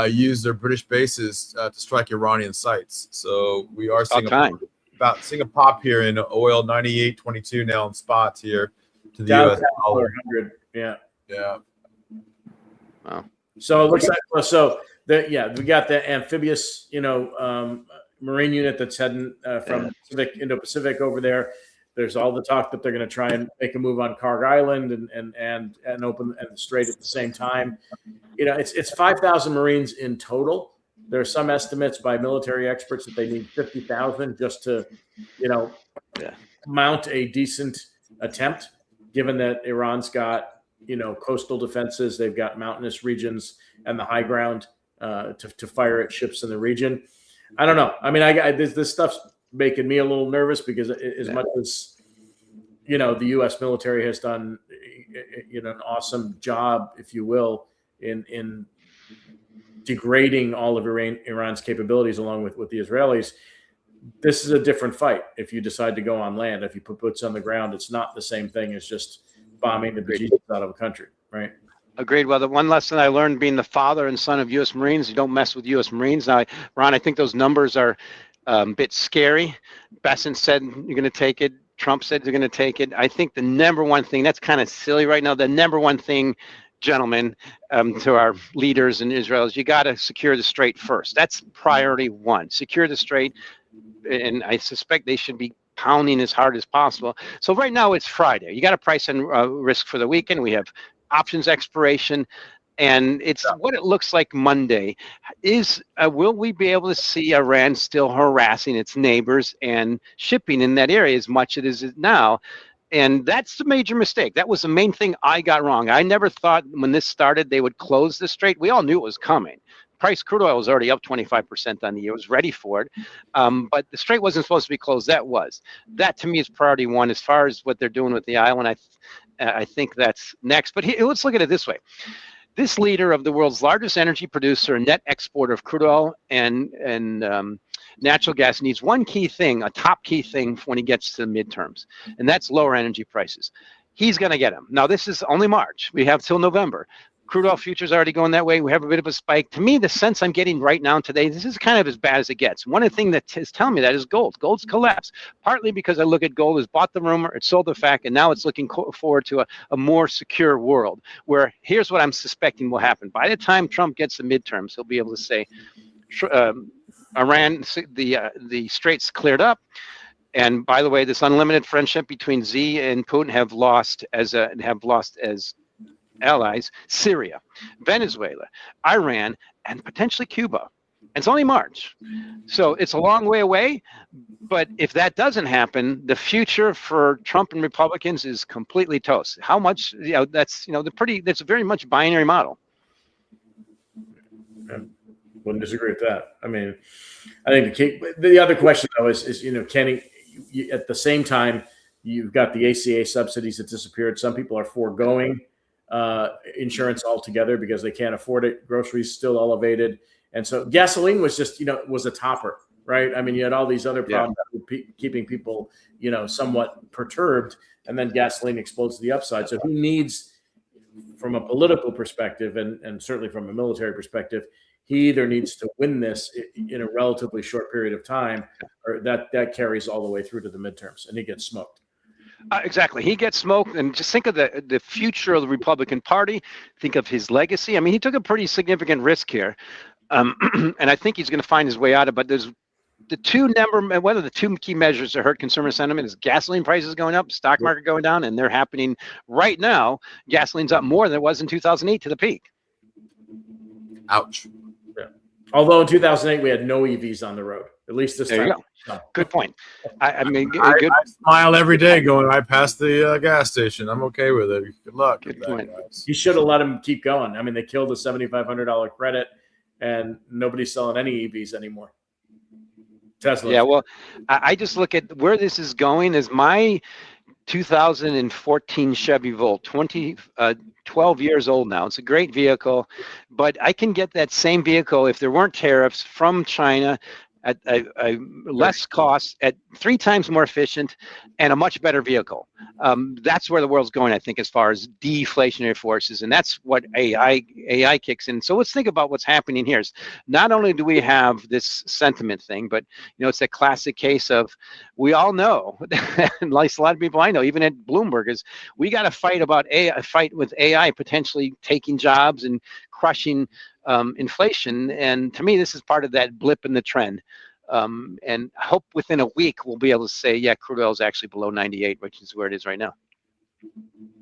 use their British bases to strike Iranian sites. So we are seeing seeing a pop here in oil, 98.22 now in spots here to the Down U.S. dollar. 400. Yeah. Yeah. Wow. So it looks like we got the amphibious, Marine unit that's heading from Pacific Indo-Pacific over there. There's all the talk that they're going to try and make a move on Karg Island and open the strait at the same time. It's 5,000 Marines in total. There are some estimates by military experts that they need 50,000 just to, mount a decent attempt, given that Iran's got, coastal defenses, they've got mountainous regions and the high ground to fire at ships in the region. I don't know. I mean, this stuff's making me a little nervous because as much as, the U.S. military has done, an awesome job, if you will, in degrading all of Iran's capabilities along with the Israelis. This is a different fight. If you decide to go on land, if you put boots on the ground, it's not the same thing as just bombing the bejesus out of a country, right? Agreed. Well, the one lesson I learned being the father and son of U.S. Marines, you don't mess with U.S. Marines. Now, Ron, I think those numbers are a bit scary. Bessent said you're going to take it. Trump said they're going to take it. I think the number one thing, that's kind of silly right now, the number one thing, gentlemen, to our leaders in Israel is you got to secure the strait first. That's priority one. Secure the strait, and I suspect they should be pounding as hard as possible. So right now it's Friday. You got to price in risk for the weekend. We have options expiration. And it's what it looks like Monday. Will we be able to see Iran still harassing its neighbors and shipping in that area as much as it is now? And that's the major mistake. That was the main thing I got wrong. I never thought when this started they would close the strait. We all knew it was coming. Price crude oil was already up 25% on the year. It was ready for it. But the strait wasn't supposed to be closed. That to me is priority one. As far as what they're doing with the island, I think that's next. But let's look at it this way. This leader of the world's largest energy producer and net exporter of crude oil and natural gas needs one key thing, a top key thing when he gets to the midterms, and that's lower energy prices. He's going to get them. Now, this is only March. We have till November. Crude oil futures are already going that way. We have a bit of a spike. To me, the sense I'm getting right now today, this is kind of as bad as it gets. One of the things that is telling me that is gold. Gold's collapsed, partly because I look at gold as bought the rumor, it sold the fact, and now it's looking forward to a more secure world where here's what I'm suspecting will happen. By the time Trump gets the midterms, he'll be able to say, Iran, the straits cleared up. And by the way, this unlimited friendship between Xi and Putin have lost as allies, Syria, Venezuela, Iran, and potentially Cuba. It's only March. So it's a long way away. But if that doesn't happen, the future for Trump and Republicans is completely toast. How much, that's a very much binary model. I wouldn't disagree with that. I mean, I think the other question though is can he, at the same time, You've got the ACA subsidies that disappeared. Some people are foregoing insurance altogether because they can't afford it. Groceries still elevated. And so gasoline was just, was a topper, right? I mean, you had all these other problems that were keeping people, somewhat perturbed, and then gasoline explodes to the upside. So who needs, from a political perspective and certainly from a military perspective, he either needs to win this in a relatively short period of time, or that carries all the way through to the midterms, and he gets smoked. Exactly. He gets smoked. And just think of the future of the Republican Party. Think of his legacy. I mean, he took a pretty significant risk here. And I think he's going to find his way out of it. But there's the two key measures that hurt consumer sentiment is gasoline prices going up, stock market going down, and they're happening right now. Gasoline's up more than it was in 2008 to the peak. Ouch. Yeah. Although in 2008 we had no EVs on the road. At least this time. There you go. No. Good point. I mean, good. I smile every day going right past the gas station. I'm okay with it. Good luck. Good point. You should have let him keep going. I mean, they killed a $7,500 credit, and nobody's selling any EVs anymime. Tesla. Yeah, well, I just look at where this is going. Is my 2014 Chevy Volt, 12 years old now. It's a great vehicle, but I can get that same vehicle if there weren't tariffs from China at a less cost, at 3 times more efficient, and a much better vehicle. That's where the world's going, I think, as far as deflationary forces, and that's what AI kicks in. So let's think about what's happening here. Is not only do we have this sentiment thing, but it's a classic case of, we all know, and like a lot of people I know, even at Bloomberg, is we got to fight with AI potentially taking jobs and crushing inflation. And to me, this is part of that blip in the trend. And I hope within a week we'll be able to say, yeah, crude oil is actually below 98, which is where it is right now.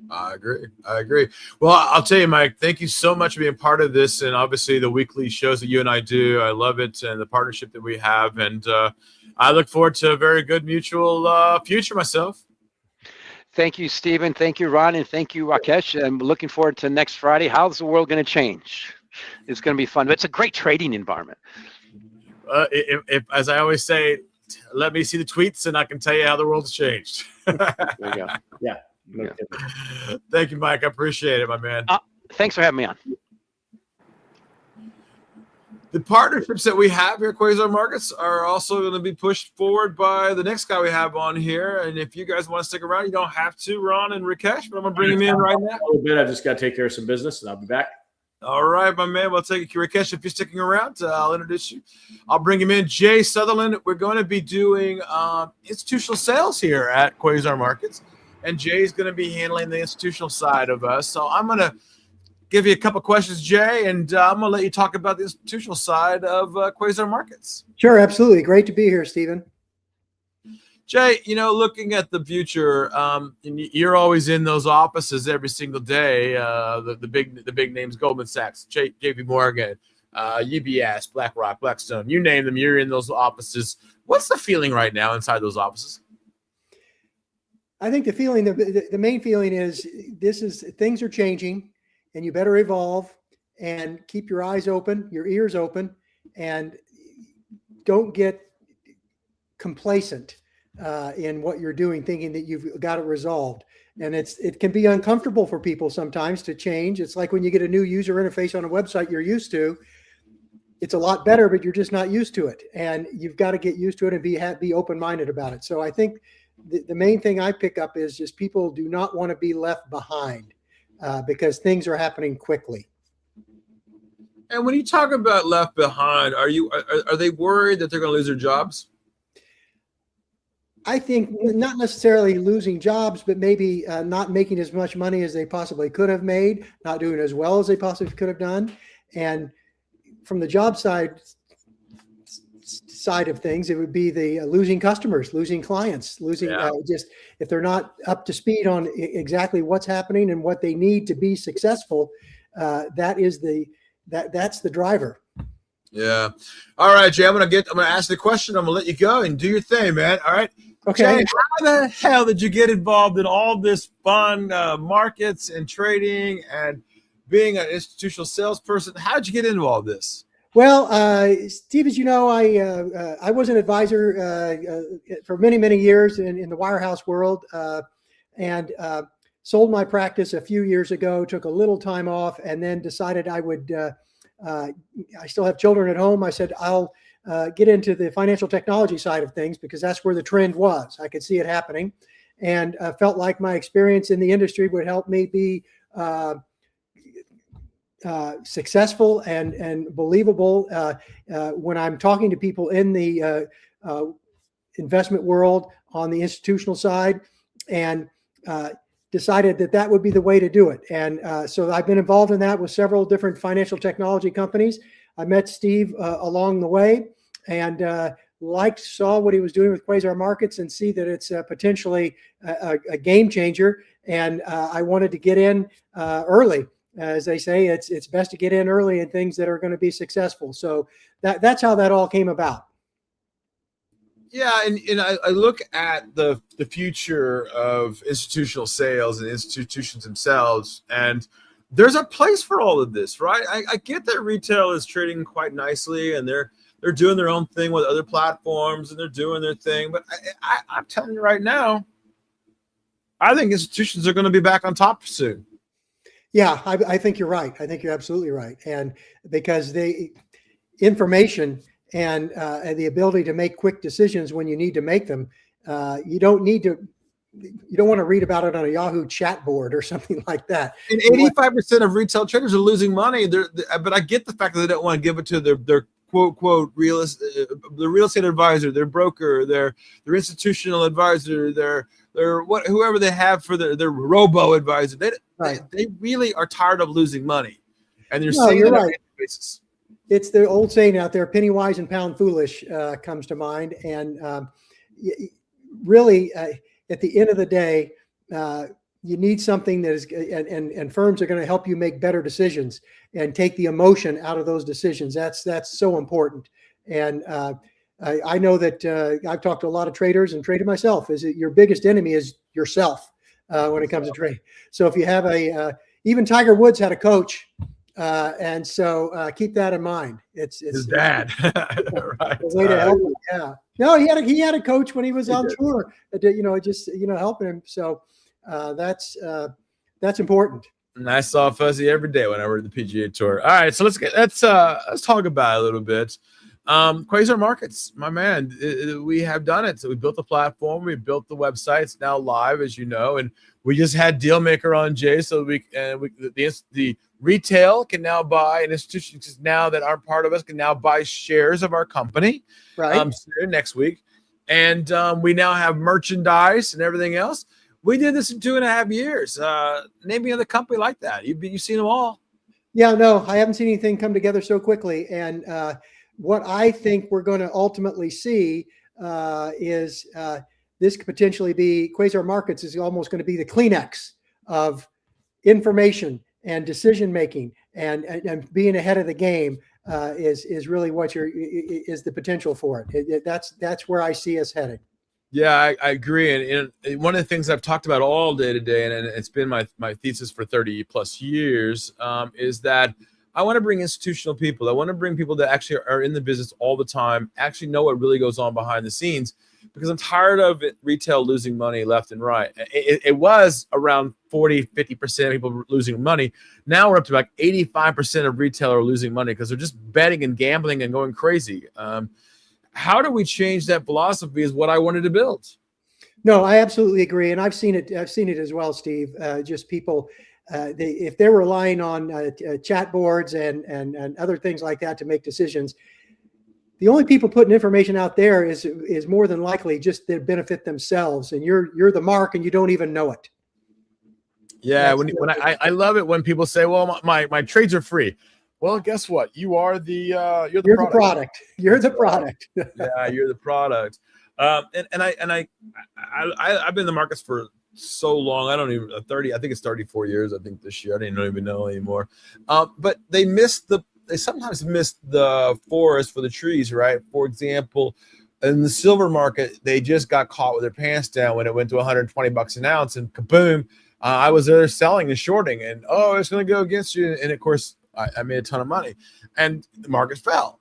I agree. Well, I'll tell you, Mike, thank you so much for being part of this, and obviously the weekly shows that you and I do. I love it, and the partnership that we have. And I look forward to a very good mutual future myself. Thank you, Stephen. Thank you, Ron. And thank you, Rakesh. I'm looking forward to next Friday. How's the world going to change? It's going to be fun. But it's a great trading environment. If, as I always say, let me see the tweets and I can tell you how the world's changed. There you go. Yeah. Thank you, Mike. I appreciate it, my man. Thanks for having me on. The partnerships that we have here at Quasar Markets are also going to be pushed forward by the next guy we have on here. And if you guys want to stick around, you don't have to, Ron and Rakesh, but I'm going to bring him in right now. A little bit. I just got to take care of some business, and I'll be back. All right, my man. Well, take it, Rakesh. If you're sticking around, I'll introduce you. I'll bring him in. Jay Sutherland. We're going to be doing institutional sales here at Quasar Markets, and Jay's going to be handling the institutional side of us. So I'm going to give you a couple questions, Jay, and I'm going to let you talk about the institutional side of Quasar Markets. Sure, absolutely. Great to be here, Stephen. Jay, looking at the future, you're always in those offices every single day. The big names, Goldman Sachs, JP Morgan, UBS, BlackRock, Blackstone, you name them, you're in those offices. What's the feeling right now inside those offices? I think the feeling, the main feeling is things are changing, and you better evolve and keep your eyes open, your ears open, and don't get complacent in what you're doing, thinking that you've got it resolved. And it can be uncomfortable for people sometimes to change. It's like when you get a new user interface on a website you're used to. It's a lot better, but you're just not used to it. And you've got to get used to it and be open-minded about it. So I think the main thing I pick up is just people do not want to be left behind because things are happening quickly. And when you talk about left behind, are they worried that they're going to lose their jobs? I think not necessarily losing jobs, but maybe not making as much money as they possibly could have made, not doing as well as they possibly could have done. And from the job side of things, it would be the losing customers, losing clients, losing just if they're not up to speed on exactly what's happening and what they need to be successful. That's the driver. Yeah. All right, Jay. I'm gonna ask the question. I'm gonna let you go and do your thing, man. All right. Okay. Jay, how the hell did you get involved in all this fun markets and trading and being an institutional salesperson? How did you get into all this? Well, Steve, as you know, I was an advisor for many years in the wirehouse world, and sold my practice a few years ago. Took a little time off, and then decided I would. I still have children at home. I said I'll get into the financial technology side of things because that's where the trend was. I could see it happening, and felt like my experience in the industry would help me be successful and believable when I'm talking to people in the investment world on the institutional side, and decided that would be the way to do it. And so I've been involved in that with several different financial technology companies. I met Steve along the way, and saw what he was doing with Quasar Markets and see that it's potentially a game changer. And I wanted to get in early. As they say, it's best to get in early in things that are going to be successful. So that's how that all came about. Yeah, and I look at the future of institutional sales and institutions themselves, and there's a place for all of this, right? I get that retail is trading quite nicely, and they're doing their own thing with other platforms, and they're doing their thing. But I'm telling you right now, I think institutions are going to be back on top soon. Yeah, I think you're right. I think you're absolutely right. And because information and the ability to make quick decisions when you need to make them, you don't want to read about it on a Yahoo chat board or something like that. And 85% of retail traders are losing money. But I get the fact that they don't want to give it to their quote real estate advisor, their broker, their institutional advisor, whoever they have for their robo advisor. They really are tired of losing money, and they're seeing it on a daily basis. It's the old saying out there, penny wise and pound foolish comes to mind. And really, at the end of the day, you need something that is, and firms are going to help you make better decisions and take the emotion out of those decisions. That's so important. And I know that I've talked to a lot of traders and traded myself. Is that your biggest enemy is yourself when it comes to trading. So if you have even Tiger Woods had a coach. And so keep that in mind. It's his dad, right? The way to help him. Yeah. No, he had a coach when he was on tour. Helping him. So that's important. And I saw Fuzzy every day when I were at the PGA Tour. All right, so let's talk about it a little bit. Quasar Markets, my man, we have done it. So we built the platform, we built the website. It's now live, as you know, and we just had Dealmaker on, Jay. So the retail can now buy, and institutions now that aren't part of us can now buy shares of our company. Right. Next week, and we now have merchandise and everything else. We did this in 2.5 years. Name me another company like that. You've seen them all. Yeah, no, I haven't seen anything come together so quickly. And what I think we're going to ultimately see is this could potentially be Quasar Markets is almost going to be the Kleenex of information and decision making and being ahead of the game is really what is the potential for it. That's where I see us heading. Yeah, I agree. And one of the things I've talked about all day today, and it's been my thesis for 30 plus years, is that I want to bring institutional people. I want to bring people that actually are in the business all the time, actually know what really goes on behind the scenes, because I'm tired of retail losing money left and right. It was around 40, 50% of people losing money. Now we're up to like 85% of retail are losing money because they're just betting and gambling and going crazy. How do we change that philosophy is what I wanted to build. No, I absolutely agree. And I've seen it as well, Steve. Just people, if they're relying on chat boards and other things like that to make decisions, the only people putting information out there is more than likely just to benefit themselves. And you're the mark and you don't even know it. Yeah. I love it when people say, well, my trades are free. Well, guess what? You're the product. You're the product. Yeah, you're the product. I've been in the markets for so long. I don't even 30. I think it's 34 years. I think this year. I don't even know anymore. But they sometimes miss the forest for the trees, right? For example, in the silver market, they just got caught with their pants down when it went to $120 an ounce, and kaboom! I was there selling and shorting, and it's going to go against you. And of course, I made a ton of money, and the market fell.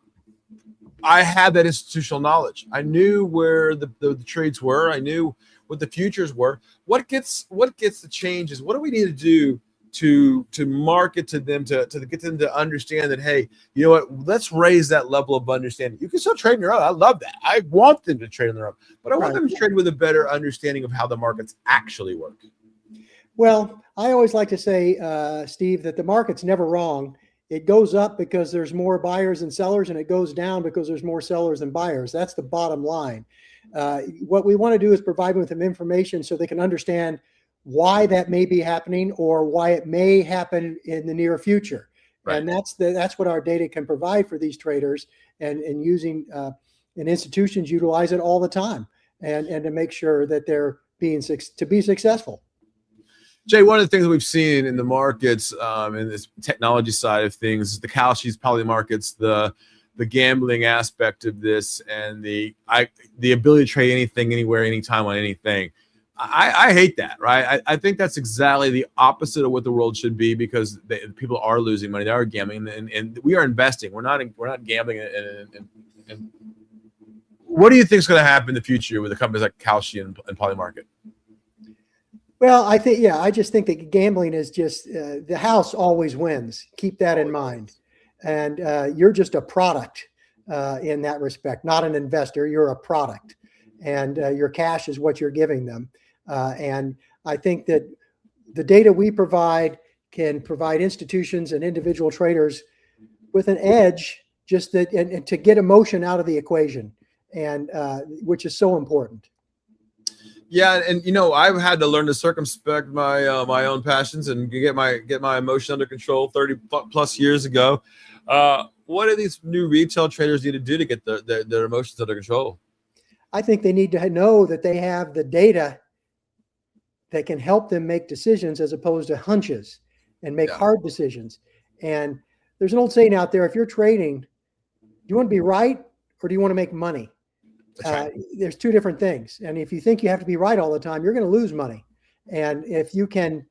I had that institutional knowledge. I knew where the trades were. I knew what the futures were. What gets the changes? What do we need to do to market to them to get them to understand that, hey, you know what? Let's raise that level of understanding. You can still trade on your own. I love that. I want them to trade on their own, but I want them to trade with a better understanding of how the markets actually work. Well, I always like to say, Steve, that the market's never wrong. It goes up because there's more buyers and sellers, and it goes down because there's more sellers than buyers. That's the bottom line. What we want to do is provide them with some information so they can understand why that may be happening or why it may happen in the near future. Right. And that's what our data can provide for these traders, and using and institutions utilize it all the time, and to make sure that they're being to be successful. Jay, one of the things that we've seen in the markets, in this technology side of things, the Kalshi's poly markets, the gambling aspect of this, and the ability to trade anything, anywhere, anytime on anything. I hate that, right? I think that's exactly the opposite of what the world should be, because people are losing money, they are gambling, and we are investing. We're not gambling. And what do you think is going to happen in the future with the companies like Kalshi and Poly Market? Well, I just think that gambling is just the house always wins. Keep that in mind. And you're just a product in that respect, not an investor. You're a product, and your cash is what you're giving them. And I think that the data we provide can provide institutions and individual traders with an edge, just that, and to get emotion out of the equation, and which is so important. Yeah, and I've had to learn to circumspect my my own passions and get my emotion under control 30 plus years ago. What do these new retail traders need to do to get their emotions under control? I think they need to know that they have the data that can help them make decisions, as opposed to hunches, and make hard decisions. And there's an old saying out there: if you're trading, do you want to be right or do you want to make money? Right. There's two different things. And if you think you have to be right all the time, you're going to lose money. And if you can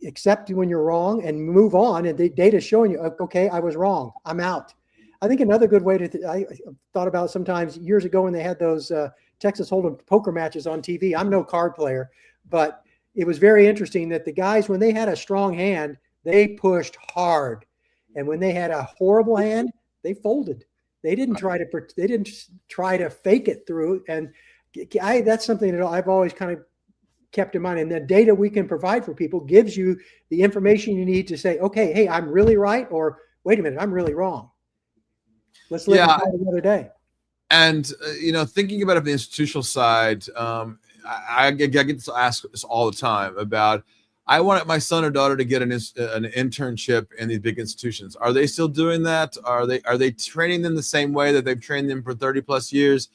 accept when you're wrong and move on, and the data is showing you, okay, I was wrong, I'm out. I think another good way I thought about sometimes years ago when they had those Texas Hold'em poker matches on TV. I'm no card player, but it was very interesting that the guys, when they had a strong hand, they pushed hard. And when they had a horrible hand, they folded. They didn't try to fake it through. And that's something that I've always kind of kept in mind. And the data we can provide for people gives you the information you need to say, okay, hey, I'm really right, or wait a minute, I'm really wrong. Let's live another day. And thinking about it from the institutional side, I get to ask this all the time about, I wanted my son or daughter to get an internship in these big institutions. Are they still doing that? Are they training them the same way that they've trained them for 30 plus years?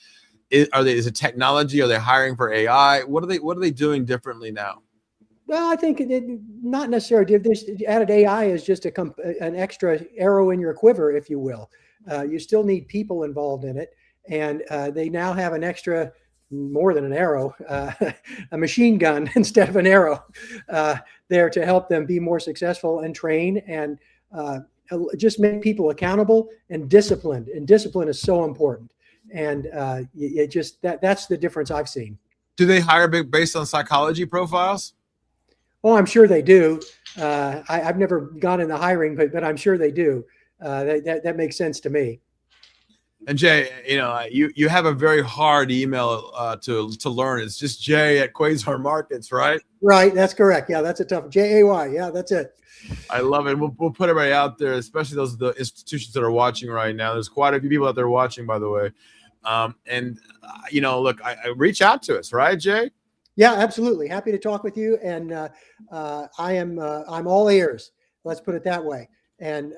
Is it technology? Are they hiring for AI? What are they doing differently now? Well, I think not necessarily. This added AI is just an extra arrow in your quiver, if you will. You still need people involved in it, and they now have an extra, more than an arrow, a machine gun instead of an arrow there to help them be more successful and train, and just make people accountable and disciplined. And discipline is so important. And it just that's the difference I've seen. Do they hire based on psychology profiles? Oh, I'm sure they do. I've never gone in the hiring, but I'm sure they do. That makes sense to me. And Jay, you have a very hard email to learn. It's just Jay at Quasar Markets, right? Right, that's correct. Yeah, that's a tough JAY. Yeah, that's it. I love it. We'll put everybody out there, especially the institutions that are watching right now. There's quite a few people out there watching, by the way. Look, I reach out to us, right, Jay? Yeah, absolutely. Happy to talk with you, and I'm all ears. Let's put it that way. And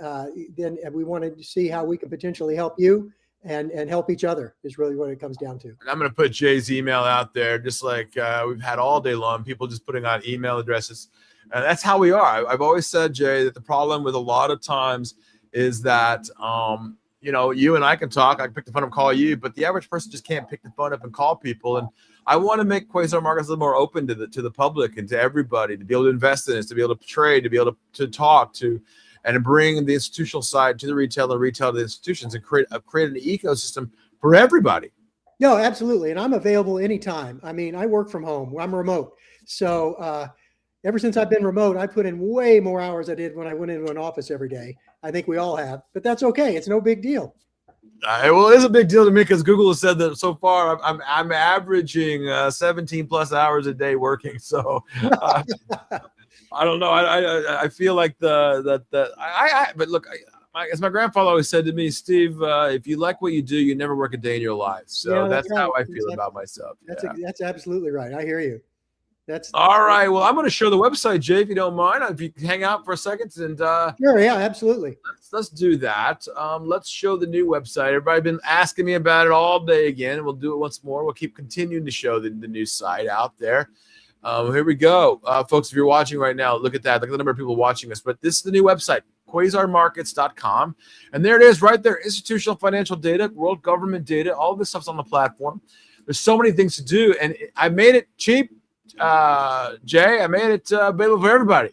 then we wanted to see how we can potentially help you and help each other is really what it comes down to. And I'm going to put Jay's email out there, just like we've had all day long, people just putting out email addresses. And that's how we are. I've always said, Jay, that the problem with a lot of times is that, you and I can talk. I can pick the phone up and call you, but the average person just can't pick the phone up and call people. And I want to make Quasar Markets a little more open to the public and to everybody, to be able to invest in it, to be able to trade, to be able to talk, to and bring the institutional side to the retail and retail to the institutions and create an ecosystem for everybody. No, absolutely. And I'm available anytime. I mean, I work from home. I'm remote. So ever since I've been remote, I put in way more hours than I did when I went into an office every day. I think we all have, but that's okay. It's no big deal. Well, it is a big deal to me because Google has said that so far I'm averaging 17 plus hours a day working. So I don't know. I feel like but look, as my grandfather always said to me, Steve, if you like what you do, you never work a day in your life. So Yeah, that's right. how I feel about myself. That's absolutely right. I hear you. That's all right. Well, I'm going to show the website, Jay, if you don't mind. If you can hang out for a second and sure, yeah, absolutely. Let's do that. Let's show the new website. Everybody's been asking me about it all day again. We'll do it once more. We'll keep continuing to show the new site out there. Here we go. Folks, if you're watching right now, look at that. Look at the number of people watching us. But this is the new website, quasarmarkets.com. And there it is right there. Institutional financial data, world government data, all this stuff's on the platform. There's so many things to do. And I made it cheap, Jay. I made it available for everybody.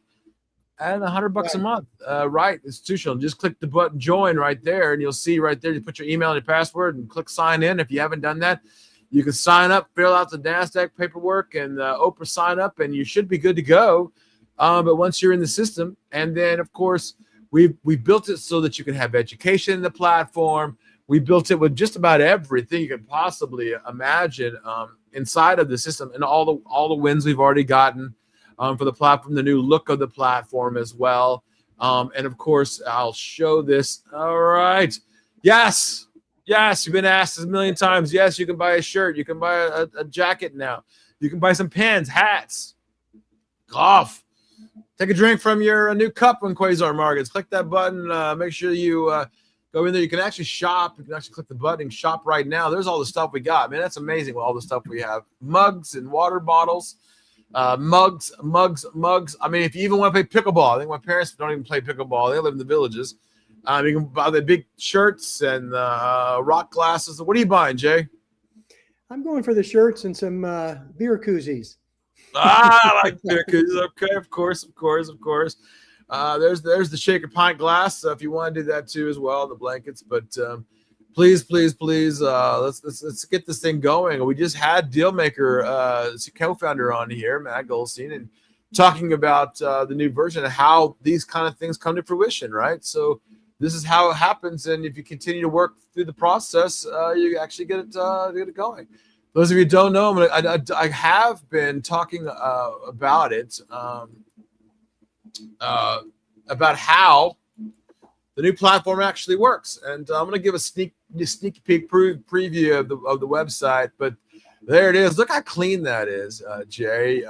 And $100 a month, right? Institutional. Just click the button join right there, and you'll see right there. You put your email and your password, and click sign in. If you haven't done that, you can sign up, fill out the NASDAQ paperwork, and Oprah sign up, and you should be good to go. But once you're in the system, and then of course we built it so that you can have education in the platform. We built it with just about everything you could possibly imagine inside of the system, and all the wins we've already gotten. For the platform, the new look of the platform as well. And of course, I'll show this. All right. Yes. You've been asked a million times. Yes, you can buy a shirt. You can buy a jacket now. You can buy some pens, hats, golf. Take a drink from your new cup on Quasar Markets. Click that button. Make sure you go in there. You can actually shop. You can actually click the button and shop right now. There's all the stuff we got. Man, that's amazing with all the stuff we have. Mugs and water bottles. Mugs. I mean, if you even want to play pickleball, I think my parents don't even play pickleball. They live in the villages. You can buy the big shirts and rock glasses. What are you buying, Jay? I'm going for the shirts and some beer koozies. I like beer koozies. Okay, of course. There's the shaker pint glass. So if you want to do that too as well, the blankets. But please, let's get this thing going. We just had Dealmaker, co-founder, on here, Matt Goldstein, and talking about the new version and how these kind of things come to fruition, right? So this is how it happens, and if you continue to work through the process, you actually get it going. Those of you who don't know, I have been talking about it, about how the new platform actually works, and I'm going to give a sneak peek preview of the website. But there it is. Look how clean that is, Jay.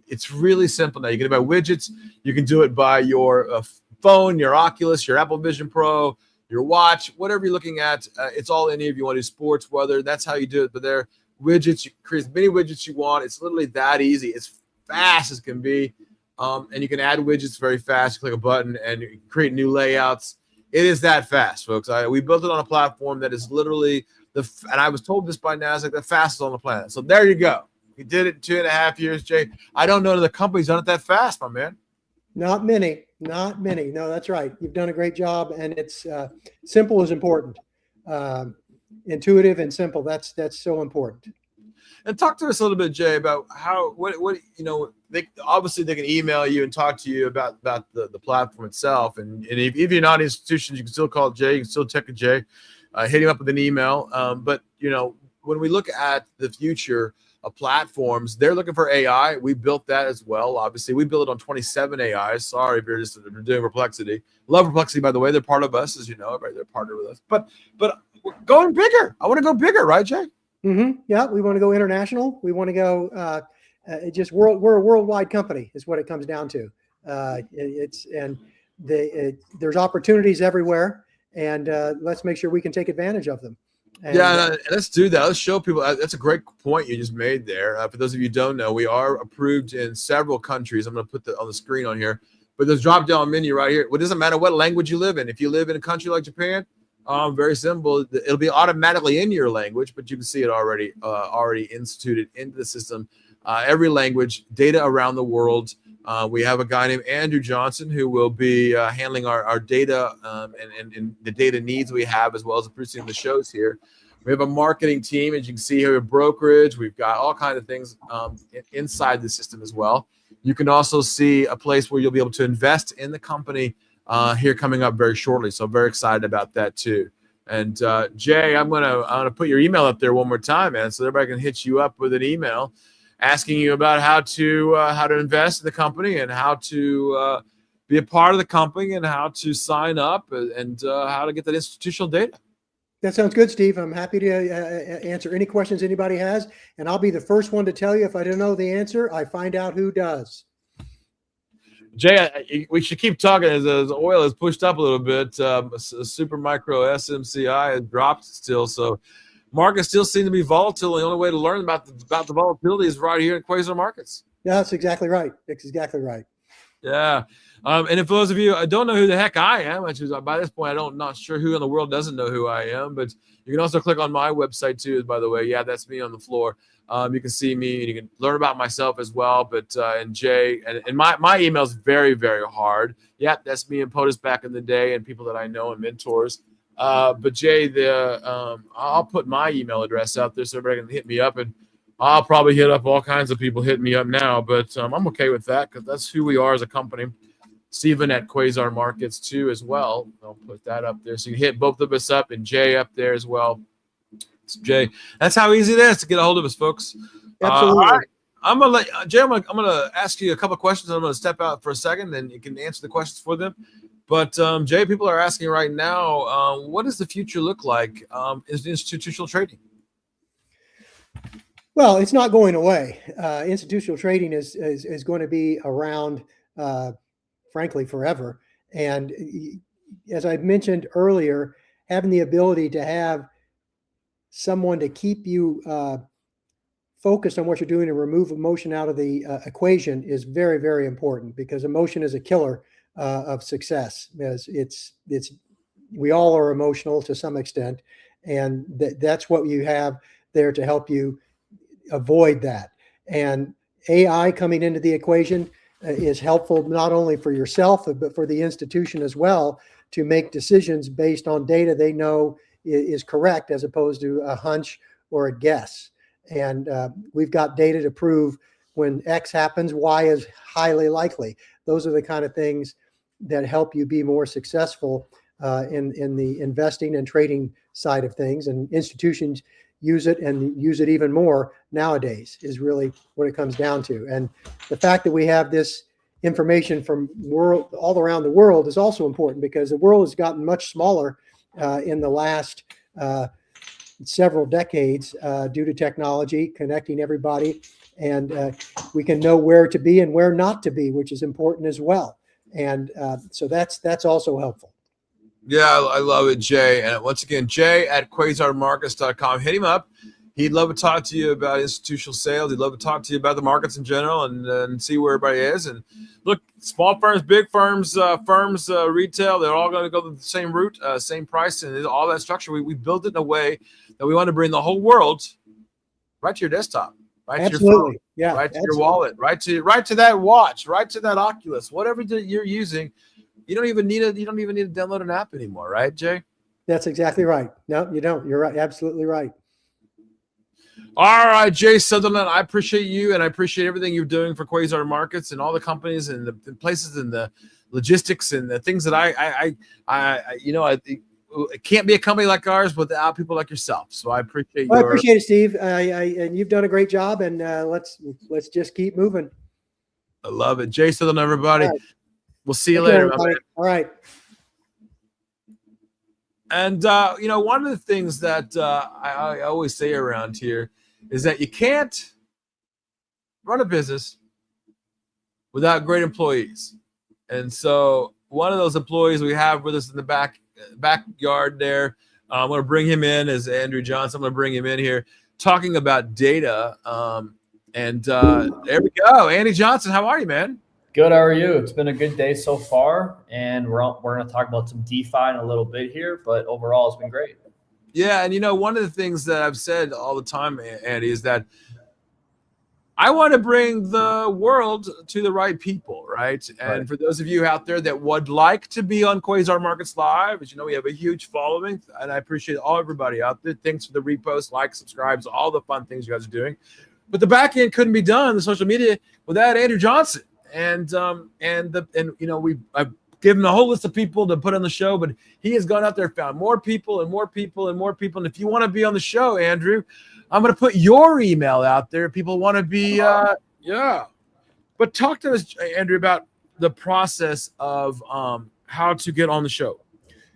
It's really simple now. You can buy widgets. You can do it by your phone, your Oculus, your Apple Vision Pro, your watch, whatever you're looking at. It's all in here. If you want to do sports, weather, that's how you do it. But there, widgets. You can create as many widgets you want. It's literally that easy. It's fast as can be. And you can add widgets very fast. You click a button and you create new layouts. It is that fast, folks. We built it on a platform that is literally and I was told this by NASDAQ, the fastest on the planet. So there you go. We did it in 2.5 years, Jay. I don't know that the company's done it that fast, my man. Not many. No, that's right. You've done a great job, and it's simple is important. Intuitive and simple. That's so important. And talk to us a little bit, Jay, about what they obviously they can email you and talk to you about the platform itself. And if you're not an institution, you can still call Jay. You can still check Jay, hit him up with an email. But when we look at the future of platforms, they're looking for AI. We built that as well. Obviously, we built it on 27 AIs. Sorry if you're just doing Perplexity. Love Perplexity, by the way. They're part of us, as you know. Right? They're partnered with us. But we're going bigger. I want to go bigger, right, Jay? Mm-hmm. Yeah, we want to go international. We want to go we're a worldwide company is what it comes down to. There's opportunities everywhere, and let's make sure we can take advantage of them. And, let's do that. Let's show people. That's a great point you just made there. For those of you who don't know, we are approved in several countries. I'm going to put that on the screen on here. But there's drop down menu right here. It doesn't matter what language you live in. If you live in a country like Japan, very simple. It'll be automatically in your language, but you can see it already instituted into the system. Every language, data around the world, We have a guy named Andrew Johnson who will be handling our data and the data needs we have, as well as producing the shows here. We have a marketing team, as you can see here, a brokerage. We've got all kinds of things inside the system as well. You can also see a place where you'll be able to invest in the company here coming up very shortly. So very excited about that too. And Jay, I'm gonna put your email up there one more time, man, so everybody can hit you up with an email asking you about how to invest in the company and how to be a part of the company and how to sign up and how to get that institutional data. That sounds good, Steve. I'm happy to answer any questions anybody has, and I'll be the first one to tell you if I don't know the answer. I find out who does. Jay, we should keep talking as the oil has pushed up a little bit. Super micro SMCI has dropped still, so markets still seem to be volatile. The only way to learn about the volatility is right here in Quasar Markets. Yeah, that's exactly right. That's exactly right. Yeah. And if those of you don't know who the heck I am, which is by this point, not sure who in the world doesn't know who I am, but you can also click on my website too, by the way. Yeah, that's me on the floor. You can see me and you can learn about myself as well. But and Jay, and my email is very, very hard. Yeah, that's me and POTUS back in the day and people that I know and mentors. But Jay, I'll put my email address out there so everybody can hit me up, and I'll probably hit up all kinds of people hitting me up now, but I'm okay with that because that's who we are as a company. Stephen at Quasar Markets too as well. I'll put that up there so you can hit both of us up, and Jay up there as well. So Jay, that's how easy it is to get a hold of us, folks. Absolutely. All right. I'm gonna let Jay. I'm gonna ask you a couple of questions. I'm gonna step out for a second, and you can answer the questions for them. But Jay, people are asking right now, what does the future look like? Is institutional trading? Well, it's not going away. Institutional trading is going to be around, frankly, forever. And as I mentioned earlier, having the ability to have someone to keep you focused on what you're doing and remove emotion out of the equation is very, very important, because emotion is a killer of success. As we all are emotional to some extent, and that's what you have there to help you avoid that. And AI coming into the equation is helpful not only for yourself, but for the institution as well, to make decisions based on data they know is correct, as opposed to a hunch or a guess. And we've got data to prove when X happens, Y is highly likely. Those are the kind of things that help you be more successful in the investing and trading side of things. And institutions use it, and use it even more nowadays, is really what it comes down to. And the fact that we have this information from all around the world is also important, because the world has gotten much smaller in the last several decades due to technology connecting everybody, and we can know where to be and where not to be, which is important as well. And so that's also helpful. Yeah, I love it, Jay. And once again, Jay at quasarmarkets.com. Hit him up. He'd love to talk to you about institutional sales. He'd love to talk to you about the markets in general, and see where everybody is. And look, small firms, big firms, retail, they're all going to go the same route, same price, and all that structure. We built it in a way that we want to bring the whole world right to your desktop, right Absolutely. to your phone, Yeah, right to absolutely. your wallet, right to that watch, right to that Oculus, whatever you're using. You don't even need to download an app anymore, right, Jay? That's exactly right. No, you don't. You're right. Absolutely right. All right, Jay Sutherland, I appreciate you, and I appreciate everything you're doing for Quasar Markets and all the companies and the places and the logistics and the things that it can't be a company like ours without people like yourself. So I appreciate Well, I appreciate it, Steve. And you've done a great job, and let's just keep moving. I love it. Jay Sutherland, everybody. All right. We'll see you Take care, later. everybody. All right. And, one of the things that I always say around here is that you can't run a business without great employees. And so one of those employees we have with us in the backyard there, I'm going to bring him in as Andrew Johnson. I'm going to bring him in here talking about data. There we go. Andy Johnson, how are you, man? Good. How are you? It's been a good day so far, and we're going to talk about some DeFi in a little bit here, but overall it's been great. Yeah, and one of the things that I've said all the time, Andy, is that I want to bring the world to the right people, right? And for those of you out there that would like to be on Quasar Markets Live, as you know, we have a huge following, and I appreciate everybody out there. Thanks for the reposts, likes, subscribes, all the fun things you guys are doing. But the back end couldn't be done, the social media, without Andrew Johnson. And you know, I've given a whole list of people to put on the show, but he has gone out there, found more people and more people and more people. And if you want to be on the show, Andrew, I'm going to put your email out there. People want to be, yeah. But talk to us, Andrew, about the process of how to get on the show.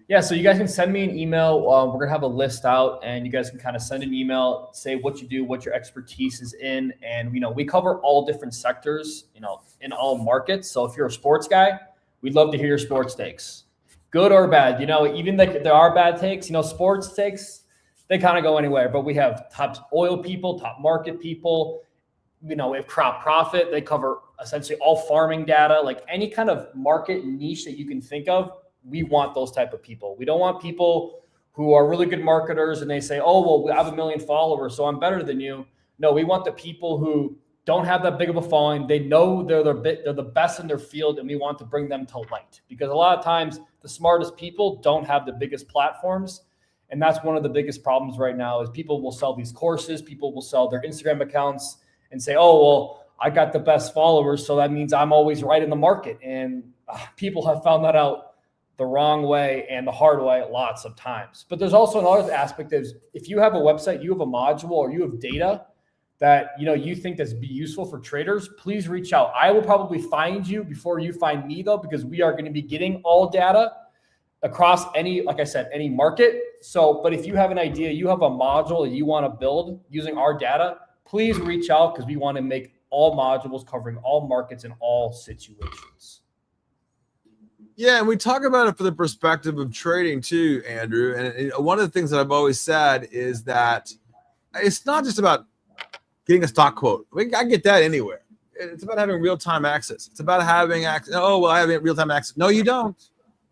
Yeah, so you guys can send me an email. We're going to have a list out, and you guys can kind of send an email, say what you do, what your expertise is in. And, you know, we cover all different sectors, you know, in all markets. So if you're a sports guy, we'd love to hear your sports takes, good or bad. You know, even there are bad takes, you know, sports takes, they kind of go anywhere. But we have top oil people, top market people. You know, if crop profit, they cover essentially all farming data, like any kind of market niche that you can think of. We want those type of people. We don't want people who are really good marketers and they say, oh, well, I have 1 million followers, so I'm better than you. No, we want the people who don't have that big of a following. They know they're the best in their field, and we want to bring them to light. Because a lot of times the smartest people don't have the biggest platforms. And that's one of the biggest problems right now is people will sell these courses, people will sell their Instagram accounts and say, oh, well, I got the best followers, so that means I'm always right in the market. And people have found that out the wrong way and the hard way lots of times. But there's also another aspect is if you have a website, you have a module, or you have data that you think that's be useful for traders, please reach out. I will probably find you before you find me though, because we are going to be getting all data across any, like I said, any market. So, but if you have an idea, you have a module that you want to build using our data, please reach out because we want to make all modules covering all markets in all situations. Yeah, and we talk about it from the perspective of trading too, Andrew. And one of the things that I've always said is that it's not just about getting a stock quote. I get that anywhere. It's about having real-time access. It's about having access. Oh, well, I have real-time access. No, you don't.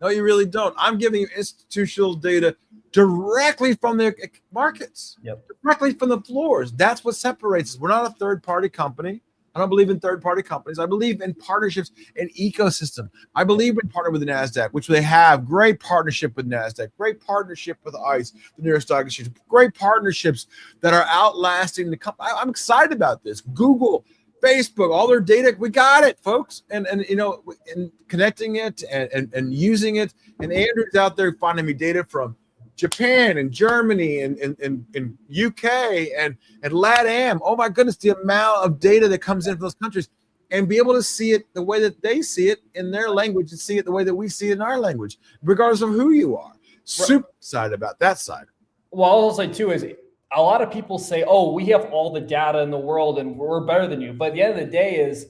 No, you really don't. I'm giving you institutional data directly from the markets, directly from the floors. That's what separates us. We're not a third-party company. I don't believe in third-party companies. I believe in partnerships and ecosystem. I believe in partnering with the NASDAQ, which they have. Great partnership with NASDAQ. Great partnership with ICE, the New York Stock Exchange. Great partnerships that are outlasting the company. I'm excited about this. Google, Facebook, all their data. We got it, folks. And connecting it and using it. And Andrew's out there finding me data from Japan and Germany and UK and LATAM. Oh my goodness, the amount of data that comes in from those countries, and be able to see it the way that they see it in their language and see it the way that we see it in our language, regardless of who you are. Super excited about that side. Well, I'll say too is a lot of people say, oh, we have all the data in the world and we're better than you. But at the end of the day is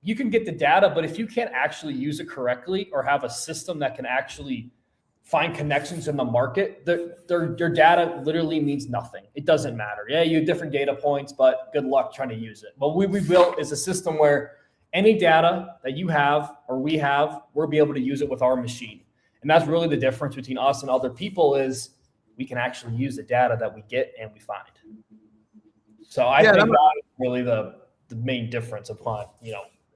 you can get the data, but if you can't actually use it correctly or have a system that can actually find connections in the market, their data literally means nothing. It doesn't matter. Yeah, you have different data points, but good luck trying to use it. What we built is a system where any data that you have or we have, we'll be able to use it with our machine. And that's really the difference between us and other people is we can actually use the data that we get and we find. So I think that's really the main difference upon,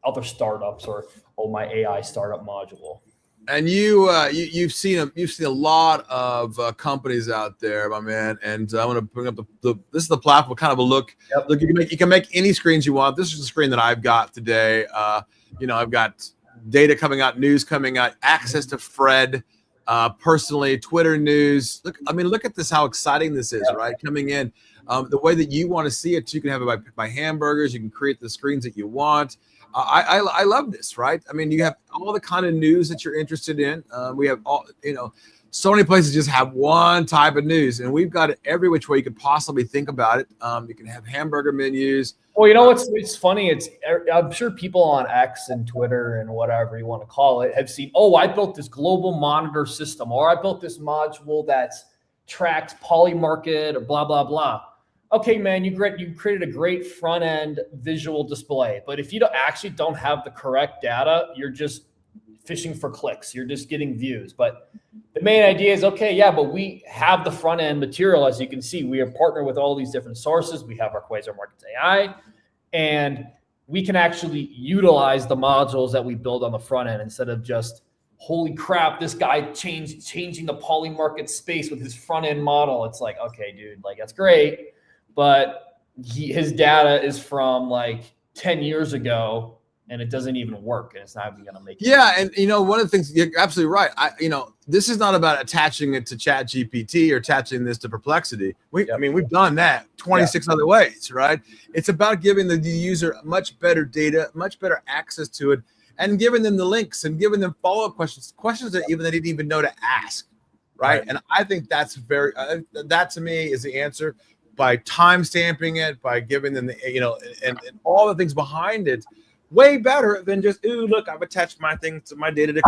other startups or my AI startup module. And you've seen a lot of companies out there, my man. And I want to bring up this is the platform, kind of a look. Yep. Look, you can make any screens you want. This is the screen that I've got today. I've got data coming out, news coming out, access to Fred, personally, Twitter news. Look at this, how exciting this is, right? Coming in, the way that you want to see it. You can have it by hamburgers. You can create the screens that you want. I love this, right? You have all the kind of news that you're interested in. We have all, so many places just have one type of news, and we've got it every which way you could possibly think about it. You can have hamburger menus. Well, it's funny. I'm sure people on X and Twitter and whatever you want to call it have seen, oh, I built this global monitor system, or I built this module that tracks polymarket or blah, blah, blah. Okay, man, you created a great front end visual display, but if you don't have the correct data, you're just fishing for clicks. You're just getting views. But the main idea is, but we have the front end material. As you can see, we are partnered with all these different sources. We have our Quasar Markets AI, And we can actually utilize the modules that we build on the front end instead of just, holy crap, this guy changing the poly market space with his front end model. It's like, okay, dude, like that's great, but his data is from like 10 years ago and it doesn't even work, and it's not even going to make it. Yeah, and one of the things, you're absolutely right. This is not about attaching it to Chat GPT or attaching this to Perplexity. We've done that 26 other ways, right? It's about giving the user much better data, much better access to it, and giving them the links and giving them follow-up questions that they didn't even know to ask, right? And I think that's that to me is the answer, by time stamping it, by giving them the, and all the things behind it. Way better than just, ooh, look, I've attached my thing to my data.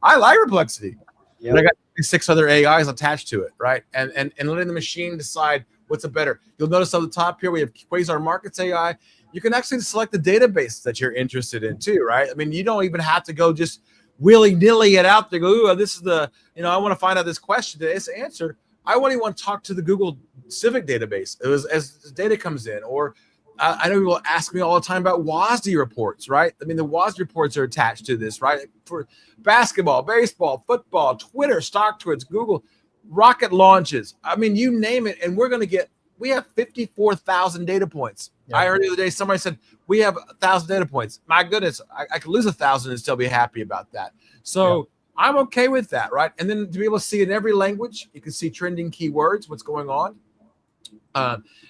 I like Perplexity. But I got 6 other AIs attached to it, right? And letting the machine decide what's a better. You'll notice on the top here, we have Quasar Markets AI. You can actually select the database that you're interested in too, right? I mean, you don't even have to go just willy-nilly it out there. Go, ooh, this is the, I want to find out this question. It's answered. I want to talk to the Google Civic database as data comes in, or I know people ask me all the time about WASD reports, right? I mean, the WASD reports are attached to this, right? For basketball, baseball, football, Twitter, stock tweets, Google, rocket launches. I mean, you name it. And we have 54,000 data points. Yeah. I heard the other day, somebody said, we have 1,000 data points. My goodness, I could lose 1,000 and still be happy about that. So I'm okay with that, right? And then to be able to see in every language, you can see trending keywords, what's going on.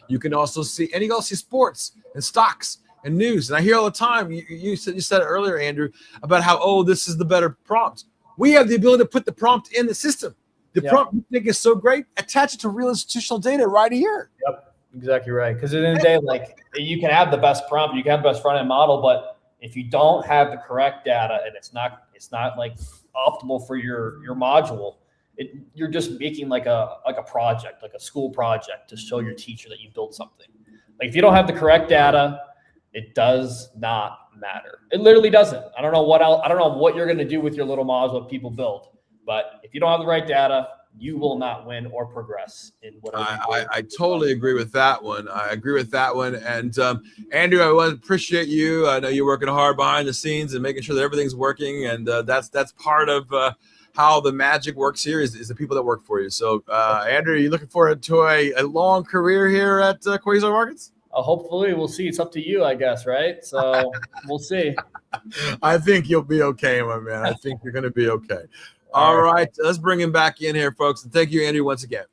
You can also see, and you can also see sports and stocks and news. And I hear all the time, you said it earlier, Andrew, about how, this is the better prompt. We have the ability to put the prompt in the system. The prompt you think is so great, attach it to real institutional data right here. Yep, exactly right. Because at the end of the day, like, you can have the best prompt, you can have the best front end model, but if you don't have the correct data and it's not like optimal for your module, you're just making like a project, like a school project to show your teacher that you built something. Like if you don't have the correct data, it does not matter. It literally doesn't. I don't know what you're going to do with your little module that people build, but if you don't have the right data, you will not win or progress in whatever. I totally agree with that one. And Andrew, I want to appreciate you. I know you're working hard behind the scenes and making sure that everything's working, and that's part of how the magic works here is the people that work for you. So, Andrew, are you looking forward to a long career here at Quasar Markets? Hopefully, we'll see. It's up to you, I guess, right? So we'll see. I think you'll be okay, my man. I think you're going to be okay. All right, let's bring him back in here, folks. And thank you, Andrew, once again.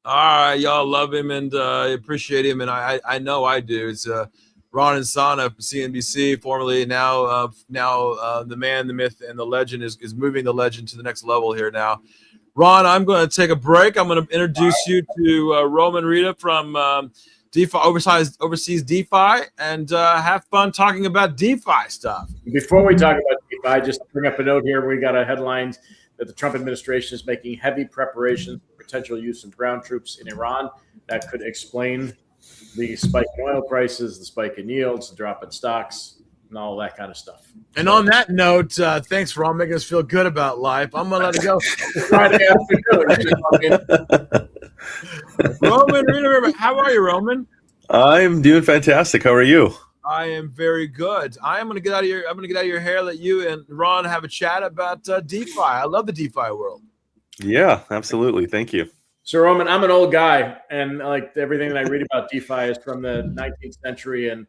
All right, y'all love him and appreciate him, and I know I do. It's Ron Insana from CNBC, formerly now the man, the myth, and the legend is moving the legend to the next level here now. Ron, I'm going to take a break. I'm going to introduce you to Roman Rita from DeFi, overseas DeFi, and have fun talking about DeFi stuff. Before we talk about DeFi, just bring up a note here. We got a headline that the Trump administration is making heavy preparations for potential use of ground troops in Iran. That could explain the spike in oil prices, the spike in yields, the drop in stocks, and all that kind of stuff. And on that note, thanks, Ron, making us feel good about life. I'm going to let it go. Friday afternoon. Roman, how are you, Roman? I'm doing fantastic. How are you? I am very good. I'm going to get out of your hair, let you and Ron have a chat about DeFi. I love the DeFi world. Yeah, absolutely. Thank you. So, Roman, I'm an old guy, and like everything that I read about DeFi is from the 19th century and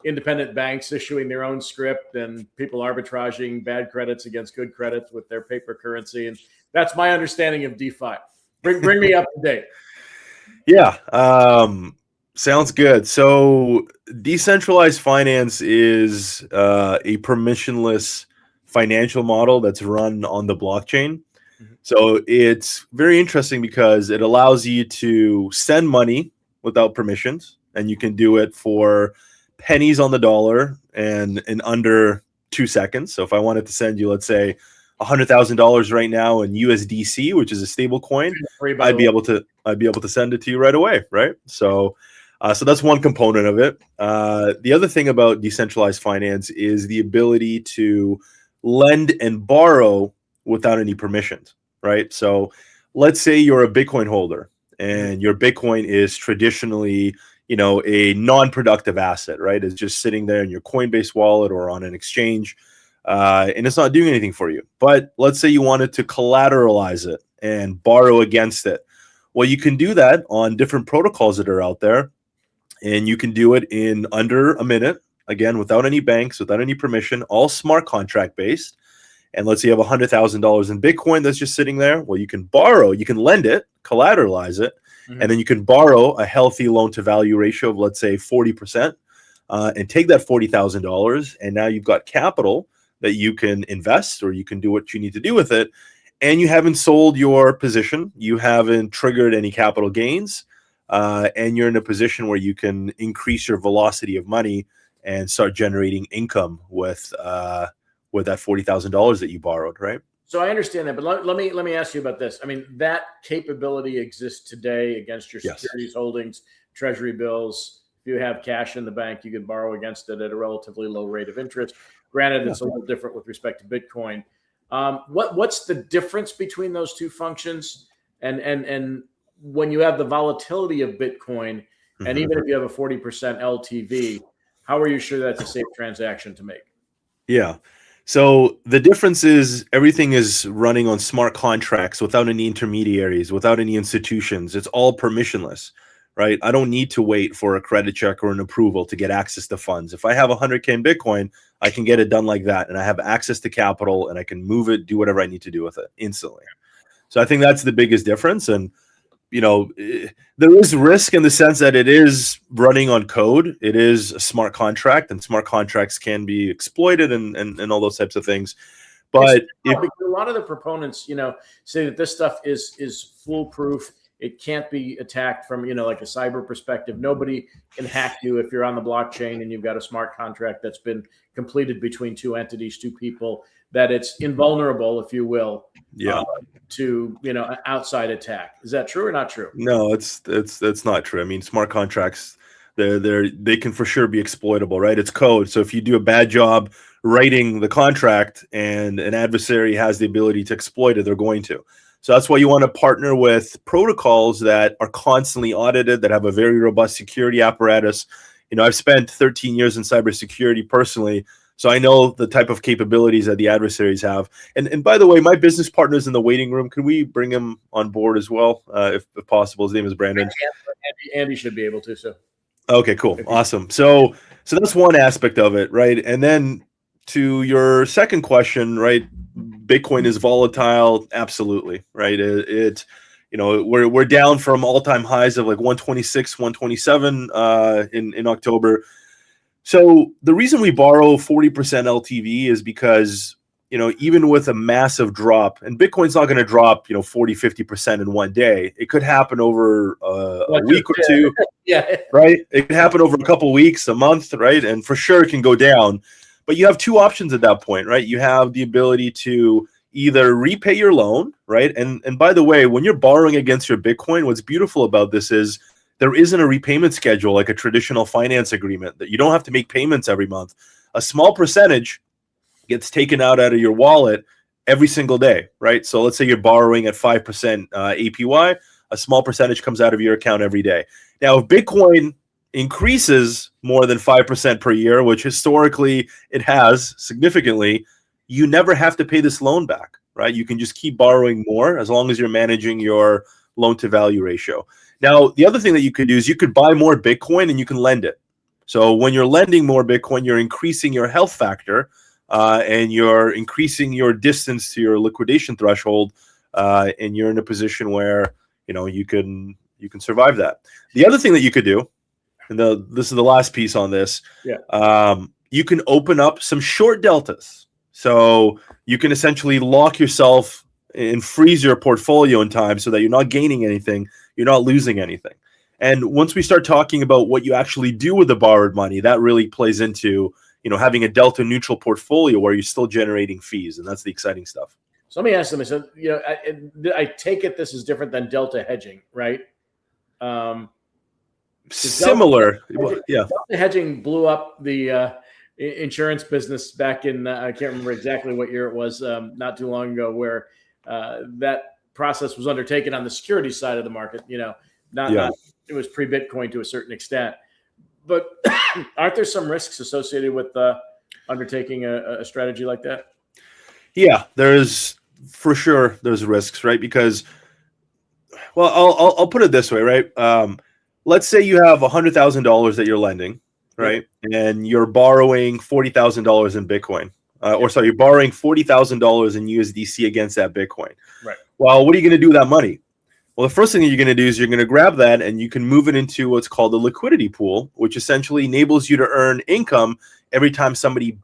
independent banks issuing their own script and people arbitraging bad credits against good credits with their paper currency. And that's my understanding of DeFi. Bring me up to date. Yeah, sounds good. So decentralized finance is a permissionless financial model that's run on the blockchain. So it's very interesting because it allows you to send money without permissions, and you can do it for pennies on the dollar and in under 2 seconds. So if I wanted to send you, let's say, $100,000 right now in USDC, which is a stable coin, I'd be able to send it to you right away, right? So that's one component of it. The other thing about decentralized finance is the ability to lend and borrow without any permissions, right? So let's say you're a Bitcoin holder and your Bitcoin is traditionally a non-productive asset, right? It's just sitting there in your Coinbase wallet or on an exchange, and it's not doing anything for you. But let's say you wanted to collateralize it and borrow against it. Well, you can do that on different protocols that are out there, and you can do it in under a minute, again, without any banks, without any permission, all smart contract based. And let's say you have $100,000 in Bitcoin that's just sitting there. Well, you can borrow, you can lend it, collateralize it, and then you can borrow a healthy loan to value ratio of, let's say, 40%, and take that $40,000. And now you've got capital that you can invest, or you can do what you need to do with it. And you haven't sold your position. You haven't triggered any capital gains. And you're in a position where you can increase your velocity of money and start generating income with that $40,000 that you borrowed, right? So I understand that, but let me ask you about this. I mean, that capability exists today against your securities holdings, treasury bills. If you have cash in the bank, you can borrow against it at a relatively low rate of interest. Granted, it's a little different with respect to Bitcoin. What's the difference between those two functions? And when you have the volatility of Bitcoin, and even if you have a 40% LTV, how are you sure that's a safe transaction to make? Yeah. So the difference is everything is running on smart contracts without any intermediaries, without any institutions. It's all permissionless, right? I don't need to wait for a credit check or an approval to get access to funds. If I have 100K in Bitcoin, I can get it done like that. And I have access to capital and I can move it, do whatever I need to do with it instantly. So I think that's the biggest difference. And there is risk in the sense that it is running on code. It is a smart contract, and smart contracts can be exploited and all those types of things. But because a lot of the proponents, say that this stuff is foolproof. It can't be attacked from, like a cyber perspective. Nobody can hack you if you're on the blockchain and you've got a smart contract that's been completed between two entities, two people, that it's invulnerable, if you will, to outside attack. Is that true or not true? No, it's not true. I mean, smart contracts, they can for sure be exploitable, right? It's code. So if you do a bad job writing the contract and an adversary has the ability to exploit it, they're going to. So that's why you want to partner with protocols that are constantly audited, that have a very robust security apparatus. I've spent 13 years in cybersecurity personally, so I know the type of capabilities that the adversaries have. And by the way, my business partner's in the waiting room. Can we bring him on board as well, if possible? His name is Brandon. Andy should be able to. So. Okay, cool, awesome. So that's one aspect of it, right? And then to your second question, right? Bitcoin is volatile, absolutely, right? We're down from all-time highs of like 126, 127 in October. So the reason we borrow 40% LTV is because, even with a massive drop, and Bitcoin's not going to drop, 40, 50% in one day. It could happen over a week or two, right? It could happen over a couple of weeks, a month, right? And for sure it can go down. But you have two options at that point, right? You have the ability to either repay your loan, right? And by the way, when you're borrowing against your Bitcoin, what's beautiful about this is there isn't a repayment schedule like a traditional finance agreement, that you don't have to make payments every month. A small percentage gets taken out of your wallet every single day, right? So let's say you're borrowing at 5% APY, a small percentage comes out of your account every day. Now, if Bitcoin increases more than 5% per year, which historically it has significantly, you never have to pay this loan back, right? You can just keep borrowing more as long as you're managing your loan to value ratio. Now, the other thing that you could do is you could buy more Bitcoin and you can lend it. So when you're lending more Bitcoin, you're increasing your health factor and you're increasing your distance to your liquidation threshold, and you're in a position where you can survive that. The other thing that you could do, and this is the last piece on this, you can open up some short deltas. So you can essentially lock yourself and freeze your portfolio in time so that you're not gaining anything, you're not losing anything. And once we start talking about what you actually do with the borrowed money, that really plays into having a delta neutral portfolio where you're still generating fees, and that's the exciting stuff. So let me ask them. So I take it this is different than delta hedging, right? Similar, Delta hedging blew up the insurance business back in I can't remember exactly what year it was, not too long ago, where that process was undertaken on the security side of the market. Not was pre-Bitcoin to a certain extent. But aren't there some risks associated with undertaking a strategy like that? Yeah, there's for sure there's risks, right? Because, well, I'll put it this way, right? Let's say you have $100,000 that you're lending, right? And you're borrowing $40,000 in Bitcoin, or sorry, you're borrowing $40,000 in USDC against that Bitcoin. Right. Well, what are you going to do with that money? Well, the first thing that you're going to do is you're going to grab that and you can move it into what's called a liquidity pool, which essentially enables you to earn income every time somebody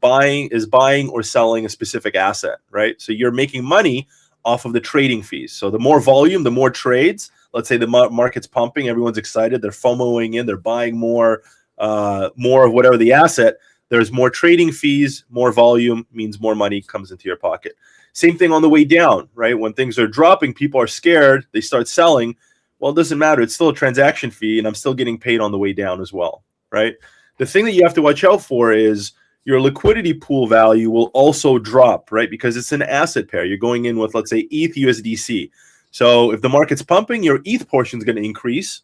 is buying or selling a specific asset, right? So you're making money off of the trading fees. So the more volume, the more trades. Let's say the market's pumping, everyone's excited, they're FOMOing in, they're buying more of whatever the asset. There's more trading fees, more volume means more money comes into your pocket. Same thing on the way down, right? When things are dropping, people are scared, they start selling. Well, it doesn't matter. It's still a transaction fee, and I'm still getting paid on the way down as well, right? The thing that you have to watch out for is your liquidity pool value will also drop, right? Because it's an asset pair. You're going in with, let's say, ETH USDC. So if the market's pumping, your ETH portion is going to increase.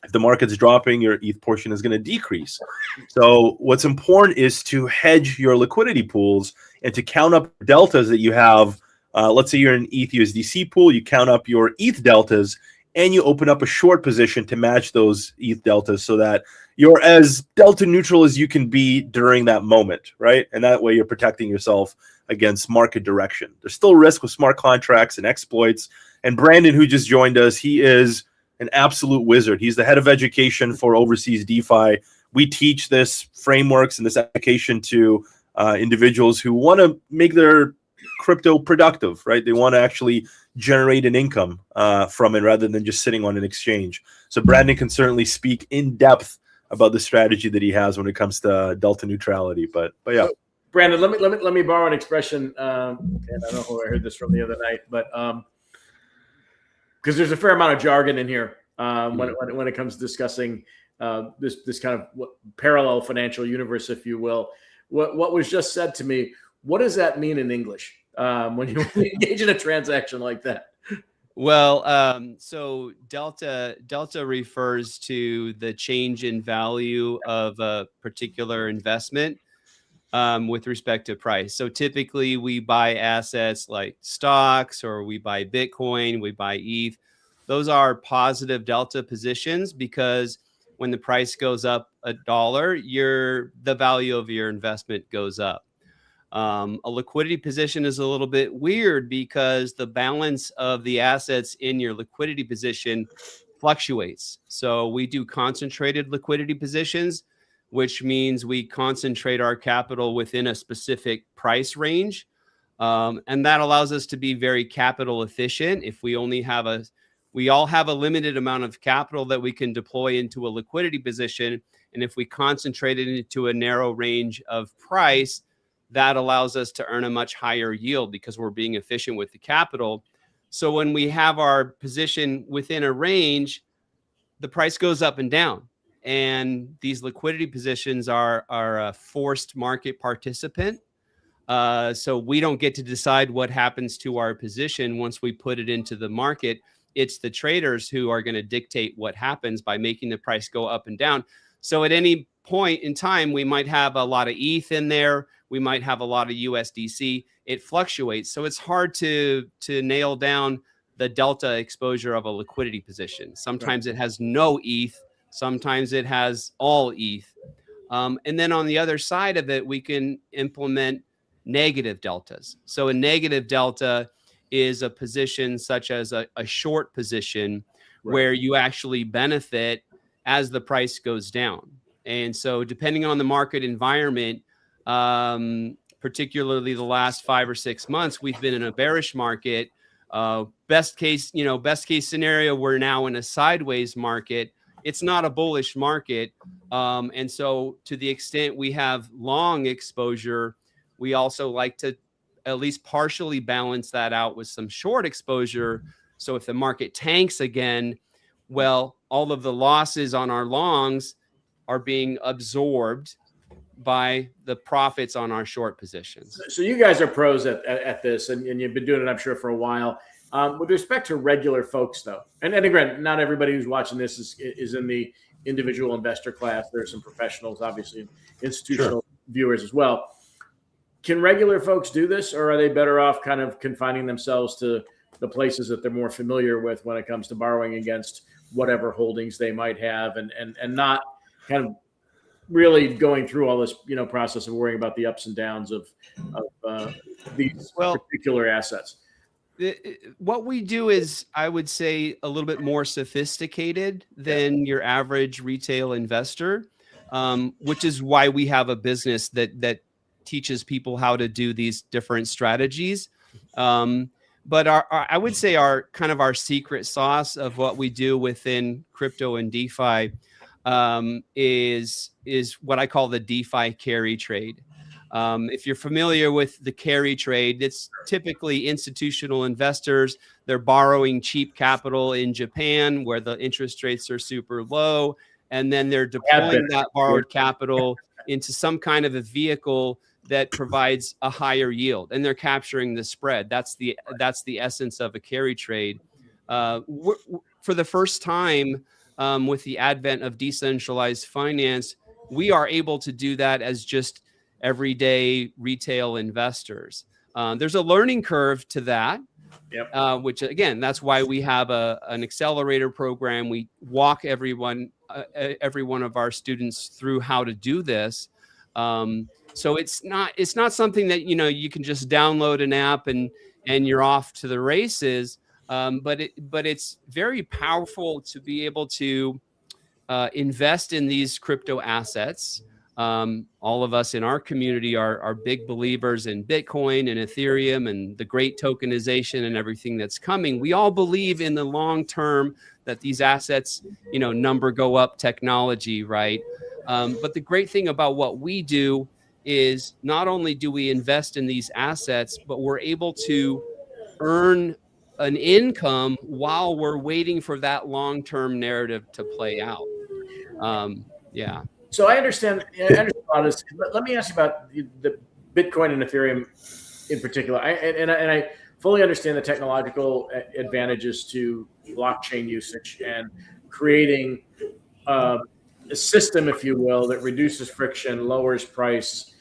If the market's dropping, your ETH portion is going to decrease. So what's important is to hedge your liquidity pools and to count up deltas that you have. Let's say you're in an ETH USDC pool, you count up your ETH deltas, and you open up a short position to match those ETH deltas so that you're as delta neutral as you can be during that moment, right? And that way you're protecting yourself against market direction. There's still risk with smart contracts and exploits. And Brandon, who just joined us, he is an absolute wizard. He's the head of education for overseas DeFi. We teach this frameworks and this application to individuals who want to make their crypto productive, right? They want to actually generate an income from it rather than just sitting on an exchange. So Brandon can certainly speak in depth about the strategy that he has when it comes to delta neutrality. But yeah. So, Brandon, let me borrow an expression, and I don't know who I heard this from the other night, but because there's a fair amount of jargon in here when it comes to discussing this kind of parallel financial universe, if you will. What was just said to me, what does that mean in English when you engage in a transaction like that? Well, so delta refers to the change in value of a particular investment with respect to price. So typically we buy assets like stocks, or we buy Bitcoin, we buy ETH. Those are positive delta positions because when the price goes up $1, the value of your investment goes up. A liquidity position is a little bit weird because the balance of the assets in your liquidity position fluctuates. So we do concentrated liquidity positions, which means we concentrate our capital within a specific price range. And that allows us to be very capital efficient. If we all have a limited amount of capital that we can deploy into a liquidity position. And if we concentrate it into a narrow range of price, that allows us to earn a much higher yield because we're being efficient with the capital. So when we have our position within a range, the price goes up and down. And these liquidity positions are a forced market participant. So we don't get to decide what happens to our position once we put it into the market. It's the traders who are going to dictate what happens by making the price go up and down. So at any point in time, we might have a lot of ETH in there. We might have a lot of USDC. It fluctuates. So it's hard to nail down the delta exposure of a liquidity position. Sometimes it has no ETH. Sometimes it has all ETH. And then on the other side of it, we can implement negative deltas. So a negative delta is a position such as a short position where you actually benefit as the price goes down. And so depending on the market environment, particularly the last 5 or 6 months, we've been in a bearish market. Best case scenario, we're now in a sideways market. It's not a bullish market. And so to the extent we have long exposure, we also like to at least partially balance that out with some short exposure. So if the market tanks again, well, all of the losses on our longs are being absorbed by the profits on our short positions. So you guys are pros at this, and you've been doing it, I'm sure, for a while. With respect to regular folks, though, and again, not everybody who's watching this is in the individual investor class. There's some professionals, obviously, institutional viewers as well. Can regular folks do this, or are they better off kind of confining themselves to the places that they're more familiar with when it comes to borrowing against whatever holdings they might have, and not kind of really going through all this, process of worrying about the ups and downs of these particular assets? What we do is, I would say, a little bit more sophisticated than your average retail investor, which is why we have a business that teaches people how to do these different strategies. But I would say our secret sauce of what we do within crypto and DeFi is what I call the DeFi carry trade. If you're familiar with the carry trade, it's typically institutional investors. They're borrowing cheap capital in Japan where the interest rates are super low, and then they're deploying that borrowed capital into some kind of a vehicle that provides a higher yield, and they're capturing the spread. That's the essence of a carry trade. For the first time, with the advent of decentralized finance, we are able to do that as just everyday retail investors. There's a learning curve to that, which again, that's why we have an accelerator program. We walk every one of our students through how to do this. So it's not something that you can just download an app and you're off to the races. But it's very powerful to be able to invest in these crypto assets. All of us in our community are big believers in Bitcoin and Ethereum and the great tokenization and everything that's coming. We all believe in the long term that these assets, number go up technology, right? But the great thing about what we do is not only do we invest in these assets, but we're able to earn an income while we're waiting for that long-term narrative to play out. So I understand all this. Let me ask you about the Bitcoin and Ethereum in particular. I fully understand the technological advantages to blockchain usage and creating a system, if you will, that reduces friction, lowers price,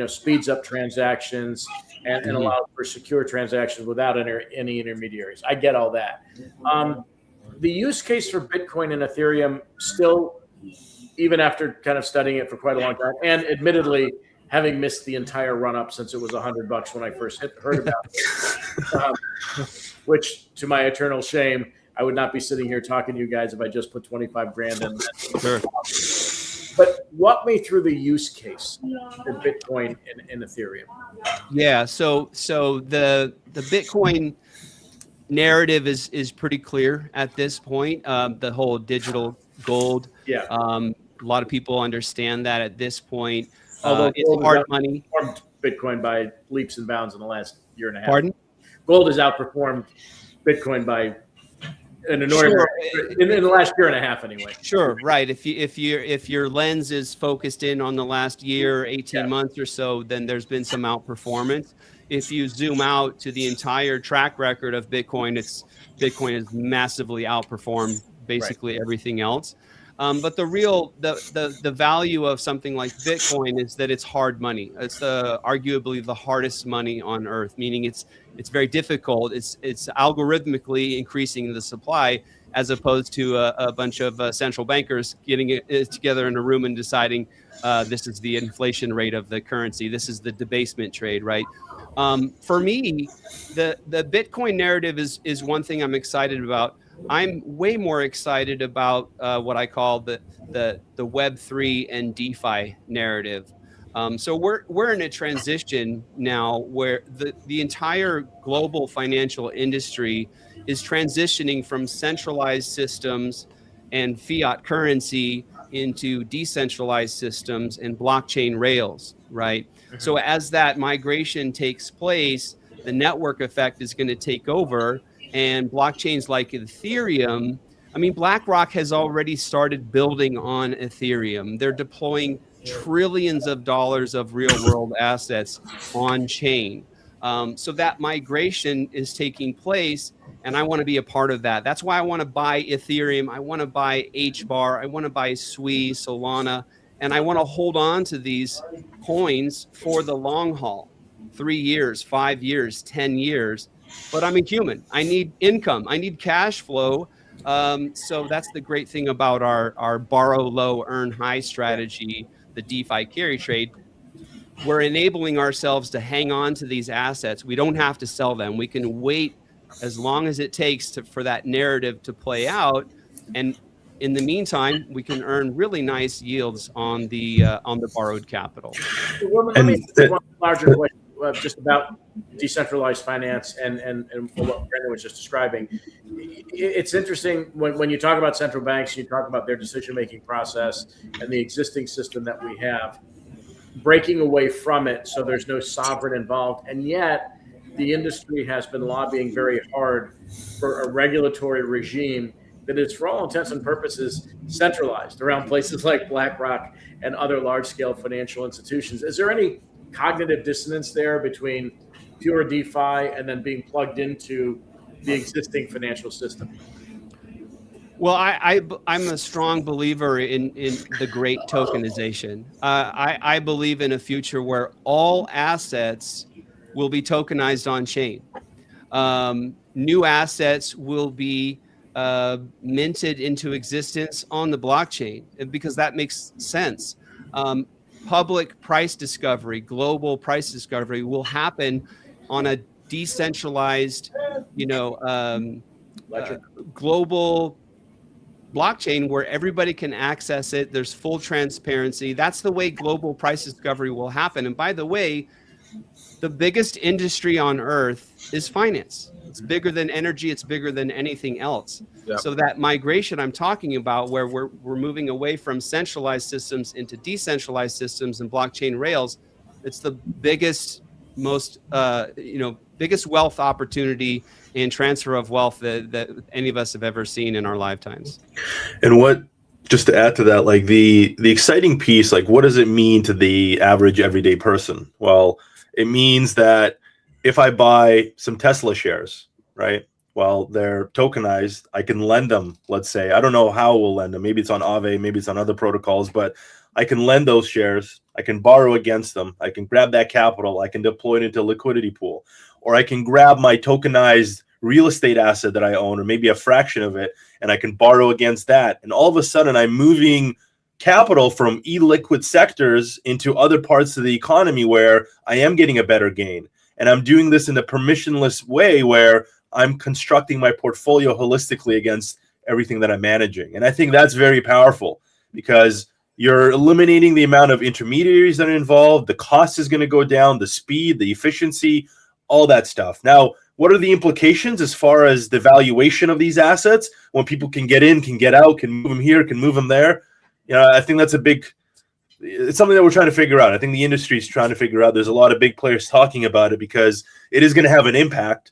speeds up transactions, and allows for secure transactions without any intermediaries. I get all that. The use case for Bitcoin and Ethereum still, even after kind of studying it for quite a long time, and admittedly having missed the entire run up since it was $100 when I first heard about it, which to my eternal shame, I would not be sitting here talking to you guys if I just put 25 grand in. Sure. But walk me through the use case for Bitcoin and Ethereum. Yeah. So the Bitcoin narrative is pretty clear at this point. The whole digital gold. Yeah. A lot of people understand that at this point. Although it's hard money. Outperformed Bitcoin by leaps and bounds in the last year and a half. Pardon? Gold has outperformed Bitcoin by in the last year and a half, anyway. Sure, right. If your lens is focused in on the last year, 18 months or so, then there's been some outperformance. If you zoom out to the entire track record of Bitcoin has massively outperformed basically everything else. But the value of something like Bitcoin is that it's hard money. It's arguably the hardest money on earth, meaning it's very difficult. It's algorithmically increasing the supply, as opposed to a bunch of central bankers getting it together in a room and deciding this is the inflation rate of the currency. This is the debasement trade, right? For me, the Bitcoin narrative is one thing I'm excited about. I'm way more excited about what I call the Web3 and DeFi narrative. So we're in a transition now where the entire global financial industry is transitioning from centralized systems and fiat currency into decentralized systems and blockchain rails, right? Mm-hmm. So as that migration takes place, the network effect is going to take over. And blockchains like Ethereum, BlackRock has already started building on Ethereum. They're deploying trillions of dollars of real world assets on chain. So that migration is taking place, and I want to be a part of that. That's why I want to buy Ethereum. I want to buy HBAR. I want to buy SWI, Solana, and I want to hold on to these coins for the long haul, 3 years, 5 years, 10 years. But I'm a human. I need income. I need cash flow. So that's the great thing about our borrow low, earn high strategy, the DeFi carry trade. We're enabling ourselves to hang on to these assets. We don't have to sell them. We can wait as long as it takes for that narrative to play out. And in the meantime, we can earn really nice yields on the borrowed capital. Let me ask one larger question just about decentralized finance and what Brandon was just describing. It's interesting when you talk about central banks, you talk about their decision-making process and the existing system that we have, breaking away from it so there's no sovereign involved. And yet the industry has been lobbying very hard for a regulatory regime that is, for all intents and purposes, centralized around places like BlackRock and other large-scale financial institutions. Is there any cognitive dissonance there between pure DeFi and then being plugged into the existing financial system? Well, I'm a strong believer in the great tokenization. I believe in a future where all assets will be tokenized on chain. New assets will be minted into existence on the blockchain, because that makes sense. Public price discovery, global price discovery will happen on a decentralized, global blockchain where everybody can access it. There's full transparency. That's the way global price discovery will happen. And by the way, the biggest industry on earth is finance. It's bigger than energy. It's bigger than anything else. Yep. So that migration I'm talking about, where we're moving away from centralized systems into decentralized systems and blockchain rails, it's the biggest, most biggest wealth opportunity and transfer of wealth that any of us have ever seen in our lifetimes. And just to add to that, like the exciting piece, like what does it mean to the average everyday person? Well, it means that if I buy some Tesla shares, right? Well, they're tokenized. I can lend them, let's say. I don't know how we'll lend them. Maybe it's on Aave, maybe it's on other protocols, but I can lend those shares. I can borrow against them. I can grab that capital. I can deploy it into a liquidity pool. Or I can grab my tokenized real estate asset that I own, or maybe a fraction of it, and I can borrow against that. And all of a sudden, I'm moving capital from illiquid sectors into other parts of the economy where I am getting a better gain. And I'm doing this in a permissionless way where I'm constructing my portfolio holistically against everything that I'm managing. And I think that's very powerful because you're eliminating the amount of intermediaries that are involved. The cost is going to go down, the speed, the efficiency, all that stuff. Now, what are the implications as far as the valuation of these assets when people can get in, can get out, can move them here, can move them there? I think that's it's something that we're trying to figure out. I think the industry is trying to figure out. There's a lot of big players talking about it because it is going to have an impact.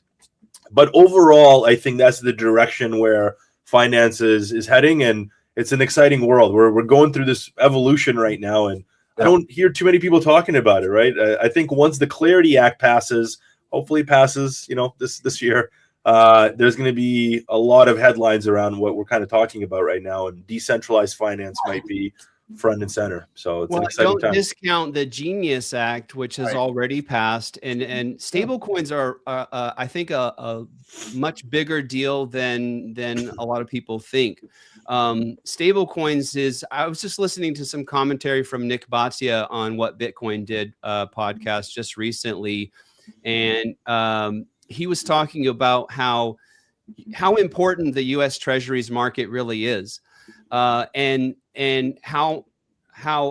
But overall, I think that's the direction where finance is heading, and it's an exciting world. We're going through this evolution right now, and I don't hear too many people talking about it, right? I think once the Clarity Act passes, hopefully passes, this year, there's going to be a lot of headlines around what we're kind of talking about right now, and decentralized finance might be front and center. So it's an exciting time. Don't discount the Genius Act, which has already passed, and stable coins are, I think, a much bigger deal than a lot of people think. Stable coins is. I was just listening to some commentary from Nick Bhatia on What Bitcoin Did podcast just recently, and he was talking about how important the U.S. Treasuries market really is. And how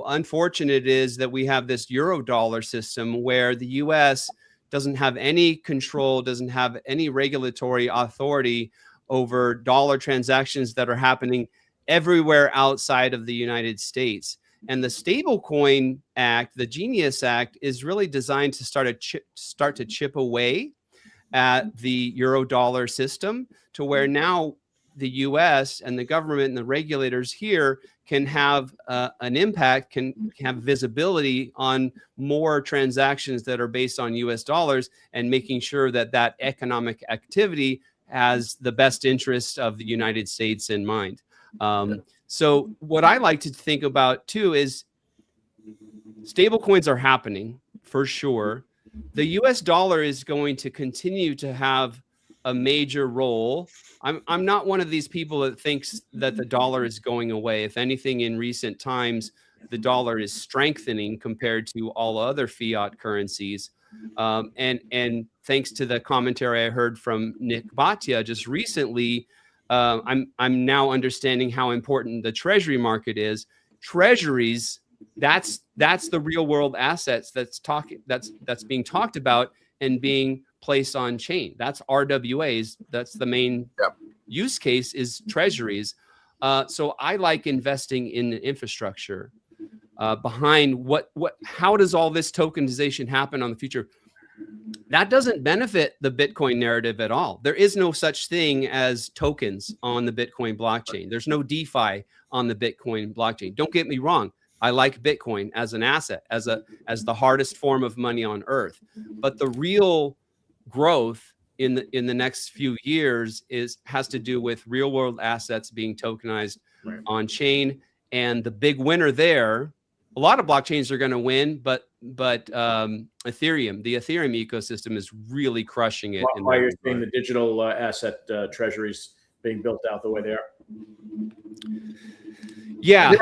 unfortunate it is that we have this Eurodollar system where the U.S. doesn't have any control, doesn't have any regulatory authority over dollar transactions that are happening everywhere outside of the United States. And the Stablecoin Act, the Genius Act, is really designed to start to chip away at the Eurodollar system to where now the U.S. and the government and the regulators here can have an impact, can have visibility on more transactions that are based on U.S. dollars, and making sure that that economic activity has the best interest of the United States in mind. So what I like to think about too is stable coins are happening for sure. The US dollar is going to continue to have a major role. I'm not one of these people that thinks that the dollar is going away. If anything, in recent times, the dollar is strengthening compared to all other fiat currencies. And thanks to the commentary I heard from Nick Bhatia just recently, I'm now understanding how important the treasury market is. Treasuries, that's the real world assets that's being talked about and being placed on chain. That's RWAs. That's the main use case is treasuries. So I like investing in the infrastructure behind how does all this tokenization happen on the future? That doesn't benefit the Bitcoin narrative at all. There is no such thing as tokens on the Bitcoin blockchain. There's no DeFi on the Bitcoin blockchain. Don't get me wrong. I like Bitcoin as an asset, as the hardest form of money on earth. But the real growth in the next few years has to do with real world assets being tokenized on chain. And the big winner there, a lot of blockchains are going to win, but Ethereum, the Ethereum ecosystem is really crushing it. Why you're seeing the digital asset treasuries being built out the way they are. Yeah.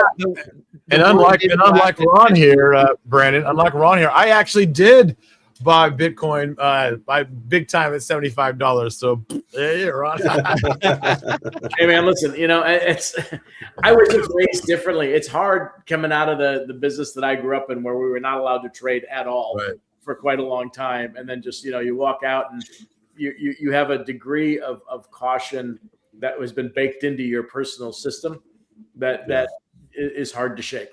And unlike Ron here, Brandon, I actually did buy Bitcoin by big time at $75. So yeah, Ron. Hey man, listen, I was just raised differently. It's hard coming out of the business that I grew up in, where we were not allowed to trade at all for quite a long time, and then just you walk out and you have a degree of caution that has been baked into your personal system that is hard to shake.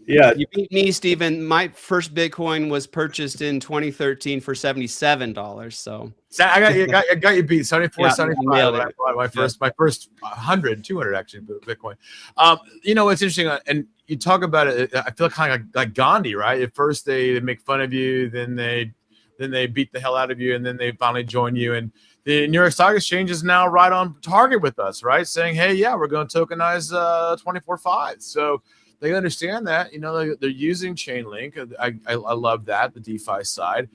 Yeah, you beat me, Stephen. My first Bitcoin was purchased in 2013 for $77. So I got you beat 74, Yeah, 75. nailed When it. I bought my first 100, 200 actually Bitcoin. It's interesting, and you talk about it. I feel kind of like Gandhi, right? At first they make fun of you, then they beat the hell out of you, and then they finally join you. And the New York Stock Exchange is now right on target with us, right? Saying, hey, yeah, we're going to tokenize 24/5. So they understand that, they're using Chainlink. I love that, the DeFi side.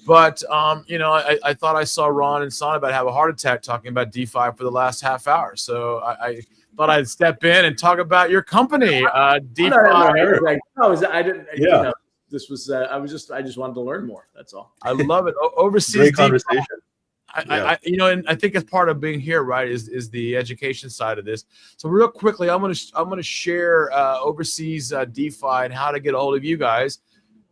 But, I thought I saw Ron and Son about to have a heart attack talking about DeFi for the last half hour. So I thought I'd step in and talk about your company, DeFi. I didn't. Yeah. This was. I just wanted to learn more. That's all. I love it. Overseas Great DeFi. conversation. And I think as part of being here, right, is the education side of this. So real quickly, I'm gonna share overseas DeFi and how to get a hold of you guys.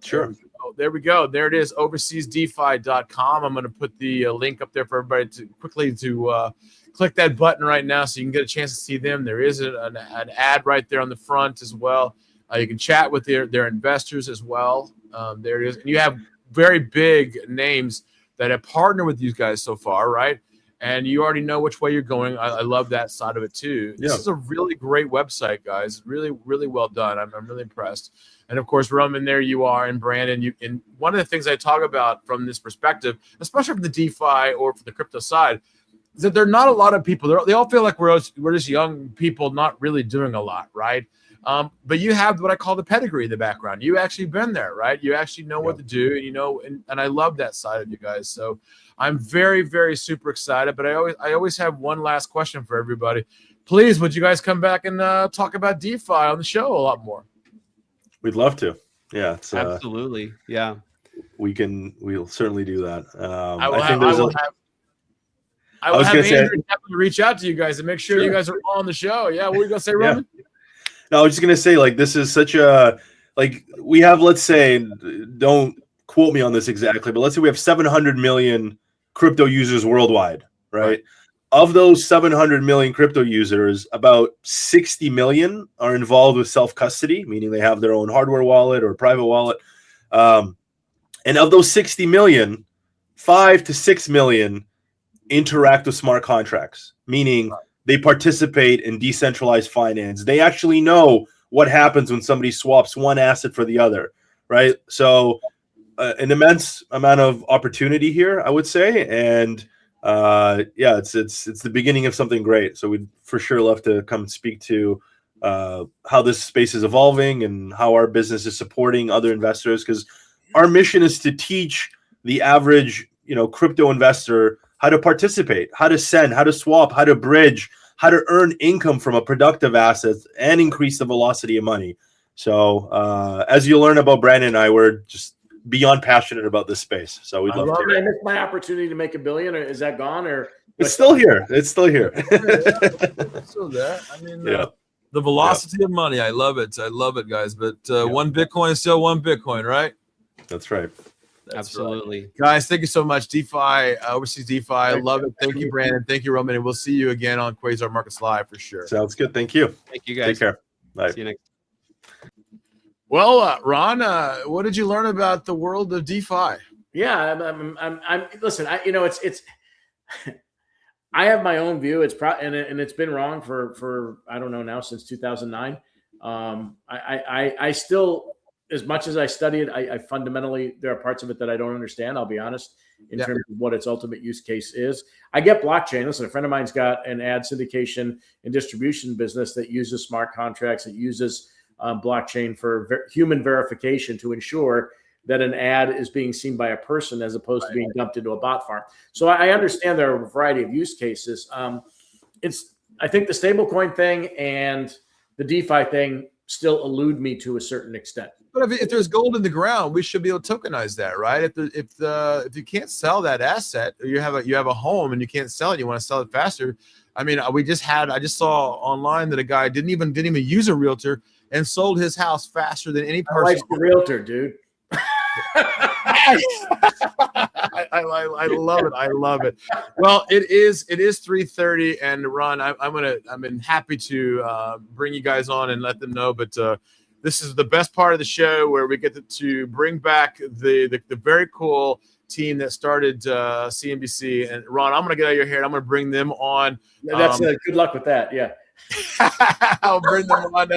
Sure. There we go. There it is, overseasdefi.com. I'm gonna put the link up there for everybody to click that button right now, so you can get a chance to see them. There is an ad right there on the front as well. You can chat with their investors as well. There it is, and you have very big names that have partnered with you guys so far, right? And you already know which way you're going. I love that side of it too. This is a really great website, guys. Really, really well done. I'm really impressed. And of course, Roman, there you are, and Brandon. And one of the things I talk about from this perspective, especially from the DeFi or from the crypto side, is that there are not a lot of people. They all feel like we're just young people not really doing a lot, right? But you have what I call the pedigree in the background. You actually been there, right? You actually know what to do, and I love that side of you guys. So I'm very, very super excited. But I always have one last question for everybody. Please, would you guys come back and talk about DeFi on the show a lot more? We'd love to. Yeah, it's, absolutely. Yeah, we'll certainly do that. I will have Andrew definitely reach out to you guys and make sure you guys are on the show. Yeah, what were you gonna say, Roman? No, I was just gonna say, this is such a we have, let's say, don't quote me on this exactly, but let's say we have 700 million crypto users worldwide, right? Of those 700 million crypto users, about 60 million are involved with self-custody, meaning they have their own hardware wallet or private wallet. And of those 60 million, 5 to 6 million interact with smart contracts, meaning they participate in decentralized finance. They actually know what happens when somebody swaps one asset for the other, right? So an immense amount of opportunity here, I would say, and yeah, it's the beginning of something great. So we'd for sure love to come speak to how this space is evolving and how our business is supporting other investors, because our mission is to teach the average, crypto investor how to participate, how to send, how to swap, how to bridge, how to earn income from a productive asset and increase the velocity of money. So as you learn about Brandon and I, we're just beyond passionate about this space. So we'd love to. I missed my opportunity to make $1 billion, or is that gone? Or it's still here. It's still here. It's still there. I mean, yeah. The velocity of money. I love it. I love it, guys. But one Bitcoin is still one Bitcoin, right? That's right. That's absolutely. Right. Guys, thank you so much. DeFi, Overseas DeFi. I love it. Thank you, Brandon. Thank you, Roman. And we'll see you again on Quasar Markets Live for sure. Sounds good. Thank you. Thank you, guys. Take care. Bye. See you next. Well, Ron, what did you learn about the world of DeFi? Yeah, I'm listen, it's I have my own view. It's and it's been wrong for I don't know now, since 2009. I still, as much as I study it, I fundamentally, there are parts of it that I don't understand. I'll be honest, in terms of what its ultimate use case is. I get blockchain. Listen, a friend of mine's got an ad syndication and distribution business that uses smart contracts, that uses blockchain for human verification to ensure that an ad is being seen by a person as opposed to being dumped into a bot farm. So I understand there are a variety of use cases. I think the stablecoin thing and the DeFi thing still elude me to a certain extent. But if there's gold in the ground, we should be able to tokenize that, right? If you can't sell that asset, or you have a home and you can't sell it, you want to sell it faster. I mean, I just saw online that a guy didn't even use a realtor and sold his house faster than any person. I like the realtor, dude. I love it. I love it. Well, it is 3:30, and Ron, I'm happy to bring you guys on and let them know. But this is the best part of the show, where we get to bring back the very cool team that started CNBC. And Ron, I'm gonna get out of your hair. I'm gonna bring them on. That's good luck with that. Yeah. I'll bring them on.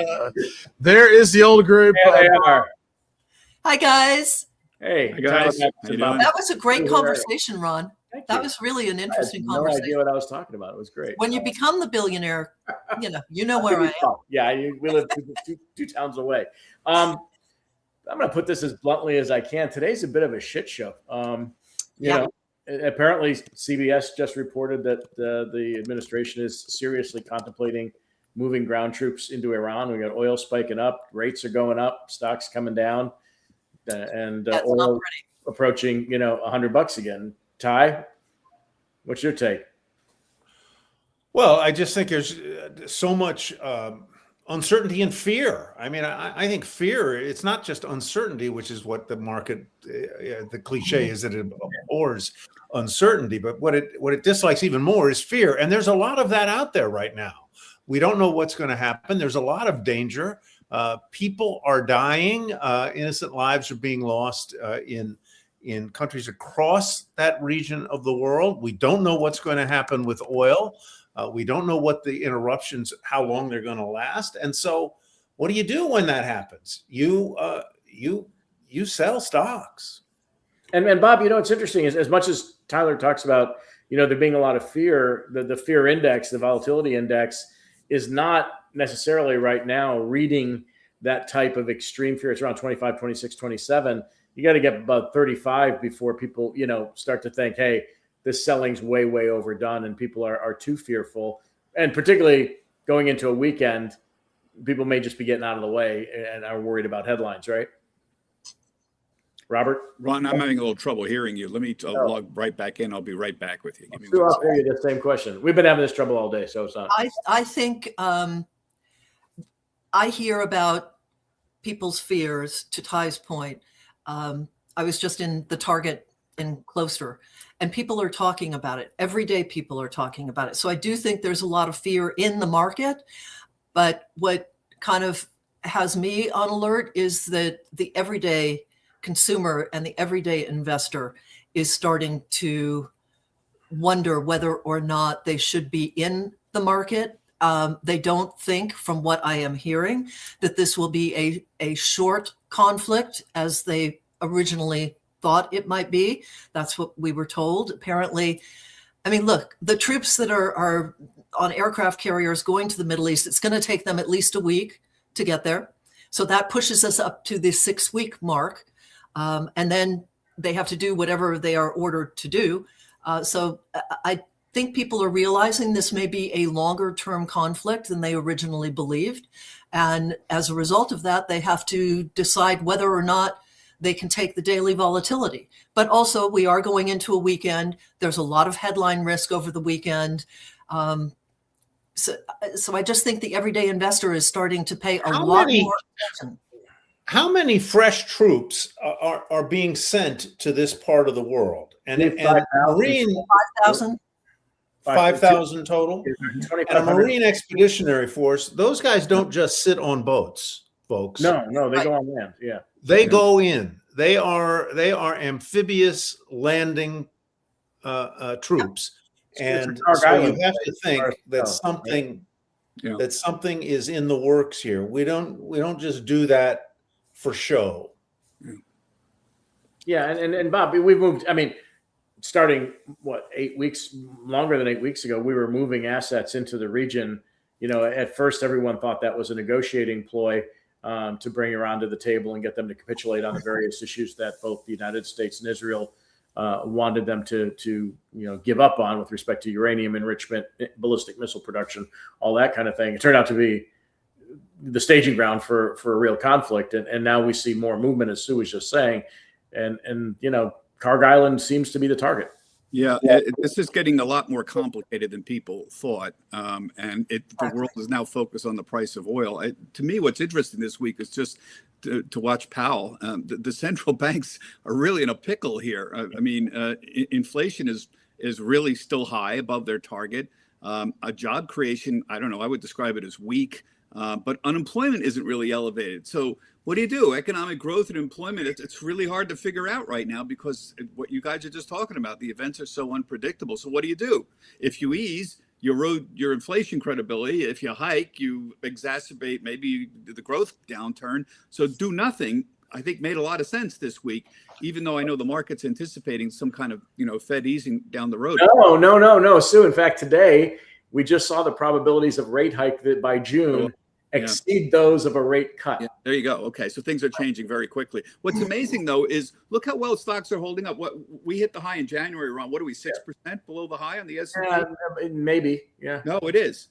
There is the old group. Yeah, they are. Hi, guys. Hey, guys. That was a great conversation, Ron. That was really an interesting conversation. No idea what I was talking about. It was great. When you become the billionaire, you know where I am. Yeah, we live two towns away. I'm going to put this as bluntly as I can. Today's a bit of a shit show. You know, apparently CBS just reported that the administration is seriously contemplating moving ground troops into Iran. We got oil spiking up, rates are going up, stocks coming down, and oil approaching $100 again. Ty, what's your take? Well, I just think there's so much uncertainty and fear. I mean, I think fear, it's not just uncertainty, which is what the market, the cliche is that it abhors uncertainty, but what it dislikes even more is fear. And there's a lot of that out there right now. We don't know what's going to happen. There's a lot of danger. People are dying. Innocent lives are being lost in countries across that region of the world. We don't know what's going to happen with oil. We don't know what the interruptions, how long they're going to last. And so what do you do when that happens? You sell stocks. And Bob, it's interesting is, as much as Tyler talks about, there being a lot of fear, the fear index, the volatility index is not necessarily right now reading that type of extreme fear. It's around 25, 26, 27. You got to get about 35 before people, start to think, hey, this selling's way, way overdone and people are too fearful. And particularly going into a weekend, people may just be getting out of the way and are worried about headlines, right? Robert? Ron, I'm having a little trouble hearing you. Let me log right back in. I'll be right back with you. Give me I'll hear you the same question. We've been having this trouble all day, so it's not. I think I hear about people's fears, to Ty's point. I was just in the Target in Closter, and people are talking about it. Every day people are talking about it. So I do think there's a lot of fear in the market. But what kind of has me on alert is that the everyday consumer and the everyday investor is starting to wonder whether or not they should be in the market. They don't think, from what I am hearing, that this will be a short conflict as they originally thought it might be. That's what we were told. Apparently, I mean, look, the troops that are on aircraft carriers going to the Middle East, it's going to take them at least a week to get there. So that pushes us up to the 6-week mark. And then they have to do whatever they are ordered to do. So I think people are realizing this may be a longer term conflict than they originally believed. And as a result of that, they have to decide whether or not they can take the daily volatility. But also, we are going into a weekend. There's a lot of headline risk over the weekend. So I just think the everyday investor is starting to pay a lot more attention. How many fresh troops are being sent to this part of the world? And Marine 5,000. 5,000 total. And a Marine Expeditionary Force, those guys don't just sit on boats, folks. No, they go on land. Yeah. They go in. They are amphibious landing troops. And so you have to think that something is in the works here. We don't just do that for show. Yeah, and Bob, we've moved. I mean, starting 8 weeks, longer than 8 weeks ago, we were moving assets into the region. You know, at first everyone thought that was a negotiating ploy to bring Iran to the table and get them to capitulate on the various issues that both the United States and Israel wanted them to give up on with respect to uranium enrichment, ballistic missile production, all that kind of thing. It turned out to be the staging ground for a real conflict, and now we see more movement, as Sue was just saying, and Karg Island seems to be the target. Yeah, this is getting a lot more complicated than people thought, and the world is now focused on the price of oil. To me, what's interesting this week is just to watch Powell. The central banks are really in a pickle here. I mean, inflation is really still high, above their target. A job creation, I don't know, I would describe it as weak. But unemployment isn't really elevated. So what do? Economic growth and employment, it's really hard to figure out right now because what you guys are just talking about, the events are so unpredictable. So what do? If you ease, you erode your inflation credibility. If you hike, you exacerbate maybe the growth downturn. So do nothing, I think, made a lot of sense this week, even though I know the market's anticipating some kind of, Fed easing down the road. No, Sue. In fact, today, we just saw the probabilities of rate hike that by June exceed those of a rate cut. Yeah, there you go. Okay, so things are changing very quickly. What's amazing, though, is look how well stocks are holding up. What we hit the high in January around, 6% below the high on the S&P? Maybe, yeah. No, it is.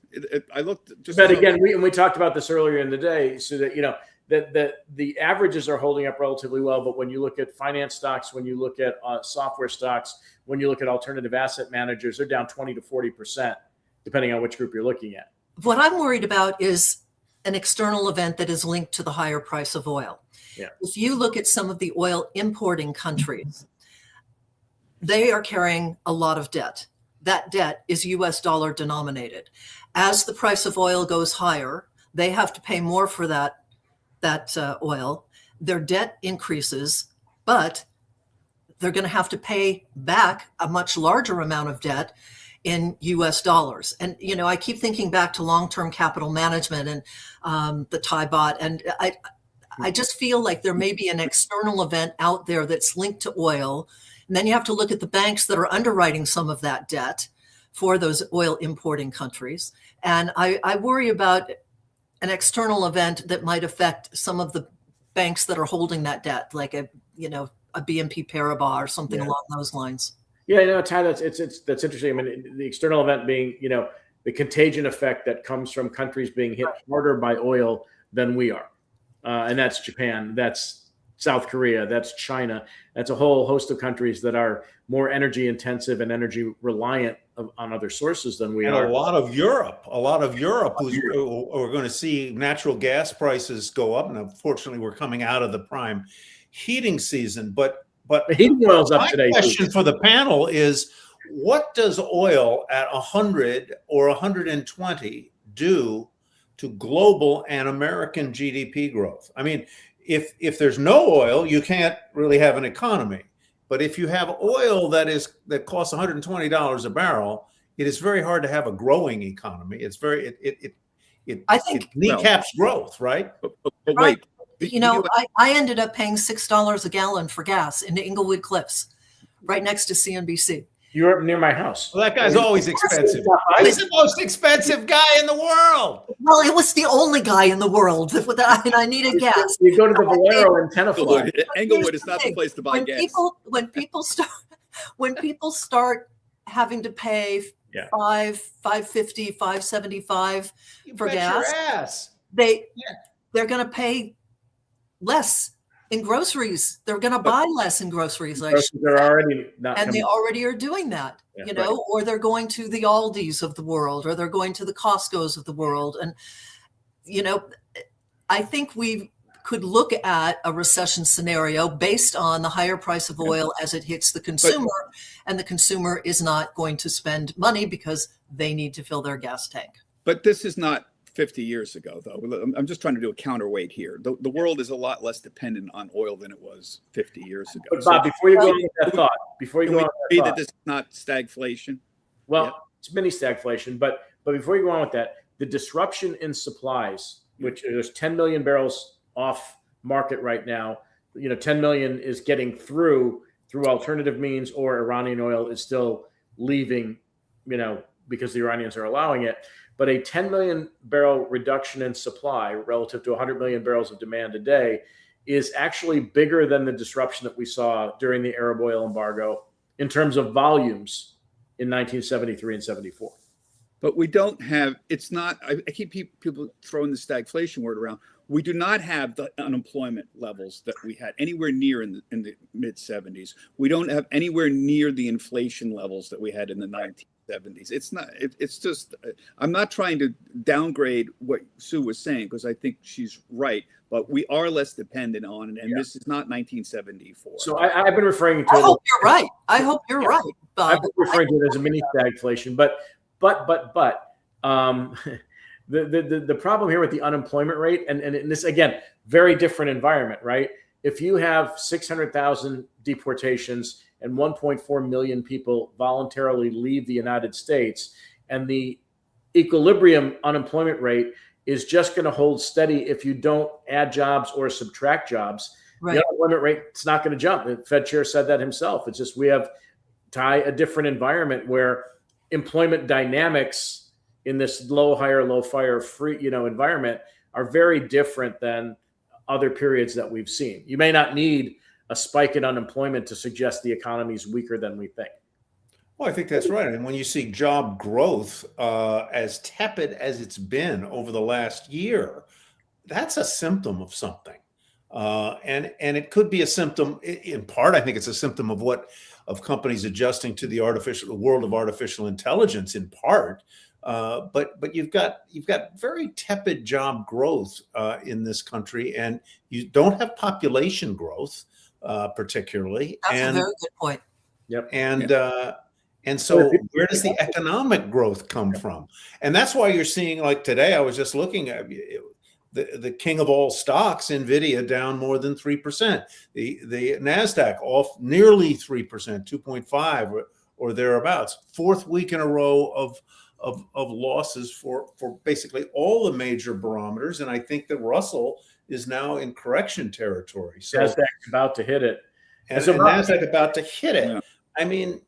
I looked. But again, we talked about this earlier in the day, so that, that the averages are holding up relatively well. But when you look at finance stocks, when you look at software stocks, when you look at alternative asset managers, they're down 20 to 40%. Depending on which group you're looking at. What I'm worried about is an external event that is linked to the higher price of oil. Yeah. If you look at some of the oil importing countries, they are carrying a lot of debt. That debt is US dollar denominated. As the price of oil goes higher, they have to pay more for that oil. Their debt increases, but they're going to have to pay back a much larger amount of debt in US dollars. And, I keep thinking back to long-term capital management and the Thai baht. And I just feel like there may be an external event out there that's linked to oil. And then you have to look at the banks that are underwriting some of that debt for those oil importing countries. And I worry about an external event that might affect some of the banks that are holding that debt, like a BNP Paribas or something along those lines. Yeah, Ty, that's interesting. I mean, the external event being, the contagion effect that comes from countries being hit harder by oil than we are. And that's Japan, that's South Korea, that's China. That's a whole host of countries that are more energy intensive and energy reliant on other sources than we are. And a lot of Europe we're going to see natural gas prices go up. And unfortunately, we're coming out of the prime heating season. But the heating oil's up today. My question for the panel is, what does oil at 100 or 120 do to global and American GDP growth? I mean, if there's no oil, you can't really have an economy. But if you have oil that costs $120 a barrel, it is very hard to have a growing economy. It's very I think it kneecaps growth, right? But right. wait, You know, I ended up paying $6 a gallon for gas in Inglewood Cliffs, right next to CNBC. You're near my house. Well, that guy's always expensive. He's the most expensive guy in the world. Well, it was the only guy in the world and I needed gas. You go to the Valero in Tenafly. Englewood is not the place to buy gas. When people start having to pay $5.50, $5.75 for gas, they're going to pay less in groceries. They're going to buy less in groceries. They're already not, and they already are doing that, or they're going to the Aldis of the world, or they're going to the Costco's of the world. And, I think we could look at a recession scenario based on the higher price of oil as it hits the consumer, and the consumer is not going to spend money because they need to fill their gas tank. But this is not 50 years ago, though. I'm just trying to do a counterweight here. The world is a lot less dependent on oil than it was 50 years ago. But Bob, before you go on with that thought, that this is not stagflation. Well, it's mini stagflation, but before you go on with that, the disruption in supplies, which there's 10 million barrels off market right now. 10 million is getting through alternative means, or Iranian oil is still leaving, because the Iranians are allowing it. But a 10 million barrel reduction in supply relative to 100 million barrels of demand a day is actually bigger than the disruption that we saw during the Arab oil embargo in terms of volumes in 1973 and 74. But we don't have, it's not, I keep people throwing the stagflation word around. We do not have the unemployment levels that we had anywhere near in the mid 70s. We don't have anywhere near the inflation levels that we had in the 1970s. It's not, it's just, I'm not trying to downgrade what Sue was saying, because I think she's right, but we are less dependent on it. And this is not 1974. So I've been referring to I hope you're right. I hope you're right. I've been referring to it as a mini stagflation, but the problem here with the unemployment rate, and this, again, very different environment, right? If you have 600,000 deportations and 1.4 million people voluntarily leave the United States, and the equilibrium unemployment rate is just going to hold steady if you don't add jobs or subtract jobs, the unemployment rate is not going to jump. The Fed chair said that himself. It's just we have a different environment where employment dynamics in this low hire, low fire free, environment are very different than other periods that we've seen. You may not need a spike in unemployment to suggest the economy is weaker than we think. Well, I think that's right. And when you see job growth as tepid as it's been over the last year, that's a symptom of something. And it could be a symptom, in part, I think it's a symptom of companies adjusting to the world of artificial intelligence, in part. But you've got very tepid job growth in this country, and you don't have population growth, particularly. That's a very good point. Yep. And so where does the economic growth come from? And that's why you're seeing, like today, I was just looking at the king of all stocks, NVIDIA, down more than 3%. The NASDAQ off nearly 3%, 2.5 or thereabouts. Fourth week in a row of losses for basically all the major barometers. And I think that Russell is now in correction territory. So NASDAQ's about to hit it. And NASDAQ about to hit it. Yeah. I mean,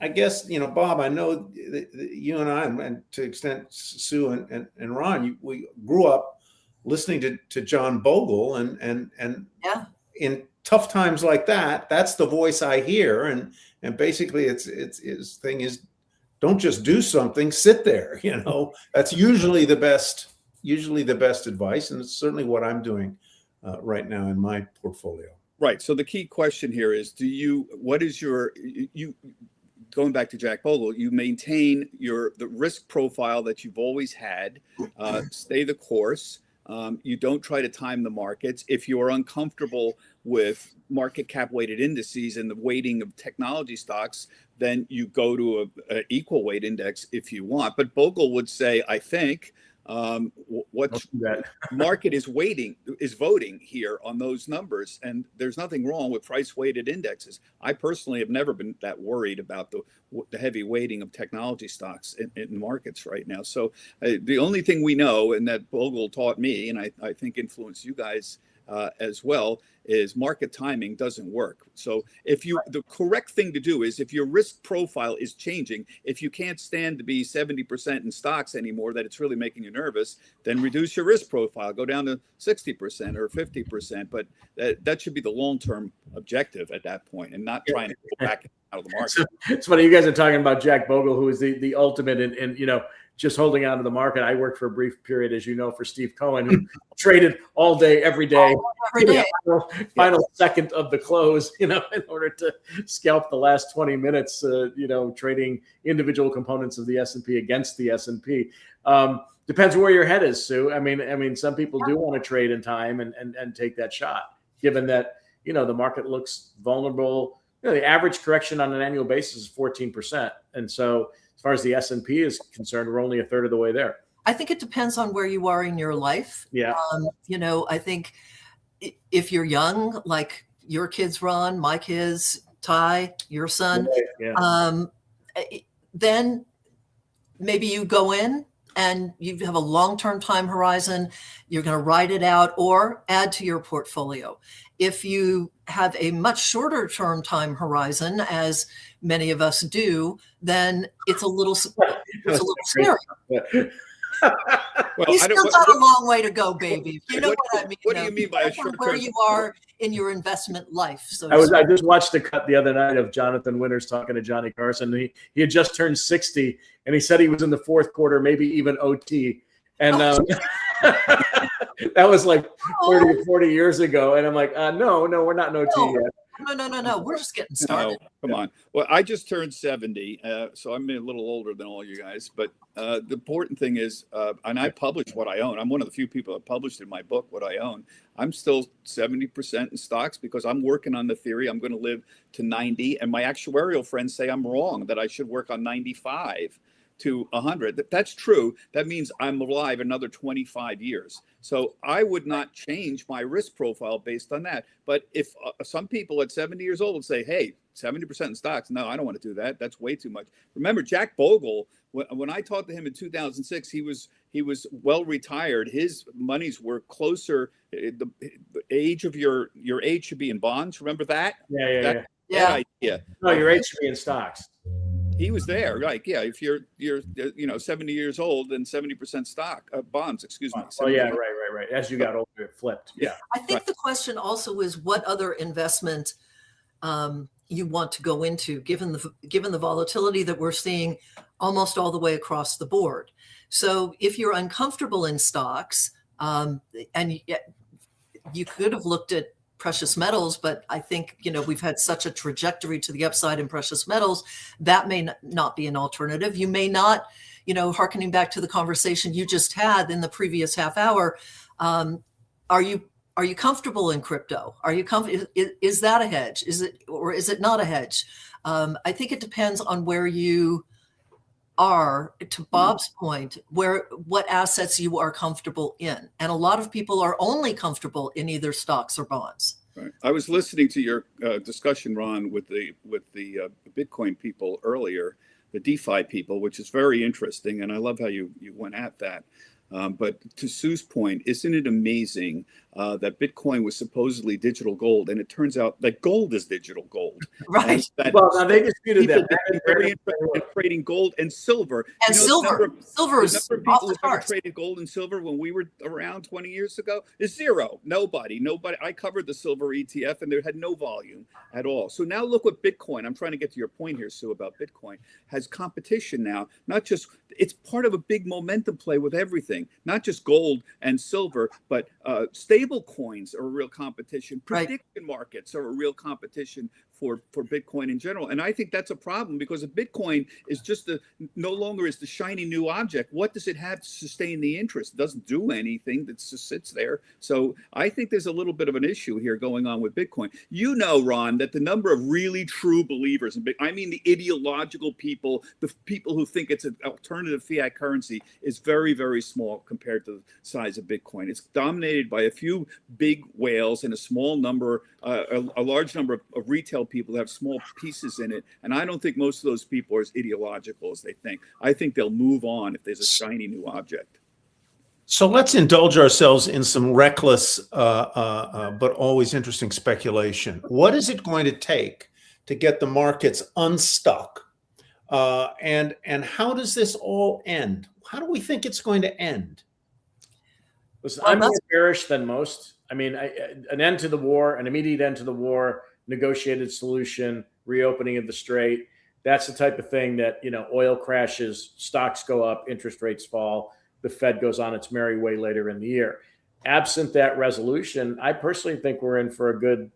I guess, Bob, I know that you and I, and to extent Sue and Ron, we grew up listening to John Bogle, and in tough times like that, that's the voice I hear. And basically his thing is, don't just do something, sit there. That's usually the best advice. And it's certainly what I'm doing right now in my portfolio. Right. So the key question here is, going back to Jack Bogle, you maintain the risk profile that you've always had, stay the course. You don't try to time the markets. If you are uncomfortable with market cap weighted indices and the weighting of technology stocks, then you go to an equal weight index if you want. But Bogle would say, I think, What market is voting here on those numbers, and there's nothing wrong with price weighted indexes. I personally have never been that worried about the heavy weighting of technology stocks in markets right now. So the only thing we know, and that Bogle taught me, and I think influenced you guys as well, is market timing doesn't work. So the correct thing to do is, if your risk profile is changing, if you can't stand to be 70% in stocks anymore, that it's really making you nervous, then reduce your risk profile, go down to 60% or 50%. But that should be the long-term objective at that point, and not trying to go back out of the market. So, it's funny, you guys are talking about Jack Bogle, who is the ultimate in just holding on to the market. I worked for a brief period, as you know, for Steve Cohen, who traded all day, every day, final second of the close, in order to scalp the last 20 minutes, trading individual components of the S&P against the S&P. Depends where your head is, Sue. I mean, some people do want to trade in time and take that shot, given that, the market looks vulnerable. The average correction on an annual basis is 14%. And so, as far as the S&P is concerned, we're only a third of the way there. I think it depends on where you are in your life. Yeah. I think if you're young, like your kids, Ron, my kids, Ty, your son, then maybe you go in and you have a long-term time horizon. You're going to ride it out or add to your portfolio. If you have a much shorter term time horizon, as many of us do, then it's a little scary. Well, You still got a long way to go, baby. You know what I mean? What do you mean by a short where term? you are in your investment life? So I just watched a cut the other night of Jonathan Winters talking to Johnny Carson. He had just turned 60, and he said he was in the fourth quarter, maybe even OT. And that was like 30 or 40 years ago. And I'm like, no, we're not in OT yet. No. We're just getting started. No, come on. Well, I just turned 70, so I'm a little older than all you guys. But the important thing is, and I publish what I own. I'm one of the few people that published in my book what I own. I'm still 70% in stocks because I'm working on the theory I'm going to live to 90. And my actuarial friends say I'm wrong, that I should work on 95 to 100. That's true. That means I'm alive another 25 years. So I would not change my risk profile based on that. But if some people at 70 years old would say, hey, 70% in stocks, no, I don't want to do that. That's way too much. Remember, Jack Bogle, when I talked to him in 2006, he was well retired. His monies were closer. The age of your age should be in bonds. Remember that? Yeah. That idea. No, your age should be in stocks. He was there, right? Yeah, if you're 70 years old and 70% stock bonds, excuse me. Oh yeah, right. As you got older, it flipped. Yeah. I think the question also is what other investment you want to go into, given the volatility that we're seeing almost all the way across the board. So if you're uncomfortable in stocks, and you could have looked at precious metals, but I think, we've had such a trajectory to the upside in precious metals, that may not be an alternative. You may not, hearkening back to the conversation you just had in the previous half hour, are you comfortable in crypto? Are you is that a hedge? Is it not a hedge? I think it depends on where you are, to Bob's point, what assets you are comfortable in. And a lot of people are only comfortable in either stocks or bonds. Right. I was listening to your discussion, Ron, with the Bitcoin people earlier, the DeFi people, which is very interesting. And I love how you went at that. But to Sue's point, isn't it amazing that Bitcoin was supposedly digital gold, and it turns out that gold is digital gold. Right. Well, now they disputed that. Very interested in trading gold and silver. And silver. Silver is people who ever traded gold and silver when we were around 20 years ago is zero. Nobody. I covered the silver ETF, and they had no volume at all. So now look what Bitcoin. I'm trying to get to your point here, Sue, about Bitcoin has competition now. Not just it's part of a big momentum play with everything, not just gold and silver, but stable coins are a real competition. Prediction markets are a real competition for Bitcoin in general. And I think that's a problem because if Bitcoin is just no longer is the shiny new object, what does it have to sustain the interest? It doesn't do anything. It just sits there. So I think there's a little bit of an issue here going on with Bitcoin. You know, Ron, that the number of really true believers in Bitcoin, I mean the ideological people, the people who think it's an alternative fiat currency, is very, very small compared to the size of Bitcoin. It's dominated by a few big whales and a small number, a large number of retail people that have small pieces in it. And I don't think most of those people are as ideological as they think. I think they'll move on if there's a shiny new object. So let's indulge ourselves in some reckless but always interesting speculation. What is it going to take to get the markets unstuck? And how does this all end? How do we think it's going to end? Listen, I'm more bearish than most. I mean, an end to the war, an immediate end to the war, negotiated solution, reopening of the strait. That's the type of thing that, you know, oil crashes, stocks go up, interest rates fall, the Fed goes on its merry way later in the year. Absent that resolution, I personally think we're in for a good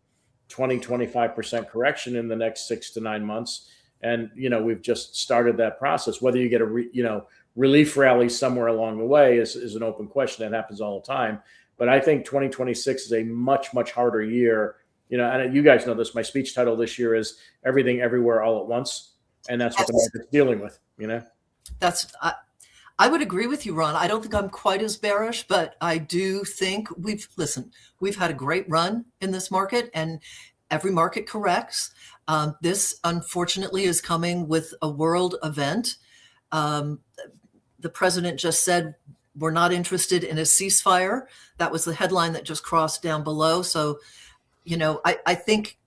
20-25% correction in the next 6 to 9 months. And, you know, we've just started that process. Whether you get a relief rally somewhere along the way is an open question. That happens all the time. But I think 2026 is a much, much harder year. You know, and you guys know this, my speech title this year is Everything Everywhere All at Once. And that's what the market's dealing with, you know? I would agree with you, Ron. I don't think I'm quite as bearish, but I do think we've had a great run in this market, and every market corrects. This, unfortunately, is coming with a world event. The president just said, we're not interested in a ceasefire. That was the headline that just crossed down below. So, you know, I think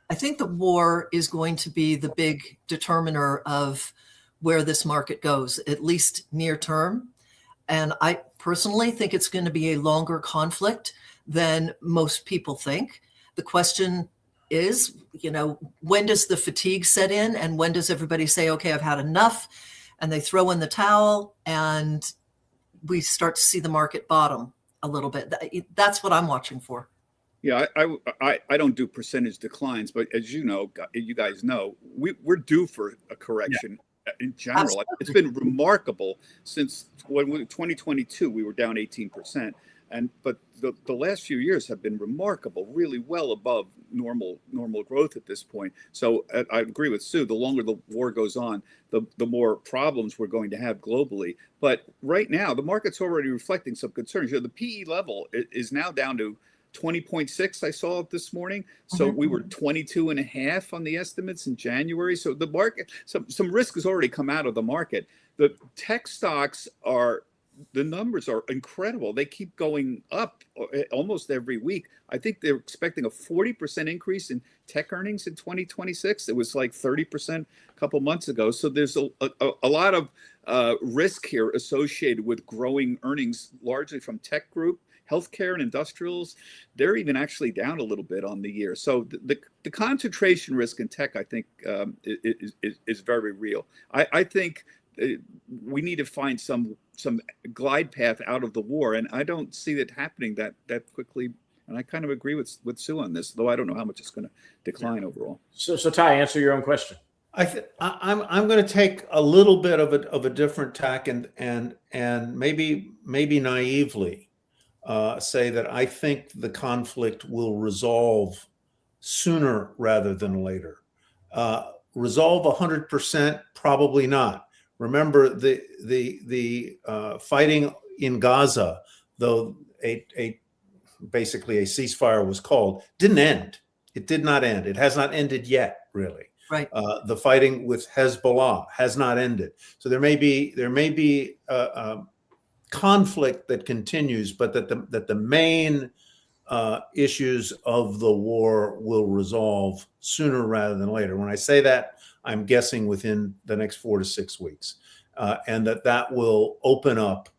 the war is going to be the big determiner of where this market goes, at least near term. And I personally think it's going to be a longer conflict than most people think. The question is, you know, when does the fatigue set in, and when does everybody say, okay, I've had enough, and they throw in the towel, and we start to see the market bottom a little bit. That's what I'm watching for. Yeah, I don't do percentage declines, but as you know, you guys know, we're due for a correction. Yeah. In general, absolutely. It's been remarkable since 2022. We were down 18%, but the last few years have been remarkable, really well above normal growth at this point. So I agree with Sue. The longer the war goes on, the more problems we're going to have globally. But right now, the market's already reflecting some concerns. You know, the PE level is now down to 20.6. I saw it this morning. So we were 22.5 on the estimates in January. So the market, some risk has already come out of the market. The tech stocks the numbers are incredible. They keep going up almost every week. I think they're expecting a 40% increase in tech earnings in 2026. It was like 30% a couple months ago. So there's a lot of risk here associated with growing earnings, largely from tech group. Healthcare and industrials, they're even actually down a little bit on the year. So the concentration risk in tech, I think, is very real. I think we need to find some glide path out of the war, and I don't see that happening that quickly. And I kind of agree with Sue on this, though I don't know how much it's going to decline overall. So Ty, answer your own question. I'm going to take a little bit of a different tack and maybe naively say that I think the conflict will resolve sooner rather than later. Resolve 100%, probably not. Remember the fighting in Gaza, though basically a ceasefire was called, didn't end. It did not end. It has not ended yet, really. Right. The fighting with Hezbollah has not ended. So there may be conflict that continues, but that the main issues of the war will resolve sooner rather than later. When I say that, I'm guessing within the next 4 to 6 weeks, and that will open up,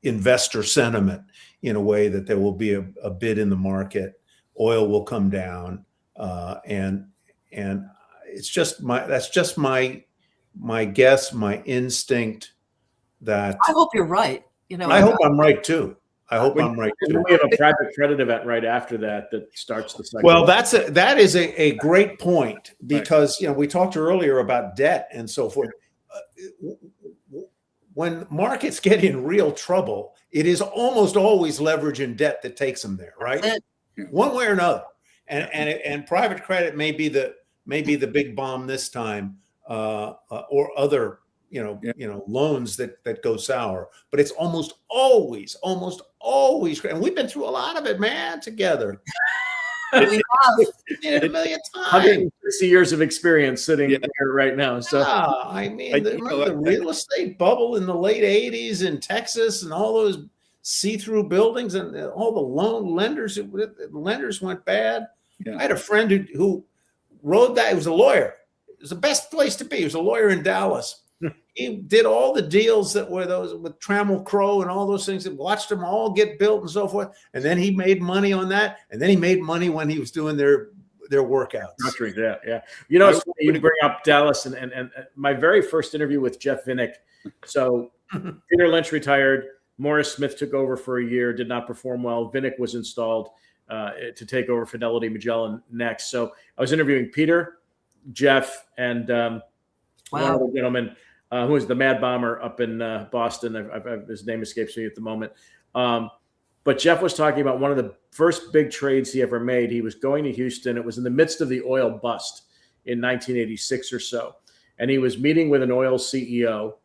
investor sentiment in a way that there will be a bid in the market. Oil will come down, and it's just my guess, my instinct. That I hope you're right. You know, I hope I'm right too. I hope I'm right And too. then we have a private credit event right after that starts the cycle. Well, that is a great point, because we talked earlier about debt and so forth. When markets get in real trouble, it is almost always leverage and debt that takes them there, right? One way or another. And private credit may be the big bomb this time, or other loans that go sour. But it's almost always, and we've been through a lot of it, man, together. We have it a million times. 160 years of experience sitting here right now. So I mean, the real estate bubble in the late 80s in Texas, and all those see-through buildings, and all the lenders went bad. I had a friend who rode that. He was a lawyer. It was the best place to be. He was a lawyer in Dallas. He did all the deals that were those with Trammell Crow and all those things, and watched them all get built and so forth. And then he made money on that. And then he made money when he was doing their workouts. Yeah. It's funny you bring up Dallas, and my very first interview with Jeff Vinnick. So Peter Lynch retired. Morris Smith took over for a year, did not perform well. Vinnick was installed to take over Fidelity Magellan next. So I was interviewing Peter, Jeff, and one other gentleman who was the Mad Bomber up in Boston. His name escapes me at the moment. But Jeff was talking about one of the first big trades he ever made. He was going to Houston. It was in the midst of the oil bust in 1986 or so. And he was meeting with an oil CEO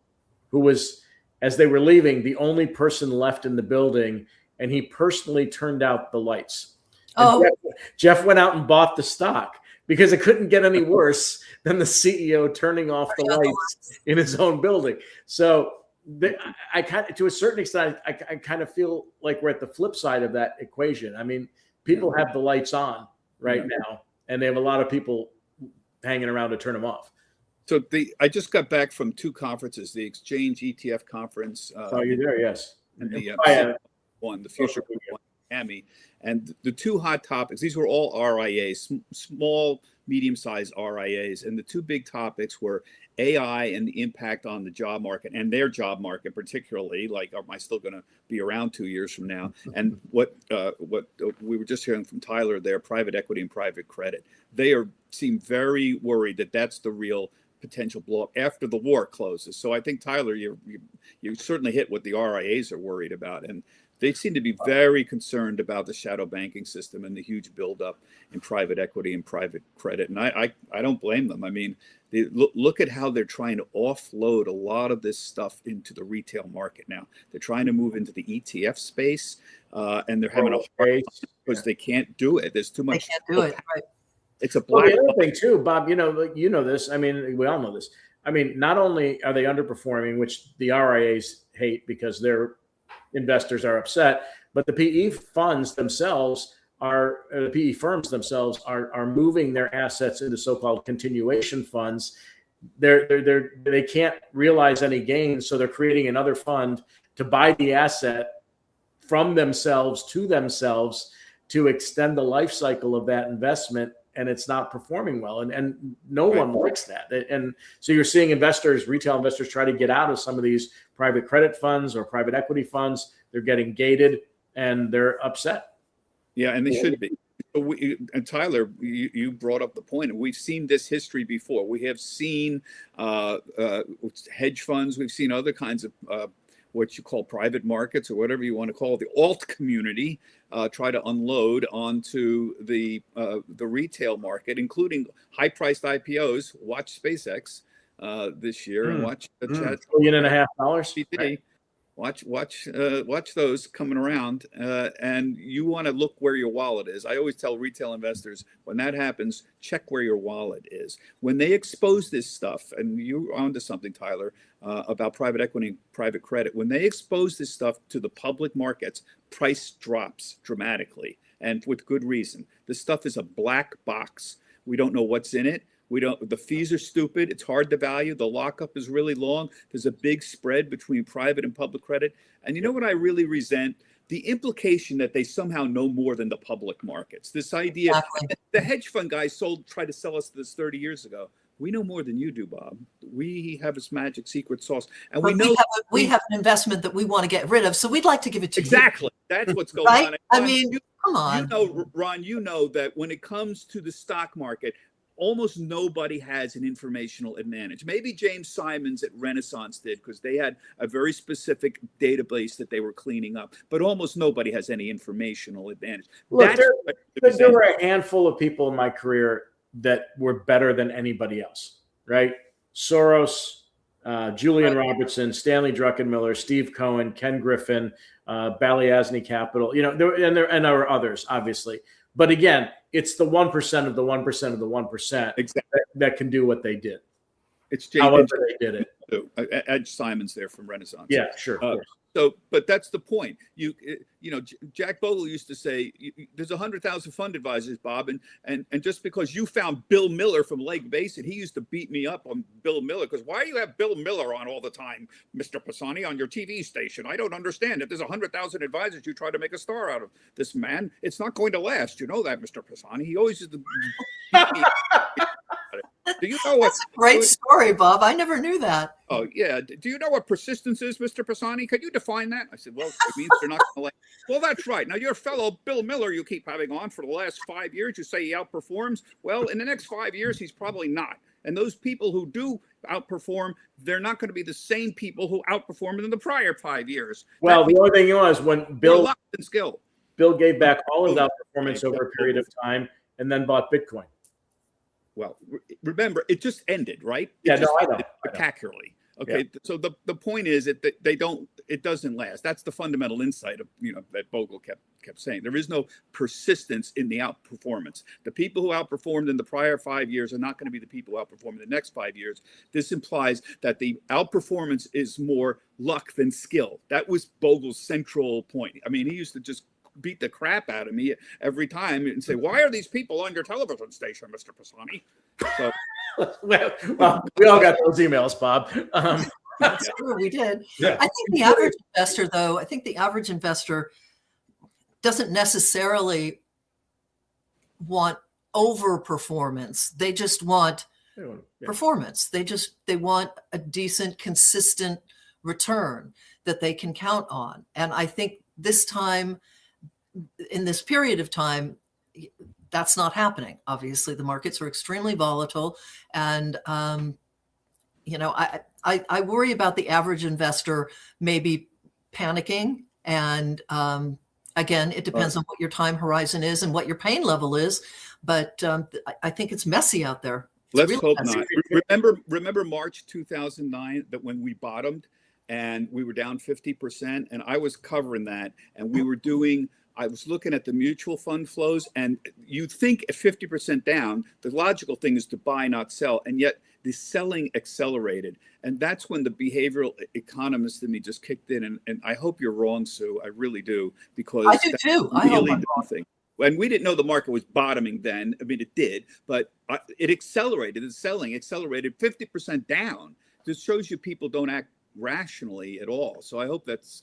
who was, as they were leaving, the only person left in the building. And he personally turned out the lights. Jeff went out and bought the stock because it couldn't get any worse than the CEO turning off the lights in his own building. So I kind of, to a certain extent, I kind of feel like we're at the flip side of that equation. I mean, people have the lights on right now, and they have a lot of people hanging around to turn them off. So I just got back from 2 conferences: the Exchange ETF conference. You're there, yes. And the Future one, Miami. And the 2 hot topics, these were all RIAs, small, medium-sized RIAs. And the 2 big topics were AI and the impact on the job market, and their job market particularly, like, am I still going to be around 2 years from now? And what we were just hearing from Tyler there, private equity and private credit. They seem very worried that that's the real potential blow up after the war closes. So I think, Tyler, you certainly hit what the RIAs are worried about. And they seem to be very concerned about the shadow banking system and the huge buildup in private equity and private credit. And I don't blame them. I mean, look at how they're trying to offload a lot of this stuff into the retail market now. They're trying to move into the ETF space, and they're having a hard time because they can't do it. There's too much. They can't do it. Right. It's a black. The other thing too, Bob, you know this. I mean, we all know this. I mean, not only are they underperforming, which the RIAs hate because their investors are upset, but the PE funds themselves the PE firms themselves are moving their assets into so-called continuation funds. They can't realize any gains, so they're creating another fund to buy the asset from themselves to extend the life cycle of that investment. And it's not performing well. And no one likes that. And so you're seeing retail investors try to get out of some of these private credit funds or private equity funds. They're getting gated and they're upset. Yeah, and they should be. And Tyler, you brought up the point, and we've seen this history before. We have seen hedge funds. We've seen other kinds of what you call private markets or whatever you want to call it, the alt community, try to unload onto the retail market, including high-priced IPOs. Watch SpaceX this year, and watch $1.5 billion. Watch those coming around, and you want to look where your wallet is. I always tell retail investors, when that happens, check where your wallet is. When they expose this stuff, and you're onto something, Tyler, about private equity and private credit, when they expose this stuff to the public markets, price drops dramatically, and with good reason. This stuff is a black box. We don't know what's in it. The fees are stupid. It's hard to value. The lockup is really long. There's a big spread between private and public credit. And you know what I really resent? The implication that they somehow know more than the public markets. This idea, the hedge fund guys tried to sell us this 30 years ago. We know more than you do, Bob. We have this magic secret sauce. And we know we have an investment that we want to get rid of. So we'd like to give it to you. Exactly. That's what's going Right? on. I Ron, mean, come on. Ron, you know that when it comes to the stock market, almost nobody has an informational advantage. Maybe James Simons at Renaissance did because they had a very specific database that they were cleaning up, but almost nobody has any informational advantage. Look, there were a handful of people in my career that were better than anybody else, right? Soros, Julian Robertson, Stanley Druckenmiller, Steve Cohen, Ken Griffin, Balyasny Capital, there were others, obviously. But again, it's the 1% of the 1% of the 1% that can do what they did. It's however they did it. Ed Simons there from Renaissance. Yeah, sure. Of course. But that's the point. Jack Bogle used to say, "There's 100,000 fund advisors, Bob, and just because you found Bill Miller from Lake Basin, he used to beat me up on Bill Miller because why do you have Bill Miller on all the time, Mr. Pisani, on your TV station? I don't understand. If there's 100,000 advisors, you try to make a star out of this man. It's not going to last. You know that, Mr. Pisani. He always used to beat me." Do you know what? That's a great story, Bob. I never knew that. Oh, yeah. Do you know what persistence is, Mr. Pisani? Could you define that? I said, well, it means they're not going to Well, that's right. Now, your fellow Bill Miller you keep having on for the last 5 years, you say he outperforms. Well, in the next 5 years, he's probably not. And those people who do outperform, they're not going to be the same people who outperformed in the prior 5 years. Well, the only thing was when Bill gave back all his outperformance over a period of time and then bought Bitcoin. Well, remember, it just ended, right? Yeah, it just I know. ended spectacularly. Okay, so the point is that it doesn't last. That's the fundamental insight of that Bogle kept saying. There is no persistence in the outperformance. The people who outperformed in the prior 5 years are not going to be the people who outperform in the next 5 years. This implies that the outperformance is more luck than skill. That was Bogle's central point. I mean, he used to just beat the crap out of me every time and say, "Why are these people on your television station, Mr. Pisani?" So, well, we all got those emails, Bob. That's true, we did. Yeah. I think the average investor, though, doesn't necessarily want overperformance. They just want performance. They want a decent, consistent return that they can count on. And I think this time, in this period of time, that's not happening. Obviously, the markets are extremely volatile, and I worry about the average investor maybe panicking. And again, it depends on what your time horizon is and what your pain level is. But I think it's messy out there. Let's hope not. Remember March 2009, that when we bottomed and we were down 50%, and I was covering that, and I was looking at the mutual fund flows, and you think at 50% down, the logical thing is to buy, not sell. And yet the selling accelerated. And that's when the behavioral economist in me just kicked in. And I hope you're wrong, Sue. I really do. Because I do too. I hope I'm wrong. Thing. And we didn't know the market was bottoming then. I mean, it did, but it accelerated. The selling accelerated 50% down. This shows you people don't act rationally at all. So I hope that's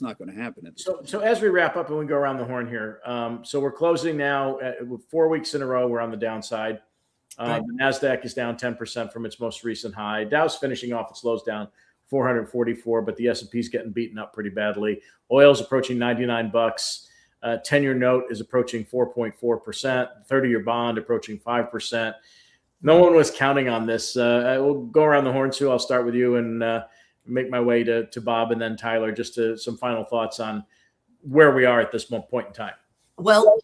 not going to happen. So as we wrap up and we go around the horn here, so we're closing now. 4 weeks in a row, we're on the downside. The NASDAQ is down 10% from its most recent high. Dow's finishing off its lows down 444, but the S&P is getting beaten up pretty badly. Oil's approaching $99. 10-year note is approaching 4.4%. 30-year bond approaching 5%. No one was counting on this. We'll go around the horn, Sue. I'll start with you and make my way to Bob and then Tyler, just to some final thoughts on where we are at this point in time. Well,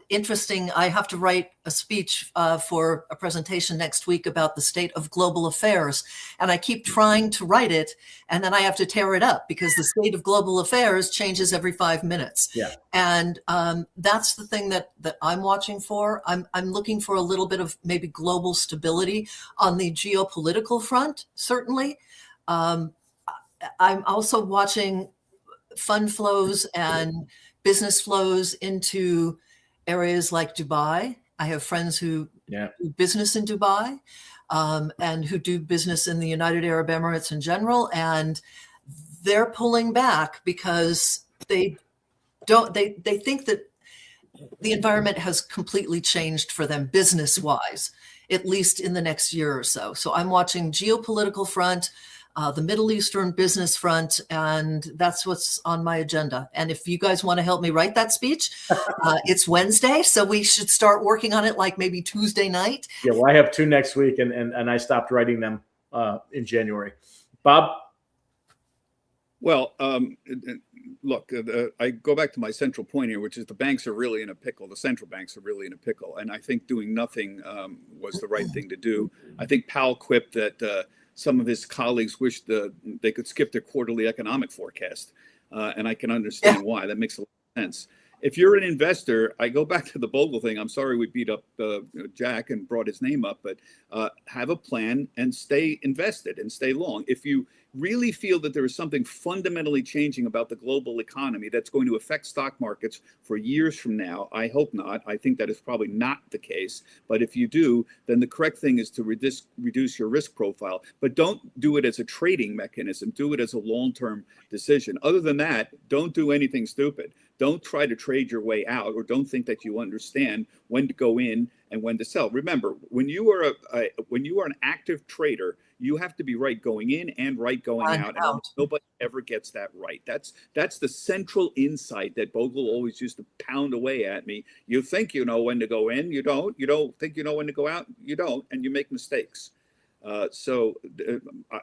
interesting. I have to write a speech for a presentation next week about the state of global affairs. And I keep trying to write it, and then I have to tear it up because the state of global affairs changes every 5 minutes. Yeah. And that's the thing that I'm watching for. I'm looking for a little bit of maybe global stability on the geopolitical front, certainly. I'm also watching fund flows and business flows into areas like Dubai. I have friends who do business in Dubai and who do business in the United Arab Emirates in general. And they're pulling back because they think that the environment has completely changed for them business wise, at least in the next year or so. So I'm watching geopolitical front. the Middle Eastern business front, and that's what's on my agenda. And if you guys want to help me write that speech, it's Wednesday, so we should start working on it like maybe Tuesday night. Yeah, well, I have 2 next week, and I stopped writing them in January. Bob? Well, look, I go back to my central point here, which is the banks are really in a pickle. The central banks are really in a pickle. And I think doing nothing was the right thing to do. I think Powell quipped that some of his colleagues wished they could skip their quarterly economic forecast. And I can understand why. That makes a lot of sense. If you're an investor, I go back to the Bogle thing. I'm sorry we beat up Jack and brought his name up, but have a plan and stay invested and stay long. If you really feel that there is something fundamentally changing about the global economy that's going to affect stock markets for years from now, I hope not. I think that is probably not the case. But if you do, then the correct thing is to reduce your risk profile. But don't do it as a trading mechanism. Do it as a long-term decision. Other than that, don't do anything stupid. Don't try to trade your way out, or don't think that you understand when to go in and when to sell. Remember, when you are an active trader, you have to be right going in and right going out. And nobody ever gets that right. That's the central insight that Bogle always used to pound away at me. You think you know when to go in, you don't. You don't think you know when to go out, you don't, and you make mistakes. So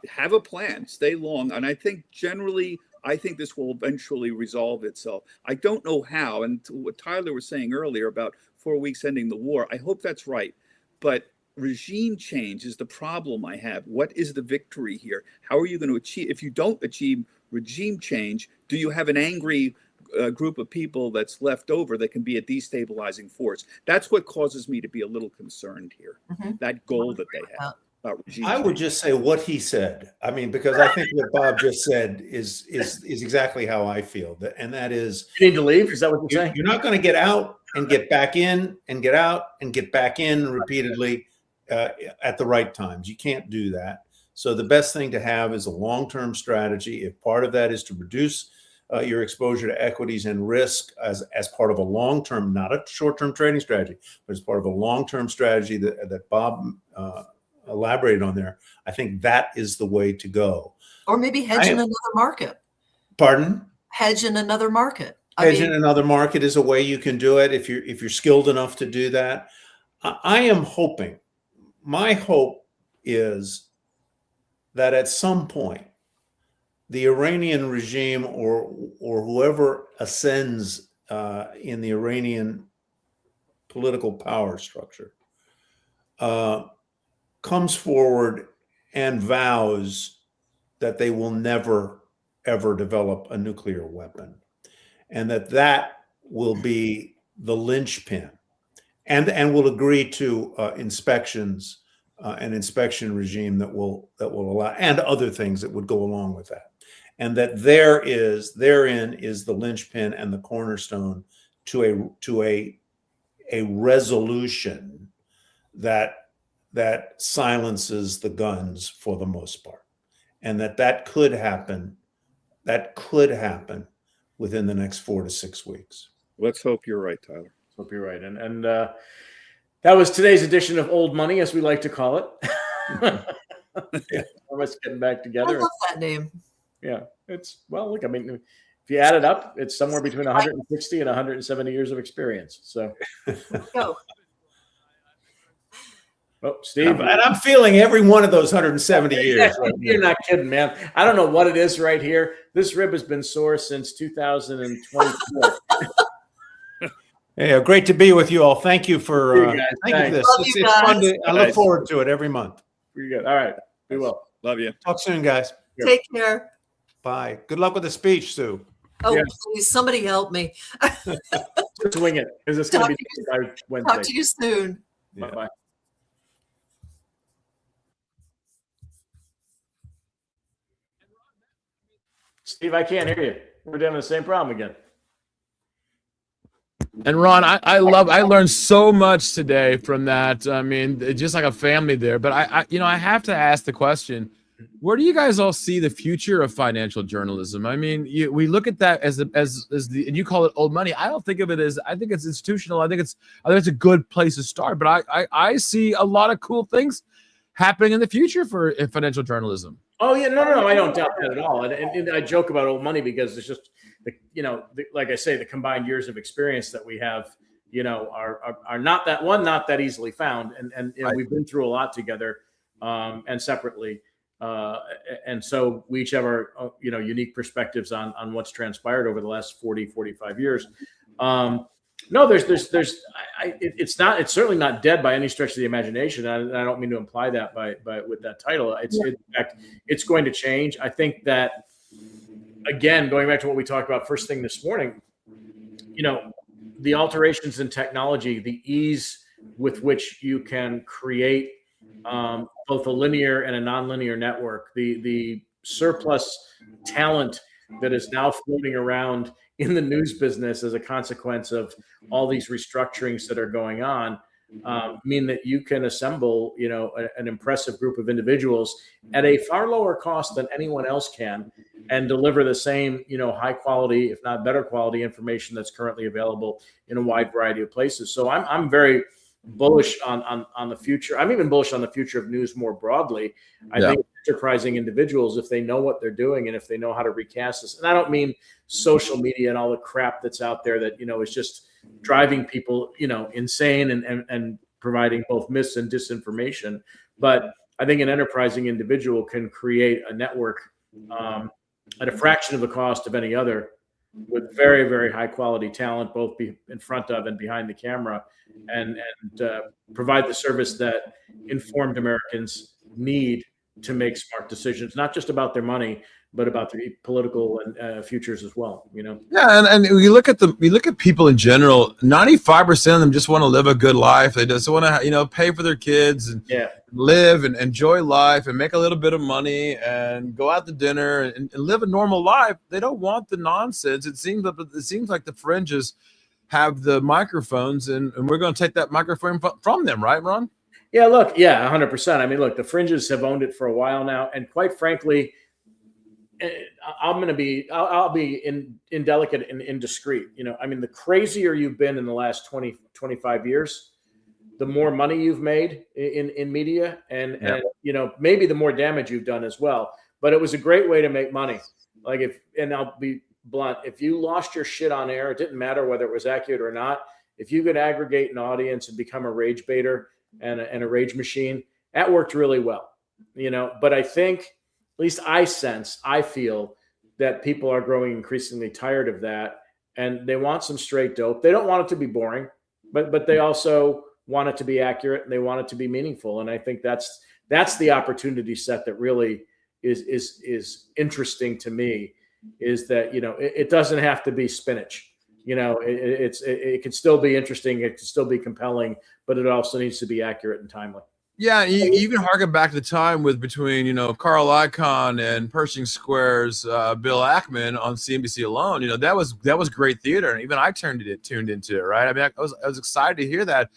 have a plan, stay long, and I think generally, I think this will eventually resolve itself. I don't know how, and to what Tyler was saying earlier about 4 weeks ending the war, I hope that's right, but regime change is the problem I have. What is the victory here? How are you going to achieve? If you don't achieve regime change, do you have an angry group of people that's left over that can be a destabilizing force? That's what causes me to be a little concerned here. That goal that they have. I would just say what he said. I mean, because I think what Bob just said is exactly how I feel. And that is, you need to leave. Is that what you're saying? You're not going to get out and get back in and get out and get back in repeatedly at the right times. You can't do that. So the best thing to have is a long-term strategy. If part of that is to reduce your exposure to equities and risk as part of a long-term, not a short-term trading strategy, but as part of a long-term strategy that Bob elaborated on there, I think that is the way to go. Or maybe hedge in another market. Pardon? Hedge in another market. Hedge in another market is a way you can do it if you're skilled enough to do that. I am hoping, my hope is that at some point the Iranian regime or whoever ascends in the Iranian political power structure comes forward and vows that they will never, ever develop a nuclear weapon, and that will be the linchpin, and will agree to inspections, an inspection regime that will allow, and other things that would go along with that, and that therein is the linchpin and the cornerstone to a resolution that silences the guns for the most part, and that could happen within the next 4 to 6 weeks. Let's hope you're right, Tyler. Let's hope you're right. And that was today's edition of Old Money, as we like to call it. We're just getting back together. I love that name. Yeah, look, I mean, if you add it up, it's somewhere between 160 and 170 years of experience. So go. Oh, Steve. And I'm feeling every one of those 170 years. Right You're not kidding, man. I don't know what it is right here. This rib has been sore since 2024. Hey, great to be with you all. Thank you for thank you for this. It's fun I look forward to it every month. Pretty good. All right. Be well. Love you. Talk soon, guys. Take care. Bye. Good luck with the speech, Sue. Oh, please, somebody help me. Swing it, because it's going to be by Wednesday. Talk to you soon. Yeah. Bye-bye. Steve, I can't hear you. We're having the same problem again. And Ron, I learned so much today from that. I mean, just like a family there. But I have to ask the question: where do you guys all see the future of financial journalism? I mean, we look at that as the and you call it old money. I don't think of it as. I think it's institutional. I think it's a good place to start. But I see a lot of cool things happening in the future for financial journalism. Oh yeah, no, I don't doubt that at all. And I joke about old money because it's just, like I say, the combined years of experience that we have, are not that easily found. And we've been through a lot together, and separately. And so we each have our, unique perspectives on what's transpired over the last 40, 45 years. No, it's certainly not dead by any stretch of the imagination. I don't mean to imply that by with that title. In fact, it's going to change. I think that, again, going back to what we talked about first thing this morning, the alterations in technology, the ease with which you can create both a linear and a nonlinear network, the surplus talent that is now floating around in the news business as a consequence of all these restructurings that are going on, mean that you can assemble, an impressive group of individuals at a far lower cost than anyone else can, and deliver the same, high quality, if not better quality information that's currently available in a wide variety of places. So I'm very bullish on the future. I'm even bullish on the future of news more broadly. I think enterprising individuals, if they know what they're doing and if they know how to recast this, and I don't mean social media and all the crap that's out there that, is just driving people, insane and providing both mis and disinformation. But I think an enterprising individual can create a network at a fraction of the cost of any other, with very, very high quality talent, both in front of and behind the camera, and provide the service that informed Americans need to make smart decisions, not just about their money, but about their political and futures as well. Yeah, and we look at people in general. 95% of them just want to live a good life. They just want to pay for their kids and live and enjoy life and make a little bit of money and go out to dinner and live a normal life. They don't want the nonsense. It seems like the fringes have the microphones, and we're going to take that microphone from them, right, Ron? Yeah, look, 100%. I mean, look, the fringes have owned it for a while now, and quite frankly, I'll be indelicate and indiscreet. I mean, the crazier you've been in the last 20, 25 years, the more money you've made in media, and maybe the more damage you've done as well. But it was a great way to make money. And I'll be blunt, if you lost your shit on air, it didn't matter whether it was accurate or not. If you could aggregate an audience and become a rage baiter and a rage machine, that worked really well. But I think, at least I feel that people are growing increasingly tired of that, and they want some straight dope. They don't want it to be boring, but they also want it to be accurate, and they want it to be meaningful. And I think that's the opportunity set that really is interesting to me, is that, it doesn't have to be spinach. It can still be interesting, it can still be compelling, but it also needs to be accurate and timely. Yeah, you even harken back to the time between Carl Icahn and Pershing Square's Bill Ackman on CNBC alone. That was great theater, and even I tuned into it. Right? I mean, I was excited to hear that,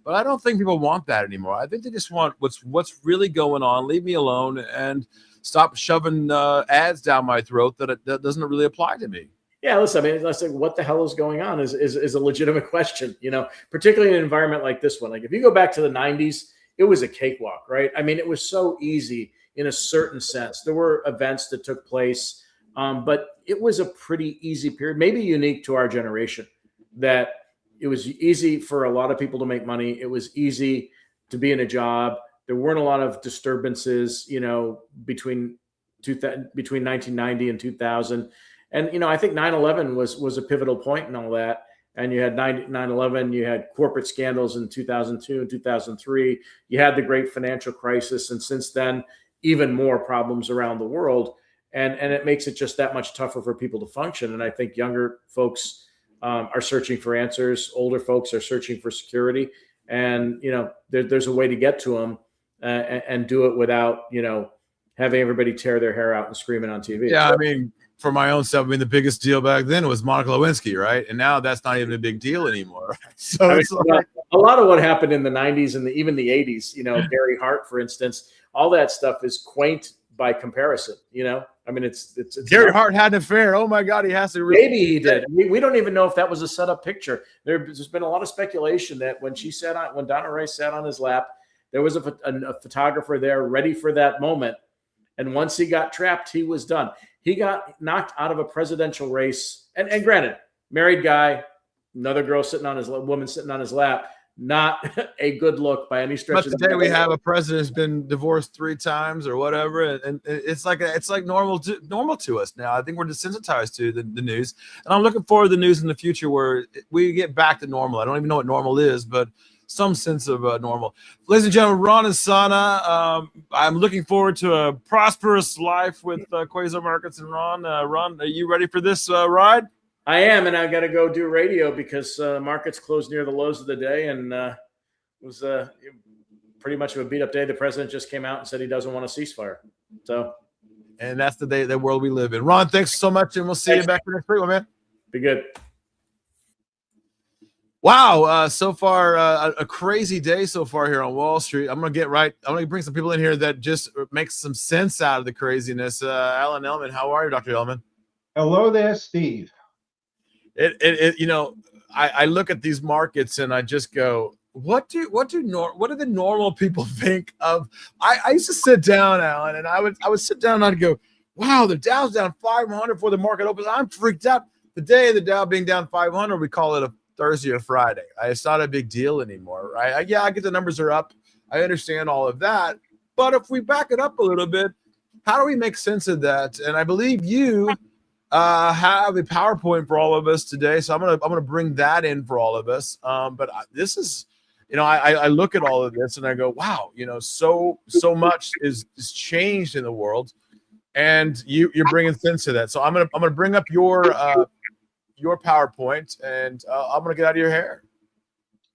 but I don't think people want that anymore. I think they just want what's really going on. Leave me alone and stop shoving ads down my throat that doesn't really apply to me. Yeah, listen, I mean, what the hell is going on is a legitimate question. Particularly in an environment like this one. Like, if you go back to the 90s. It was a cakewalk, right? I mean, it was so easy in a certain sense. There were events that took place, but it was a pretty easy period, maybe unique to our generation, that it was easy for a lot of people to make money. It was easy to be in a job. There weren't a lot of disturbances, between 1990 and 2000. And, I think 9/11 was a pivotal point in all that. And you had 9/11, you had corporate scandals in 2002 and 2003. You had the great financial crisis. And since then, even more problems around the world. And it makes it just that much tougher for people to function. And I think younger folks are searching for answers. Older folks are searching for security. And, there's a way to get to them and do it without, having everybody tear their hair out and screaming on TV. Yeah, I mean, for my own self, I mean, the biggest deal back then was Monica Lewinsky, right? And now that's not even a big deal anymore. So it's a lot of what happened in the 90s and even the 80s, Gary Hart, for instance, all that stuff is quaint by comparison. I mean, it's Gary Hart had an affair. Oh my God, he has to. Maybe he did. We don't even know if that was a setup picture. There's been a lot of speculation that when Donna Rice sat on his lap, there was a photographer there ready for that moment. And once he got trapped, he was done. He got knocked out of a presidential race. And granted, married guy, another girl woman sitting on his lap, not a good look by any stretch But of the today we imagination. have a president who's been divorced 3 times or whatever, and it's like normal to us now. I think we're desensitized to the news, and I'm looking forward to the news in the future where we get back to normal. I don't even know what normal is, but some sense of normal. Ladies and gentlemen, Ron and Sana, I'm looking forward to a prosperous life with Quasar Markets and Ron. Ron, are you ready for this ride? I am, and I got to go do radio because markets closed near the lows of the day, and it was pretty much of a beat up day. The president just came out and said he doesn't want a ceasefire. So, and that's the world we live in. Ron, thanks so much, and we'll see you back next week, my man. Be good. Wow, so far a crazy day so far here on Wall Street. I'm gonna bring some people in here that just make some sense out of the craziness. Alan Ellman, how are you, Dr. Ellman? Hello there, Steve. I look at these markets and I just go, what do the normal people think of? I used to sit down, Alan, and I would sit down and I'd go, wow, the Dow's down 500 before the market opens. I'm freaked out. The day of the Dow being down 500, we call it a Thursday or Friday. It's not a big deal anymore, right? I get the numbers are up. I understand all of that. But if we back it up a little bit, how do we make sense of that? And I believe you have a PowerPoint for all of us today. So I'm gonna bring that in for all of us. But this is, I look at all of this and I go, wow, so much is changed in the world, and you're bringing sense to that. So I'm gonna bring up your PowerPoint, and I'm gonna get out of your hair.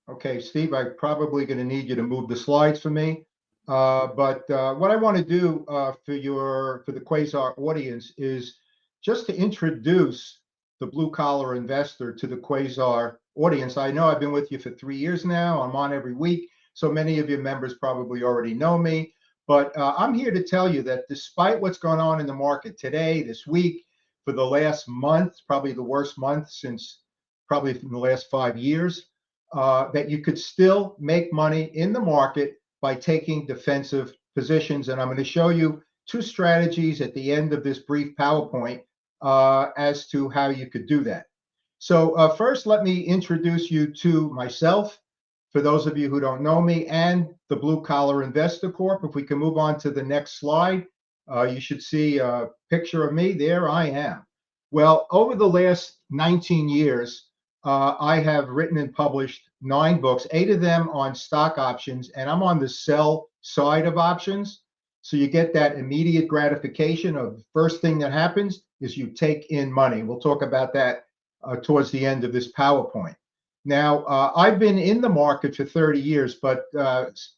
Okay, Steve, I'm probably going to need you to move the slides for me. But what I want to do for the Quasar audience is just to introduce the blue collar investor to the Quasar audience. I know I've been with you for 3 years now. I'm on every week, so many of your members probably already know me. But I'm here to tell you that despite what's going on in the market today, this week, for the last month, probably the worst month since probably in the last 5 years, that you could still make money in the market by taking defensive positions. And I'm going to show you 2 strategies at the end of this brief PowerPoint as to how you could do that. So first, let me introduce you to myself, for those of you who don't know me, and the Blue Collar Investor Corp. If we can move on to the next slide, you should see a picture of me. There I am. Well, over the last 19 years, I have written and published 9 books, 8 of them on stock options, and I'm on the sell side of options. So you get that immediate gratification of the first thing that happens is you take in money. We'll talk about that towards the end of this PowerPoint. Now, I've been in the market for 30 years, but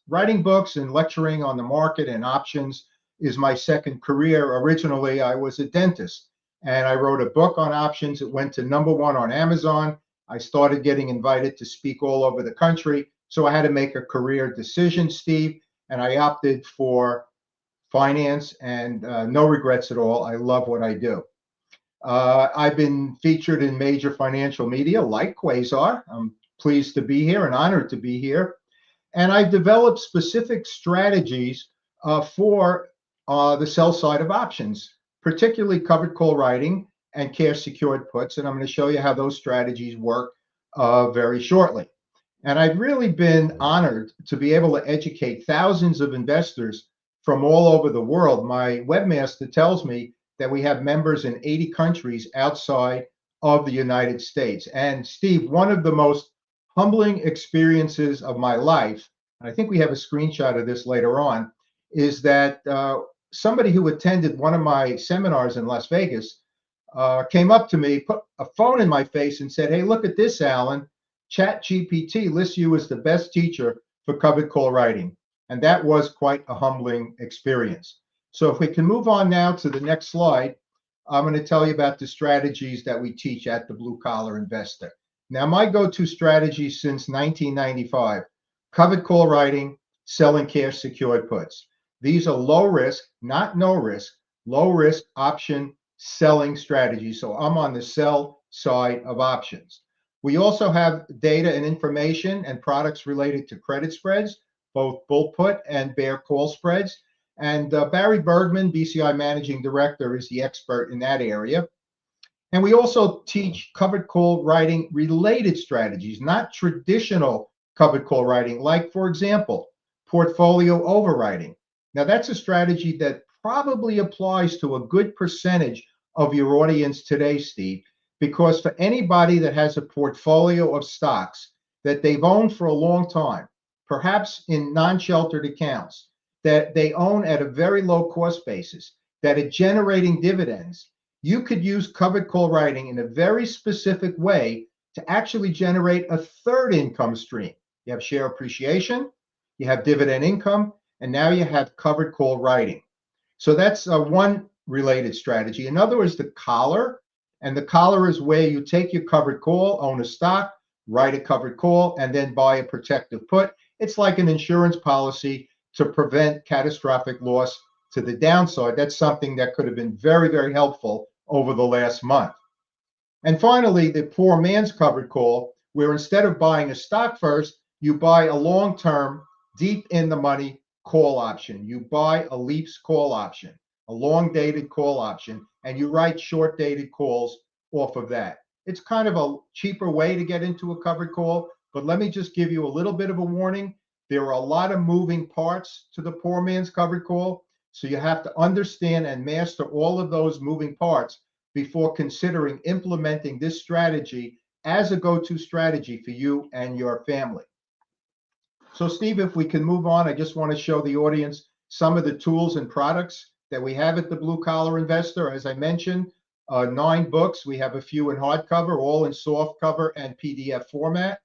writing books and lecturing on the market and options is my second career. Originally, I was a dentist, and I wrote a book on options. It went to #1 on Amazon. I started getting invited to speak all over the country. So I had to make a career decision, Steve, and I opted for finance, and no regrets at all. I love what I do. I've been featured in major financial media like Quasar. I'm pleased to be here and honored to be here. And I've developed specific strategies for the sell side of options, particularly covered call writing and cash secured puts. And I'm going to show you how those strategies work very shortly. And I've really been honored to be able to educate thousands of investors from all over the world. My webmaster tells me that we have members in 80 countries outside of the United States. And Steve, one of the most humbling experiences of my life, and I think we have a screenshot of this later on, is that somebody who attended one of my seminars in Las Vegas came up to me, put a phone in my face and said, "Hey, look at this, Alan. ChatGPT lists you as the best teacher for covered call writing." And that was quite a humbling experience. So if we can move on now to the next slide, I'm going to tell you about the strategies that we teach at the Blue Collar Investor. Now, my go-to strategy since 1995, covered call writing, selling cash secured puts. These are low risk, not no risk, low risk option selling strategies. So I'm on the sell side of options. We also have data and information and products related to credit spreads, both bull put and bear call spreads. And Barry Bergman, BCI Managing Director, is the expert in that area. And we also teach covered call writing related strategies, not traditional covered call writing, like, for example, portfolio overwriting. Now, that's a strategy that probably applies to a good percentage of your audience today, Steve, because for anybody that has a portfolio of stocks that they've owned for a long time, perhaps in non-sheltered accounts, that they own at a very low cost basis, that are generating dividends, you could use covered call writing in a very specific way to actually generate a third income stream. You have share appreciation, you have dividend income, and now you have covered call writing. So that's one related strategy. Another is the collar. And the collar is where you take your covered call, own a stock, write a covered call, and then buy a protective put. It's like an insurance policy to prevent catastrophic loss to the downside. That's something that could have been very, very helpful over the last month. And finally, the poor man's covered call, where instead of buying a stock first, you buy a long-term, deep in the money call option. You buy a Leaps call option, a long-dated call option, and you write short-dated calls off of that. It's kind of a cheaper way to get into a covered call, but let me just give you a little bit of a warning. There are a lot of moving parts to the poor man's covered call, so you have to understand and master all of those moving parts before considering implementing this strategy as a go-to strategy for you and your family. So Steve, if we can move on, I just want to show the audience some of the tools and products that we have at the Blue Collar Investor. As I mentioned, 9 books. We have a few in hardcover, all in soft cover and PDF format.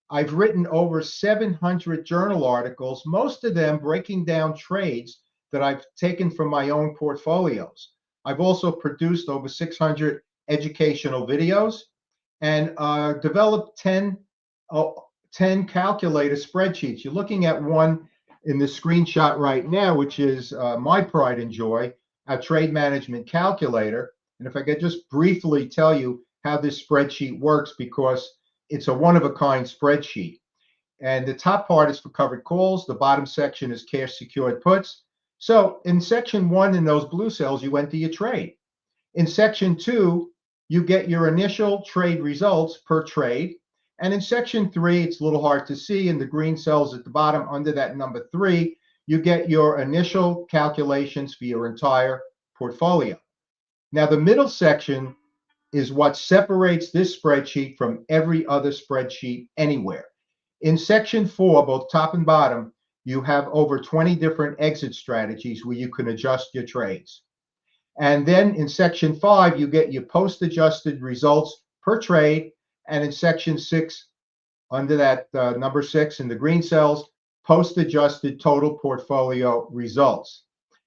I've written over 700 journal articles, most of them breaking down trades that I've taken from my own portfolios. I've also produced over 600 educational videos and developed 10 calculator spreadsheets. You're looking at one in the screenshot right now, which is my pride and joy, a trade management calculator. And if I could just briefly tell you how this spreadsheet works, because it's a one-of-a-kind spreadsheet. And the top part is for covered calls. The bottom section is cash secured puts. So in section 1, in those blue cells, you enter your trade. In section 2, you get your initial trade results per trade. And in section 3, it's a little hard to see in the green cells at the bottom under that number 3, you get your initial calculations for your entire portfolio. Now, the middle section is what separates this spreadsheet from every other spreadsheet anywhere. In section 4, both top and bottom, you have over 20 different exit strategies where you can adjust your trades. And then in section 5, you get your post-adjusted results per trade. And in section 6, under that number 6 in the green cells, post-adjusted total portfolio results.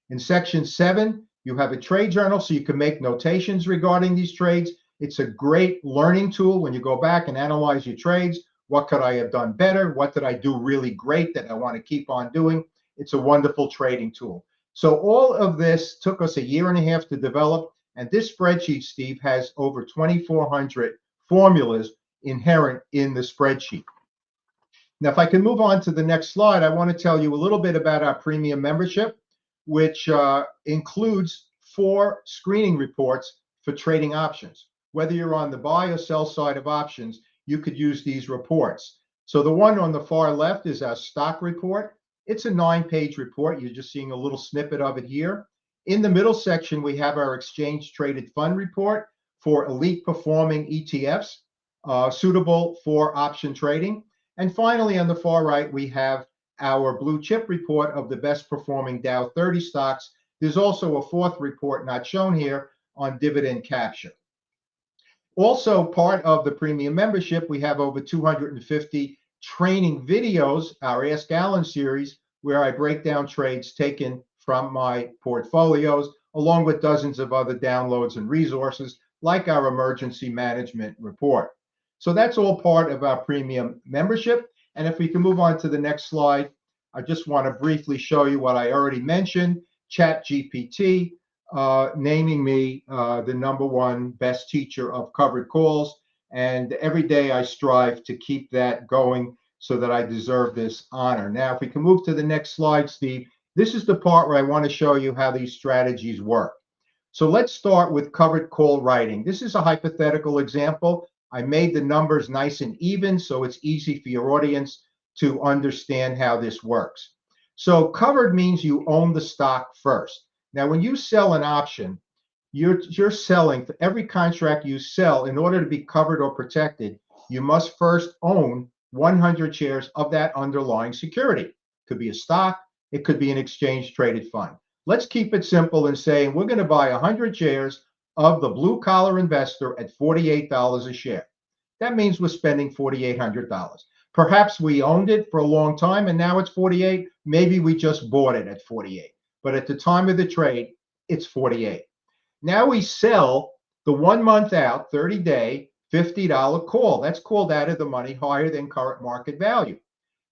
In section 7, you have a trade journal, so you can make notations regarding these trades. It's a great learning tool when you go back and analyze your trades. What could I have done better? What did I do really great that I want to keep on doing? It's a wonderful trading tool. So all of this took us 1.5 years to develop. And this spreadsheet, Steve, has over 2,400 formulas inherent in the spreadsheet. Now, if I can move on to the next slide, I want to tell you a little bit about our premium membership, which includes 4 screening reports for trading options. Whether you're on the buy or sell side of options, you could use these reports. So the one on the far left is our stock report. It's a 9-page report. You're just seeing a little snippet of it here. In the middle section, we have our exchange traded fund report for elite performing ETFs, suitable for option trading. And finally, on the far right, we have our blue chip report of the best performing Dow 30 stocks. There's also a 4th report not shown here on dividend capture. Also part of the premium membership, we have over 250 training videos, our Ask Alan series, where I break down trades taken from my portfolios, along with dozens of other downloads and resources, like our emergency management report. So that's all part of our premium membership. And if we can move on to the next slide, I just want to briefly show you what I already mentioned, ChatGPT, naming me the #1 best teacher of covered calls. And every day I strive to keep that going so that I deserve this honor. Now, if we can move to the next slide, Steve, This is the part where I want to show you how these strategies work. So let's start with covered call writing. This is a hypothetical example. I made the numbers nice and even so it's easy for your audience to understand how this works. So covered means you own the stock first. Now, when you sell an option, you're selling for every contract you sell. In order to be covered or protected, you must first own 100 shares of that underlying security. It could be a stock, it could be an exchange traded fund. Let's keep it simple and say we're going to buy 100 shares of the blue collar investor at $48 a share. That means we're spending $4,800. Perhaps we owned it for a long time and now it's 48. Maybe we just bought it at 48. But at the time of the trade, it's 48. Now we sell the 1 month out, 30-day, $50 call. That's called out of the money, higher than current market value.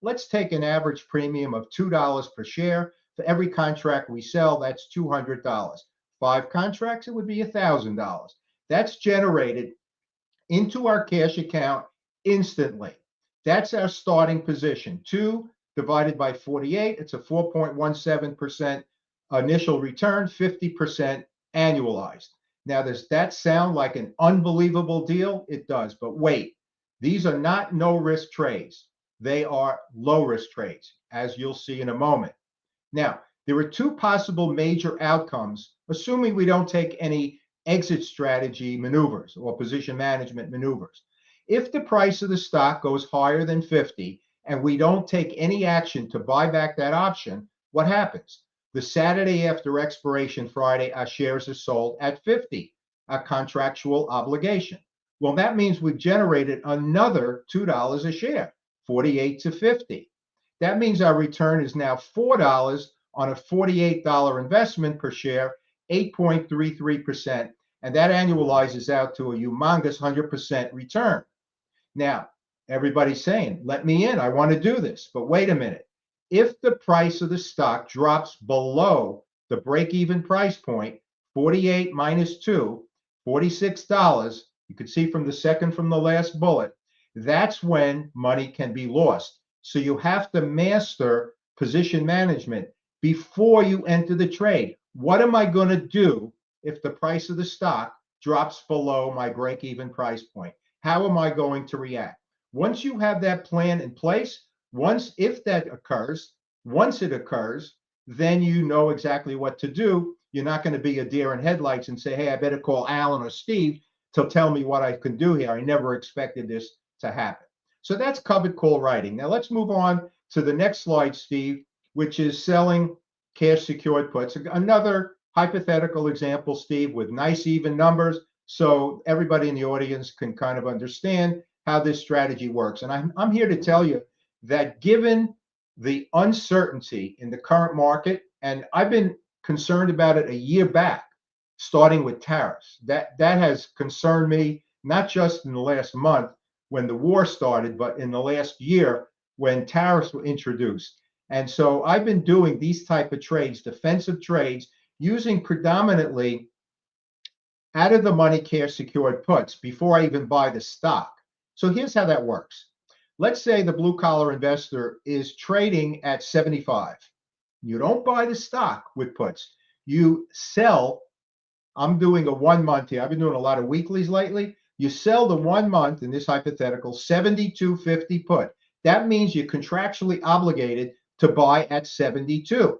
Let's take an average premium of $2 per share. For every contract we sell, that's $200. 5 contracts, it would be $1,000. That's generated into our cash account instantly. That's our starting position. 2 divided by 48, it's a 4.17% initial return, 50% annualized. Now, does that sound like an unbelievable deal? It does, but wait, these are not no-risk trades. They are low-risk trades, as you'll see in a moment. Now, there are 2 possible major outcomes, assuming we don't take any exit strategy maneuvers or position management maneuvers. If the price of the stock goes higher than 50 and we don't take any action to buy back that option, what happens? The Saturday after expiration Friday, our shares are sold at 50, a contractual obligation. Well, that means we've generated another $2 a share, 48 to 50. That means our return is now $4 on a $48 investment per share, 8.33%, and that annualizes out to a humongous 100% return. Now, everybody's saying, let me in, I want to do this. But wait a minute. If the price of the stock drops below the break-even price point, 48 minus 2, $46, you can see from the second from the last bullet, that's when money can be lost. So you have to master position management before you enter the trade. What am I going to do if the price of the stock drops below my break-even price point? How am I going to react? Once you have that plan in place, once it occurs, then you know exactly what to do. You're not going to be a deer in headlights and say, hey, I better call Alan or Steve to tell me what I can do here. I never expected this to happen. So that's covered call writing. Now let's move on to the next slide, Steve, which is selling cash secured puts. Another hypothetical example, Steve, with nice even numbers so everybody in the audience can kind of understand how this strategy works. And I'm here to tell you that given the uncertainty in the current market, and I've been concerned about it a year back, starting with tariffs. That has concerned me, not just in the last month when the war started, but in the last year when tariffs were introduced. And so I've been doing these type of trades, defensive trades, using predominantly out of the money cash secured puts before I even buy the stock. So here's how that works. Let's say the blue collar investor is trading at 75. You don't buy the stock with puts. You sell. I'm doing a 1 month here. I've been doing a lot of weeklies lately. You sell the 1 month in this hypothetical 72.50 put. That means you're contractually obligated to buy at 72,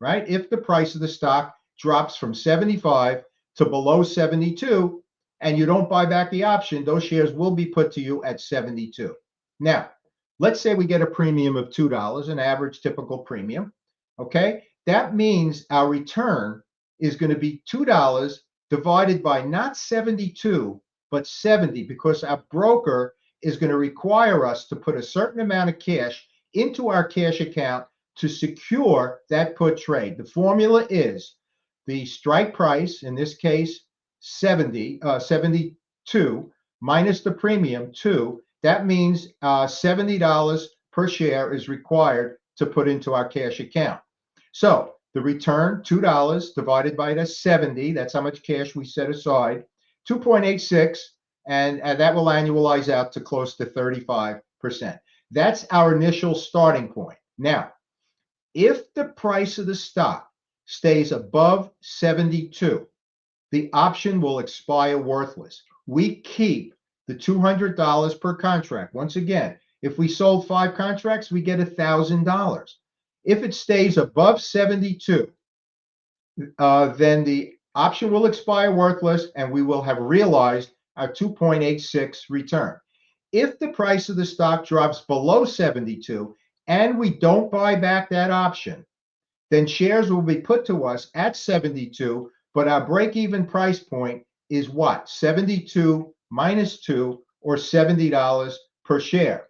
right? If the price of the stock drops from 75 to below 72 and you don't buy back the option, those shares will be put to you at 72. Now, let's say we get a premium of $2, an average typical premium. Okay, that means our return is going to be $2 divided by not 72, but 70, because our broker is going to require us to put a certain amount of cash into our cash account to secure that put trade. The formula is the strike price, in this case, 72, minus the premium, 2. That means $70 per share is required to put into our cash account. So the return, $2 divided by the 70, that's how much cash we set aside, 2.86, and that will annualize out to close to 35%. That's our initial starting point. Now, If the price of the stock stays above 72, the option will expire worthless. We keep the $200 per contract. Once again, if we sold 5 contracts, we get $1,000. If it stays above 72, then the option will expire worthless and we will have realized our 2.86 return. If the price of the stock drops below 72 and we don't buy back that option, then shares will be put to us at 72, but our break-even price point is what? 72 minus 2, or $70 per share,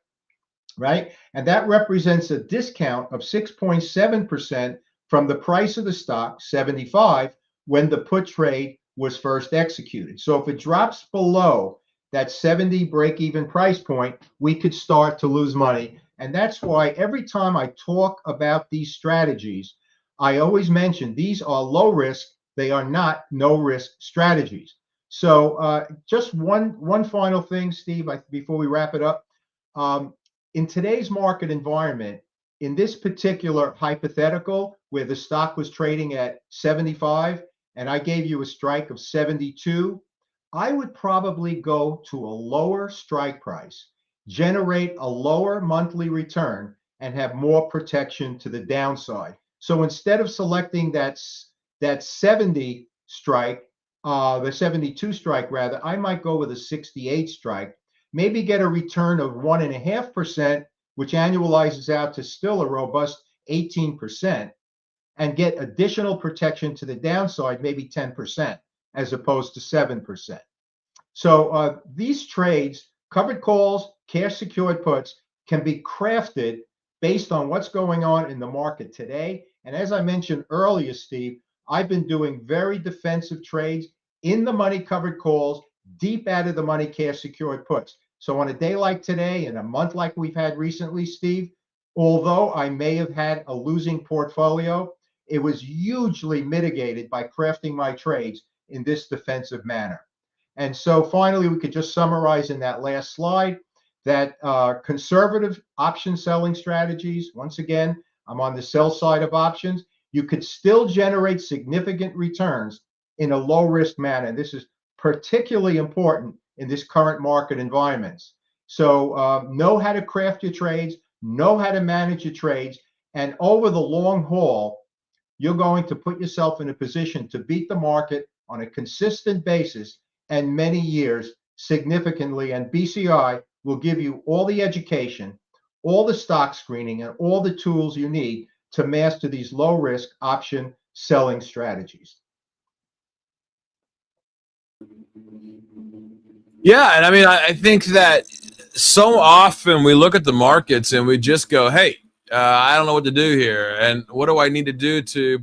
right? And that represents a discount of 6.7% from the price of the stock, 75, when the put trade was first executed. So if it drops below that 70 break-even price point, we could start to lose money. And that's why every time I talk about these strategies, I always mention these are low risk. They are not no risk strategies. So just one final thing, Steve, before we wrap it up. In today's market environment, in this particular hypothetical where the stock was trading at 75 and I gave you a strike of 72, I would probably go to a lower strike price, generate a lower monthly return, and have more protection to the downside. So instead of selecting that 70 strike, the 72 strike rather, I might go with a 68 strike, maybe get a return of 1.5%, which annualizes out to still a robust 18%, and get additional protection to the downside, maybe 10%, as opposed to 7%. So these trades, covered calls, cash secured puts, can be crafted based on what's going on in the market today. And as I mentioned earlier, Steve, I've been doing very defensive trades in the money covered calls, deep out of the money cash secured puts. So on a day like today, and a month like we've had recently, Steve, although I may have had a losing portfolio, it was hugely mitigated by crafting my trades in this defensive manner. And so finally, we could just summarize in that last slide that conservative option selling strategies, once again, I'm on the sell side of options, you could still generate significant returns in a low risk manner. This is particularly important in this current market environments. So know how to craft your trades, know how to manage your trades, and over the long haul, you're going to put yourself in a position to beat the market on a consistent basis and many years significantly. And BCI will give you all the education, all the stock screening, and all the tools you need to master these low risk option selling strategies. Yeah, and I mean, I think that so often we look at the markets and we just go, "Hey, I don't know what to do here, and what do I need to do to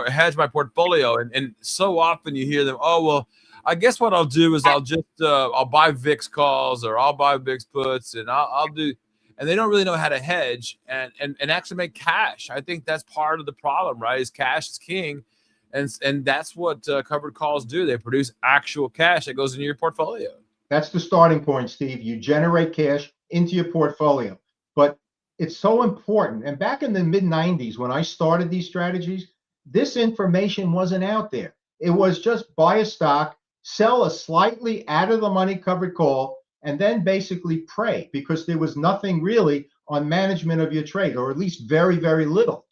hedge my portfolio?" And so often you hear them, "Oh, well, I guess what I'll do is I'll just I'll buy VIX calls or I'll buy VIX puts and I'll do," and they don't really know how to hedge and actually make cash. I think that's part of the problem, right? Is cash is king, and that's what covered calls do. They produce actual cash that goes into your portfolio. That's the starting point, Steve. You generate cash into your portfolio. But it's so important. And back in the mid 90s, when I started these strategies, this information wasn't out there. It was just buy a stock, sell a slightly out of the money covered call, and then basically pray, because there was nothing really on management of your trade, or at least very, very little.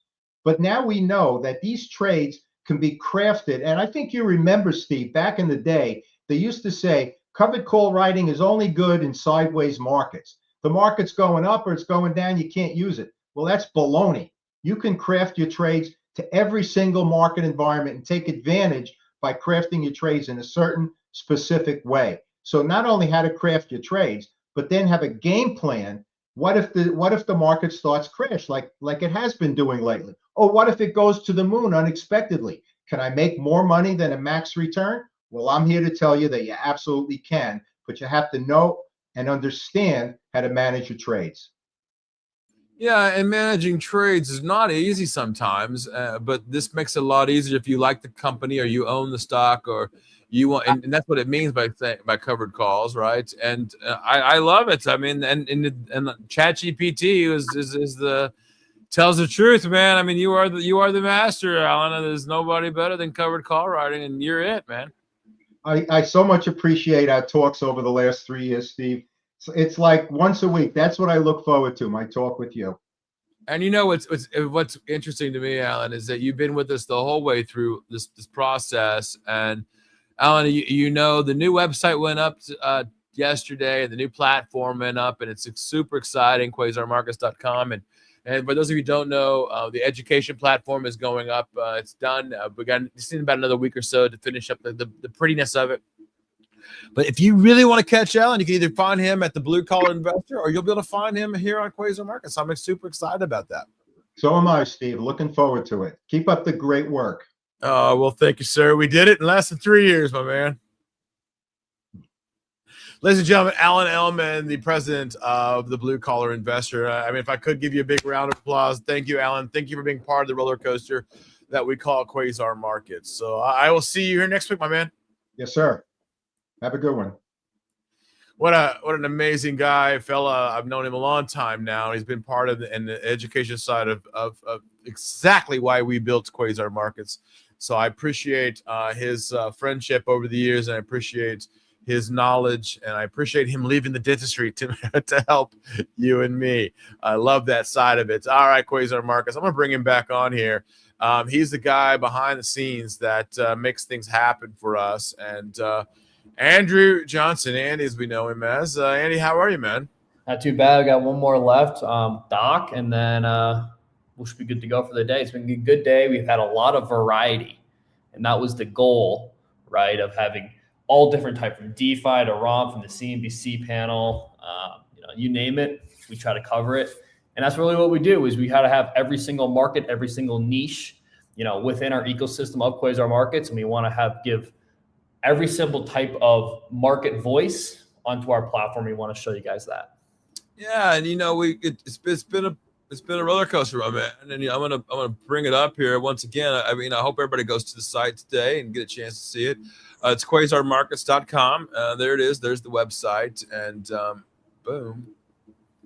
But now we know that these trades can be crafted. And I think you remember, Steve, back in the day, they used to say, covered call writing is only good in sideways markets. The market's going up or it's going down, you can't use it. Well, that's baloney. You can craft your trades to every single market environment and take advantage by crafting your trades in a certain specific way. So not only how to craft your trades, but then have a game plan. What if the market starts crash like it has been doing lately? Or what if it goes to the moon unexpectedly? Can I make more money than a max return? Well, I'm here to tell you that you absolutely can, but you have to know and understand how to manage your trades. Yeah, and managing trades is not easy sometimes, but this makes it a lot easier if you like the company or you own the stock or you want, and that's what it means by covered calls, right? And I love it. I mean, and ChatGPT is Tells the truth, man. I mean, you are the master, Alan, and there's nobody better than covered call writing, and you're it, man. I so much appreciate our talks over the last 3 years, Steve. It's like once a week. That's what I look forward to, my talk with you. And you know what's interesting to me, Alan, is that you've been with us the whole way through this process. And Alan, you know the new website went up yesterday, and the new platform went up, and it's super exciting. Quasarmarkets.com, and for those of you who don't know, the education platform is going up. It's done. We got just in about another week or so to finish up the prettiness of it. But if you really want to catch Alan, you can either find him at the Blue Collar Investor, or you'll be able to find him here on Quasar Markets. I'm super excited about that. So am I, Steve. Looking forward to it. Keep up the great work. Well, thank you, sir. We did it in less than 3 years, my man. Ladies and gentlemen, Alan Ellman, the president of the Blue Collar Investor. I mean, if I could give you a big round of applause, thank you, Alan. Thank you for being part of the roller coaster that we call Quasar Markets. So I will see you here next week, my man. Yes, sir. Have a good one. What an amazing guy, fella. I've known him a long time now. He's been part of the education side of exactly why we built Quasar Markets. So I appreciate his friendship over the years, and I appreciate his knowledge, and I appreciate him leaving the dentistry to help you and me. I love that side of it. All right, Quasar Markets, I'm going to bring him back on here. He's the guy behind the scenes that makes things happen for us. And Andrew Johnson, Andy, as we know him as. Andy, how are you, man? Not too bad. I got one more left, Doc, and then we should be good to go for the day. It's been a good day. We've had a lot of variety, and that was the goal, right, of having all different types from DeFi to ROM, from the CNBC panel, you name it, we try to cover it. And that's really what we do, is we had to have every single market, every single niche, within our ecosystem of Quasar Markets. And we want to give every single type of market voice onto our platform. We want to show you guys that. Yeah, and it's been a roller coaster, my man. And I'm gonna bring it up here once again. I mean, I hope everybody goes to the site today and get a chance to see it. It's quasarmarkets.com. There it is. There's the website, and boom,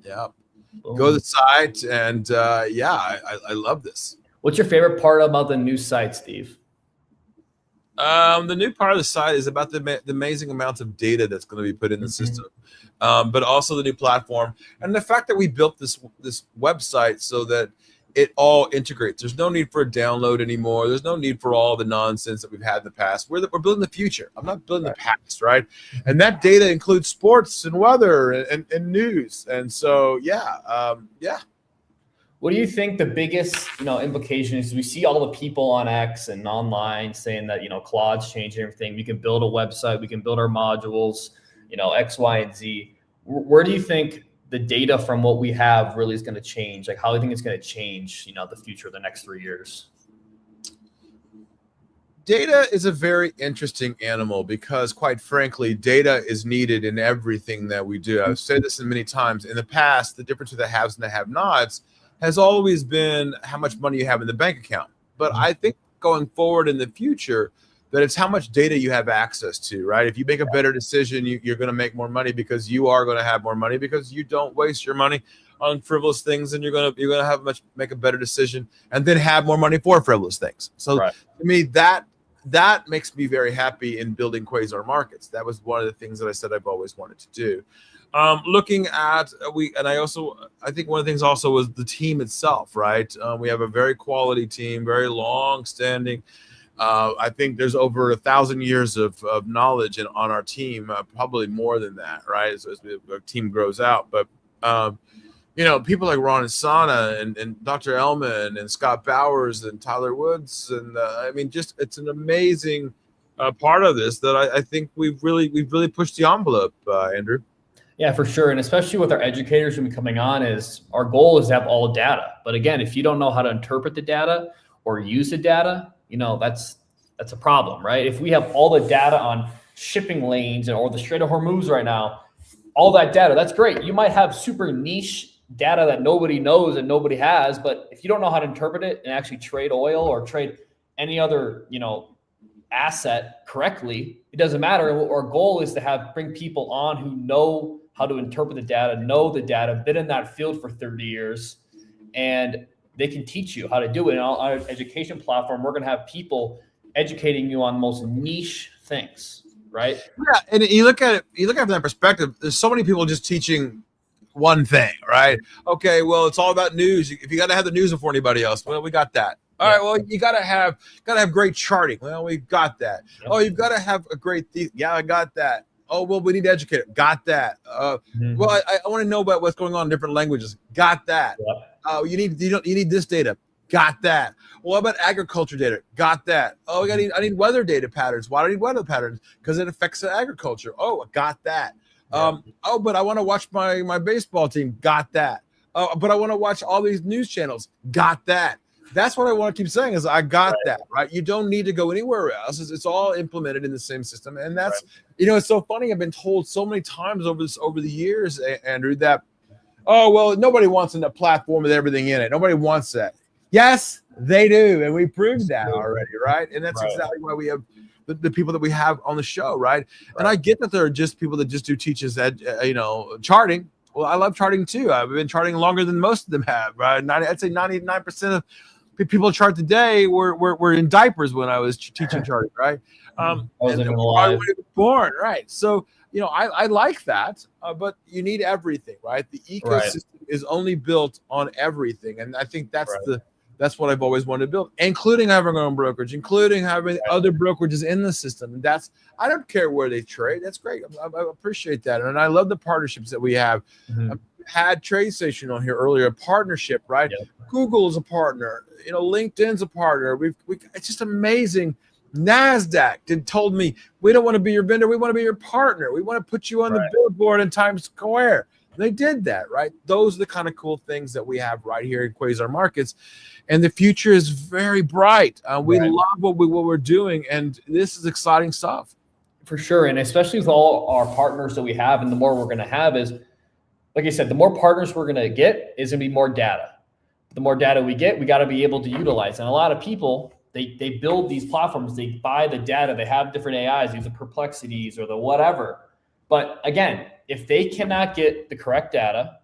yeah. Boom. Go to the site, and I love this. What's your favorite part about the new site, Steve? The new part of the site is about the amazing amounts of data that's going to be put in the system, but also the new platform and the fact that we built this website so that it all integrates. There's no need for a download anymore. There's no need for all the nonsense that we've had in the past. We're building the future. I'm not building the past, right? And that data includes sports and weather and news. And so, yeah. What do you think the biggest, implication is? We see all the people on X and online saying that, Claude's changing everything. We can build a website. We can build our modules, X, Y, and Z. Where do you think the data from what we have really is going to change? Like, how do you think it's going to change, the future of the next 3 years? Data is a very interesting animal because, quite frankly, data is needed in everything that we do. I've said this many times. In the past, the difference between the haves and the have-nots has always been how much money you have in the bank account. But I think going forward in the future, that it's how much data you have access to, right? If you make a better decision, you're going to make more money because you are going to have more money because you don't waste your money on frivolous things, and you're going to make a better decision and then have more money for frivolous things. So to me, that makes me very happy in building Quasar Markets. That was one of the things that I said I've always wanted to do. Looking at I think one of the things also was the team itself, right? We have a very quality team, very long-standing. I think there's over 1,000 years of knowledge on our team, probably more than that, right? As our team grows out, but people like Ron Insana and Dr. Ellman and Scott Bowers and Tyler Woods, and just it's an amazing part of this that I think we've really pushed the envelope, Andrew. Yeah, for sure. And especially with our educators who are coming on, our goal is to have all data. But again, if you don't know how to interpret the data or use the data, that's a problem, right? If we have all the data on shipping lanes or the Strait of Hormuz right now, all that data, that's great. You might have super niche data that nobody knows and nobody has, but if you don't know how to interpret it and actually trade oil or trade any other, asset correctly, it doesn't matter. Our goal is to bring people on who know how to interpret the data, know the data, been in that field for 30 years, and they can teach you how to do it. And on our education platform, we're going to have people educating you on the most niche things, right? Yeah, and you look at it from that perspective. There's so many people just teaching one thing, right? Okay, well, it's all about news. If you got to have the news before anybody else, well, we got that. All right, well, you gotta have great charting. Well, we got that. Oh, you've got to have a great yeah, I got that. Oh, well, we need to educate it. Got that. Well, I want to know about what's going on in different languages. Got that. You need this data. Got that. Well, what about agriculture data? Got that. Oh, I need weather data patterns. Why do I need weather patterns? Because it affects the agriculture. Oh, I got that. Oh, but I want to watch my baseball team. Got that. Oh, but I want to watch all these news channels. Got that. That's what I want to keep saying is I got that, right? You don't need to go anywhere else. It's all implemented in the same system. And that's, it's so funny. I've been told so many times over the years, Andrew, that, oh, well, nobody wants a platform with everything in it. Nobody wants that. Yes, they do. And we proved that already, right? And that's exactly why we have the people that we have on the show, right? And I get that there are just people that just do teaches charting. Well, I love charting too. I've been charting longer than most of them have, right? I'd say 99% of people chart today were in diapers when I was teaching charting, right? And I was born, right? So, I like that, but you need everything, right? The ecosystem is only built on everything. And I think that's what I've always wanted to build, including having our own brokerage, including having other brokerages in the system. And I don't care where they trade. That's great. I appreciate that. And I love the partnerships that we have. I've had TradeStation on here earlier, a partnership, right? Google is a partner, LinkedIn's a partner. It's just amazing. NASDAQ told me, we don't want to be your vendor. We want to be your partner. We want to put you on the billboard in Times Square. They did that, right? Those are the kind of cool things that we have right here in Quasar Markets. And the future is very bright. We love what we're doing. And this is exciting stuff. For sure. And especially with all our partners that we have, and the more we're going to have is, like I said, the more partners we're going to get is going to be more data. The more data we get, we got to be able to utilize. And a lot of people, they build these platforms, they buy the data, they have different AIs, either Perplexities or the whatever. But again, if they cannot get the correct data,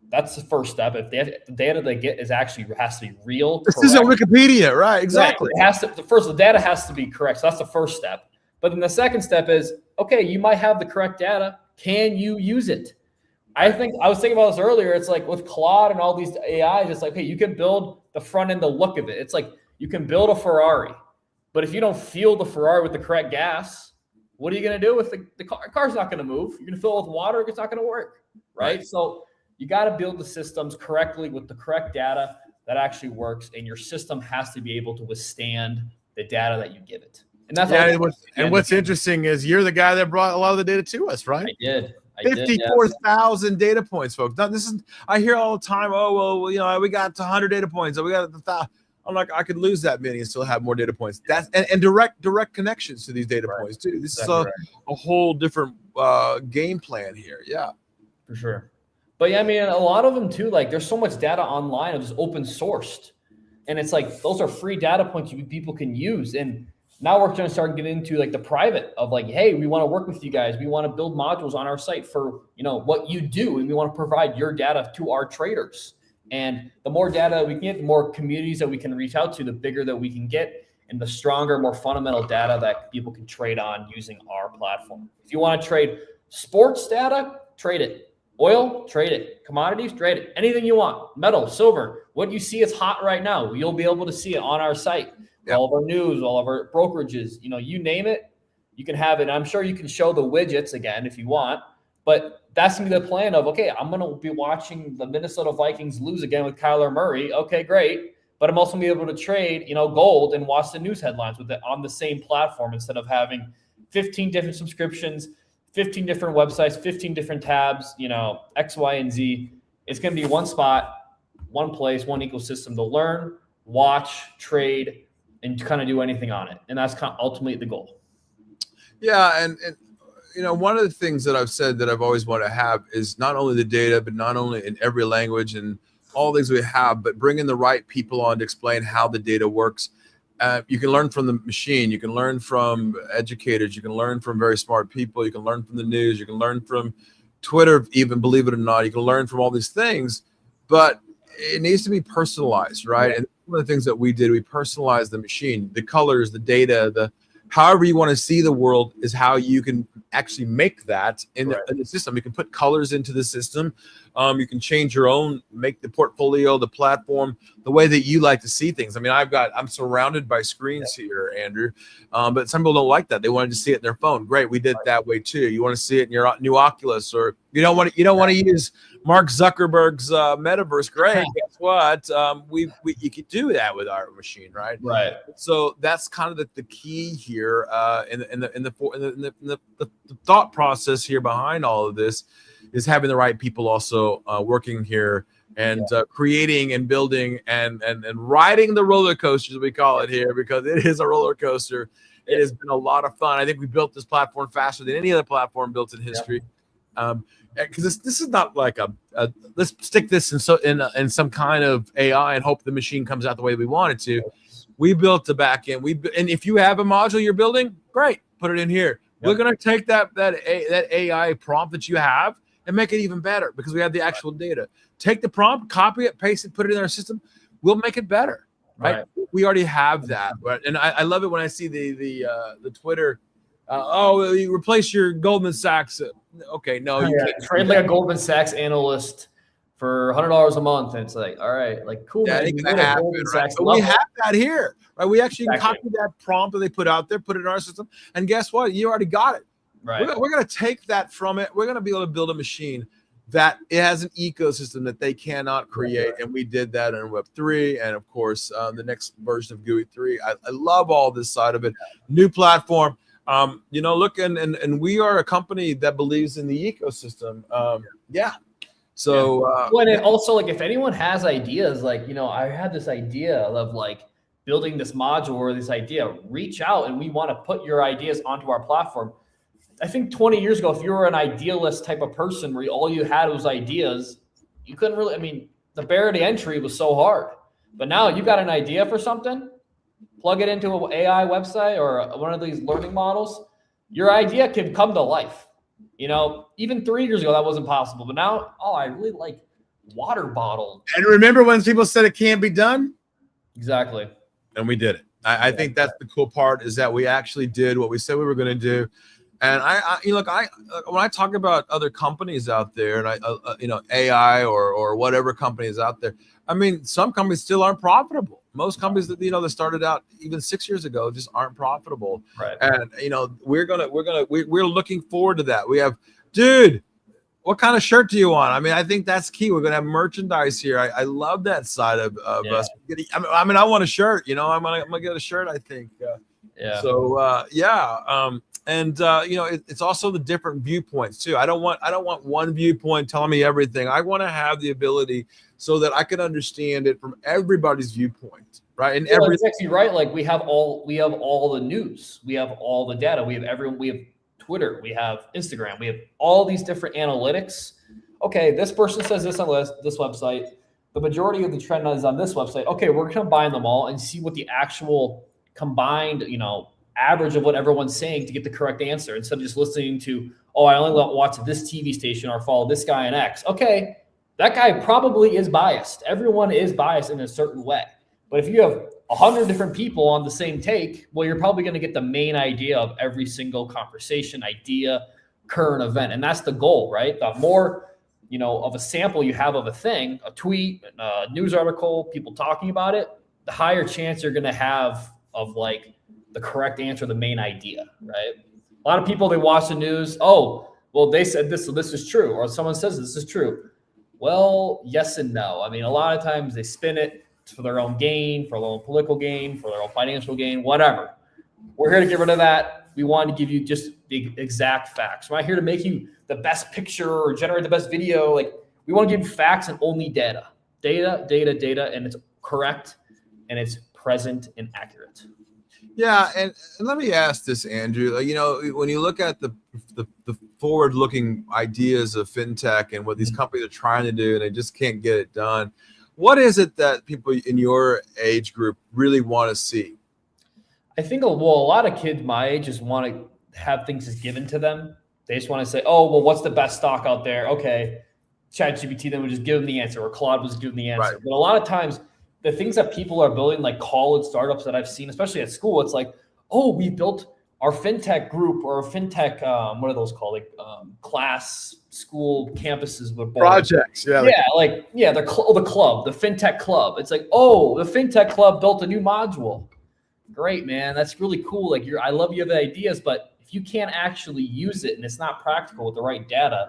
that's the first step. If the data they get has to be real. This isn't Wikipedia, right? Exactly. It has to. The data has to be correct. So that's the first step. But then the second step is, okay, you might have the correct data. Can you use it? I was thinking about this earlier. It's like with Claude and all these AIs, it's like, hey, you can build the front end, the look of it. It's like you can build a Ferrari, but if you don't fuel the Ferrari with the correct gas, what are you going to do with the car? Car's not going to move. You're going to fill it with water. It's not going to work, right? So you got to build the systems correctly with the correct data that actually works, and your system has to be able to withstand the data that you give it. And that's what's interesting is you're the guy that brought a lot of the data to us, right? I did. 54,000 data points, folks. Now, I hear all the time, oh, well, we got 100 data points. We got 1,000. I'm like, I could lose that many and still have more data points. That's and direct connections to these data points too. This is a whole different game plan here. Yeah, for sure. But yeah, I mean, a lot of them too. Like, there's so much data online of just open sourced, and it's like those are free data points people can use. And now we're going to start getting into like the private of like, hey, we want to work with you guys. We want to build modules on our site for what you do, and we want to provide your data to our traders. And the more data we can get, the more communities that we can reach out to, the bigger that we can get, and the stronger, more fundamental data that people can trade on using our platform. If you want to trade sports data, trade it. Oil, trade it. Commodities, trade it. Anything you want. Metal, silver. What you see is hot right now. You'll be able to see it on our site. Yep. All of our news, all of our brokerages, you name it, you can have it. I'm sure you can show the widgets again if you want, but that's going to be the plan of, okay, I'm going to be watching the Minnesota Vikings lose again with Kyler Murray. Okay, great. But I'm also going to be able to trade, gold and watch the news headlines with it on the same platform instead of having 15 different subscriptions, 15 different websites, 15 different tabs, X, Y, and Z. It's going to be one spot, one place, one ecosystem to learn, watch, trade, and kind of do anything on it. And that's kind of ultimately the goal. Yeah. And one of the things that I've said that I've always wanted to have is not only the data, but not only in every language and all things we have, but bringing the right people on to explain how the data works. You can learn from the machine. You can learn from educators. You can learn from very smart people. You can learn from the news. You can learn from Twitter, even, believe it or not. You can learn from all these things. But it needs to be personalized, right? And one of the things that we did, we personalized the machine, the colors, the data, the however you want to see the world is how you can actually make that in the system. You can put colors into the system. You can change your own, make the portfolio, the platform, the way that you like to see things. I mean, I'm surrounded by screens here, Andrew, but some people don't like that. They wanted to see it in their phone. Great, we did it that way too. You want to see it in your new Oculus, or you don't want to use Mark Zuckerberg's metaverse. Great, guess what? You could do that with our machine, right? Right. So that's kind of the key here in the thought process here behind all of this is having the right people also working here and creating and building and riding the roller coaster, as we call it here, because it is a roller coaster. It has been a lot of fun. I think we built this platform faster than any other platform built in history. Because this is not like a let's stick this in some kind of AI and hope the machine comes out the way we want it to. We built the back end. And if you have a module you're building, great, put it in here. We're gonna take that AI prompt that you have and make it even better because we have the actual data. Take the prompt, copy it, paste it, put it in our system. We'll make it better, right? We already have that, right? And I love it when I see the Twitter. You replace your Goldman Sachs. Okay, no, you can't trade like a Goldman Sachs analyst for $100 a month, and it's like, all right, like cool. That Man, ain't gonna happen, right? But we have that here, right? We actually copy that prompt that they put out there, put it in our system, and guess what? You already got it. Right. We're gonna take that from it. We're gonna be able to build a machine that it has an ecosystem that they cannot create, and we did that in Web3, and of course, the next version of GUI 3. I love all this side of it. New platform. Look, and we are a company that believes in the ecosystem. So and also, like, if anyone has ideas, like, I had this idea of like building this module or this idea, reach out, and we want to put your ideas onto our platform. I think 20 years ago, if you were an idealist type of person where all you had was ideas, you couldn't really, the barrier to entry was so hard. But now you got an idea for something, plug it into an AI website or one of these learning models, your idea can come to life. Even 3 years ago, that wasn't possible. But now, I really like water bottle. And remember when people said it can't be done? Exactly. And we did it. I think that's the cool part, is that we actually did what we said we were going to do. And when I talk about other companies out there, and AI or whatever company is out there, some companies still aren't profitable. Most companies that started out even 6 years ago just aren't profitable. Right. And we're looking forward to that. We have, dude, what kind of shirt do you want? I think that's key. We're gonna have merchandise here. I love that side of us. I want a shirt. I'm gonna get a shirt. I think. So it's also the different viewpoints too. I don't want one viewpoint telling me everything. I want to have the ability so that I can understand it from everybody's viewpoint, right? And that's actually right. Like we have all the news, we have all the data, we have Twitter, we have Instagram, we have all these different analytics. Okay, this person says this on this website. The majority of the trend is on this website. Okay, we're gonna combine them all and see what the actual combined, average of what everyone's saying to get the correct answer, instead of just listening to, I only watch this TV station or follow this guy in X. Okay, that guy probably is biased. Everyone is biased in a certain way. But if you have 100 different people on the same take, well, you're probably going to get the main idea of every single conversation, idea, current event. And that's the goal, right? The more, of a sample you have of a thing, a tweet, a news article, people talking about it, the higher chance you're going to have of like the correct answer, the main idea, right? A lot of people, they watch the news. They said this, so this is true. Or someone says this is true. Well, yes and no. A lot of times they spin it for their own gain, for their own political gain, for their own financial gain, whatever. We're here to get rid of that. We want to give you just the exact facts. We're not here to make you the best picture or generate the best video. Like, we want to give you facts and only data, and it's correct and it's present and accurate. Yeah, and let me ask this, Andrew. When you look at the forward-looking ideas of fintech and what these companies are trying to do, and they just can't get it done, what is it that people in your age group really want to see? I think a lot of kids my age just want to have things just given to them. They just want to say, what's the best stock out there? Okay, ChatGPT then would just give them the answer, or Claude was giving the answer. Right. But a lot of times, the things that people are building, like college startups that I've seen, especially at school, it's like, oh, we built our fintech group or a fintech, what are those called? Like class, school, campuses with projects. Yeah. They're the club, the fintech club. It's like, oh, the fintech club built a new module. Great, man. That's really cool. Like I love you have ideas, but if you can't actually use it and it's not practical with the right data,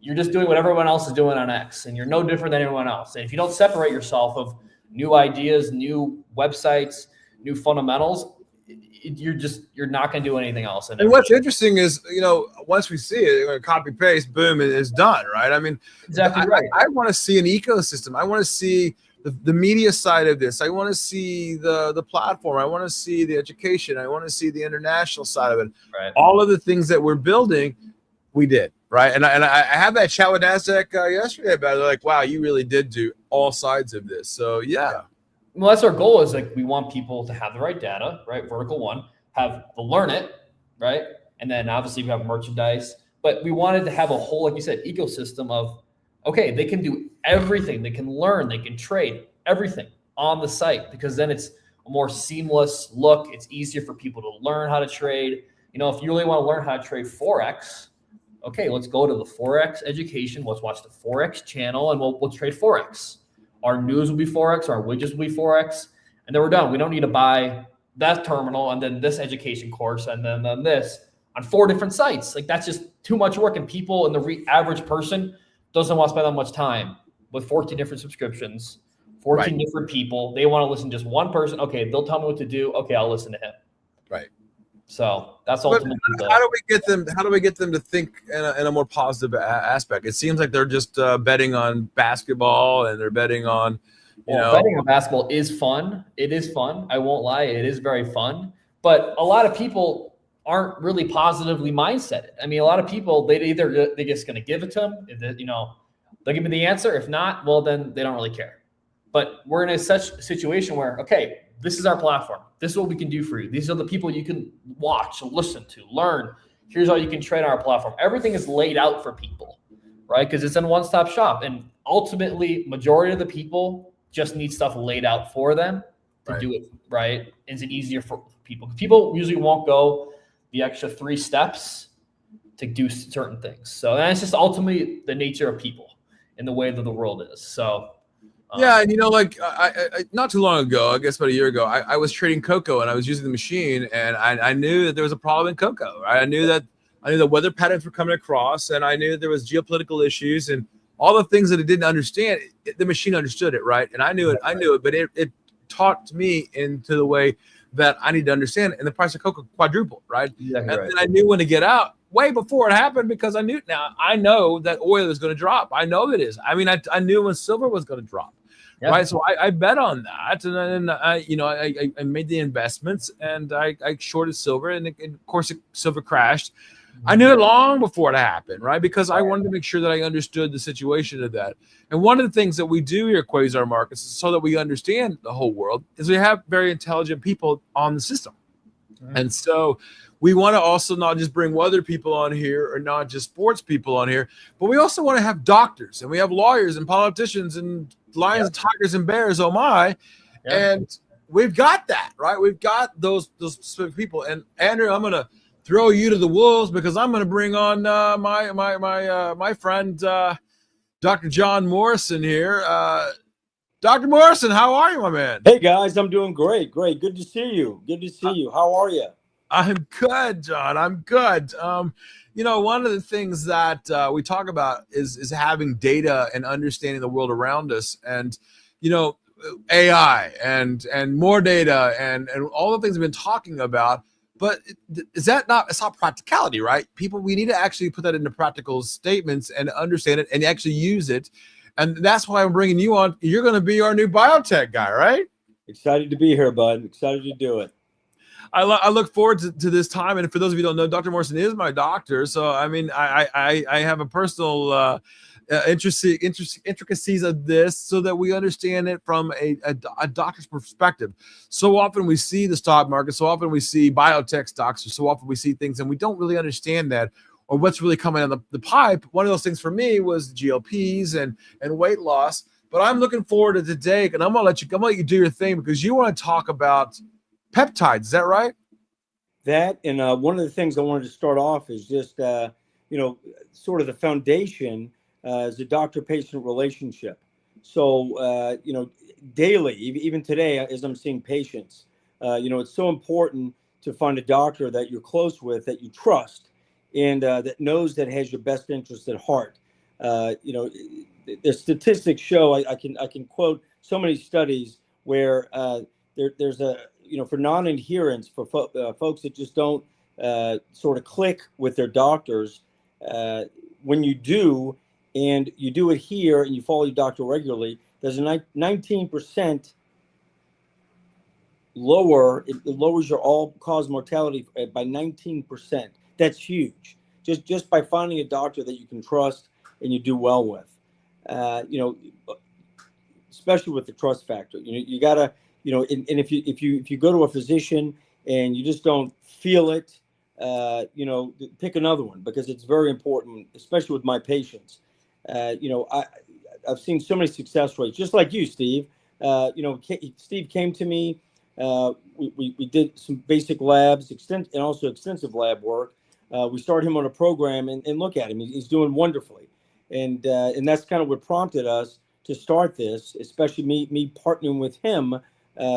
you're just doing what everyone else is doing on X, and you're no different than anyone else. And if you don't separate yourself of new ideas, new websites, new fundamentals, you're not going to do anything else. And what's interesting is, once we see it, copy paste, boom, it's done, right? I mean, exactly right. I want to see an ecosystem. I want to see the media side of this. I want to see the platform. I want to see the education. I want to see the international side of it. Right. All of the things that we're building, we did, right? And I had that chat with NASDAQ yesterday about it. They're like, wow, you really did do all sides of this. So yeah. Well, that's our goal, is like we want people to have the right data, right? Vertical one, have to learn it, right? And then obviously we have merchandise, but we wanted to have a whole, like you said, ecosystem of, okay, they can do everything. They can learn, they can trade everything on the site, because then it's a more seamless look. It's easier for people to learn how to trade. If you really want to learn how to trade Forex, okay, let's go to the Forex education. Let's watch the Forex channel and we'll trade Forex. Our news will be Forex, our widgets will be Forex, and then we're done. We don't need to buy that terminal and then this education course and then this on 4 different sites. Like, that's just too much work, and people and the average person doesn't want to spend that much time with 14 different subscriptions, 14 different people. They want to listen to just one person. Okay, they'll tell me what to do. Okay, I'll listen to him. Right. So that's ultimately how do we get them? How do we get them to think in a more positive aspect? It seems like they're just betting on basketball, and they're betting on, betting on basketball is fun. It is fun. I won't lie. It is very fun. But a lot of people aren't really positively mindseted. I mean, a lot of people, they're just going to give it to them. They'll give me the answer. If not, well, then they don't really care. But we're in such a situation where, okay, this is our platform. This is what we can do for you. These are the people you can watch, listen to, learn. Here's how you can trade on our platform. Everything is laid out for people, right? Because it's in one-stop shop. And ultimately, majority of the people just need stuff laid out for them to do it, right? Is it easier for people? People usually won't go the extra 3 steps to do certain things. So that's just ultimately the nature of people and the way that the world is. So yeah, and I not too long ago, I guess about a year ago, I was trading cocoa, and I was using the machine, and I knew that there was a problem in cocoa. Right? I knew that weather patterns were coming across, and I knew that there was geopolitical issues and all the things that it didn't understand. The machine understood it, right? And I knew it, but it taught me into the way that I need to understand it, and the price of cocoa quadrupled, right? Exactly right. And I knew when to get out way before it happened, because I know that oil is going to drop. I know it is. I mean, I knew when silver was going to drop. Yeah. Right. So I bet on that. And then I made the investments, and I shorted silver, and of course silver crashed. I knew it long before it happened, right? Because I wanted to make sure that I understood the situation of that. And one of the things that we do here at Quasar Markets, so that we understand the whole world, is we have very intelligent people on the system. Mm-hmm. And so we want to also not just bring weather people on here, or not just sports people on here, but we also want to have doctors, and we have lawyers and politicians and lions, and tigers, and bears. Oh my. And we've got that, right? We've got those specific people. And Andrew, I'm going to throw you to the wolves, because I'm going to bring on my friend, Dr. John Morrison here. Dr. Morrison, how are you, my man? Hey guys, I'm doing great. Good to see you. Good to see you. How are you? I'm good, John. I'm good. One of the things that we talk about is having data and understanding the world around us, and AI and more data and all the things we've been talking about. But it's not practicality, right? We need to actually put that into practical statements and understand it and actually use it. And that's why I'm bringing you on. You're going to be our new biotech guy, right? Excited to be here, bud. Excited to do it. I look forward to this time. And for those of you who don't know, Dr. Morrison is my doctor. So, I mean, I have a personal intricacies of this, so that we understand it from a doctor's perspective. So often we see the stock market, so often we see biotech stocks, or so often we see things, and we don't really understand that. or what's really coming down the pipe. One of those things for me was GLPs and weight loss. But I'm looking forward to today, and I'm gonna let you do your thing because you want to talk about peptides. Is that right? That and one of the things I wanted to start off is just sort of the foundation is the doctor-patient relationship. So daily, even today, as I'm seeing patients, it's so important to find a doctor that you're close with, that you trust, and that knows that has your best interest at heart. The statistics show I can quote so many studies where there's a for non-adherence for folks that just don't sort of click with their doctors. When you do, and you do it here, and you follow your doctor regularly, there's a 19% lower. It lowers your all-cause mortality by 19%. That's huge. Just by finding a doctor that you can trust and you do well with. Especially with the trust factor, you gotta, and if you go to a physician and you just don't feel it, pick another one, because it's very important, especially with my patients. I've seen so many success rates, just like you, Steve. Steve came to me. We did some basic labs, and also extensive lab work. We started him on a program, and look at him; he's doing wonderfully. And that's kind of what prompted us to start this, especially me partnering with him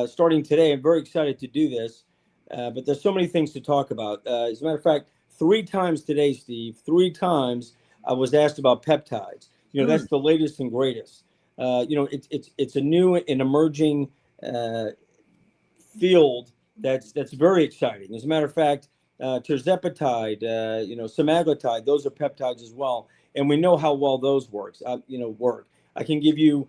starting today. I'm very excited to do this, but there's so many things to talk about. As a matter of fact, 3 times today, Steve, 3 times I was asked about peptides. That's the latest and greatest. It's a new and emerging field that's very exciting. As a matter of fact, tirzepatide, semaglutide, those are peptides as well. And we know how well those work. I can give you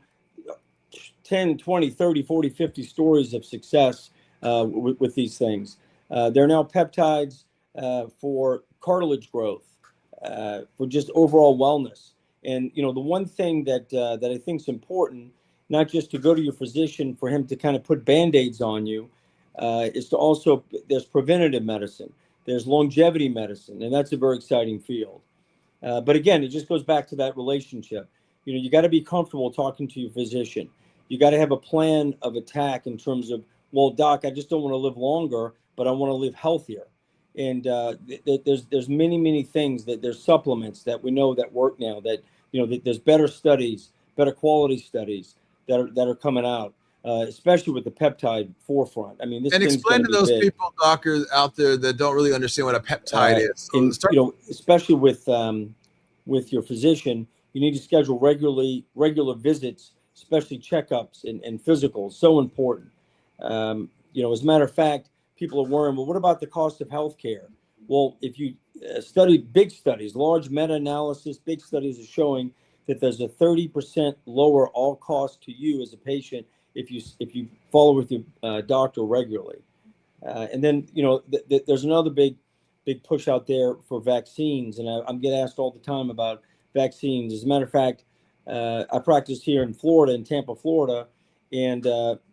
10, 20, 30, 40, 50 stories of success with these things. There are now peptides for cartilage growth, for just overall wellness. And, the one thing that I think is important, not just to go to your physician for him to kind of put Band-Aids on you, is to also, there's preventative medicine, there's longevity medicine, and that's a very exciting field. But again, it just goes back to that relationship. You got to be comfortable talking to your physician. You got to have a plan of attack in terms of, well, doc, I just don't want to live longer, but I want to live healthier. And there's many things that there's supplements that we know that work now, that that there's better studies, better quality studies that are coming out, especially with the peptide forefront. I mean, this and thing's explain to those big. people, doctors out there, that don't really understand what a peptide is. And, especially with your physician, you need to schedule regular visits, especially checkups and physicals. So important. As a matter of fact, people are worrying, well, what about the cost of healthcare? Well, if you study big studies, large meta-analysis, big studies are showing that there's a 30% lower all cost to you as a patient if you follow with your doctor regularly. And then, there's another big push out there for vaccines. And I'm getting asked all the time about vaccines. As a matter of fact, I practice here in Florida, in Tampa, Florida, and,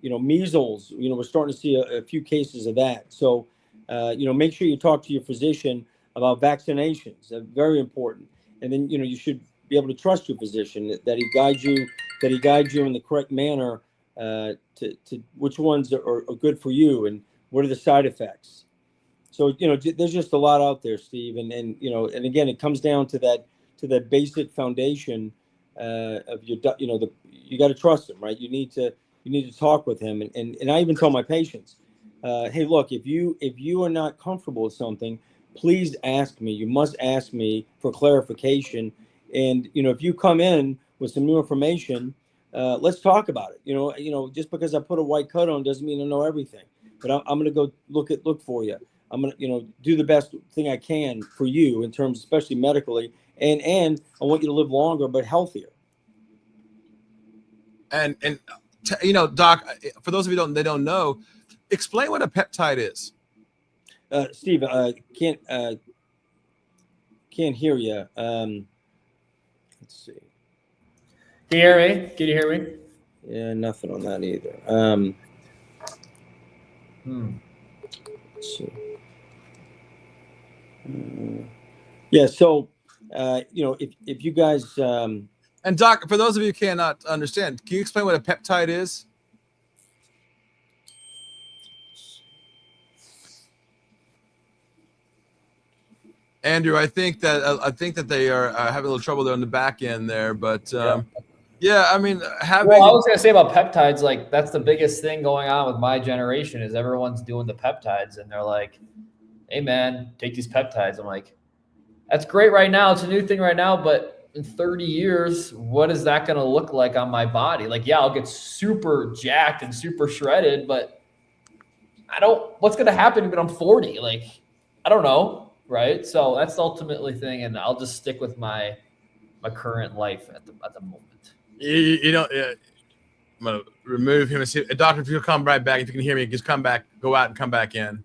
measles, we're starting to see a few cases of that. So, make sure you talk to your physician about vaccinations. They're very important. And then, you should be able to trust your physician, that he guides you in the correct manner to which ones are good for you and what are the side effects. So, there's just a lot out there, Steve. And again, it comes down to that basic foundation of your, you got to trust him, right? You need to talk with him. And I even tell my patients, hey, look, if you are not comfortable with something, please ask me. You must ask me for clarification. And, if you come in with some new information, let's talk about it. Just because I put a white coat on doesn't mean I know everything. But I'm going to go look for you. I'm going to, do the best thing I can for you in terms, especially medically. And I want you to live longer, but healthier. And Doc, for those of you they don't know, explain what a peptide is. Steve, can't hear you. Let's see. Can you hear me? Can you hear me? Yeah, nothing on that either. Let's see. Yeah. So, if you guys, and Doc, for those of you who cannot understand, can you explain what a peptide is? Andrew, I think that they are having a little trouble there on the back end there, but yeah, I mean, having. Well, I was gonna say about peptides, like that's the biggest thing going on with my generation is everyone's doing the peptides, and they're like, "Hey, man, take these peptides." I'm like, "That's great right now. It's a new thing right now, but in 30 years, what is that gonna look like on my body? Like, yeah, I'll get super jacked and super shredded, but what's gonna happen when I'm 40? Like, I don't know, right? So that's the ultimately thing, and I'll just stick with my current life at the moment. You know, I'm gonna remove him. Doctor, if you'll come right back, if you can hear me, just come back, go out and come back in.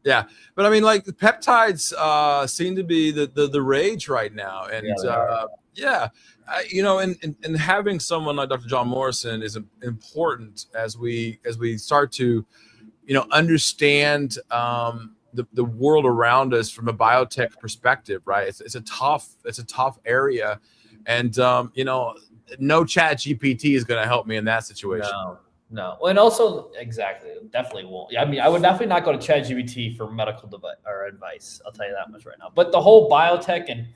Yeah, but I mean, like the peptides seem to be the rage right now, and and having someone like Dr. John Morrison is important as we start to, understand the world around us from a biotech perspective, right? It's a tough area, and no Chat GPT is going to help me in that situation. No. And also, exactly, definitely won't. I mean, I would definitely not go to ChatGPT for medical advice. I'll tell you that much right now. But the whole biotech and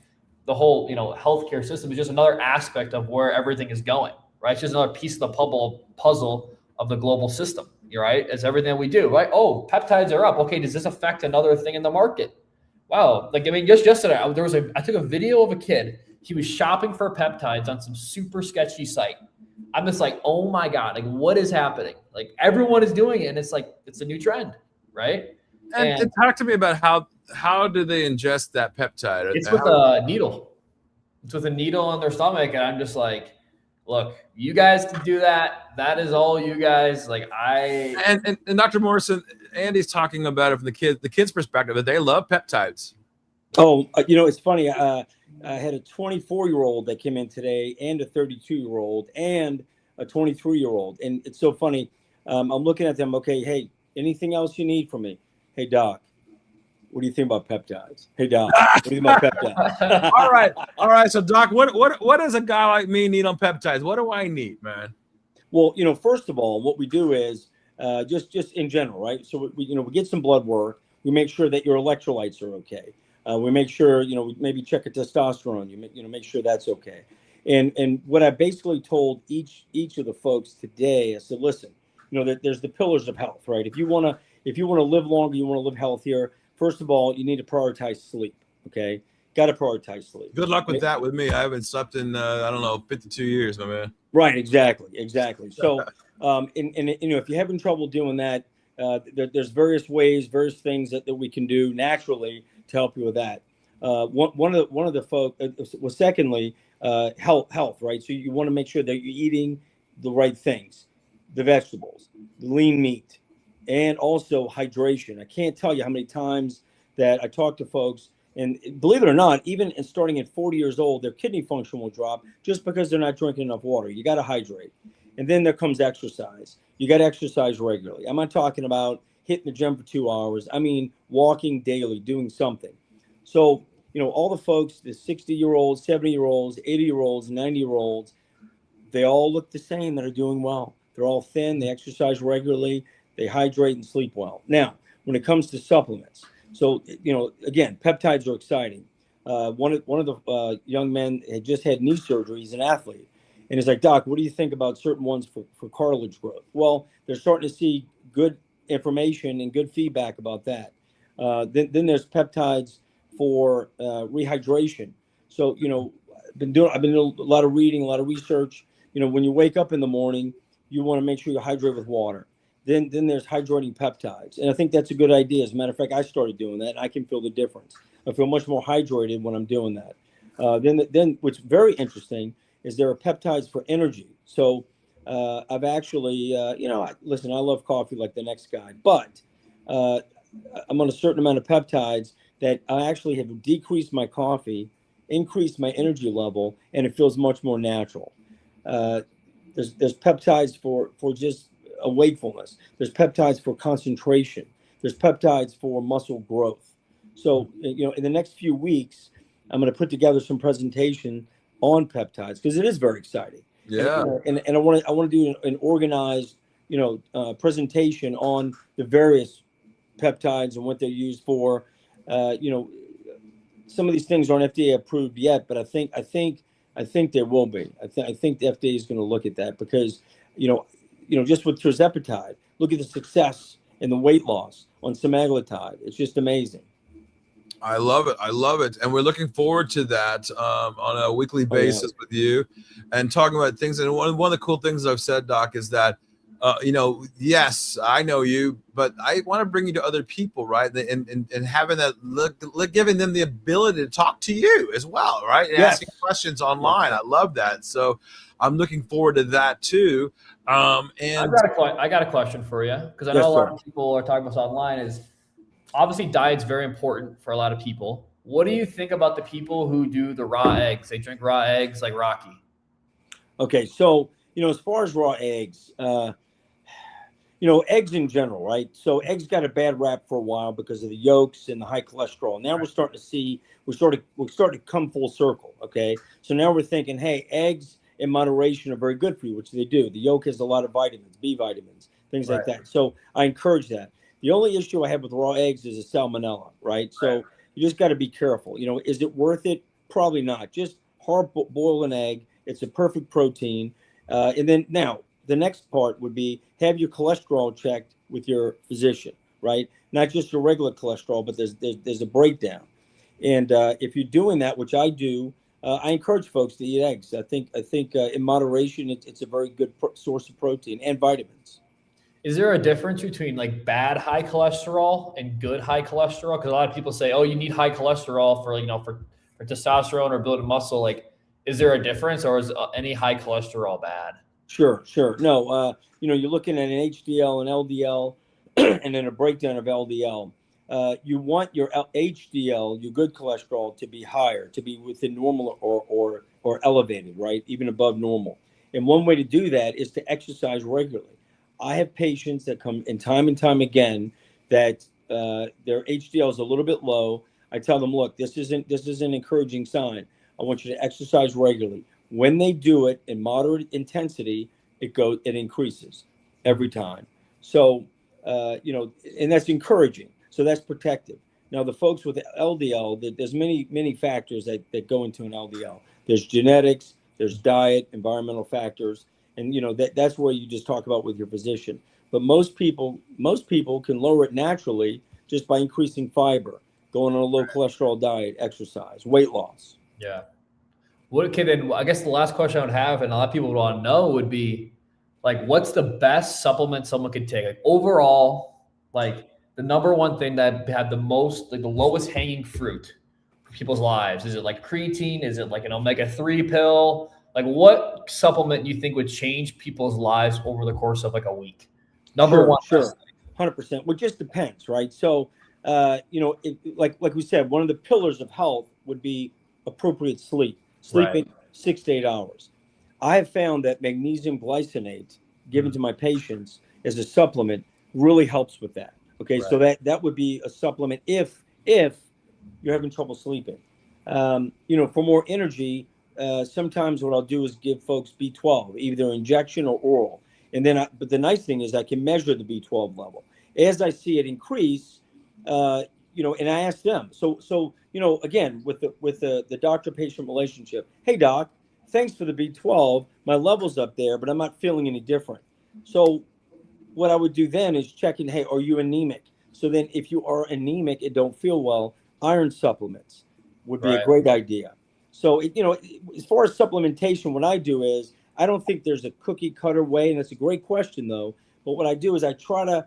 the whole, healthcare system is just another aspect of where everything is going, right? It's just another piece of the puzzle of the global system, right? It's everything that we do, right? Oh, peptides are up. Okay, does this affect another thing in the market? Wow. Like, I mean, just yesterday, I took a video of a kid. He was shopping for peptides on some super sketchy site. I'm just like, oh my God, like what is happening? Like everyone is doing it. And it's like, it's a new trend, right? And talk to me about how do they ingest that peptide? It's with a needle. It's with a needle on their stomach. And I'm just like, look, you guys can do that. That is all you guys. Like and Dr. Morrison, Andy's talking about it from the kids' perspective that they love peptides. Oh, it's funny. I had a 24-year-old that came in today, and a 32-year-old, and a 23-year-old, and it's so funny. I'm looking at them. Okay, hey, anything else you need from me? Hey, Doc, what do you think about peptides? Hey, Doc, what do you think about peptides? all right. So, Doc, what does a guy like me need on peptides? What do I need, man? Well, first of all, what we do is just in general, right? So we get some blood work. We make sure that your electrolytes are okay. We make sure, we maybe check a testosterone. Make sure that's okay. And what I basically told each of the folks today, I said, listen, there's the pillars of health, right? If you want to live longer, you want to live healthier. First of all, you need to prioritize sleep. Okay, got to prioritize sleep. Good luck with that with me. I haven't slept in 52 years, my man. Right, exactly. So, if you're having trouble doing that, there's various ways, various things that we can do naturally to help you with that. One of the folks was secondly health, right? So you want to make sure that you're eating the right things, the vegetables, the lean meat, and also hydration. I can't tell you how many times that I talk to folks, and believe it or not, even starting at 40 years old, their kidney function will drop just because they're not drinking enough water. You got to hydrate. And then there comes exercise. You got to exercise regularly. I'm not talking about hitting the gym for 2 hours. I mean, walking daily, doing something. So, all the folks, the 60-year-olds, 70-year-olds, 80-year-olds, 90-year-olds, they all look the same that are doing well. They're all thin. They exercise regularly. They hydrate and sleep well. Now, when it comes to supplements, so, again, peptides are exciting. One of the young men had just had knee surgery. He's an athlete. And he's like, Doc, what do you think about certain ones for cartilage growth? Well, they're starting to see good information and good feedback about that. Then there's peptides for rehydration. So, I've been doing a lot of reading, a lot of research. When you wake up in the morning, you want to make sure you hydrate with water. Then there's hydrating peptides. And I think that's a good idea. As a matter of fact, I started doing that, and I can feel the difference. I feel much more hydrated when I'm doing that. Then what's very interesting is there are peptides for energy. So I've actually, listen, I love coffee like the next guy, but I'm on a certain amount of peptides that I actually have decreased my coffee, increased my energy level, and it feels much more natural. There's peptides for just a wakefulness. There's peptides for concentration. There's peptides for muscle growth. So, in the next few weeks, I'm going to put together some presentation on peptides because it is very exciting. Yeah. And I want to do an organized, presentation on the various peptides and what they're used for. Some of these things aren't FDA approved yet, but I think there will be. I think the FDA is going to look at that because, just with tirzepatide, look at the success and the weight loss on semaglutide. It's just amazing. I love it. I love it. And we're looking forward to that on a weekly basis with you and talking about things. And one of the cool things I've said, Doc, is that, yes, I know you, but I want to bring you to other people, right? And having that giving them the ability to talk to you as well, right? And asking questions online. I love that. So I'm looking forward to that too. And I got a question for you because I know a lot of people are talking about this online is, obviously, diet's very important for a lot of people. What do you think about the people who do the raw eggs? They drink raw eggs like Rocky. Okay, so as far as raw eggs, eggs in general, right? So eggs got a bad rap for a while because of the yolks and the high cholesterol. Now we're starting to see we're starting to come full circle. Okay, so now we're thinking, hey, eggs in moderation are very good for you, which they do. The yolk has a lot of vitamins, B vitamins, things like that. So I encourage that. The only issue I have with raw eggs is a salmonella, right? So you just got to be careful. Is it worth it? Probably not. Just hard boil an egg. It's a perfect protein. And then now the next part would be have your cholesterol checked with your physician, right? Not just your regular cholesterol, but there's a breakdown. And if you're doing that, which I do, I encourage folks to eat eggs. I think in moderation, it's a very good source of protein and vitamins. Is there a difference between like bad high cholesterol and good high cholesterol? Because a lot of people say, oh, you need high cholesterol for testosterone or building muscle. Like, is there a difference, or is any high cholesterol bad? Sure. No, you're looking at an HDL and LDL, and then a breakdown of LDL. You want your HDL, your good cholesterol, to be higher, to be within normal or elevated, right? Even above normal. And one way to do that is to exercise regularly. I have patients that come in time and time again that their HDL is a little bit low. I tell them, look, this is an encouraging sign. I want you to exercise regularly. When they do it in moderate intensity, it increases every time. So, and that's encouraging. So that's protective. Now, the folks with LDL, there's many factors that go into an LDL. There's genetics, there's diet, environmental factors. And that's where you just talk about with your physician. But most people can lower it naturally just by increasing fiber, going on a low cholesterol diet, exercise, weight loss. Yeah. Then I guess the last question I would have, and a lot of people would want to know, would be like, what's the best supplement someone could take? Like overall, like the number one thing that had the most, like the lowest hanging fruit for people's lives. Is it like creatine? Is it like an omega-3 pill? Like what supplement you think would change people's lives over the course of like a week? Number one. Sure. 100%. Well, it just depends, right? So, like we said, one of the pillars of health would be appropriate sleeping 6 to 8 hours. I have found that magnesium glycinate given to my patients as a supplement really helps with that. Okay. So that would be a supplement if you're having trouble sleeping. For more energy, sometimes what I'll do is give folks B12, either injection or oral. And then, but the nice thing is I can measure the B12 level. As I see it increase, and I ask them. So again, with the doctor-patient relationship, hey doc, thanks for the B12. My level's up there, but I'm not feeling any different. So what I would do then is checking, hey, are you anemic? So then if you are anemic and don't feel well, iron supplements would be a great idea. So, as far as supplementation, what I do is I don't think there's a cookie cutter way. And that's a great question, though. But what I do is I try to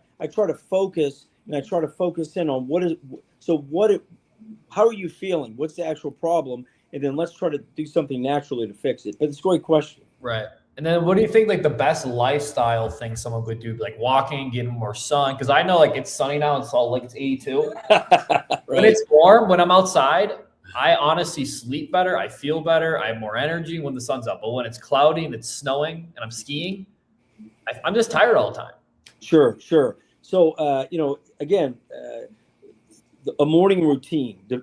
focus and I try to focus in on how are you feeling? What's the actual problem? And then let's try to do something naturally to fix it. But it's a great question. Right. And then what do you think like the best lifestyle thing someone could do? Like walking, getting more sun? Because I know like it's sunny now in Salt Lake, it's 82. When it's warm, when I'm outside, I honestly sleep better. I feel better. I have more energy when the sun's up. But when it's cloudy and it's snowing and I'm skiing, I'm just tired all the time. Sure. So, again, a morning routine. The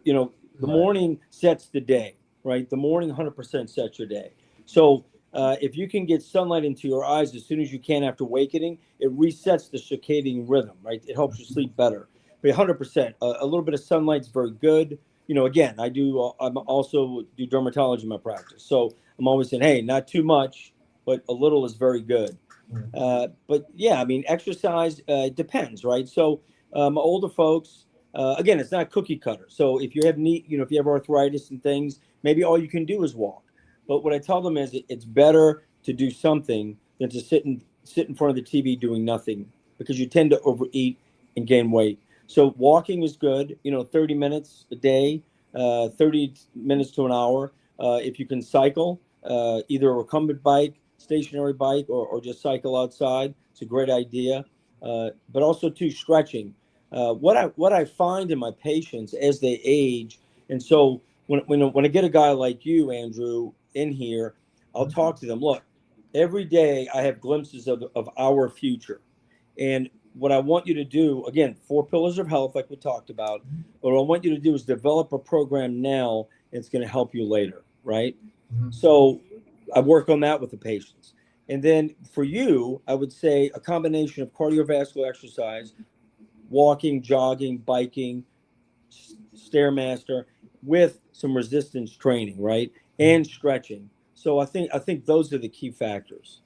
Right. morning sets the day, right? The morning 100% sets your day. So if you can get sunlight into your eyes as soon as you can after awakening, it resets the circadian rhythm, right? It helps you sleep better. But 100%, a little bit of sunlight is very good. Again, I'm also do dermatology in my practice. So I'm always saying, hey, not too much, but a little is very good. But yeah, I mean, exercise depends, right? So older folks, again, it's not cookie cutter. So if you have if you have arthritis and things, maybe all you can do is walk. But what I tell them is it's better to do something than to sit in front of the TV doing nothing, because you tend to overeat and gain weight. So walking is good, 30 minutes a day, 30 minutes to an hour. If you can cycle, either a recumbent bike, stationary bike, or just cycle outside, it's a great idea. But also too, stretching. What I find in my patients as they age, and so when I get a guy like you, Andrew, in here, I'll talk to them. Look, every day I have glimpses of our future. And what I want you to do, again, 4 pillars of health, like we talked about, what I want you to do is develop a program now. It's going to help you later, right? So I work on that with the patients. And then for you, I would say a combination of cardiovascular exercise, walking, jogging, biking, Stairmaster, with some resistance training, right? And stretching. So I think those are the key factors.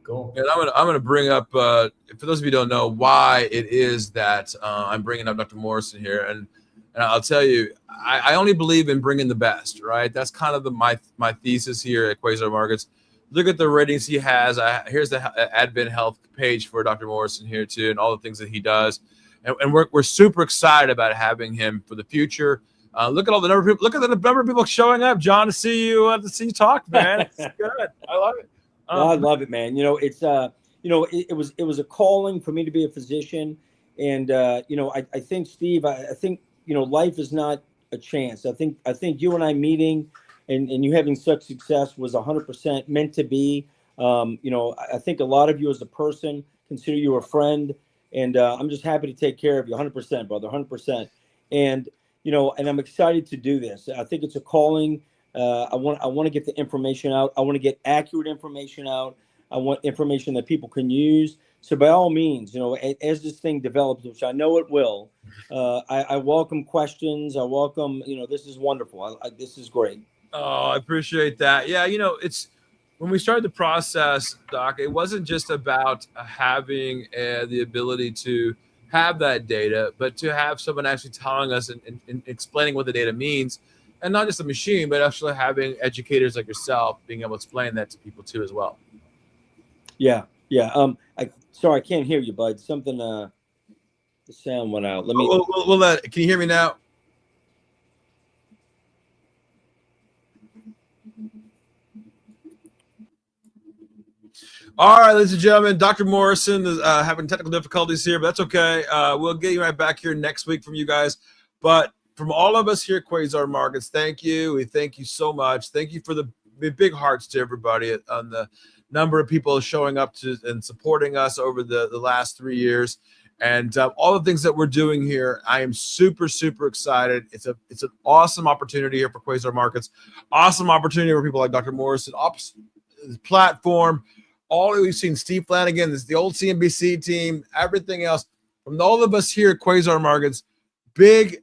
Cool. And I'm gonna bring up for those of you who don't know why it is that I'm bringing up Dr. Morrison here, and I'll tell you, I only believe in bringing the best, right? That's kind of my thesis here at Quasar Markets. Look at the ratings he has. Here's the Advent Health page for Dr. Morrison here too, and all the things that he does, and we're super excited about having him for the future. Look at all the number of people. Look at the number of people showing up, John, to see you talk, man. It's good. I love it. I love it, man. It's it was a calling for me to be a physician, and I think, Steve, I think life is not a chance. I think you and I meeting and you having such success was 100% meant to be. I think a lot of you as a person consider you a friend, and I'm just happy to take care of you 100%, brother, 100%. And and I'm excited to do this. I think it's a calling. I want to get the information out. I want to get accurate information out. I want information that people can use. So by all means, as this thing develops, which I know it will, I welcome questions. I welcome, this is wonderful. This is great. Oh, I appreciate that. Yeah, it's when we started the process, Doc, it wasn't just about having the ability to have that data, but to have someone actually telling us and explaining what the data means. And not just a machine, but actually having educators like yourself being able to explain that to people too as well. Yeah. Sorry, I can't hear you, bud. Something the sound went out. Let me. Can you hear me now? All right, ladies and gentlemen, Dr. Morrison is having technical difficulties here, but that's okay. We'll get you right back here next week from you guys. But from all of us here at Quasar Markets, thank you. We thank you so much. Thank you for the big hearts to everybody on the number of people showing up to and supporting us over the last 3 years. And all the things that we're doing here, I am super, super excited. It's an awesome opportunity here for Quasar Markets. Awesome opportunity for people like Dr. Morrison, platform. All we've seen, Steve Flanagan, this is the old CNBC team, everything else. From all of us here at Quasar Markets, big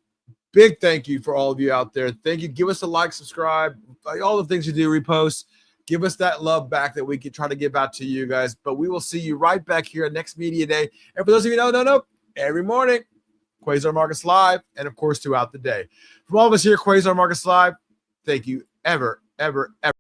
thank you for all of you out there. Thank you. Give us a like, subscribe, all the things you do, repost. Give us that love back that we can try to give out to you guys. But we will see you right back here next Media Day. And for those of you who know, every morning, Quasar Markets Live, and of course, throughout the day. From all of us here at Quasar Markets Live, thank you ever, ever, ever.